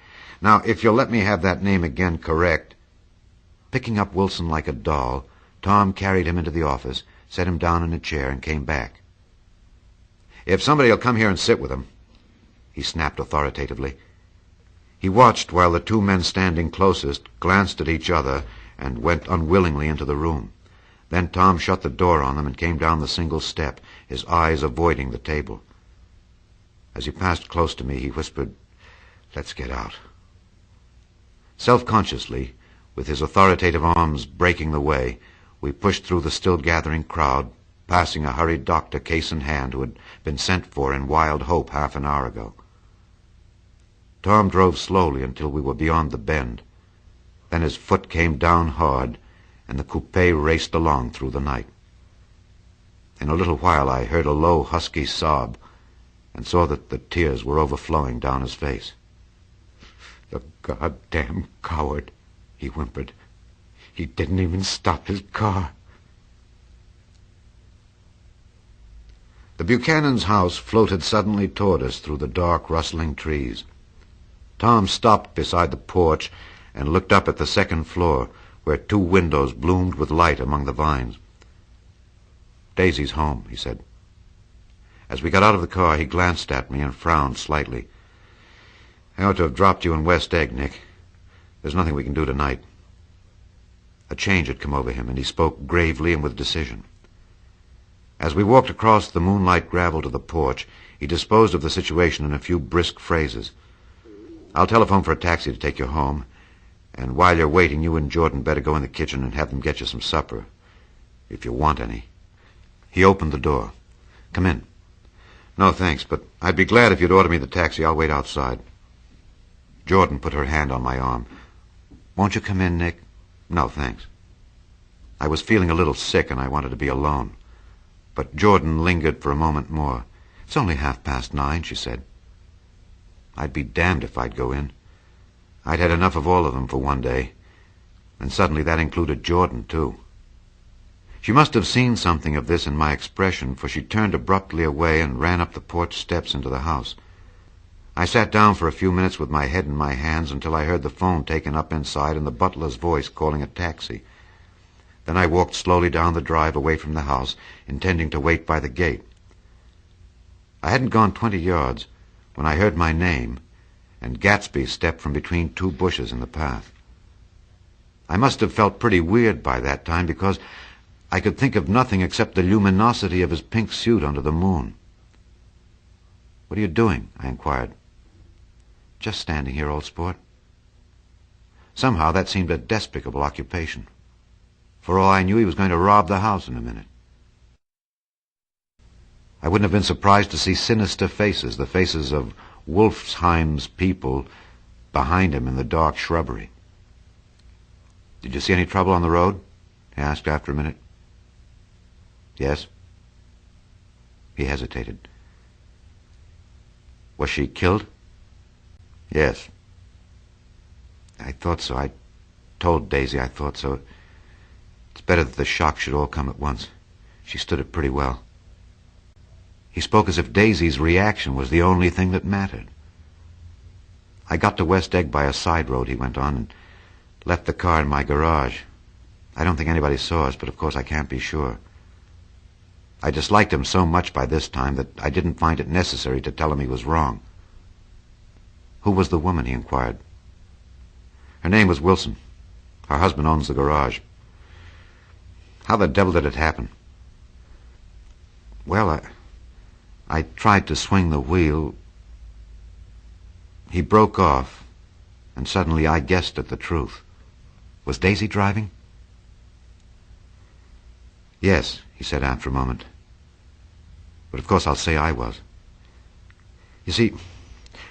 "Now, if you'll let me have that name again correct." Picking up Wilson like a doll, Tom carried him into the office, set him down in a chair, and came back. "If somebody will come here and sit with him," he snapped authoritatively. He watched while the 2 men standing closest glanced at each other and went unwillingly into the room. Then Tom shut the door on them and came down the single step, his eyes avoiding the table. As he passed close to me, he whispered, "Let's get out." Self-consciously, with his authoritative arms breaking the way, we pushed through the still-gathering crowd, passing a hurried doctor, case in hand, who had been sent for in wild hope half an hour ago. Tom drove slowly until we were beyond the bend. Then his foot came down hard, and the coupe raced along through the night. In a little while I heard a low, husky sob, and saw that the tears were overflowing down his face. "The goddamn coward," he whimpered. "He didn't even stop his car." The Buchanan's house floated suddenly toward us through the dark, rustling trees. Tom stopped beside the porch and looked up at the second floor, where 2 windows bloomed with light among the vines. "Daisy's home," he said. As we got out of the car, he glanced at me and frowned slightly. "I ought to have dropped you in West Egg, Nick. There's nothing we can do tonight." A change had come over him, and he spoke gravely and with decision. As we walked across the moonlight gravel to the porch, he disposed of the situation in a few brisk phrases. "I'll telephone for a taxi to take you home, and while you're waiting, you and Jordan better go in the kitchen and have them get you some supper, if you want any." He opened the door. "Come in." "No, thanks, but I'd be glad if you'd order me the taxi. I'll wait outside." Jordan put her hand on my arm. "Won't you come in, Nick?" "No, thanks." I was feeling a little sick, and I wanted to be alone. But Jordan lingered for a moment more. "It's only 9:30, she said. I'd be damned if I'd go in. I'd had enough of all of them for one day, and suddenly that included Jordan, too. She must have seen something of this in my expression, for she turned abruptly away and ran up the porch steps into the house. I sat down for a few minutes with my head in my hands until I heard the phone taken up inside and the butler's voice calling a taxi. Then I walked slowly down the drive away from the house, intending to wait by the gate. I hadn't gone 20 yards when I heard my name, and Gatsby stepped from between 2 bushes in the path. I must have felt pretty weird by that time, because I could think of nothing except the luminosity of his pink suit under the moon. "What are you doing?" I inquired. "Just standing here, old sport." Somehow that seemed a despicable occupation. For all I knew, he was going to rob the house in a minute. I wouldn't have been surprised to see sinister faces, the faces of Wolfsheim's people, behind him in the dark shrubbery. "Did you see any trouble on the road?" he asked after a minute. "Yes." He hesitated. "Was she killed?" "Yes." "I thought so. I told Daisy I thought so. It's better that the shock should all come at once. She stood it pretty well." He spoke as if Daisy's reaction was the only thing that mattered. "I got to West Egg by a side road," he went on, "and left the car in my garage. I don't think anybody saw us, but of course I can't be sure. I disliked him so much by this time that I didn't find it necessary to tell him he was wrong." "Who was the woman?" he inquired. "Her name was Wilson. Her husband owns the garage." "How the devil did it happen?" "Well, I tried to swing the wheel." He broke off, and suddenly I guessed at the truth. "Was Daisy driving?" "Yes," he said after a moment. "But of course I'll say I was. You see,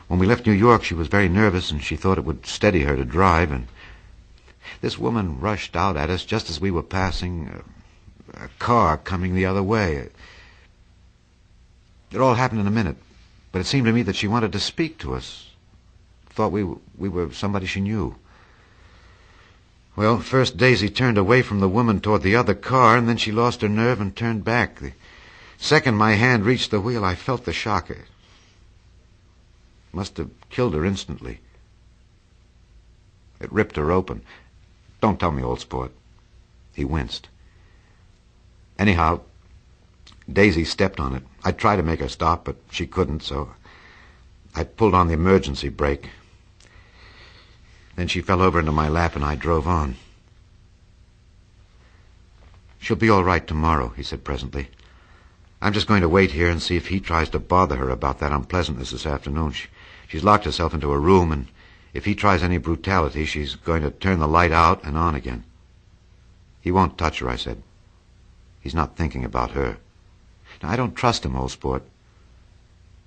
when we left New York, she was very nervous, and she thought it would steady her to drive, and this woman rushed out at us just as we were passing a car coming the other way. It all happened in a minute, but it seemed to me that she wanted to speak to us. Thought we were somebody she knew. Well, first Daisy turned away from the woman toward the other car, and then she lost her nerve and turned back. The second my hand reached the wheel, I felt the shock. It must have killed her instantly. It ripped her open. Don't tell me, old sport." He winced. "Anyhow, Daisy stepped on it. I tried to make her stop, but she couldn't, so I pulled on the emergency brake. Then she fell over into my lap, and I drove on." "She'll be all right tomorrow," he said presently. "I'm just going to wait here and see if he tries to bother her about that unpleasantness this afternoon. She's locked herself into a room, and if he tries any brutality, she's going to turn the light out and on again." "He won't touch her," I said. "He's not thinking about her. Now, I don't trust him, old sport."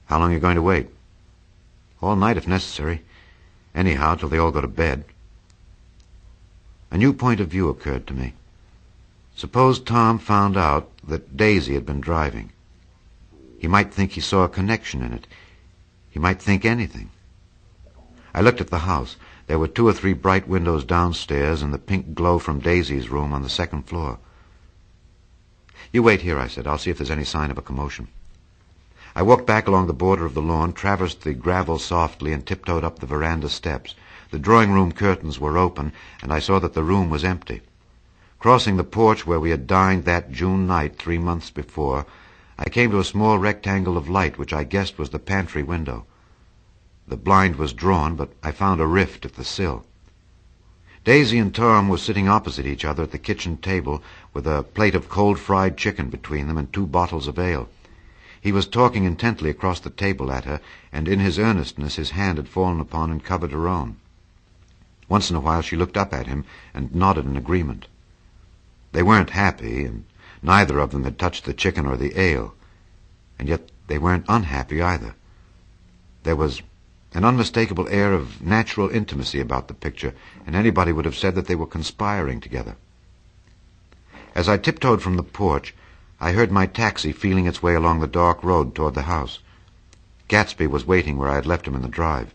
"How long are you going to wait?" "All night, if necessary. Anyhow, till they all go to bed. A new point of view occurred to me. Suppose Tom found out that Daisy had been driving. He might think he saw a connection in it. He might think anything. I looked at the house. There were 2 or 3 bright windows downstairs and the pink glow from Daisy's room on the 2nd floor. "You wait here," I said. "I'll see if there's any sign of a commotion." I walked back along the border of the lawn, traversed the gravel softly, and tiptoed up the veranda steps. The drawing-room curtains were open, and I saw that the room was empty. Crossing the porch where we had dined that June night 3 months before, I came to a small rectangle of light which I guessed was the pantry window. The blind was drawn, but I found a rift at the sill. Daisy and Tom were sitting opposite each other at the kitchen table with a plate of cold fried chicken between them and 2 bottles of ale. He was talking intently across the table at her, and in his earnestness his hand had fallen upon and covered her own. Once in a while she looked up at him and nodded in agreement. They weren't happy, and neither of them had touched the chicken or the ale, and yet they weren't unhappy either. There was an unmistakable air of natural intimacy about the picture, and anybody would have said that they were conspiring together. As I tiptoed from the porch, I heard my taxi feeling its way along the dark road toward the house. Gatsby was waiting where I had left him in the drive.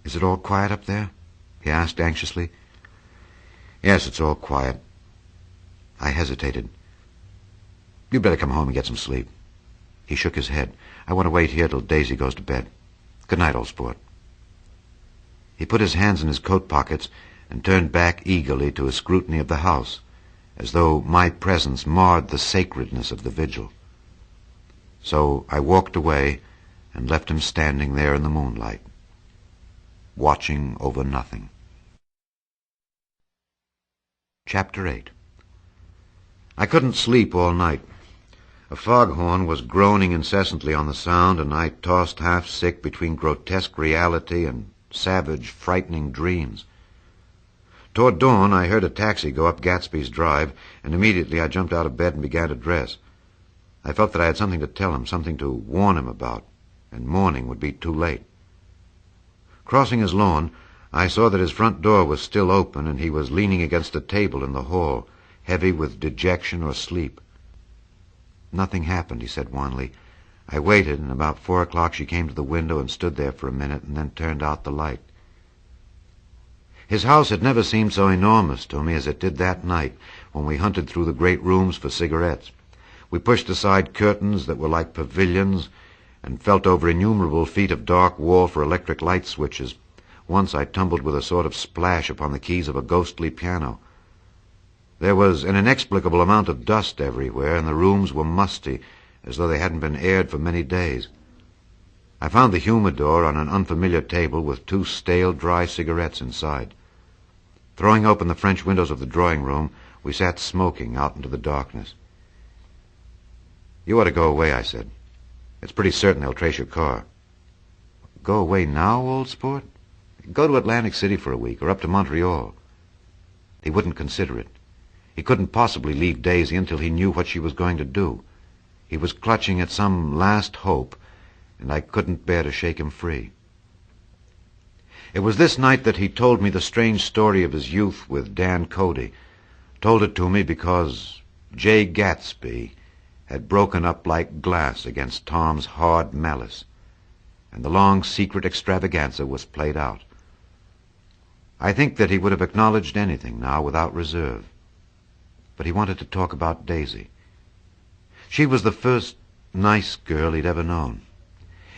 "Is it all quiet up there?" he asked anxiously. "Yes, it's all quiet." I hesitated. "You'd better come home and get some sleep." He shook his head. "I want to wait here till Daisy goes to bed. Good night, old sport." He put his hands in his coat pockets and turned back eagerly to a scrutiny of the house, as though my presence marred the sacredness of the vigil. So I walked away and left him standing there in the moonlight, watching over nothing. Chapter 8. I couldn't sleep all night. A foghorn was groaning incessantly on the sound, and I tossed half-sick between grotesque reality and savage, frightening dreams. Toward dawn, I heard a taxi go up Gatsby's drive, and immediately I jumped out of bed and began to dress. I felt that I had something to tell him, something to warn him about, and morning would be too late. Crossing his lawn, I saw that his front door was still open, and he was leaning against a table in the hall, heavy with dejection or sleep. "Nothing happened," he said wanly. I waited, and about 4 o'clock she came to the window and stood there for a minute and then turned out the light. His house had never seemed so enormous to me as it did that night when we hunted through the great rooms for cigarettes. We pushed aside curtains that were like pavilions and felt over innumerable feet of dark wall for electric light switches. Once I tumbled with a sort of splash upon the keys of a ghostly piano. There was an inexplicable amount of dust everywhere, and the rooms were musty, as though they hadn't been aired for many days. I found the humidor on an unfamiliar table with 2 stale, dry cigarettes inside. Throwing open the French windows of the drawing-room, we sat smoking out into the darkness. "You ought to go away," I said. "It's pretty certain they'll trace your car." "Go away now, old sport?" "Go to Atlantic City for a week, or up to Montreal." He wouldn't consider it. He couldn't possibly leave Daisy until he knew what she was going to do. He was clutching at some last hope, and I couldn't bear to shake him free. It was this night that he told me the strange story of his youth with Dan Cody. Told it to me because Jay Gatsby had broken up like glass against Tom's hard malice, and the long secret extravaganza was played out. I think that he would have acknowledged anything now without reserve. But he wanted to talk about Daisy. She was the first nice girl he'd ever known.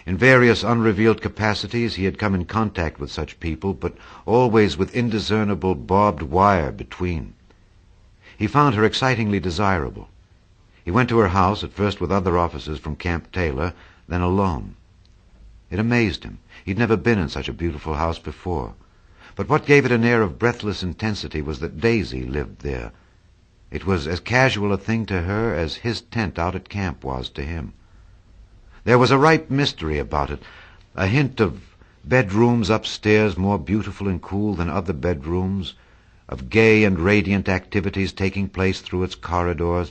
In various unrevealed capacities he had come in contact with such people, but always with indiscernible barbed wire between. He found her excitingly desirable. He went to her house, at first with other officers from Camp Taylor, then alone. It amazed him. He'd never been in such a beautiful house before. But what gave it an air of breathless intensity was that Daisy lived there. It was as casual a thing to her as his tent out at camp was to him. There was a ripe mystery about it, a hint of bedrooms upstairs more beautiful and cool than other bedrooms, of gay and radiant activities taking place through its corridors,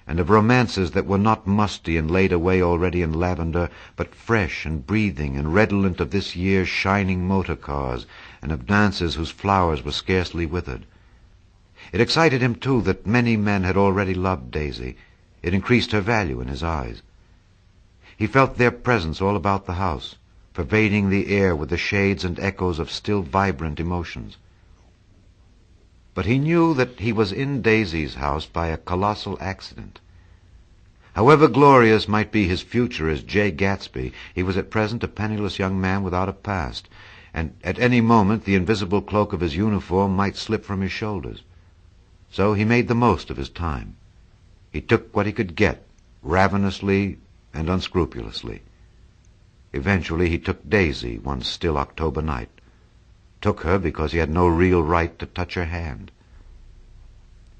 and of romances that were not musty and laid away already in lavender, but fresh and breathing and redolent of this year's shining motor cars, and of dances whose flowers were scarcely withered. It excited him, too, that many men had already loved Daisy. It increased her value in his eyes. He felt their presence all about the house, pervading the air with the shades and echoes of still vibrant emotions. But he knew that he was in Daisy's house by a colossal accident. However glorious might be his future as Jay Gatsby, he was at present a penniless young man without a past, and at any moment the invisible cloak of his uniform might slip from his shoulders. So he made the most of his time. He took what he could get, ravenously and unscrupulously. Eventually he took Daisy one still October night. Took her because he had no real right to touch her hand.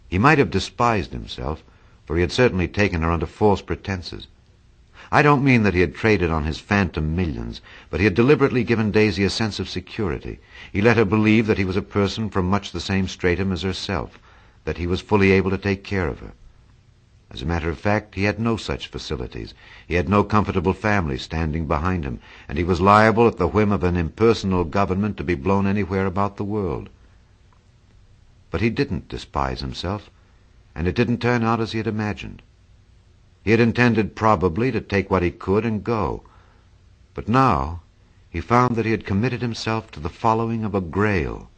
He might have despised himself, for he had certainly taken her under false pretenses. I don't mean that he had traded on his phantom millions, but he had deliberately given Daisy a sense of security. He let her believe that he was a person from much the same stratum as herself, that he was fully able to take care of her. As a matter of fact, he had no such facilities. He had no comfortable family standing behind him, and he was liable at the whim of an impersonal government to be blown anywhere about the world. But he didn't despise himself, and it didn't turn out as he had imagined. He had intended, probably, to take what he could and go. But now he found that he had committed himself to the following of a grail.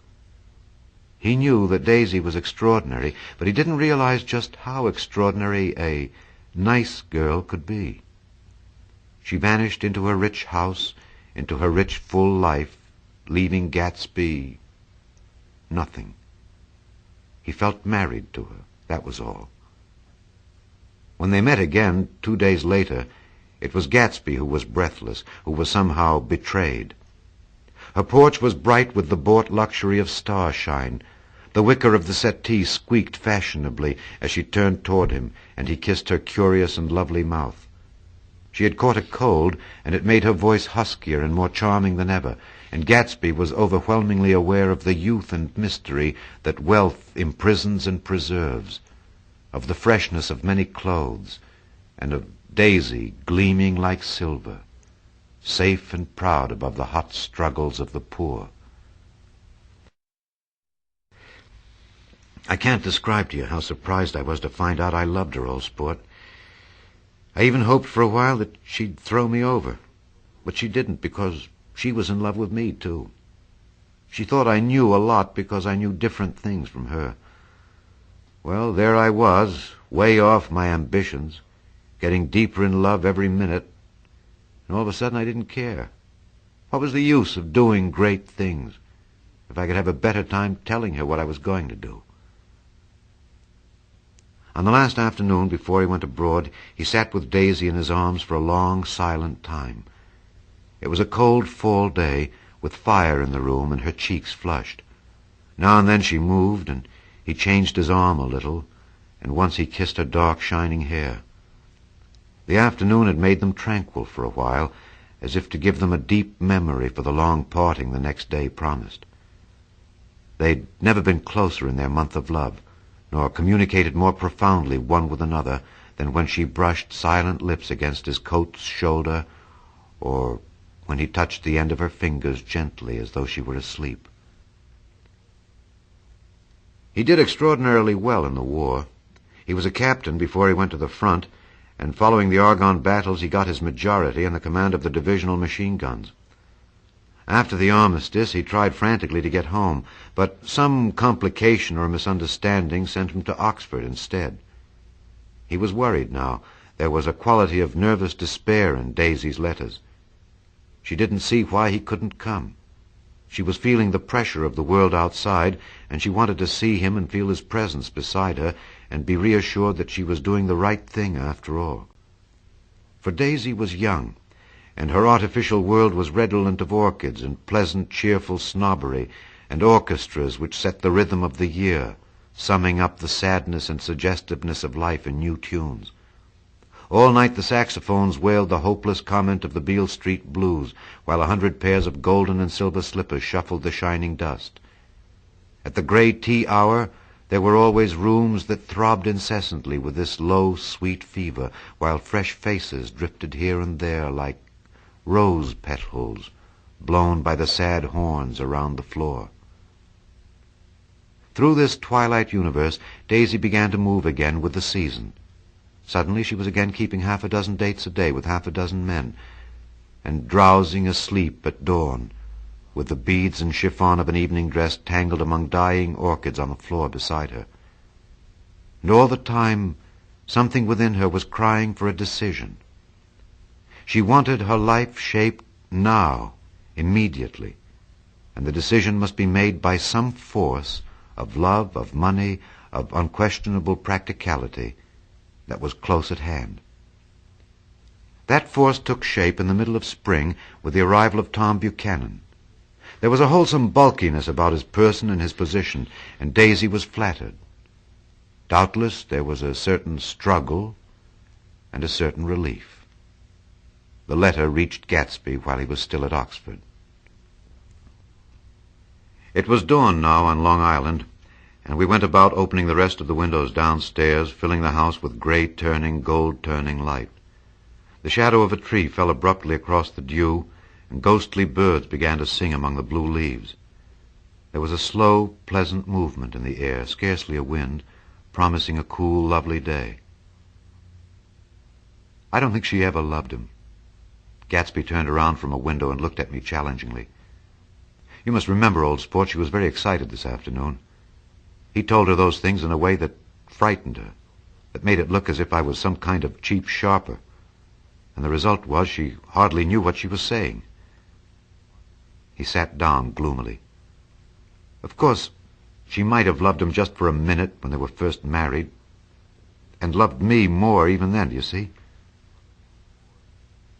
He knew that Daisy was extraordinary, but he didn't realize just how extraordinary a nice girl could be. She vanished into her rich house, into her rich, full life, leaving Gatsby nothing. He felt married to her, that was all. When they met again, 2 days later, it was Gatsby who was breathless, who was somehow betrayed. Her porch was bright with the bought luxury of starshine. The wicker of the settee squeaked fashionably as she turned toward him, and he kissed her curious and lovely mouth. She had caught a cold, and it made her voice huskier and more charming than ever, and Gatsby was overwhelmingly aware of the youth and mystery that wealth imprisons and preserves, of the freshness of many clothes, and of Daisy gleaming like silver, safe and proud above the hot struggles of the poor. I can't describe to you how surprised I was to find out I loved her, old sport. I even hoped for a while that she'd throw me over, but she didn't, because she was in love with me, too. She thought I knew a lot because I knew different things from her. Well, there I was, way off my ambitions, getting deeper in love every minute, and all of a sudden I didn't care. What was the use of doing great things if I could have a better time telling her what I was going to do? On the last afternoon before he went abroad, he sat with Daisy in his arms for a long, silent time. It was a cold fall day, with fire in the room, and her cheeks flushed. Now and then she moved, and he changed his arm a little, and once he kissed her dark, shining hair. The afternoon had made them tranquil for a while, as if to give them a deep memory for the long parting the next day promised. They'd never been closer in their month of love, nor communicated more profoundly one with another than when she brushed silent lips against his coat's shoulder, or when he touched the end of her fingers gently as though she were asleep. He did extraordinarily well in the war. He was a captain before he went to the front, and following the Argonne battles he got his majority in the command of the divisional machine guns. After the armistice, he tried frantically to get home, but some complication or misunderstanding sent him to Oxford instead. He was worried now. There was a quality of nervous despair in Daisy's letters. She didn't see why he couldn't come. She was feeling the pressure of the world outside, and she wanted to see him and feel his presence beside her and be reassured that she was doing the right thing after all. For Daisy was young, and her artificial world was redolent of orchids and pleasant, cheerful snobbery, and orchestras which set the rhythm of the year, summing up the sadness and suggestiveness of life in new tunes. All night the saxophones wailed the hopeless comment of the Beale Street blues, while 100 pairs of golden and silver slippers shuffled the shining dust. At the gray tea hour, There were always rooms that throbbed incessantly with this low, sweet fever, while fresh faces drifted here and there like rose petals blown by the sad horns around the floor. Through this twilight universe, Daisy began to move again with the season. Suddenly she was again keeping 6 dates a day with 6 men, and drowsing asleep at dawn, with the beads and chiffon of an evening dress tangled among dying orchids on the floor beside her. And all the time, something within her was crying for a decision. She wanted her life shaped now, immediately, and the decision must be made by some force of love, of money, of unquestionable practicality that was close at hand. That force took shape in the middle of spring with the arrival of Tom Buchanan. There was a wholesome bulkiness about his person and his position, and Daisy was flattered. Doubtless there was a certain struggle and a certain relief. The letter reached Gatsby while he was still at Oxford. It was dawn now on Long Island, and we went about opening the rest of the windows downstairs, filling the house with gray-turning, gold-turning light. The shadow of a tree fell abruptly across the dew, and ghostly birds began to sing among the blue leaves. There was a slow, pleasant movement in the air, scarcely a wind, promising a cool, lovely day. I don't think she ever loved him. Gatsby turned around from a window and looked at me challengingly. You must remember, old sport, she was very excited this afternoon. He told her those things in a way that frightened her, that made it look as if I was some kind of cheap sharper. And the result was she hardly knew what she was saying. He sat down gloomily. Of course, she might have loved him just for a minute when they were first married, and loved me more even then, do you see?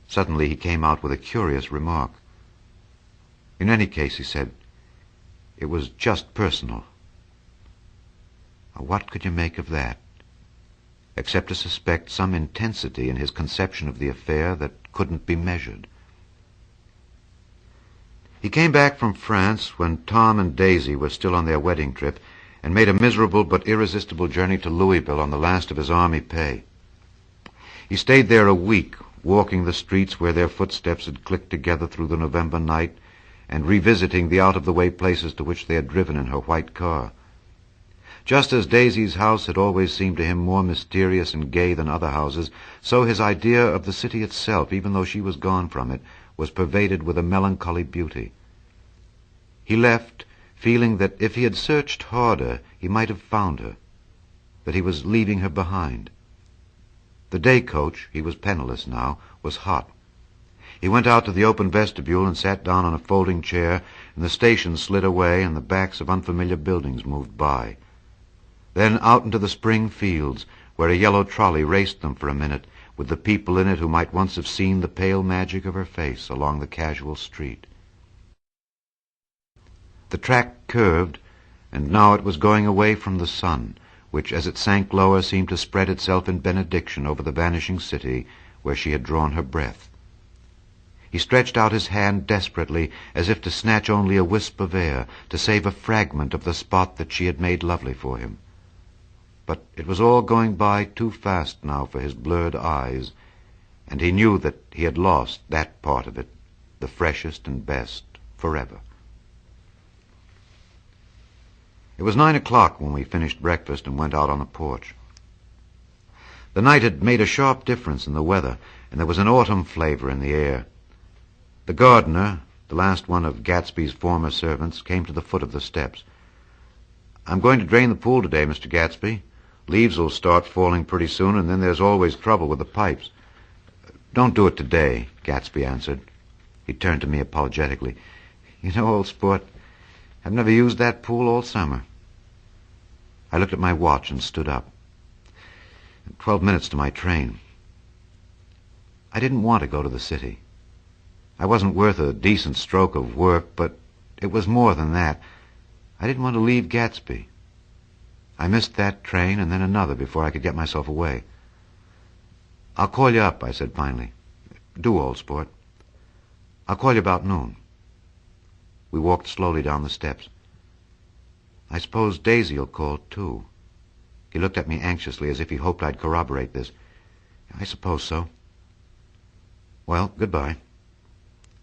Suddenly he came out with a curious remark. In any case, he said, it was just personal. Now, what could you make of that, except to suspect some intensity in his conception of the affair that couldn't be measured? He came back from France when Tom and Daisy were still on their wedding trip, and made a miserable but irresistible journey to Louisville on the last of his army pay. He stayed there a week, walking the streets where their footsteps had clicked together through the November night, and revisiting the out-of-the-way places to which they had driven in her white car. Just as Daisy's house had always seemed to him more mysterious and gay than other houses, so his idea of the city itself, even though she was gone from it, was pervaded with a melancholy beauty. He left, feeling that if he had searched harder, he might have found her, that he was leaving her behind. The day coach, he was penniless now, was hot. He went out to the open vestibule and sat down on a folding chair, and the station slid away and the backs of unfamiliar buildings moved by. Then out into the spring fields, where a yellow trolley raced them for a minute, with the people in it who might once have seen the pale magic of her face along the casual street. The track curved, and now it was going away from the sun, which as it sank lower seemed to spread itself in benediction over the vanishing city where she had drawn her breath. He stretched out his hand desperately, as if to snatch only a wisp of air, to save a fragment of the spot that she had made lovely for him. But it was all going by too fast now for his blurred eyes, and he knew that he had lost that part of it, the freshest and best, forever. It was 9 o'clock when we finished breakfast and went out on the porch. The night had made a sharp difference in the weather, and there was an autumn flavor in the air. The gardener, the last one of Gatsby's former servants, came to the foot of the steps. "I'm going to drain the pool today, Mr. Gatsby. Leaves will start falling pretty soon, and then there's always trouble with the pipes." "Don't do it today," Gatsby answered. He turned to me apologetically. "You know, old sport, I've never used that pool all summer." I looked at my watch and stood up. 12 minutes to my train. I didn't want to go to the city. I wasn't worth a decent stroke of work, but it was more than that. I didn't want to leave Gatsby. I missed that train and then another before I could get myself away. "I'll call you up," I said finally. "Do, old sport. I'll call you about noon." We walked slowly down the steps. I suppose Daisy'll call, too. He looked at me anxiously as if he hoped I'd corroborate this. I suppose so. Well, goodbye.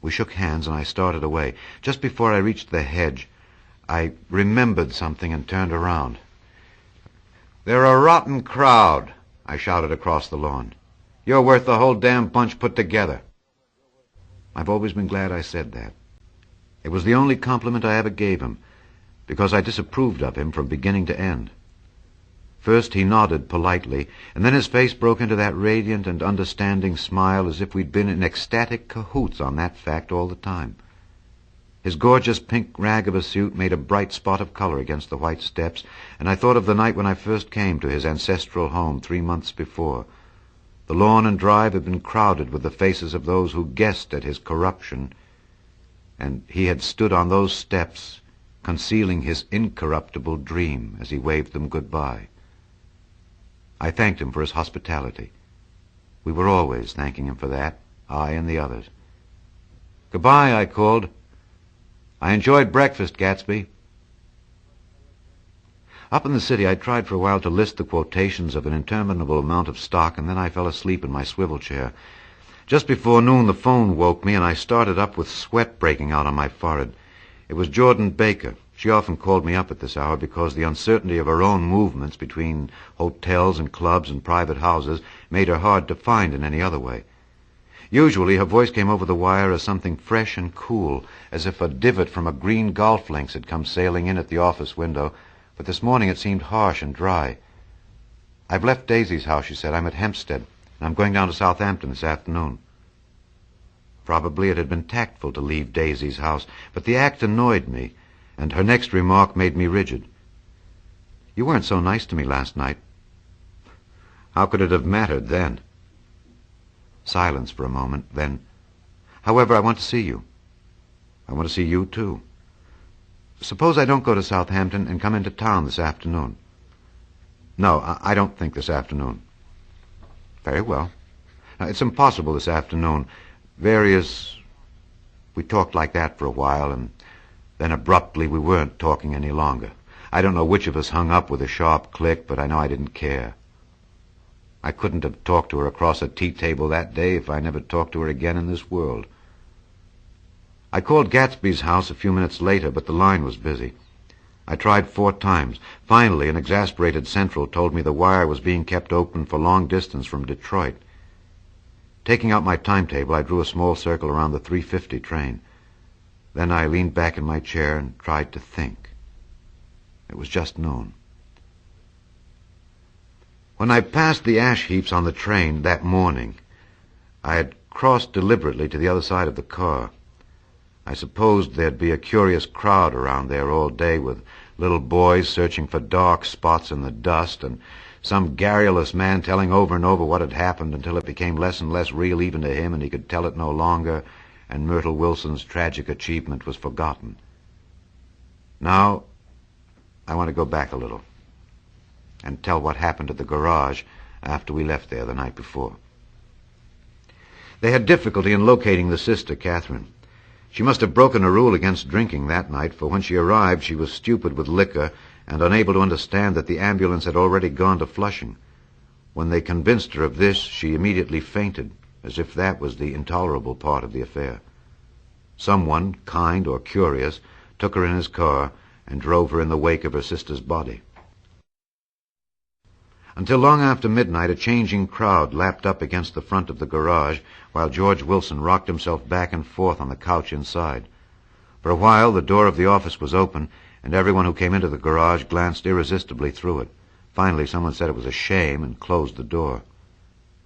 We shook hands and I started away. Just before I reached the hedge, I remembered something and turned around. "They're a rotten crowd," I shouted across the lawn. "You're worth the whole damn bunch put together." I've always been glad I said that. It was the only compliment I ever gave him, because I disapproved of him from beginning to end. First he nodded politely, and then his face broke into that radiant and understanding smile as if we'd been in ecstatic cahoots on that fact all the time. His gorgeous pink rag of a suit made a bright spot of color against the white steps, and I thought of the night when I first came to his ancestral home 3 months before. The lawn and drive had been crowded with the faces of those who guessed at his corruption, and he had stood on those steps, concealing his incorruptible dream as he waved them goodbye. I thanked him for his hospitality. We were always thanking him for that, I and the others. "Goodbye," I called. "I enjoyed breakfast, Gatsby." Up in the city, I tried for a while to list the quotations of an interminable amount of stock, and then I fell asleep in my swivel chair. Just before noon, the phone woke me, and I started up with sweat breaking out on my forehead. It was Jordan Baker. She often called me up at this hour because the uncertainty of her own movements between hotels and clubs and private houses made her hard to find in any other way. Usually her voice came over the wire as something fresh and cool, as if a divot from a green golf links had come sailing in at the office window, but this morning it seemed harsh and dry. "I've left Daisy's house," she said. "I'm at Hempstead, and I'm going down to Southampton this afternoon." Probably it had been tactful to leave Daisy's house, but the act annoyed me, and her next remark made me rigid. "You weren't so nice to me last night." How could it have mattered then? Silence for a moment, then, "However, I want to see you." "I want to see you, too." "Suppose I don't go to Southampton and come into town this afternoon?" "No, I don't think this afternoon." "Very well. It's impossible this afternoon. We talked like that for a while, and then abruptly we weren't talking any longer. I don't know which of us hung up with a sharp click, but I know I didn't care. I couldn't have talked to her across a tea table that day if I never talked to her again in this world. I called Gatsby's house a few minutes later, but the line was busy. I tried 4 times. Finally, an exasperated central told me the wire was being kept open for long distance from Detroit. Taking out my timetable, I drew a small circle around the 3:50 train. Then I leaned back in my chair and tried to think. It was just noon. When I passed the ash heaps on the train that morning, I had crossed deliberately to the other side of the car. I supposed there'd be a curious crowd around there all day, with little boys searching for dark spots in the dust, and some garrulous man telling over and over what had happened until it became less and less real even to him, and he could tell it no longer, and Myrtle Wilson's tragic achievement was forgotten. Now, I want to go back a little and tell what happened at the garage after we left there the night before. They had difficulty in locating the sister, Catherine. She must have broken a rule against drinking that night, for when she arrived she was stupid with liquor and unable to understand that the ambulance had already gone to Flushing. When they convinced her of this, she immediately fainted, as if that was the intolerable part of the affair. Someone, kind or curious, took her in his car and drove her in the wake of her sister's body. Until long after midnight, a changing crowd lapped up against the front of the garage, while George Wilson rocked himself back and forth on the couch inside. For a while, the door of the office was open, and everyone who came into the garage glanced irresistibly through it. Finally, someone said it was a shame and closed the door.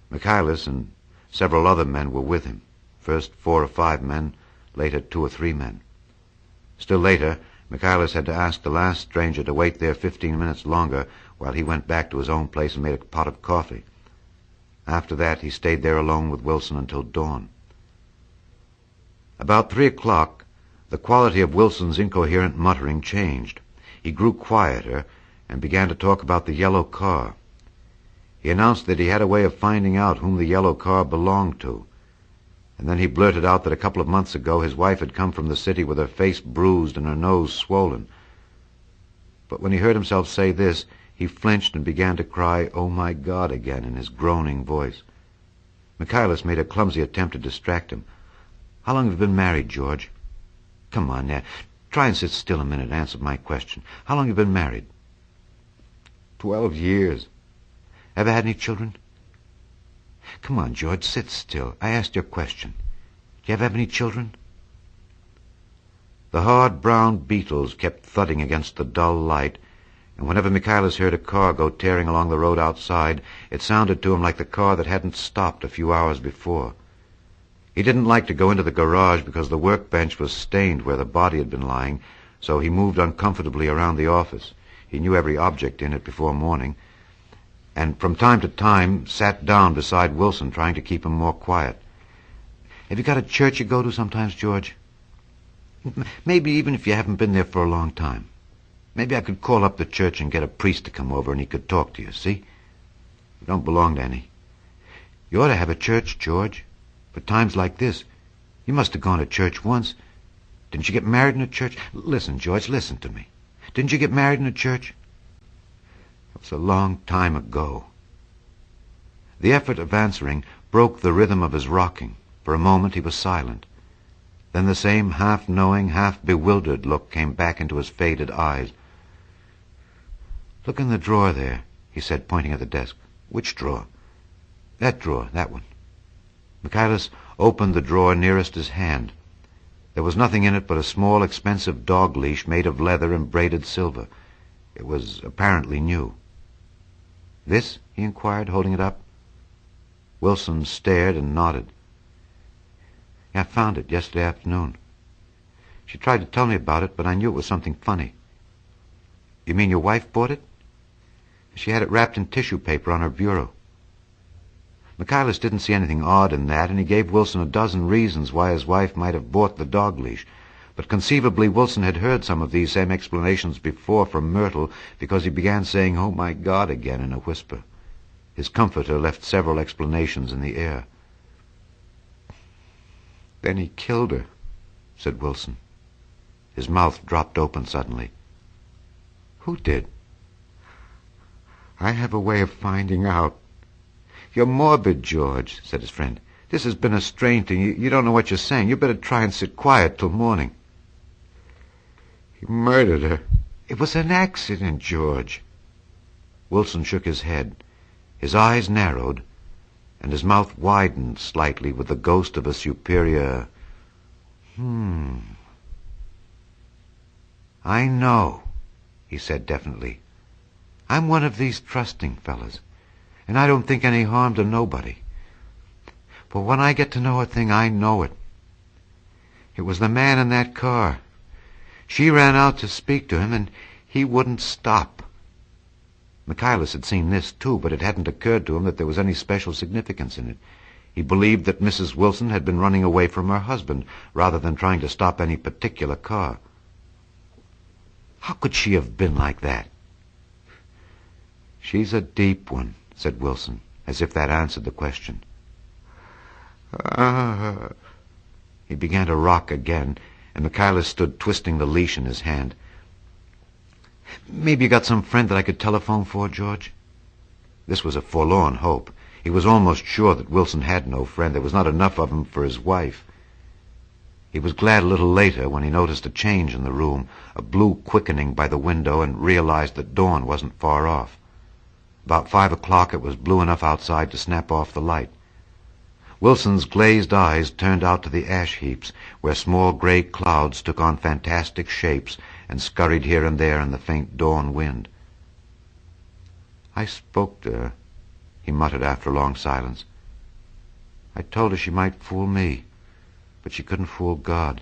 Michaelis and several other men were with him. First 4 or 5 men, later 2 or 3 men. Still later, Michaelis had to ask the last stranger to wait there 15 minutes longer while he went back to his own place and made a pot of coffee. After that, he stayed there alone with Wilson until dawn. About 3 o'clock, the quality of Wilson's incoherent muttering changed. He grew quieter and began to talk about the yellow car. He announced that he had a way of finding out whom the yellow car belonged to. And then he blurted out that a couple of months ago his wife had come from the city with her face bruised and her nose swollen. But when he heard himself say this, he flinched and began to cry, "Oh, my God," again in his groaning voice. Michaelis made a clumsy attempt to distract him. "How long have you been married, George? Come on, now. Try and sit still a minute and answer my question. How long have you been married?" 12 years. Ever had any children? Come on, George, sit still. I asked you a question. Do you ever have any children? The hard brown beetles kept thudding against the dull light, and whenever Michaelis heard a car go tearing along the road outside, it sounded to him like the car that hadn't stopped a few hours before. He didn't like to go into the garage because the workbench was stained where the body had been lying, so he moved uncomfortably around the office. He knew every object in it before morning, and from time to time sat down beside Wilson, trying to keep him more quiet. "Have you got a church you go to sometimes, George? Maybe even if you haven't been there for a long time. Maybe I could call up the church and get a priest to come over and he could talk to you, see? You don't belong to any. You ought to have a church, George. For times like this, you must have gone to church once. Didn't you get married in a church? Listen, George, listen to me. Didn't you get married in a church?" It was a long time ago. The effort of answering broke the rhythm of his rocking. For a moment he was silent. Then the same half-knowing, half-bewildered look came back into his faded eyes. "Look in the drawer there," he said, pointing at the desk. "Which drawer?" "That drawer, that one." Michaelis opened the drawer nearest his hand. There was nothing in it but a small, expensive dog leash made of leather and braided silver. It was apparently new. "This?" he inquired, holding it up. Wilson stared and nodded. "Yeah, I found it yesterday afternoon. She tried to tell me about it, but I knew it was something funny." "You mean your wife bought it?" "She had it wrapped in tissue paper on her bureau." Michaelis didn't see anything odd in that, and he gave Wilson a dozen reasons why his wife might have bought the dog leash. But conceivably Wilson had heard some of these same explanations before from Myrtle, because he began saying, "Oh, my God," again in a whisper. His comforter left several explanations in the air. "Then he killed her," said Wilson. His mouth dropped open suddenly. "Who did?" "I have a way of finding out." "You're morbid, George," said his friend. "This has been a strain thing. You don't know what you're saying. You better try and sit quiet till morning." "He murdered her." "It was an accident, George." Wilson shook his head. His eyes narrowed, and his mouth widened slightly with the ghost of a superior "I know," he said definitely. "I'm one of these trusting fellas, and I don't think any harm to nobody. But when I get to know a thing, I know it. It was the man in that car. She ran out to speak to him, and he wouldn't stop." Michaelis had seen this, too, but it hadn't occurred to him that there was any special significance in it. He believed that Mrs. Wilson had been running away from her husband, rather than trying to stop any particular car. How could she have been like that? "She's a deep one," said Wilson, as if that answered the question. He began to rock again, and Michaelis stood twisting the leash in his hand. "Maybe you got some friend that I could telephone for, George?" This was a forlorn hope. He was almost sure that Wilson had no friend. There was not enough of him for his wife. He was glad a little later when he noticed a change in the room, a blue quickening by the window, and realized that dawn wasn't far off. About 5 o'clock it was blue enough outside to snap off the light. Wilson's glazed eyes turned out to the ash heaps, where small gray clouds took on fantastic shapes and scurried here and there in the faint dawn wind. "I spoke to her," he muttered after a long silence. "I told her she might fool me, but she couldn't fool God.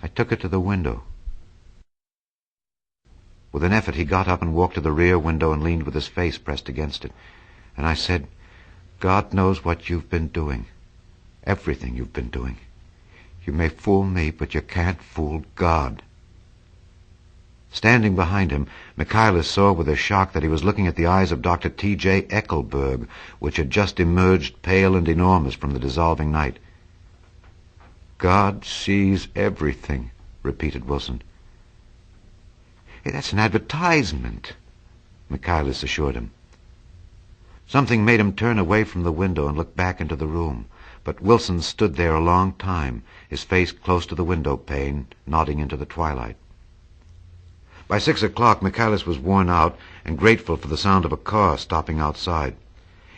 I took her to the window." With an effort he got up and walked to the rear window and leaned with his face pressed against it. "And I said, 'God knows what you've been doing, everything you've been doing. You may fool me, but you can't fool God.'" Standing behind him, Michaelis saw with a shock that he was looking at the eyes of Dr. T.J. Eckelberg, which had just emerged pale and enormous from the dissolving night. "God sees everything," repeated Wilson. "Hey, that's an advertisement," Michaelis assured him. Something made him turn away from the window and look back into the room, but Wilson stood there a long time, his face close to the window pane, nodding into the twilight. By 6 o'clock, Michaelis was worn out and grateful for the sound of a car stopping outside.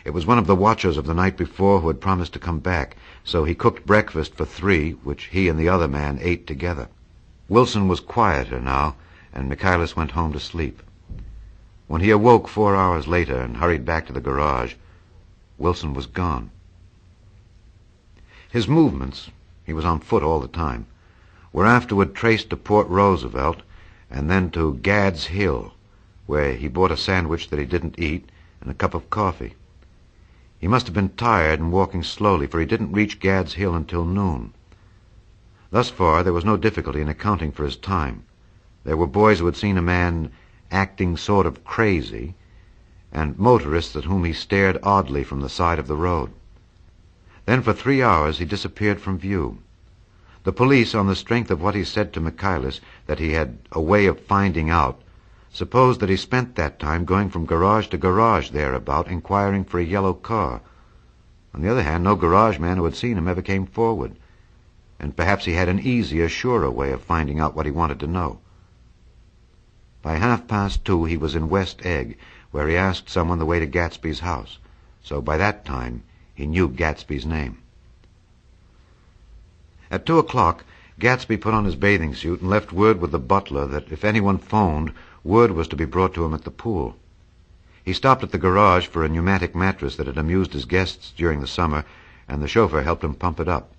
It was one of the watchers of the night before who had promised to come back, so he cooked breakfast for 3, which he and the other man ate together. Wilson was quieter now, and Michaelis went home to sleep. When he awoke 4 hours later and hurried back to the garage, Wilson was gone. His movements, he was on foot all the time, were afterward traced to Port Roosevelt and then to Gads Hill, where he bought a sandwich that he didn't eat and a cup of coffee. He must have been tired and walking slowly, for he didn't reach Gads Hill until noon. Thus far, there was no difficulty in accounting for his time. There were boys who had seen a man acting sort of crazy, and motorists at whom he stared oddly from the side of the road. Then for 3 hours he disappeared from view. The police, on the strength of what he said to Michaelis, that he had a way of finding out, supposed that he spent that time going from garage to garage thereabout, inquiring for a yellow car. On the other hand, no garage man who had seen him ever came forward, and perhaps he had an easier, surer way of finding out what he wanted to know. By 2:30 he was in West Egg, where he asked someone the way to Gatsby's house, so by that time he knew Gatsby's name. At 2 o'clock, Gatsby put on his bathing suit and left word with the butler that if anyone phoned, word was to be brought to him at the pool. He stopped at the garage for a pneumatic mattress that had amused his guests during the summer, and the chauffeur helped him pump it up.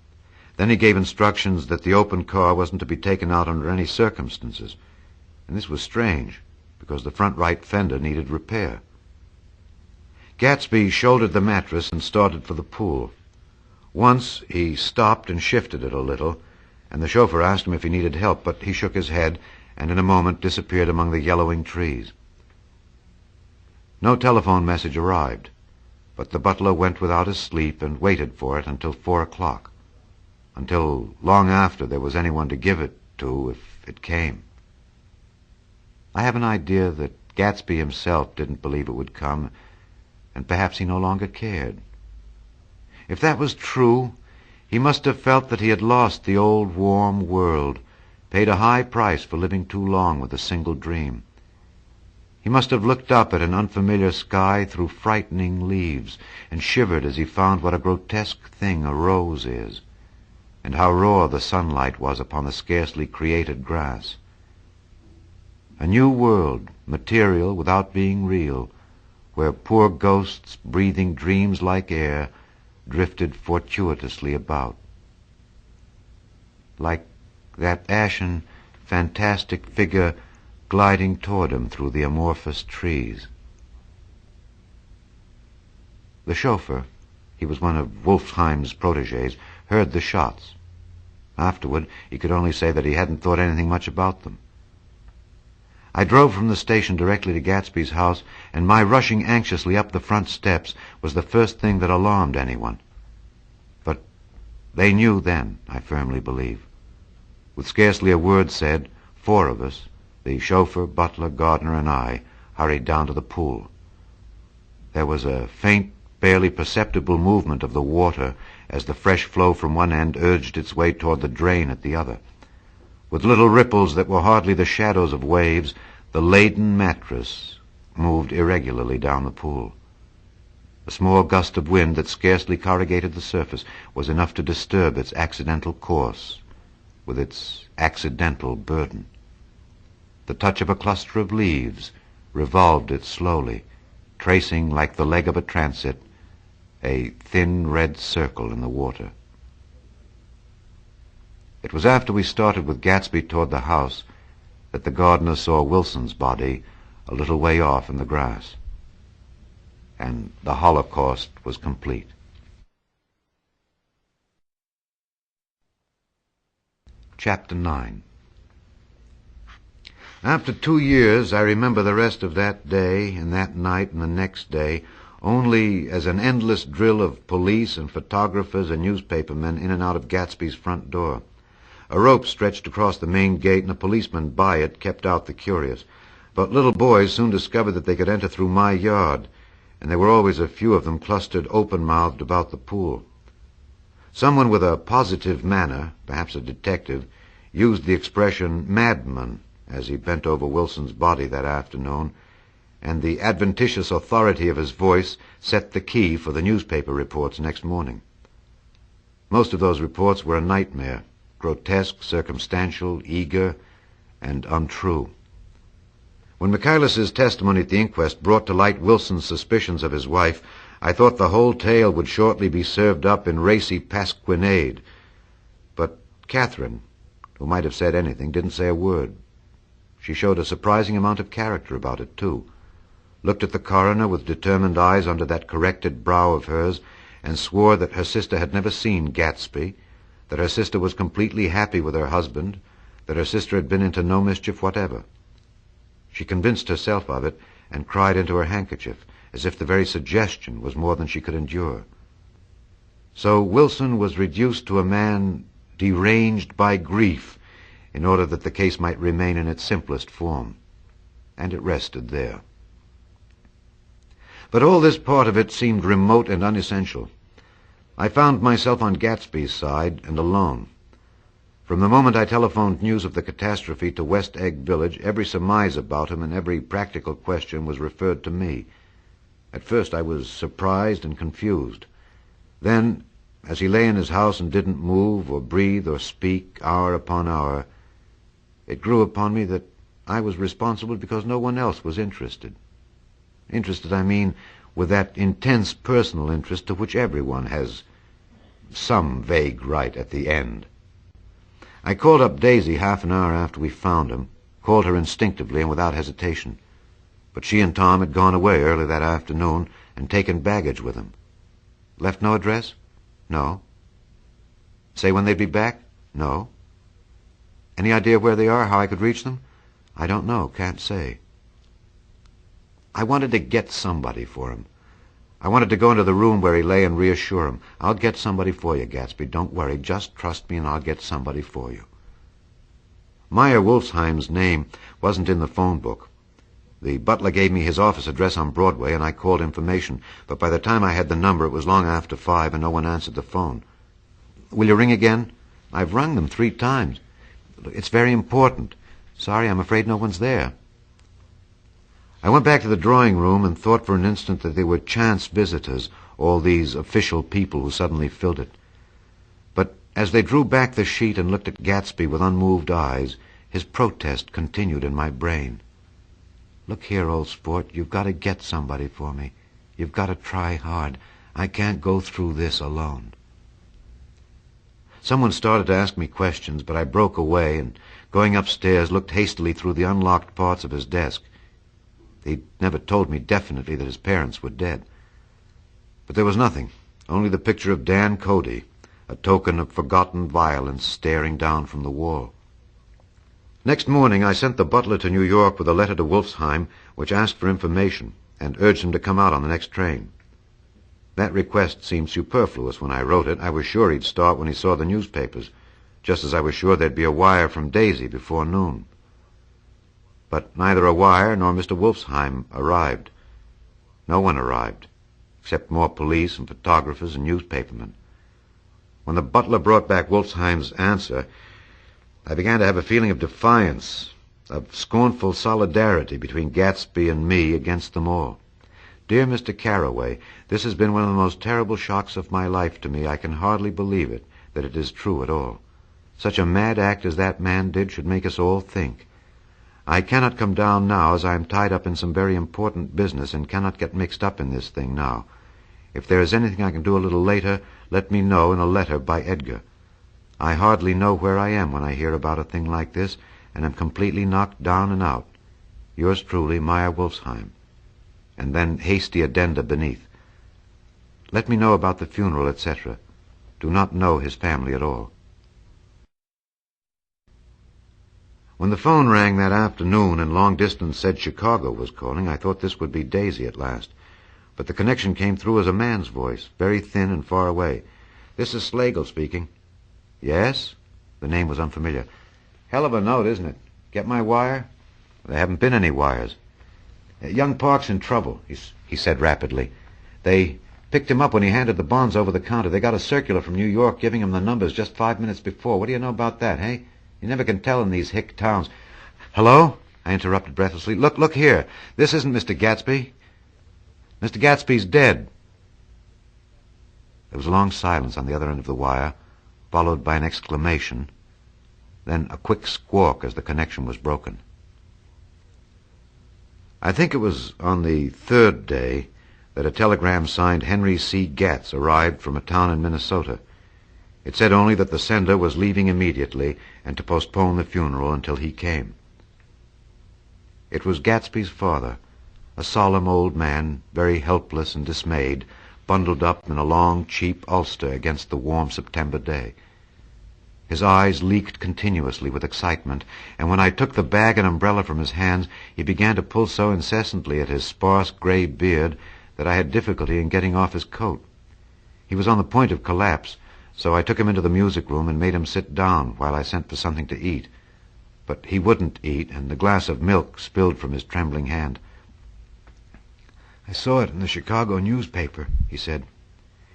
Then he gave instructions that the open car wasn't to be taken out under any circumstances, and this was strange, because the front right fender needed repair. Gatsby shouldered the mattress and started for the pool. Once he stopped and shifted it a little, and the chauffeur asked him if he needed help, but he shook his head and in a moment disappeared among the yellowing trees. No telephone message arrived, but the butler went without his sleep and waited for it until 4 o'clock, until long after there was anyone to give it to if it came. I have an idea that Gatsby himself didn't believe it would come, and perhaps he no longer cared. If that was true, he must have felt that he had lost the old warm world, paid a high price for living too long with a single dream. He must have looked up at an unfamiliar sky through frightening leaves and shivered as he found what a grotesque thing a rose is, and how raw the sunlight was upon the scarcely created grass. A new world, material without being real, where poor ghosts breathing dreams like air drifted fortuitously about. Like that ashen, fantastic figure gliding toward him through the amorphous trees. The chauffeur, he was one of Wolfheim's protégés, heard the shots. Afterward, he could only say that he hadn't thought anything much about them. I drove from the station directly to Gatsby's house, and my rushing anxiously up the front steps was the first thing that alarmed anyone. But they knew then, I firmly believe. With scarcely a word said, 4 of us, the chauffeur, butler, gardener, and I, hurried down to the pool. There was a faint, barely perceptible movement of the water as the fresh flow from one end urged its way toward the drain at the other. With little ripples that were hardly the shadows of waves, the laden mattress moved irregularly down the pool. A small gust of wind that scarcely corrugated the surface was enough to disturb its accidental course with its accidental burden. The touch of a cluster of leaves revolved it slowly, tracing, like the leg of a transit, a thin red circle in the water. It was after we started with Gatsby toward the house that the gardener saw Wilson's body a little way off in the grass. And the Holocaust was complete. Chapter 9. After 2 years, I remember the rest of that day and that night and the next day only as an endless drill of police and photographers and newspapermen in and out of Gatsby's front door. A rope stretched across the main gate, and a policeman by it kept out the curious. But little boys soon discovered that they could enter through my yard, and there were always a few of them clustered open-mouthed about the pool. Someone with a positive manner, perhaps a detective, used the expression madman as he bent over Wilson's body that afternoon, and the adventitious authority of his voice set the key for the newspaper reports next morning. Most of those reports were a nightmare, grotesque, circumstantial, eager, and untrue. When Michaelis's testimony at the inquest brought to light Wilson's suspicions of his wife, I thought the whole tale would shortly be served up in racy pasquinade. But Catherine, who might have said anything, didn't say a word. She showed a surprising amount of character about it, too. Looked at the coroner with determined eyes under that corrected brow of hers, and swore that her sister had never seen Gatsby, that her sister was completely happy with her husband, that her sister had been into no mischief whatever. She convinced herself of it and cried into her handkerchief, as if the very suggestion was more than she could endure. So Wilson was reduced to a man deranged by grief in order that the case might remain in its simplest form. And it rested there. But all this part of it seemed remote and unessential. I found myself on Gatsby's side and alone. From the moment I telephoned news of the catastrophe to West Egg Village, every surmise about him and every practical question was referred to me. At first I was surprised and confused. Then, as he lay in his house and didn't move or breathe or speak hour upon hour, it grew upon me that I was responsible because no one else was interested. Interested, I mean, with that intense personal interest to which everyone has some vague right at the end. I called up Daisy half an hour after we found him, called her instinctively and without hesitation. But she and Tom had gone away early that afternoon and taken baggage with them. Left no address? No. Say when they'd be back? No. Any idea where they are, how I could reach them? I don't know, can't say. I wanted to get somebody for him. I wanted to go into the room where he lay and reassure him. I'll get somebody for you, Gatsby. Don't worry. Just trust me and I'll get somebody for you. Meyer Wolfsheim's name wasn't in the phone book. The butler gave me his office address on Broadway, and I called information. But by the time I had the number, it was long after 5, and no one answered the phone. Will you ring again? I've rung them 3 times. It's very important. Sorry, I'm afraid no one's there. I went back to the drawing room and thought for an instant that they were chance visitors, all these official people who suddenly filled it. But as they drew back the sheet and looked at Gatsby with unmoved eyes, his protest continued in my brain. Look here, old sport, you've got to get somebody for me. You've got to try hard. I can't go through this alone. Someone started to ask me questions, but I broke away and, going upstairs, looked hastily through the unlocked parts of his desk. He'd never told me definitely that his parents were dead. But there was nothing, only the picture of Dan Cody, a token of forgotten violence staring down from the wall. Next morning I sent the butler to New York with a letter to Wolfsheim which asked for information and urged him to come out on the next train. That request seemed superfluous when I wrote it. I was sure he'd start when he saw the newspapers, just as I was sure there'd be a wire from Daisy before noon. But neither a wire nor Mr. Wolfsheim arrived. No one arrived, except more police and photographers and newspapermen. When the butler brought back Wolfsheim's answer, I began to have a feeling of defiance, of scornful solidarity between Gatsby and me against them all. Dear Mr. Carroway, this has been one of the most terrible shocks of my life to me. I can hardly believe it, that it is true at all. Such a mad act as that man did should make us all think. I cannot come down now, as I am tied up in some very important business and cannot get mixed up in this thing now. If there is anything I can do a little later, let me know in a letter by Edgar. I hardly know where I am when I hear about a thing like this, and am completely knocked down and out. Yours truly, Meyer Wolfsheim. And then hasty addenda beneath. Let me know about the funeral, etc. Do not know his family at all. When the phone rang that afternoon and long distance said Chicago was calling, I thought this would be Daisy at last. But the connection came through as a man's voice, very thin and far away. This is Slagle speaking. Yes? The name was unfamiliar. "Hell of a note, isn't it? Get my wire?" "There haven't been any wires." "Young Park's in trouble," he said rapidly. "They picked him up when he handed the bonds over the counter. They got a circular from New York giving him the numbers just 5 minutes before. What do you know about that, hey? You never can tell in these hick towns." "Hello?" I interrupted breathlessly. Look here. This isn't Mr. Gatsby. Mr. Gatsby's dead." There was a long silence on the other end of the wire, followed by an exclamation, then a quick squawk as the connection was broken. I think it was on the third day that a telegram signed Henry C. Gatz arrived from a town in Minnesota. It said only that the sender was leaving immediately and to postpone the funeral until he came. It was Gatsby's father, a solemn old man, very helpless and dismayed, bundled up in a long, cheap ulster against the warm September day. His eyes leaked continuously with excitement, and when I took the bag and umbrella from his hands, he began to pull so incessantly at his sparse gray beard that I had difficulty in getting off his coat. He was on the point of collapse, so I took him into the music room and made him sit down while I sent for something to eat. But he wouldn't eat, and the glass of milk spilled from his trembling hand. "I saw it in the Chicago newspaper," he said.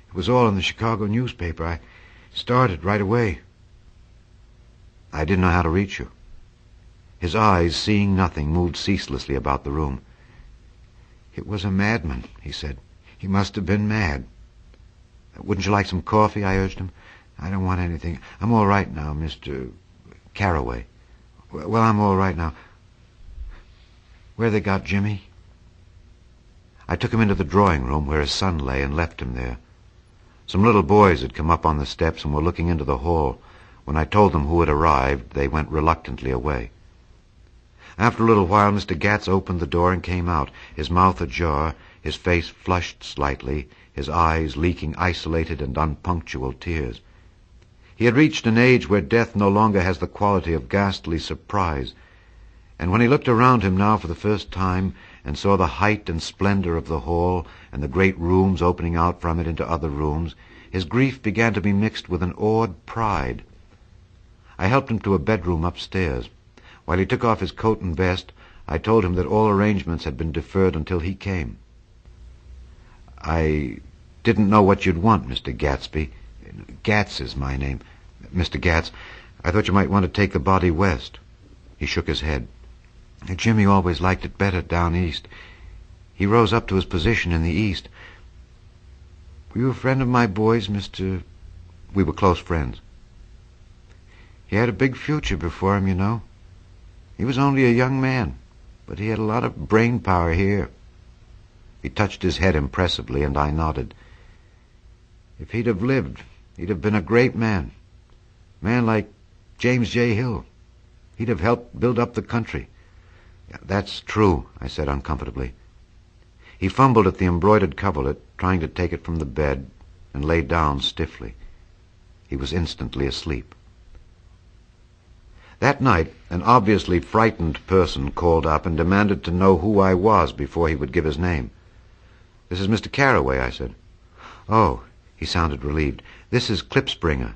"It was all in the Chicago newspaper. I started right away." "I didn't know how to reach you." His eyes, seeing nothing, moved ceaselessly about the room. "It was a madman," he said. "He must have been mad." "Wouldn't you like some coffee?" I urged him. "I don't want anything. I'm all right now, Mr. Carraway." "Well, I'm all right now. Where they got Jimmy?" I took him into the drawing room where his son lay and left him there. Some little boys had come up on the steps and were looking into the hall. When I told them who had arrived, they went reluctantly away. After a little while, Mr. Gatz opened the door and came out, his mouth ajar, his face flushed slightly, his eyes leaking isolated and unpunctual tears. He had reached an age where death no longer has the quality of ghastly surprise, and when he looked around him now for the first time and saw the height and splendor of the hall and the great rooms opening out from it into other rooms, his grief began to be mixed with an awed pride. I helped him to a bedroom upstairs. While he took off his coat and vest, I told him that all arrangements had been deferred until he came. "I didn't know what you'd want, Mr. Gatsby. Gatz is my name. Mr. Gatz, I thought you might want to take the body west." He shook his head. "Jimmy always liked it better down east. He rose up to his position in the east. Were you a friend of my boy's, Mr.? We were close friends. He had a big future before him, you know. He was only a young man, but he had a lot of brain power here." He touched his head impressively, and I nodded. "If he'd have lived, he'd have been a great man. A man like James J. Hill. He'd have helped build up the country." "That's true," I said uncomfortably. He fumbled at the embroidered coverlet, trying to take it from the bed, and lay down stiffly. He was instantly asleep. That night, an obviously frightened person called up and demanded to know who I was before he would give his name. "This is Mr. Carraway," I said. "Oh," he sounded relieved. "This is Klipspringer."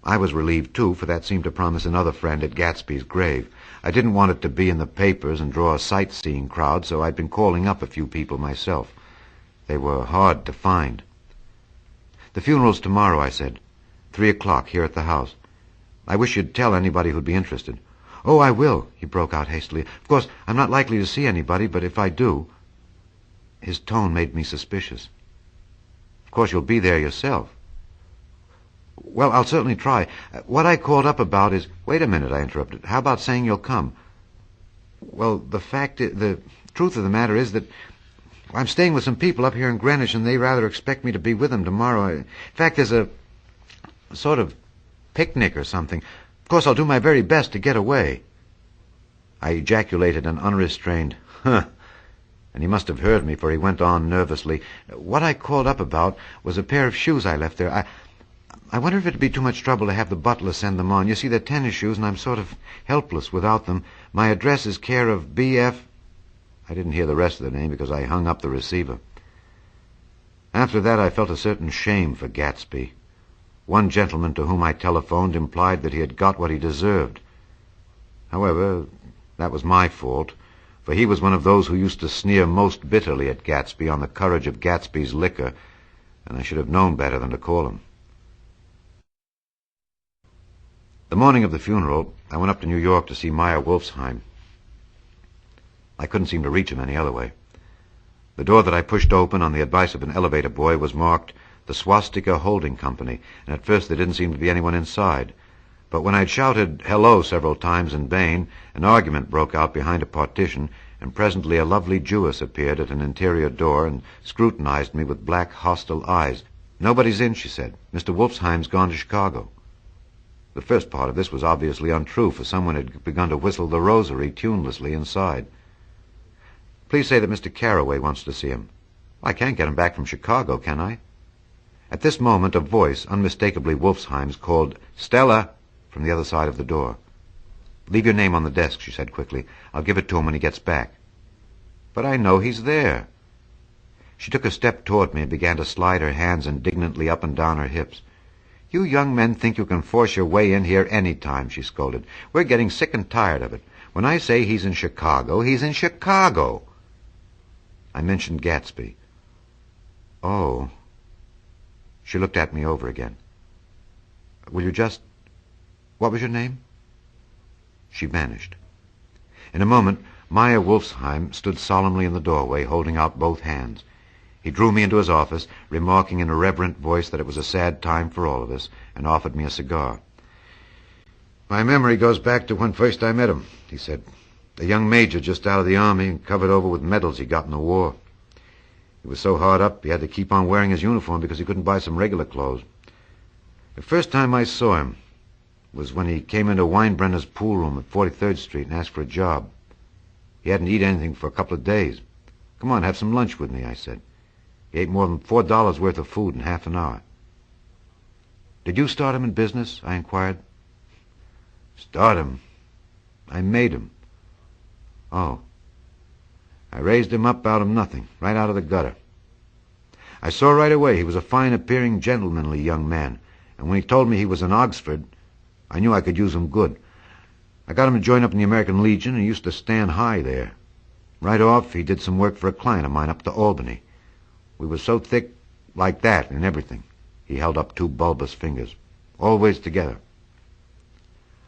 I was relieved, too, for that seemed to promise another friend at Gatsby's grave. I didn't want it to be in the papers and draw a sightseeing crowd, so I'd been calling up a few people myself. They were hard to find. "The funeral's tomorrow," I said. 3:00 here at the house. I wish you'd tell anybody who'd be interested." "Oh, I will," he broke out hastily. "Of course, I'm not likely to see anybody, but if I do—" His tone made me suspicious. "Of course you'll be there yourself." "Well, I'll certainly try. What I called up about is—" "Wait a minute," I interrupted. "How about saying you'll come?" "Well, the truth of the matter is that I'm staying with some people up here in Greenwich, and they rather expect me to be with them tomorrow. In fact, there's a sort of picnic or something. Of course, I'll do my very best to get away." I ejaculated an unrestrained "huh," and he must have heard me, for he went on nervously. "What I called up about was a pair of shoes I left there. I wonder if it'd be too much trouble to have the butler send them on. You see, they're tennis shoes, and I'm sort of helpless without them. My address is care of B.F. I didn't hear the rest of the name because I hung up the receiver. After that, I felt a certain shame for Gatsby. One gentleman to whom I telephoned implied that he had got what he deserved. However, that was my fault, for he was one of those who used to sneer most bitterly at Gatsby on the courage of Gatsby's liquor, and I should have known better than to call him. The morning of the funeral, I went up to New York to see Meyer Wolfsheim. I couldn't seem to reach him any other way. The door that I pushed open on the advice of an elevator boy was marked the Swastika Holding Company, and at first there didn't seem to be anyone inside. But when I'd shouted hello several times in vain, an argument broke out behind a partition, and presently a lovely Jewess appeared at an interior door and scrutinized me with black, hostile eyes. "Nobody's in," she said. "Mr. Wolfsheim's gone to Chicago." The first part of this was obviously untrue, for someone had begun to whistle the rosary tunelessly inside. "Please say that Mr. Carraway wants to see him." "I can't get him back from Chicago, can I?" At this moment a voice, unmistakably Wolfsheim's, called, "Stella," from the other side of the door. "Leave your name on the desk," she said quickly. "I'll give it to him when he gets back." "But I know he's there." She took a step toward me and began to slide her hands indignantly up and down her hips. "You young men think you can force your way in here any time," she scolded. "We're getting sick and tired of it. When I say he's in Chicago, he's in Chicago." I mentioned Gatsby. "Oh." She looked at me over again. "Will you just... What was your name?" She vanished. In a moment, Meyer Wolfsheim stood solemnly in the doorway, holding out both hands. He drew me into his office, remarking in a reverent voice that it was a sad time for all of us, and offered me a cigar. "My memory goes back to when first I met him," he said. "A young major just out of the army and covered over with medals he got in the war. He was so hard up he had to keep on wearing his uniform because he couldn't buy some regular clothes. The first time I saw him was when he came into Weinbrenner's pool room at 43rd Street and asked for a job. He hadn't eaten anything for a couple of days. 'Come on, have some lunch with me,' I said. He ate more than $4 worth of food in half an hour." "Did you start him in business?" I inquired. "Start him? I made him." "Oh." "I raised him up out of nothing, right out of the gutter. I saw right away he was a fine-appearing, gentlemanly young man, and when he told me he was in Oxford, I knew I could use him good. I got him to join up in the American Legion, and he used to stand high there. Right off, he did some work for a client of mine up to Albany. We were so thick like that in everything." He held up two bulbous fingers. "Always together."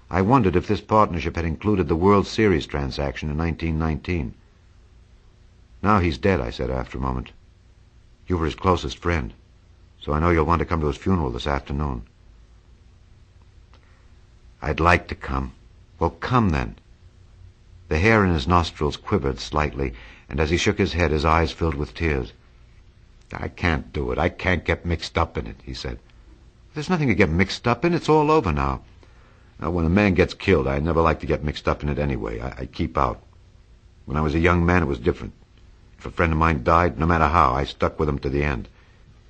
I wondered if this partnership had included the World Series transaction in 1919. "Now he's dead," I said after a moment. "You were his closest friend, so I know you'll want to come to his funeral this afternoon." "I'd like to come." "Well, come then." The hair in his nostrils quivered slightly, and as he shook his head, his eyes filled with tears. "I can't do it. I can't get mixed up in it," he said. "There's nothing to get mixed up in. It's all over now." "When a man gets killed, I never like to get mixed up in it anyway. I keep out. When I was a young man, it was different. If a friend of mine died, no matter how, I stuck with him to the end.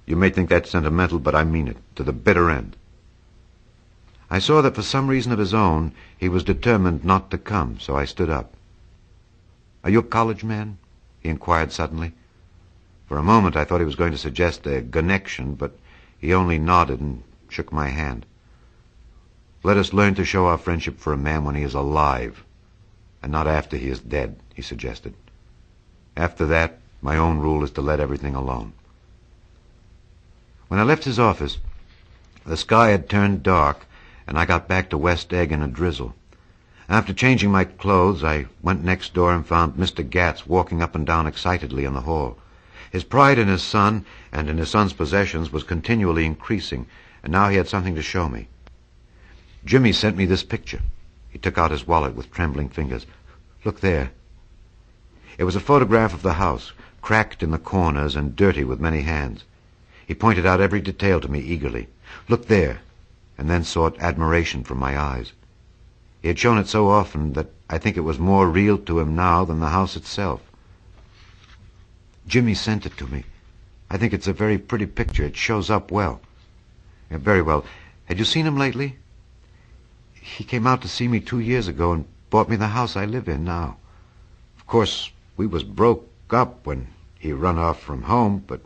You may think that's sentimental, but I mean it, to the bitter end." I saw that for some reason of his own, he was determined not to come, so I stood up. "Are you a college man?" he inquired suddenly. For a moment I thought he was going to suggest a connection, but he only nodded and shook my hand. "Let us learn to show our friendship for a man when he is alive, and not after he is dead," he suggested. "After that, my own rule is to let everything alone." When I left his office, the sky had turned dark, and I got back to West Egg in a drizzle. After changing my clothes, I went next door and found Mr. Gatz walking up and down excitedly in the hall. His pride in his son and in his son's possessions was continually increasing, and now he had something to show me. "Jimmy sent me this picture." He took out his wallet with trembling fingers. "Look there." It was a photograph of the house, cracked in the corners and dirty with many hands. He pointed out every detail to me eagerly. "Look there," and then sought admiration from my eyes. He had shown it so often that I think it was more real to him now than the house itself. "Jimmy sent it to me. I think it's a very pretty picture. It shows up well." "Very well. Had you seen him lately?" "He came out to see me 2 years ago and bought me the house I live in now. Of course, we was broke up when he run off from home, but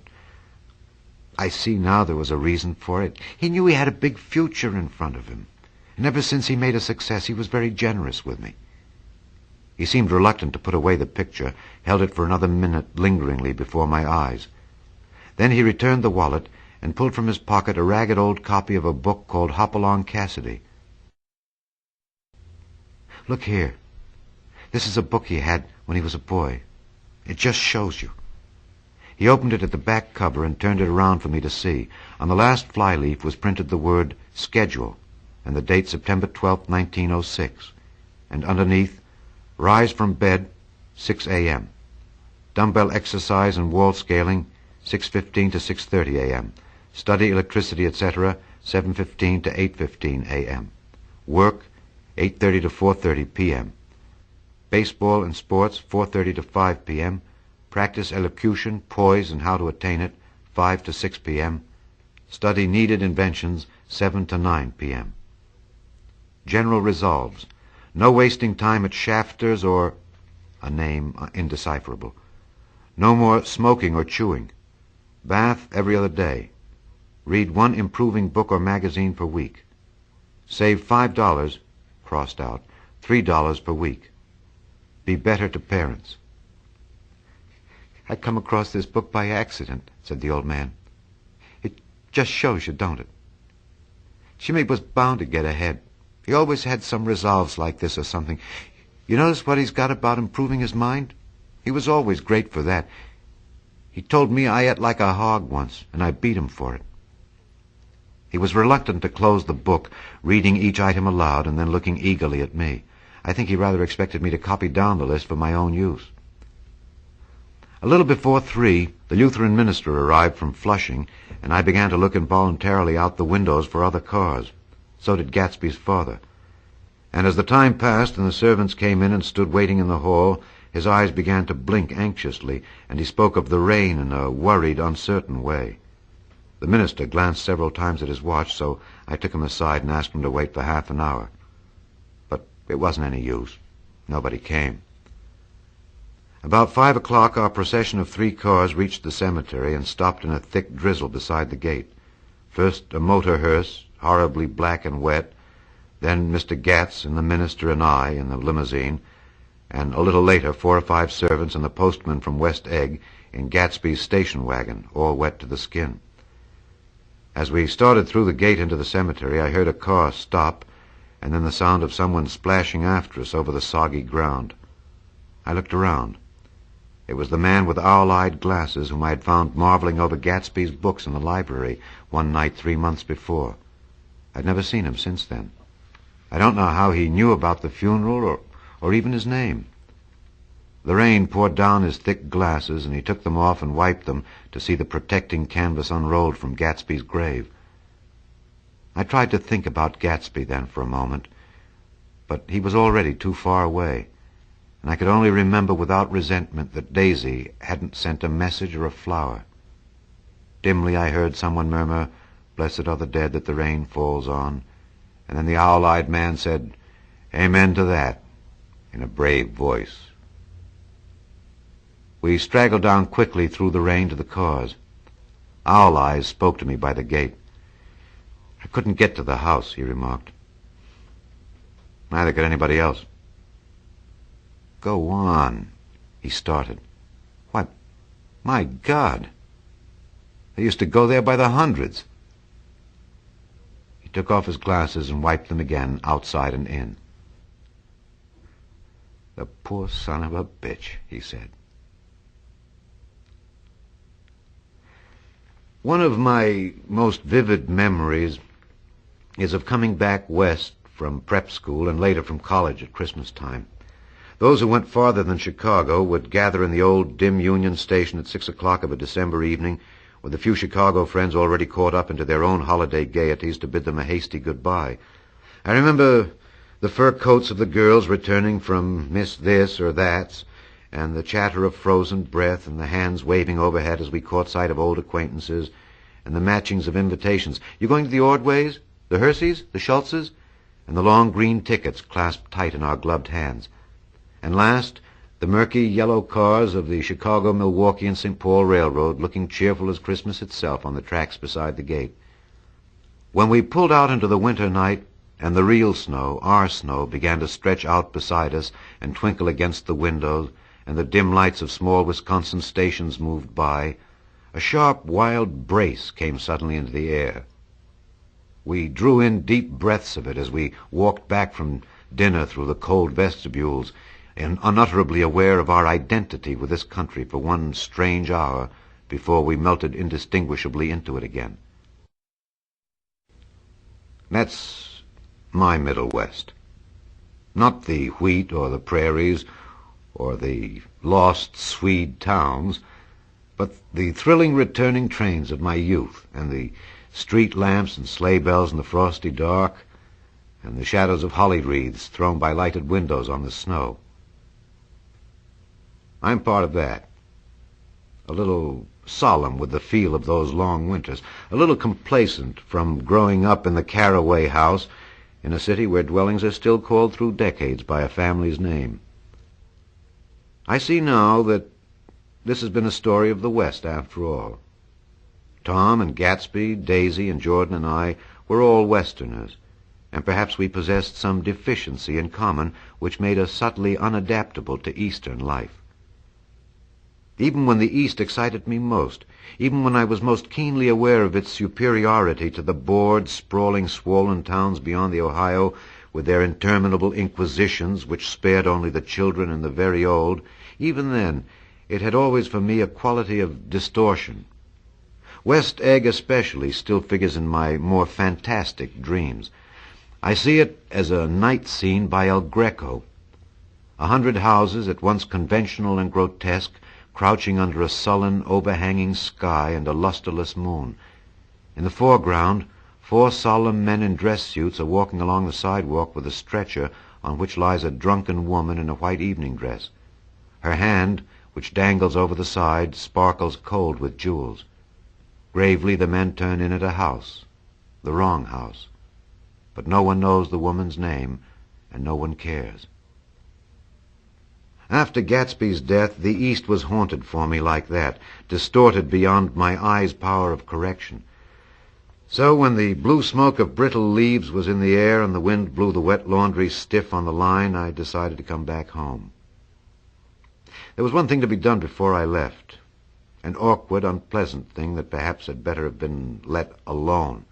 I see now there was a reason for it. He knew he had a big future in front of him. And ever since he made a success, he was very generous with me. He seemed reluctant to put away the picture, held it for another minute lingeringly before my eyes. Then he returned the wallet and pulled from his pocket a ragged old copy of a book called Hopalong Cassidy. Look here. This is a book he had when he was a boy. It just shows you. He opened it at the back cover and turned it around for me to see. On the last flyleaf was printed the word schedule and the date September 12th, 1906. And underneath, rise from bed, 6 a.m. Dumbbell exercise and wall scaling, 6:15 to 6:30 a.m. Study electricity, etc., 7:15 to 8:15 a.m. Work, 8:30 to 4:30 p.m. Baseball and sports, 4:30 to 5 p.m. Practice elocution, poise, and how to attain it, 5 to 6 p.m. Study needed inventions, 7 to 9 p.m. General resolves. No wasting time at Shafter's or a name indecipherable. No more smoking or chewing. Bath every other day. Read one improving book or magazine per week. Save $5, crossed out, $3 per week. Be better to parents. I come across this book by accident, said the old man. It just shows you, don't it? Jimmy was bound to get ahead. He always had some resolves like this or something. You notice what he's got about improving his mind? He was always great for that. He told me I ate like a hog once, and I beat him for it. He was reluctant to close the book, reading each item aloud and then looking eagerly at me. I think he rather expected me to copy down the list for my own use. A little before 3, the Lutheran minister arrived from Flushing, and I began to look involuntarily out the windows for other cars. So did Gatsby's father. And as the time passed and the servants came in and stood waiting in the hall, his eyes began to blink anxiously, and he spoke of the rain in a worried, uncertain way. The minister glanced several times at his watch, so I took him aside and asked him to wait for half an hour. But it wasn't any use. Nobody came. About 5 o'clock, our procession of 3 cars reached the cemetery and stopped in a thick drizzle beside the gate. First a motor hearse, horribly black and wet, then Mr. Gatz and the minister and I in the limousine, and a little later 4 or 5 servants and the postman from West Egg in Gatsby's station wagon, all wet to the skin. As we started through the gate into the cemetery, I heard a car stop, and then the sound of someone splashing after us over the soggy ground. I looked around. It was the man with owl-eyed glasses whom I had found marveling over Gatsby's books in the library one night 3 months before. I'd never seen him since then. I don't know how he knew about the funeral or even his name. The rain poured down his thick glasses, and he took them off and wiped them to see the protecting canvas unrolled from Gatsby's grave. I tried to think about Gatsby then for a moment, but he was already too far away, and I could only remember without resentment that Daisy hadn't sent a message or a flower. Dimly I heard someone murmur, "Blessed are the dead that the rain falls on," and then the owl-eyed man said, "Amen to that," in a brave voice. We straggled down quickly through the rain to the cars. Owl Eyes spoke to me by the gate. "I couldn't get to the house," he remarked. "Neither could anybody else." "Go on," he started. "What? My God! They used to go there by the hundreds." He took off his glasses and wiped them again, outside and in. "The poor son of a bitch," he said. One of my most vivid memories is of coming back west from prep school and later from college at Christmas time. Those who went farther than Chicago would gather in the old dim Union Station at 6 o'clock of a December evening, with a few Chicago friends already caught up into their own holiday gaieties to bid them a hasty goodbye. I remember the fur coats of the girls returning from Miss This or That's, and the chatter of frozen breath, and the hands waving overhead as we caught sight of old acquaintances, and the matchings of invitations. "You going to the Ordways? The Herseys? The Schultzes?" And the long green tickets clasped tight in our gloved hands. And last, The murky yellow cars of the Chicago, Milwaukee, and St. Paul Railroad looking cheerful as Christmas itself on the tracks beside the gate. When we pulled out into the winter night, and the real snow, our snow, began to stretch out beside us and twinkle against the windows, and the dim lights of small Wisconsin stations moved by, a sharp, wild brace came suddenly into the air. We drew in deep breaths of it as we walked back from dinner through the cold vestibules, and unutterably aware of our identity with this country for one strange hour before we melted indistinguishably into it again. That's my Middle West. Not the wheat or the prairies or the lost Swede towns, but the thrilling returning trains of my youth, and the street lamps and sleigh bells in the frosty dark, and the shadows of holly wreaths thrown by lighted windows on the snow. I'm part of that. A little solemn with the feel of those long winters, a little complacent from growing up in the Caraway house in a city where dwellings are still called through decades by a family's name. I see now that this has been a story of the West after all. Tom and Gatsby, Daisy and Jordan and I were all Westerners, and perhaps we possessed some deficiency in common which made us subtly unadaptable to Eastern life. Even when the East excited me most, even when I was most keenly aware of its superiority to the bored, sprawling, swollen towns beyond the Ohio, with their interminable inquisitions which spared only the children and the very old, even then it had always for me a quality of distortion. West Egg especially still figures in my more fantastic dreams. I see it as a night scene by El Greco. 100 houses, at once conventional and grotesque, crouching under a sullen, overhanging sky and a lusterless moon. In the foreground, 4 solemn men in dress suits are walking along the sidewalk with a stretcher on which lies a drunken woman in a white evening dress. Her hand, which dangles over the side, sparkles cold with jewels. Gravely the men turn in at a house, the wrong house. But no one knows the woman's name, and no one cares. After Gatsby's death, the East was haunted for me like that, distorted beyond my eye's power of correction. So when the blue smoke of brittle leaves was in the air and the wind blew the wet laundry stiff on the line, I decided to come back home. There was one thing to be done before I left, an awkward, unpleasant thing that perhaps had better have been let alone.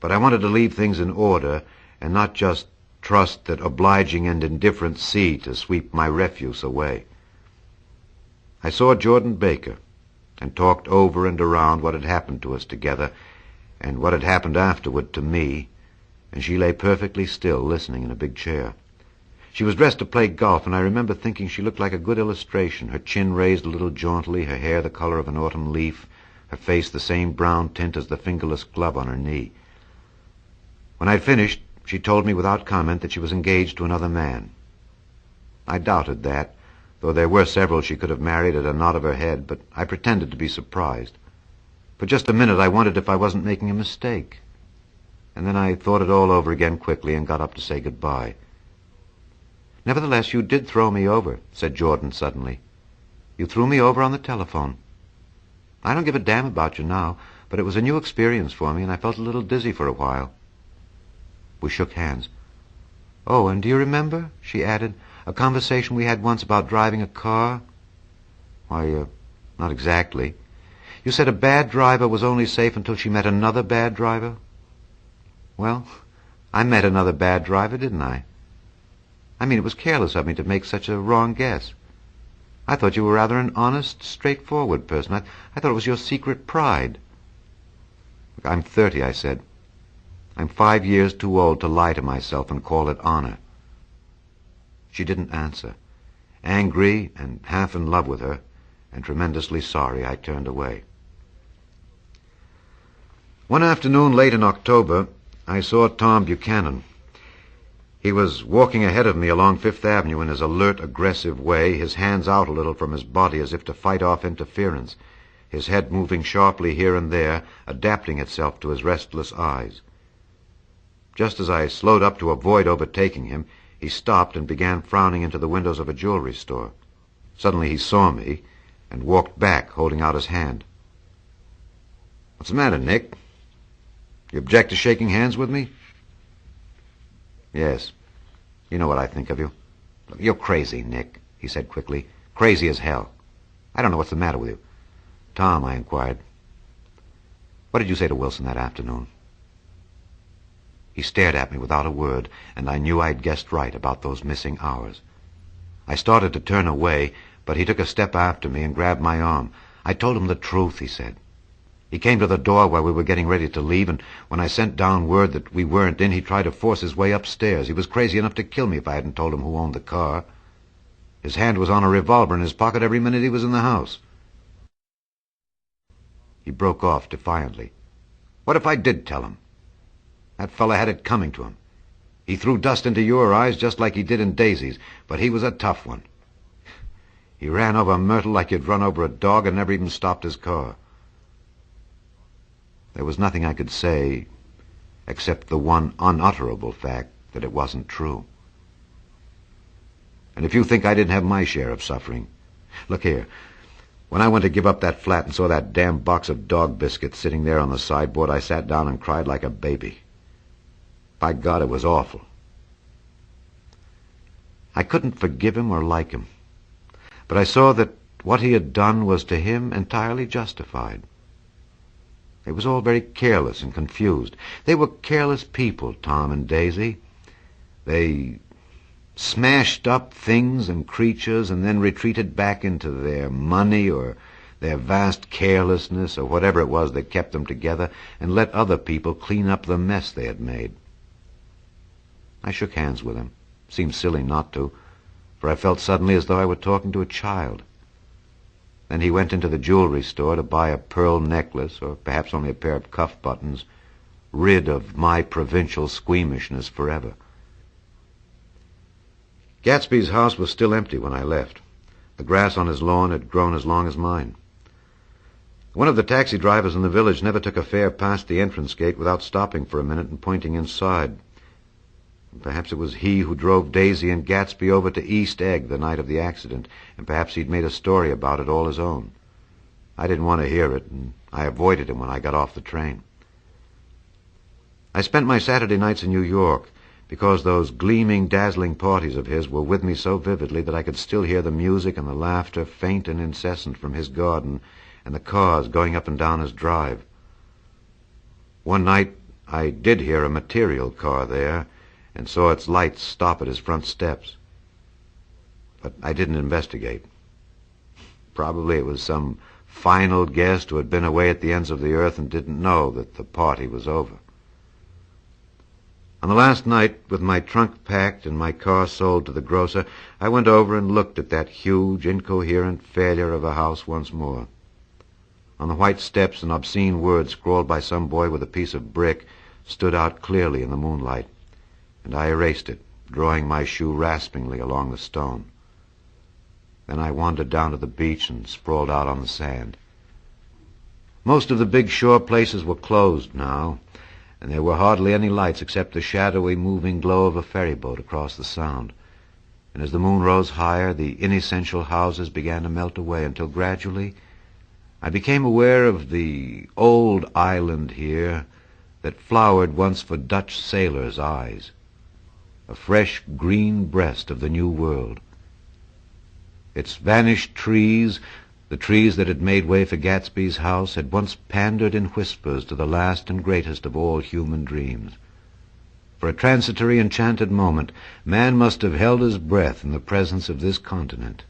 But I wanted to leave things in order and not just trust that obliging and indifferent sea to sweep my refuse away. I saw Jordan Baker and talked over and around what had happened to us together and what had happened afterward to me, and she lay perfectly still, listening in a big chair. She was dressed to play golf, and I remember thinking she looked like a good illustration, her chin raised a little jauntily, her hair the color of an autumn leaf, her face the same brown tint as the fingerless glove on her knee. When I'd finished, she told me without comment that she was engaged to another man. I doubted that, though there were several she could have married at a nod of her head, but I pretended to be surprised. For just a minute I wondered if I wasn't making a mistake. And then I thought it all over again quickly and got up to say goodbye. "Nevertheless, you did throw me over," said Jordan suddenly. "You threw me over on the telephone. I don't give a damn about you now, but it was a new experience for me, and I felt a little dizzy for a while." We shook hands. "Oh, and do you remember," she added, "a conversation we had once about driving a car?" "Why, not exactly. You said a bad driver was only safe until she met another bad driver?" "Well, I met another bad driver, didn't I? I mean, it was careless of me to make such a wrong guess. I thought you were rather an honest, straightforward person. I thought it was your secret pride." "I'm 30, I said. I'm 5 years too old to lie to myself and call it honor." She didn't answer. Angry and half in love with her, and tremendously sorry, I turned away. One afternoon late in October, I saw Tom Buchanan. He was walking ahead of me along Fifth Avenue in his alert, aggressive way, his hands out a little from his body as if to fight off interference, his head moving sharply here and there, adapting itself to his restless eyes. Just as I slowed up to avoid overtaking him, He stopped and began frowning into the windows of a jewelry store. Suddenly he saw me and walked back, holding out his hand. "What's the matter, Nick? You object to shaking hands with me?" "Yes. You know what I think of you." "You're crazy, Nick," he said quickly. "Crazy as hell. I don't know what's the matter with you." "Tom," I inquired, "what did you say to Wilson that afternoon?" He stared at me without a word, and I knew I'd guessed right about those missing hours. I started to turn away, but he took a step after me and grabbed my arm. "I told him the truth," he said. "He came to the door while we were getting ready to leave, and when I sent down word that we weren't in, he tried to force his way upstairs. He was crazy enough to kill me if I hadn't told him who owned the car. His hand was on a revolver in his pocket every minute he was in the house." He broke off defiantly. "What if I did tell him? That fella had it coming to him. He threw dust into your eyes just like he did in Daisy's, but he was a tough one. He ran over Myrtle like you'd run over a dog and never even stopped his car." There was nothing I could say except the one unutterable fact that it wasn't true. "And if you think I didn't have my share of suffering, look here. When I went to give up that flat and saw that damn box of dog biscuits sitting there on the sideboard, I sat down and cried like a baby. By God, it was awful. I couldn't forgive him or like him, but I saw that what he had done was to him entirely justified. It was all very careless and confused. They were careless people, Tom and Daisy. They smashed up things and creatures and then retreated back into their money or their vast carelessness or whatever it was that kept them together and let other people clean up the mess they had made. I shook hands with him. Seemed silly not to, for I felt suddenly as though I were talking to a child. Then he went into the jewelry store to buy a pearl necklace, or perhaps only a pair of cuff buttons, rid of my provincial squeamishness forever. Gatsby's house was still empty when I left. The grass on his lawn had grown as long as mine. One of the taxi drivers in the village never took a fare past the entrance gate without stopping for a minute and pointing inside. Perhaps it was he who drove Daisy and Gatsby over to East Egg the night of the accident, and perhaps he'd made a story about it all his own. I didn't want to hear it, and I avoided him when I got off the train. I spent my Saturday nights in New York, because those gleaming, dazzling parties of his were with me so vividly that I could still hear the music and the laughter, faint and incessant, from his garden, and the cars going up and down his drive. One night I did hear a material car there, and saw its lights stop at his front steps. But I didn't investigate. Probably it was some final guest who had been away at the ends of the earth and didn't know that the party was over. On the last night, with my trunk packed and my car sold to the grocer, I went over and looked at that huge, incoherent failure of a house once more. On the white steps, an obscene word scrawled by some boy with a piece of brick stood out clearly in the moonlight, and I erased it, drawing my shoe raspingly along the stone. Then I wandered down to the beach and sprawled out on the sand. Most of the big shore places were closed now, and there were hardly any lights except the shadowy, moving glow of a ferry boat across the Sound. And as the moon rose higher, the inessential houses began to melt away until gradually I became aware of the old island here that flowered once for Dutch sailors' eyes, a fresh green breast of the New World. Its vanished trees, the trees that had made way for Gatsby's house, had once pandered in whispers to the last and greatest of all human dreams. For a transitory, enchanted moment, man must have held his breath in the presence of this continent,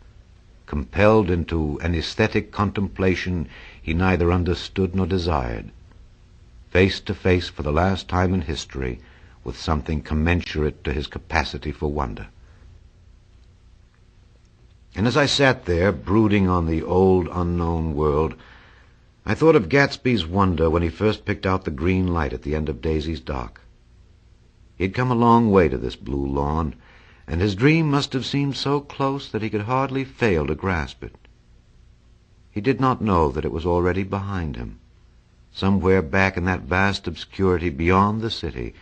compelled into an aesthetic contemplation he neither understood nor desired, face to face for the last time in history with something commensurate to his capacity for wonder. And as I sat there, brooding on the old, unknown world, I thought of Gatsby's wonder when he first picked out the green light at the end of Daisy's dock. He'd come a long way to this blue lawn, and his dream must have seemed so close that he could hardly fail to grasp it. He did not know that it was already behind him, somewhere back in that vast obscurity beyond the city,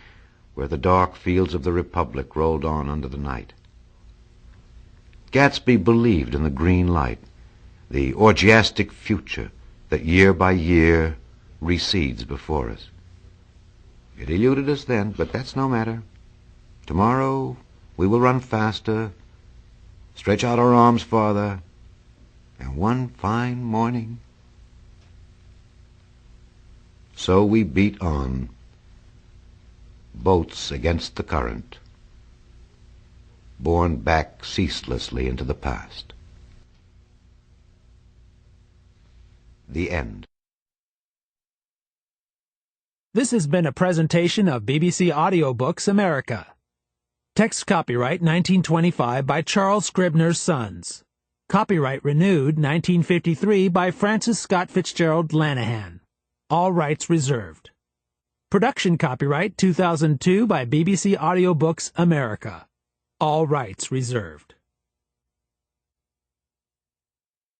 where the dark fields of the Republic rolled on under the night. Gatsby believed in the green light, the orgiastic future that year by year recedes before us. It eluded us then, but that's no matter. Tomorrow we will run faster, stretch out our arms farther, and one fine morning... So we beat on, boats against the current, borne back ceaselessly into the past. The end. This has been a presentation of BBC Audiobooks America. Text copyright 1925 by Charles Scribner's Sons. Copyright renewed 1953 by Francis Scott Fitzgerald Lanahan. All rights reserved. Production copyright 2002 by BBC Audiobooks America. All rights reserved.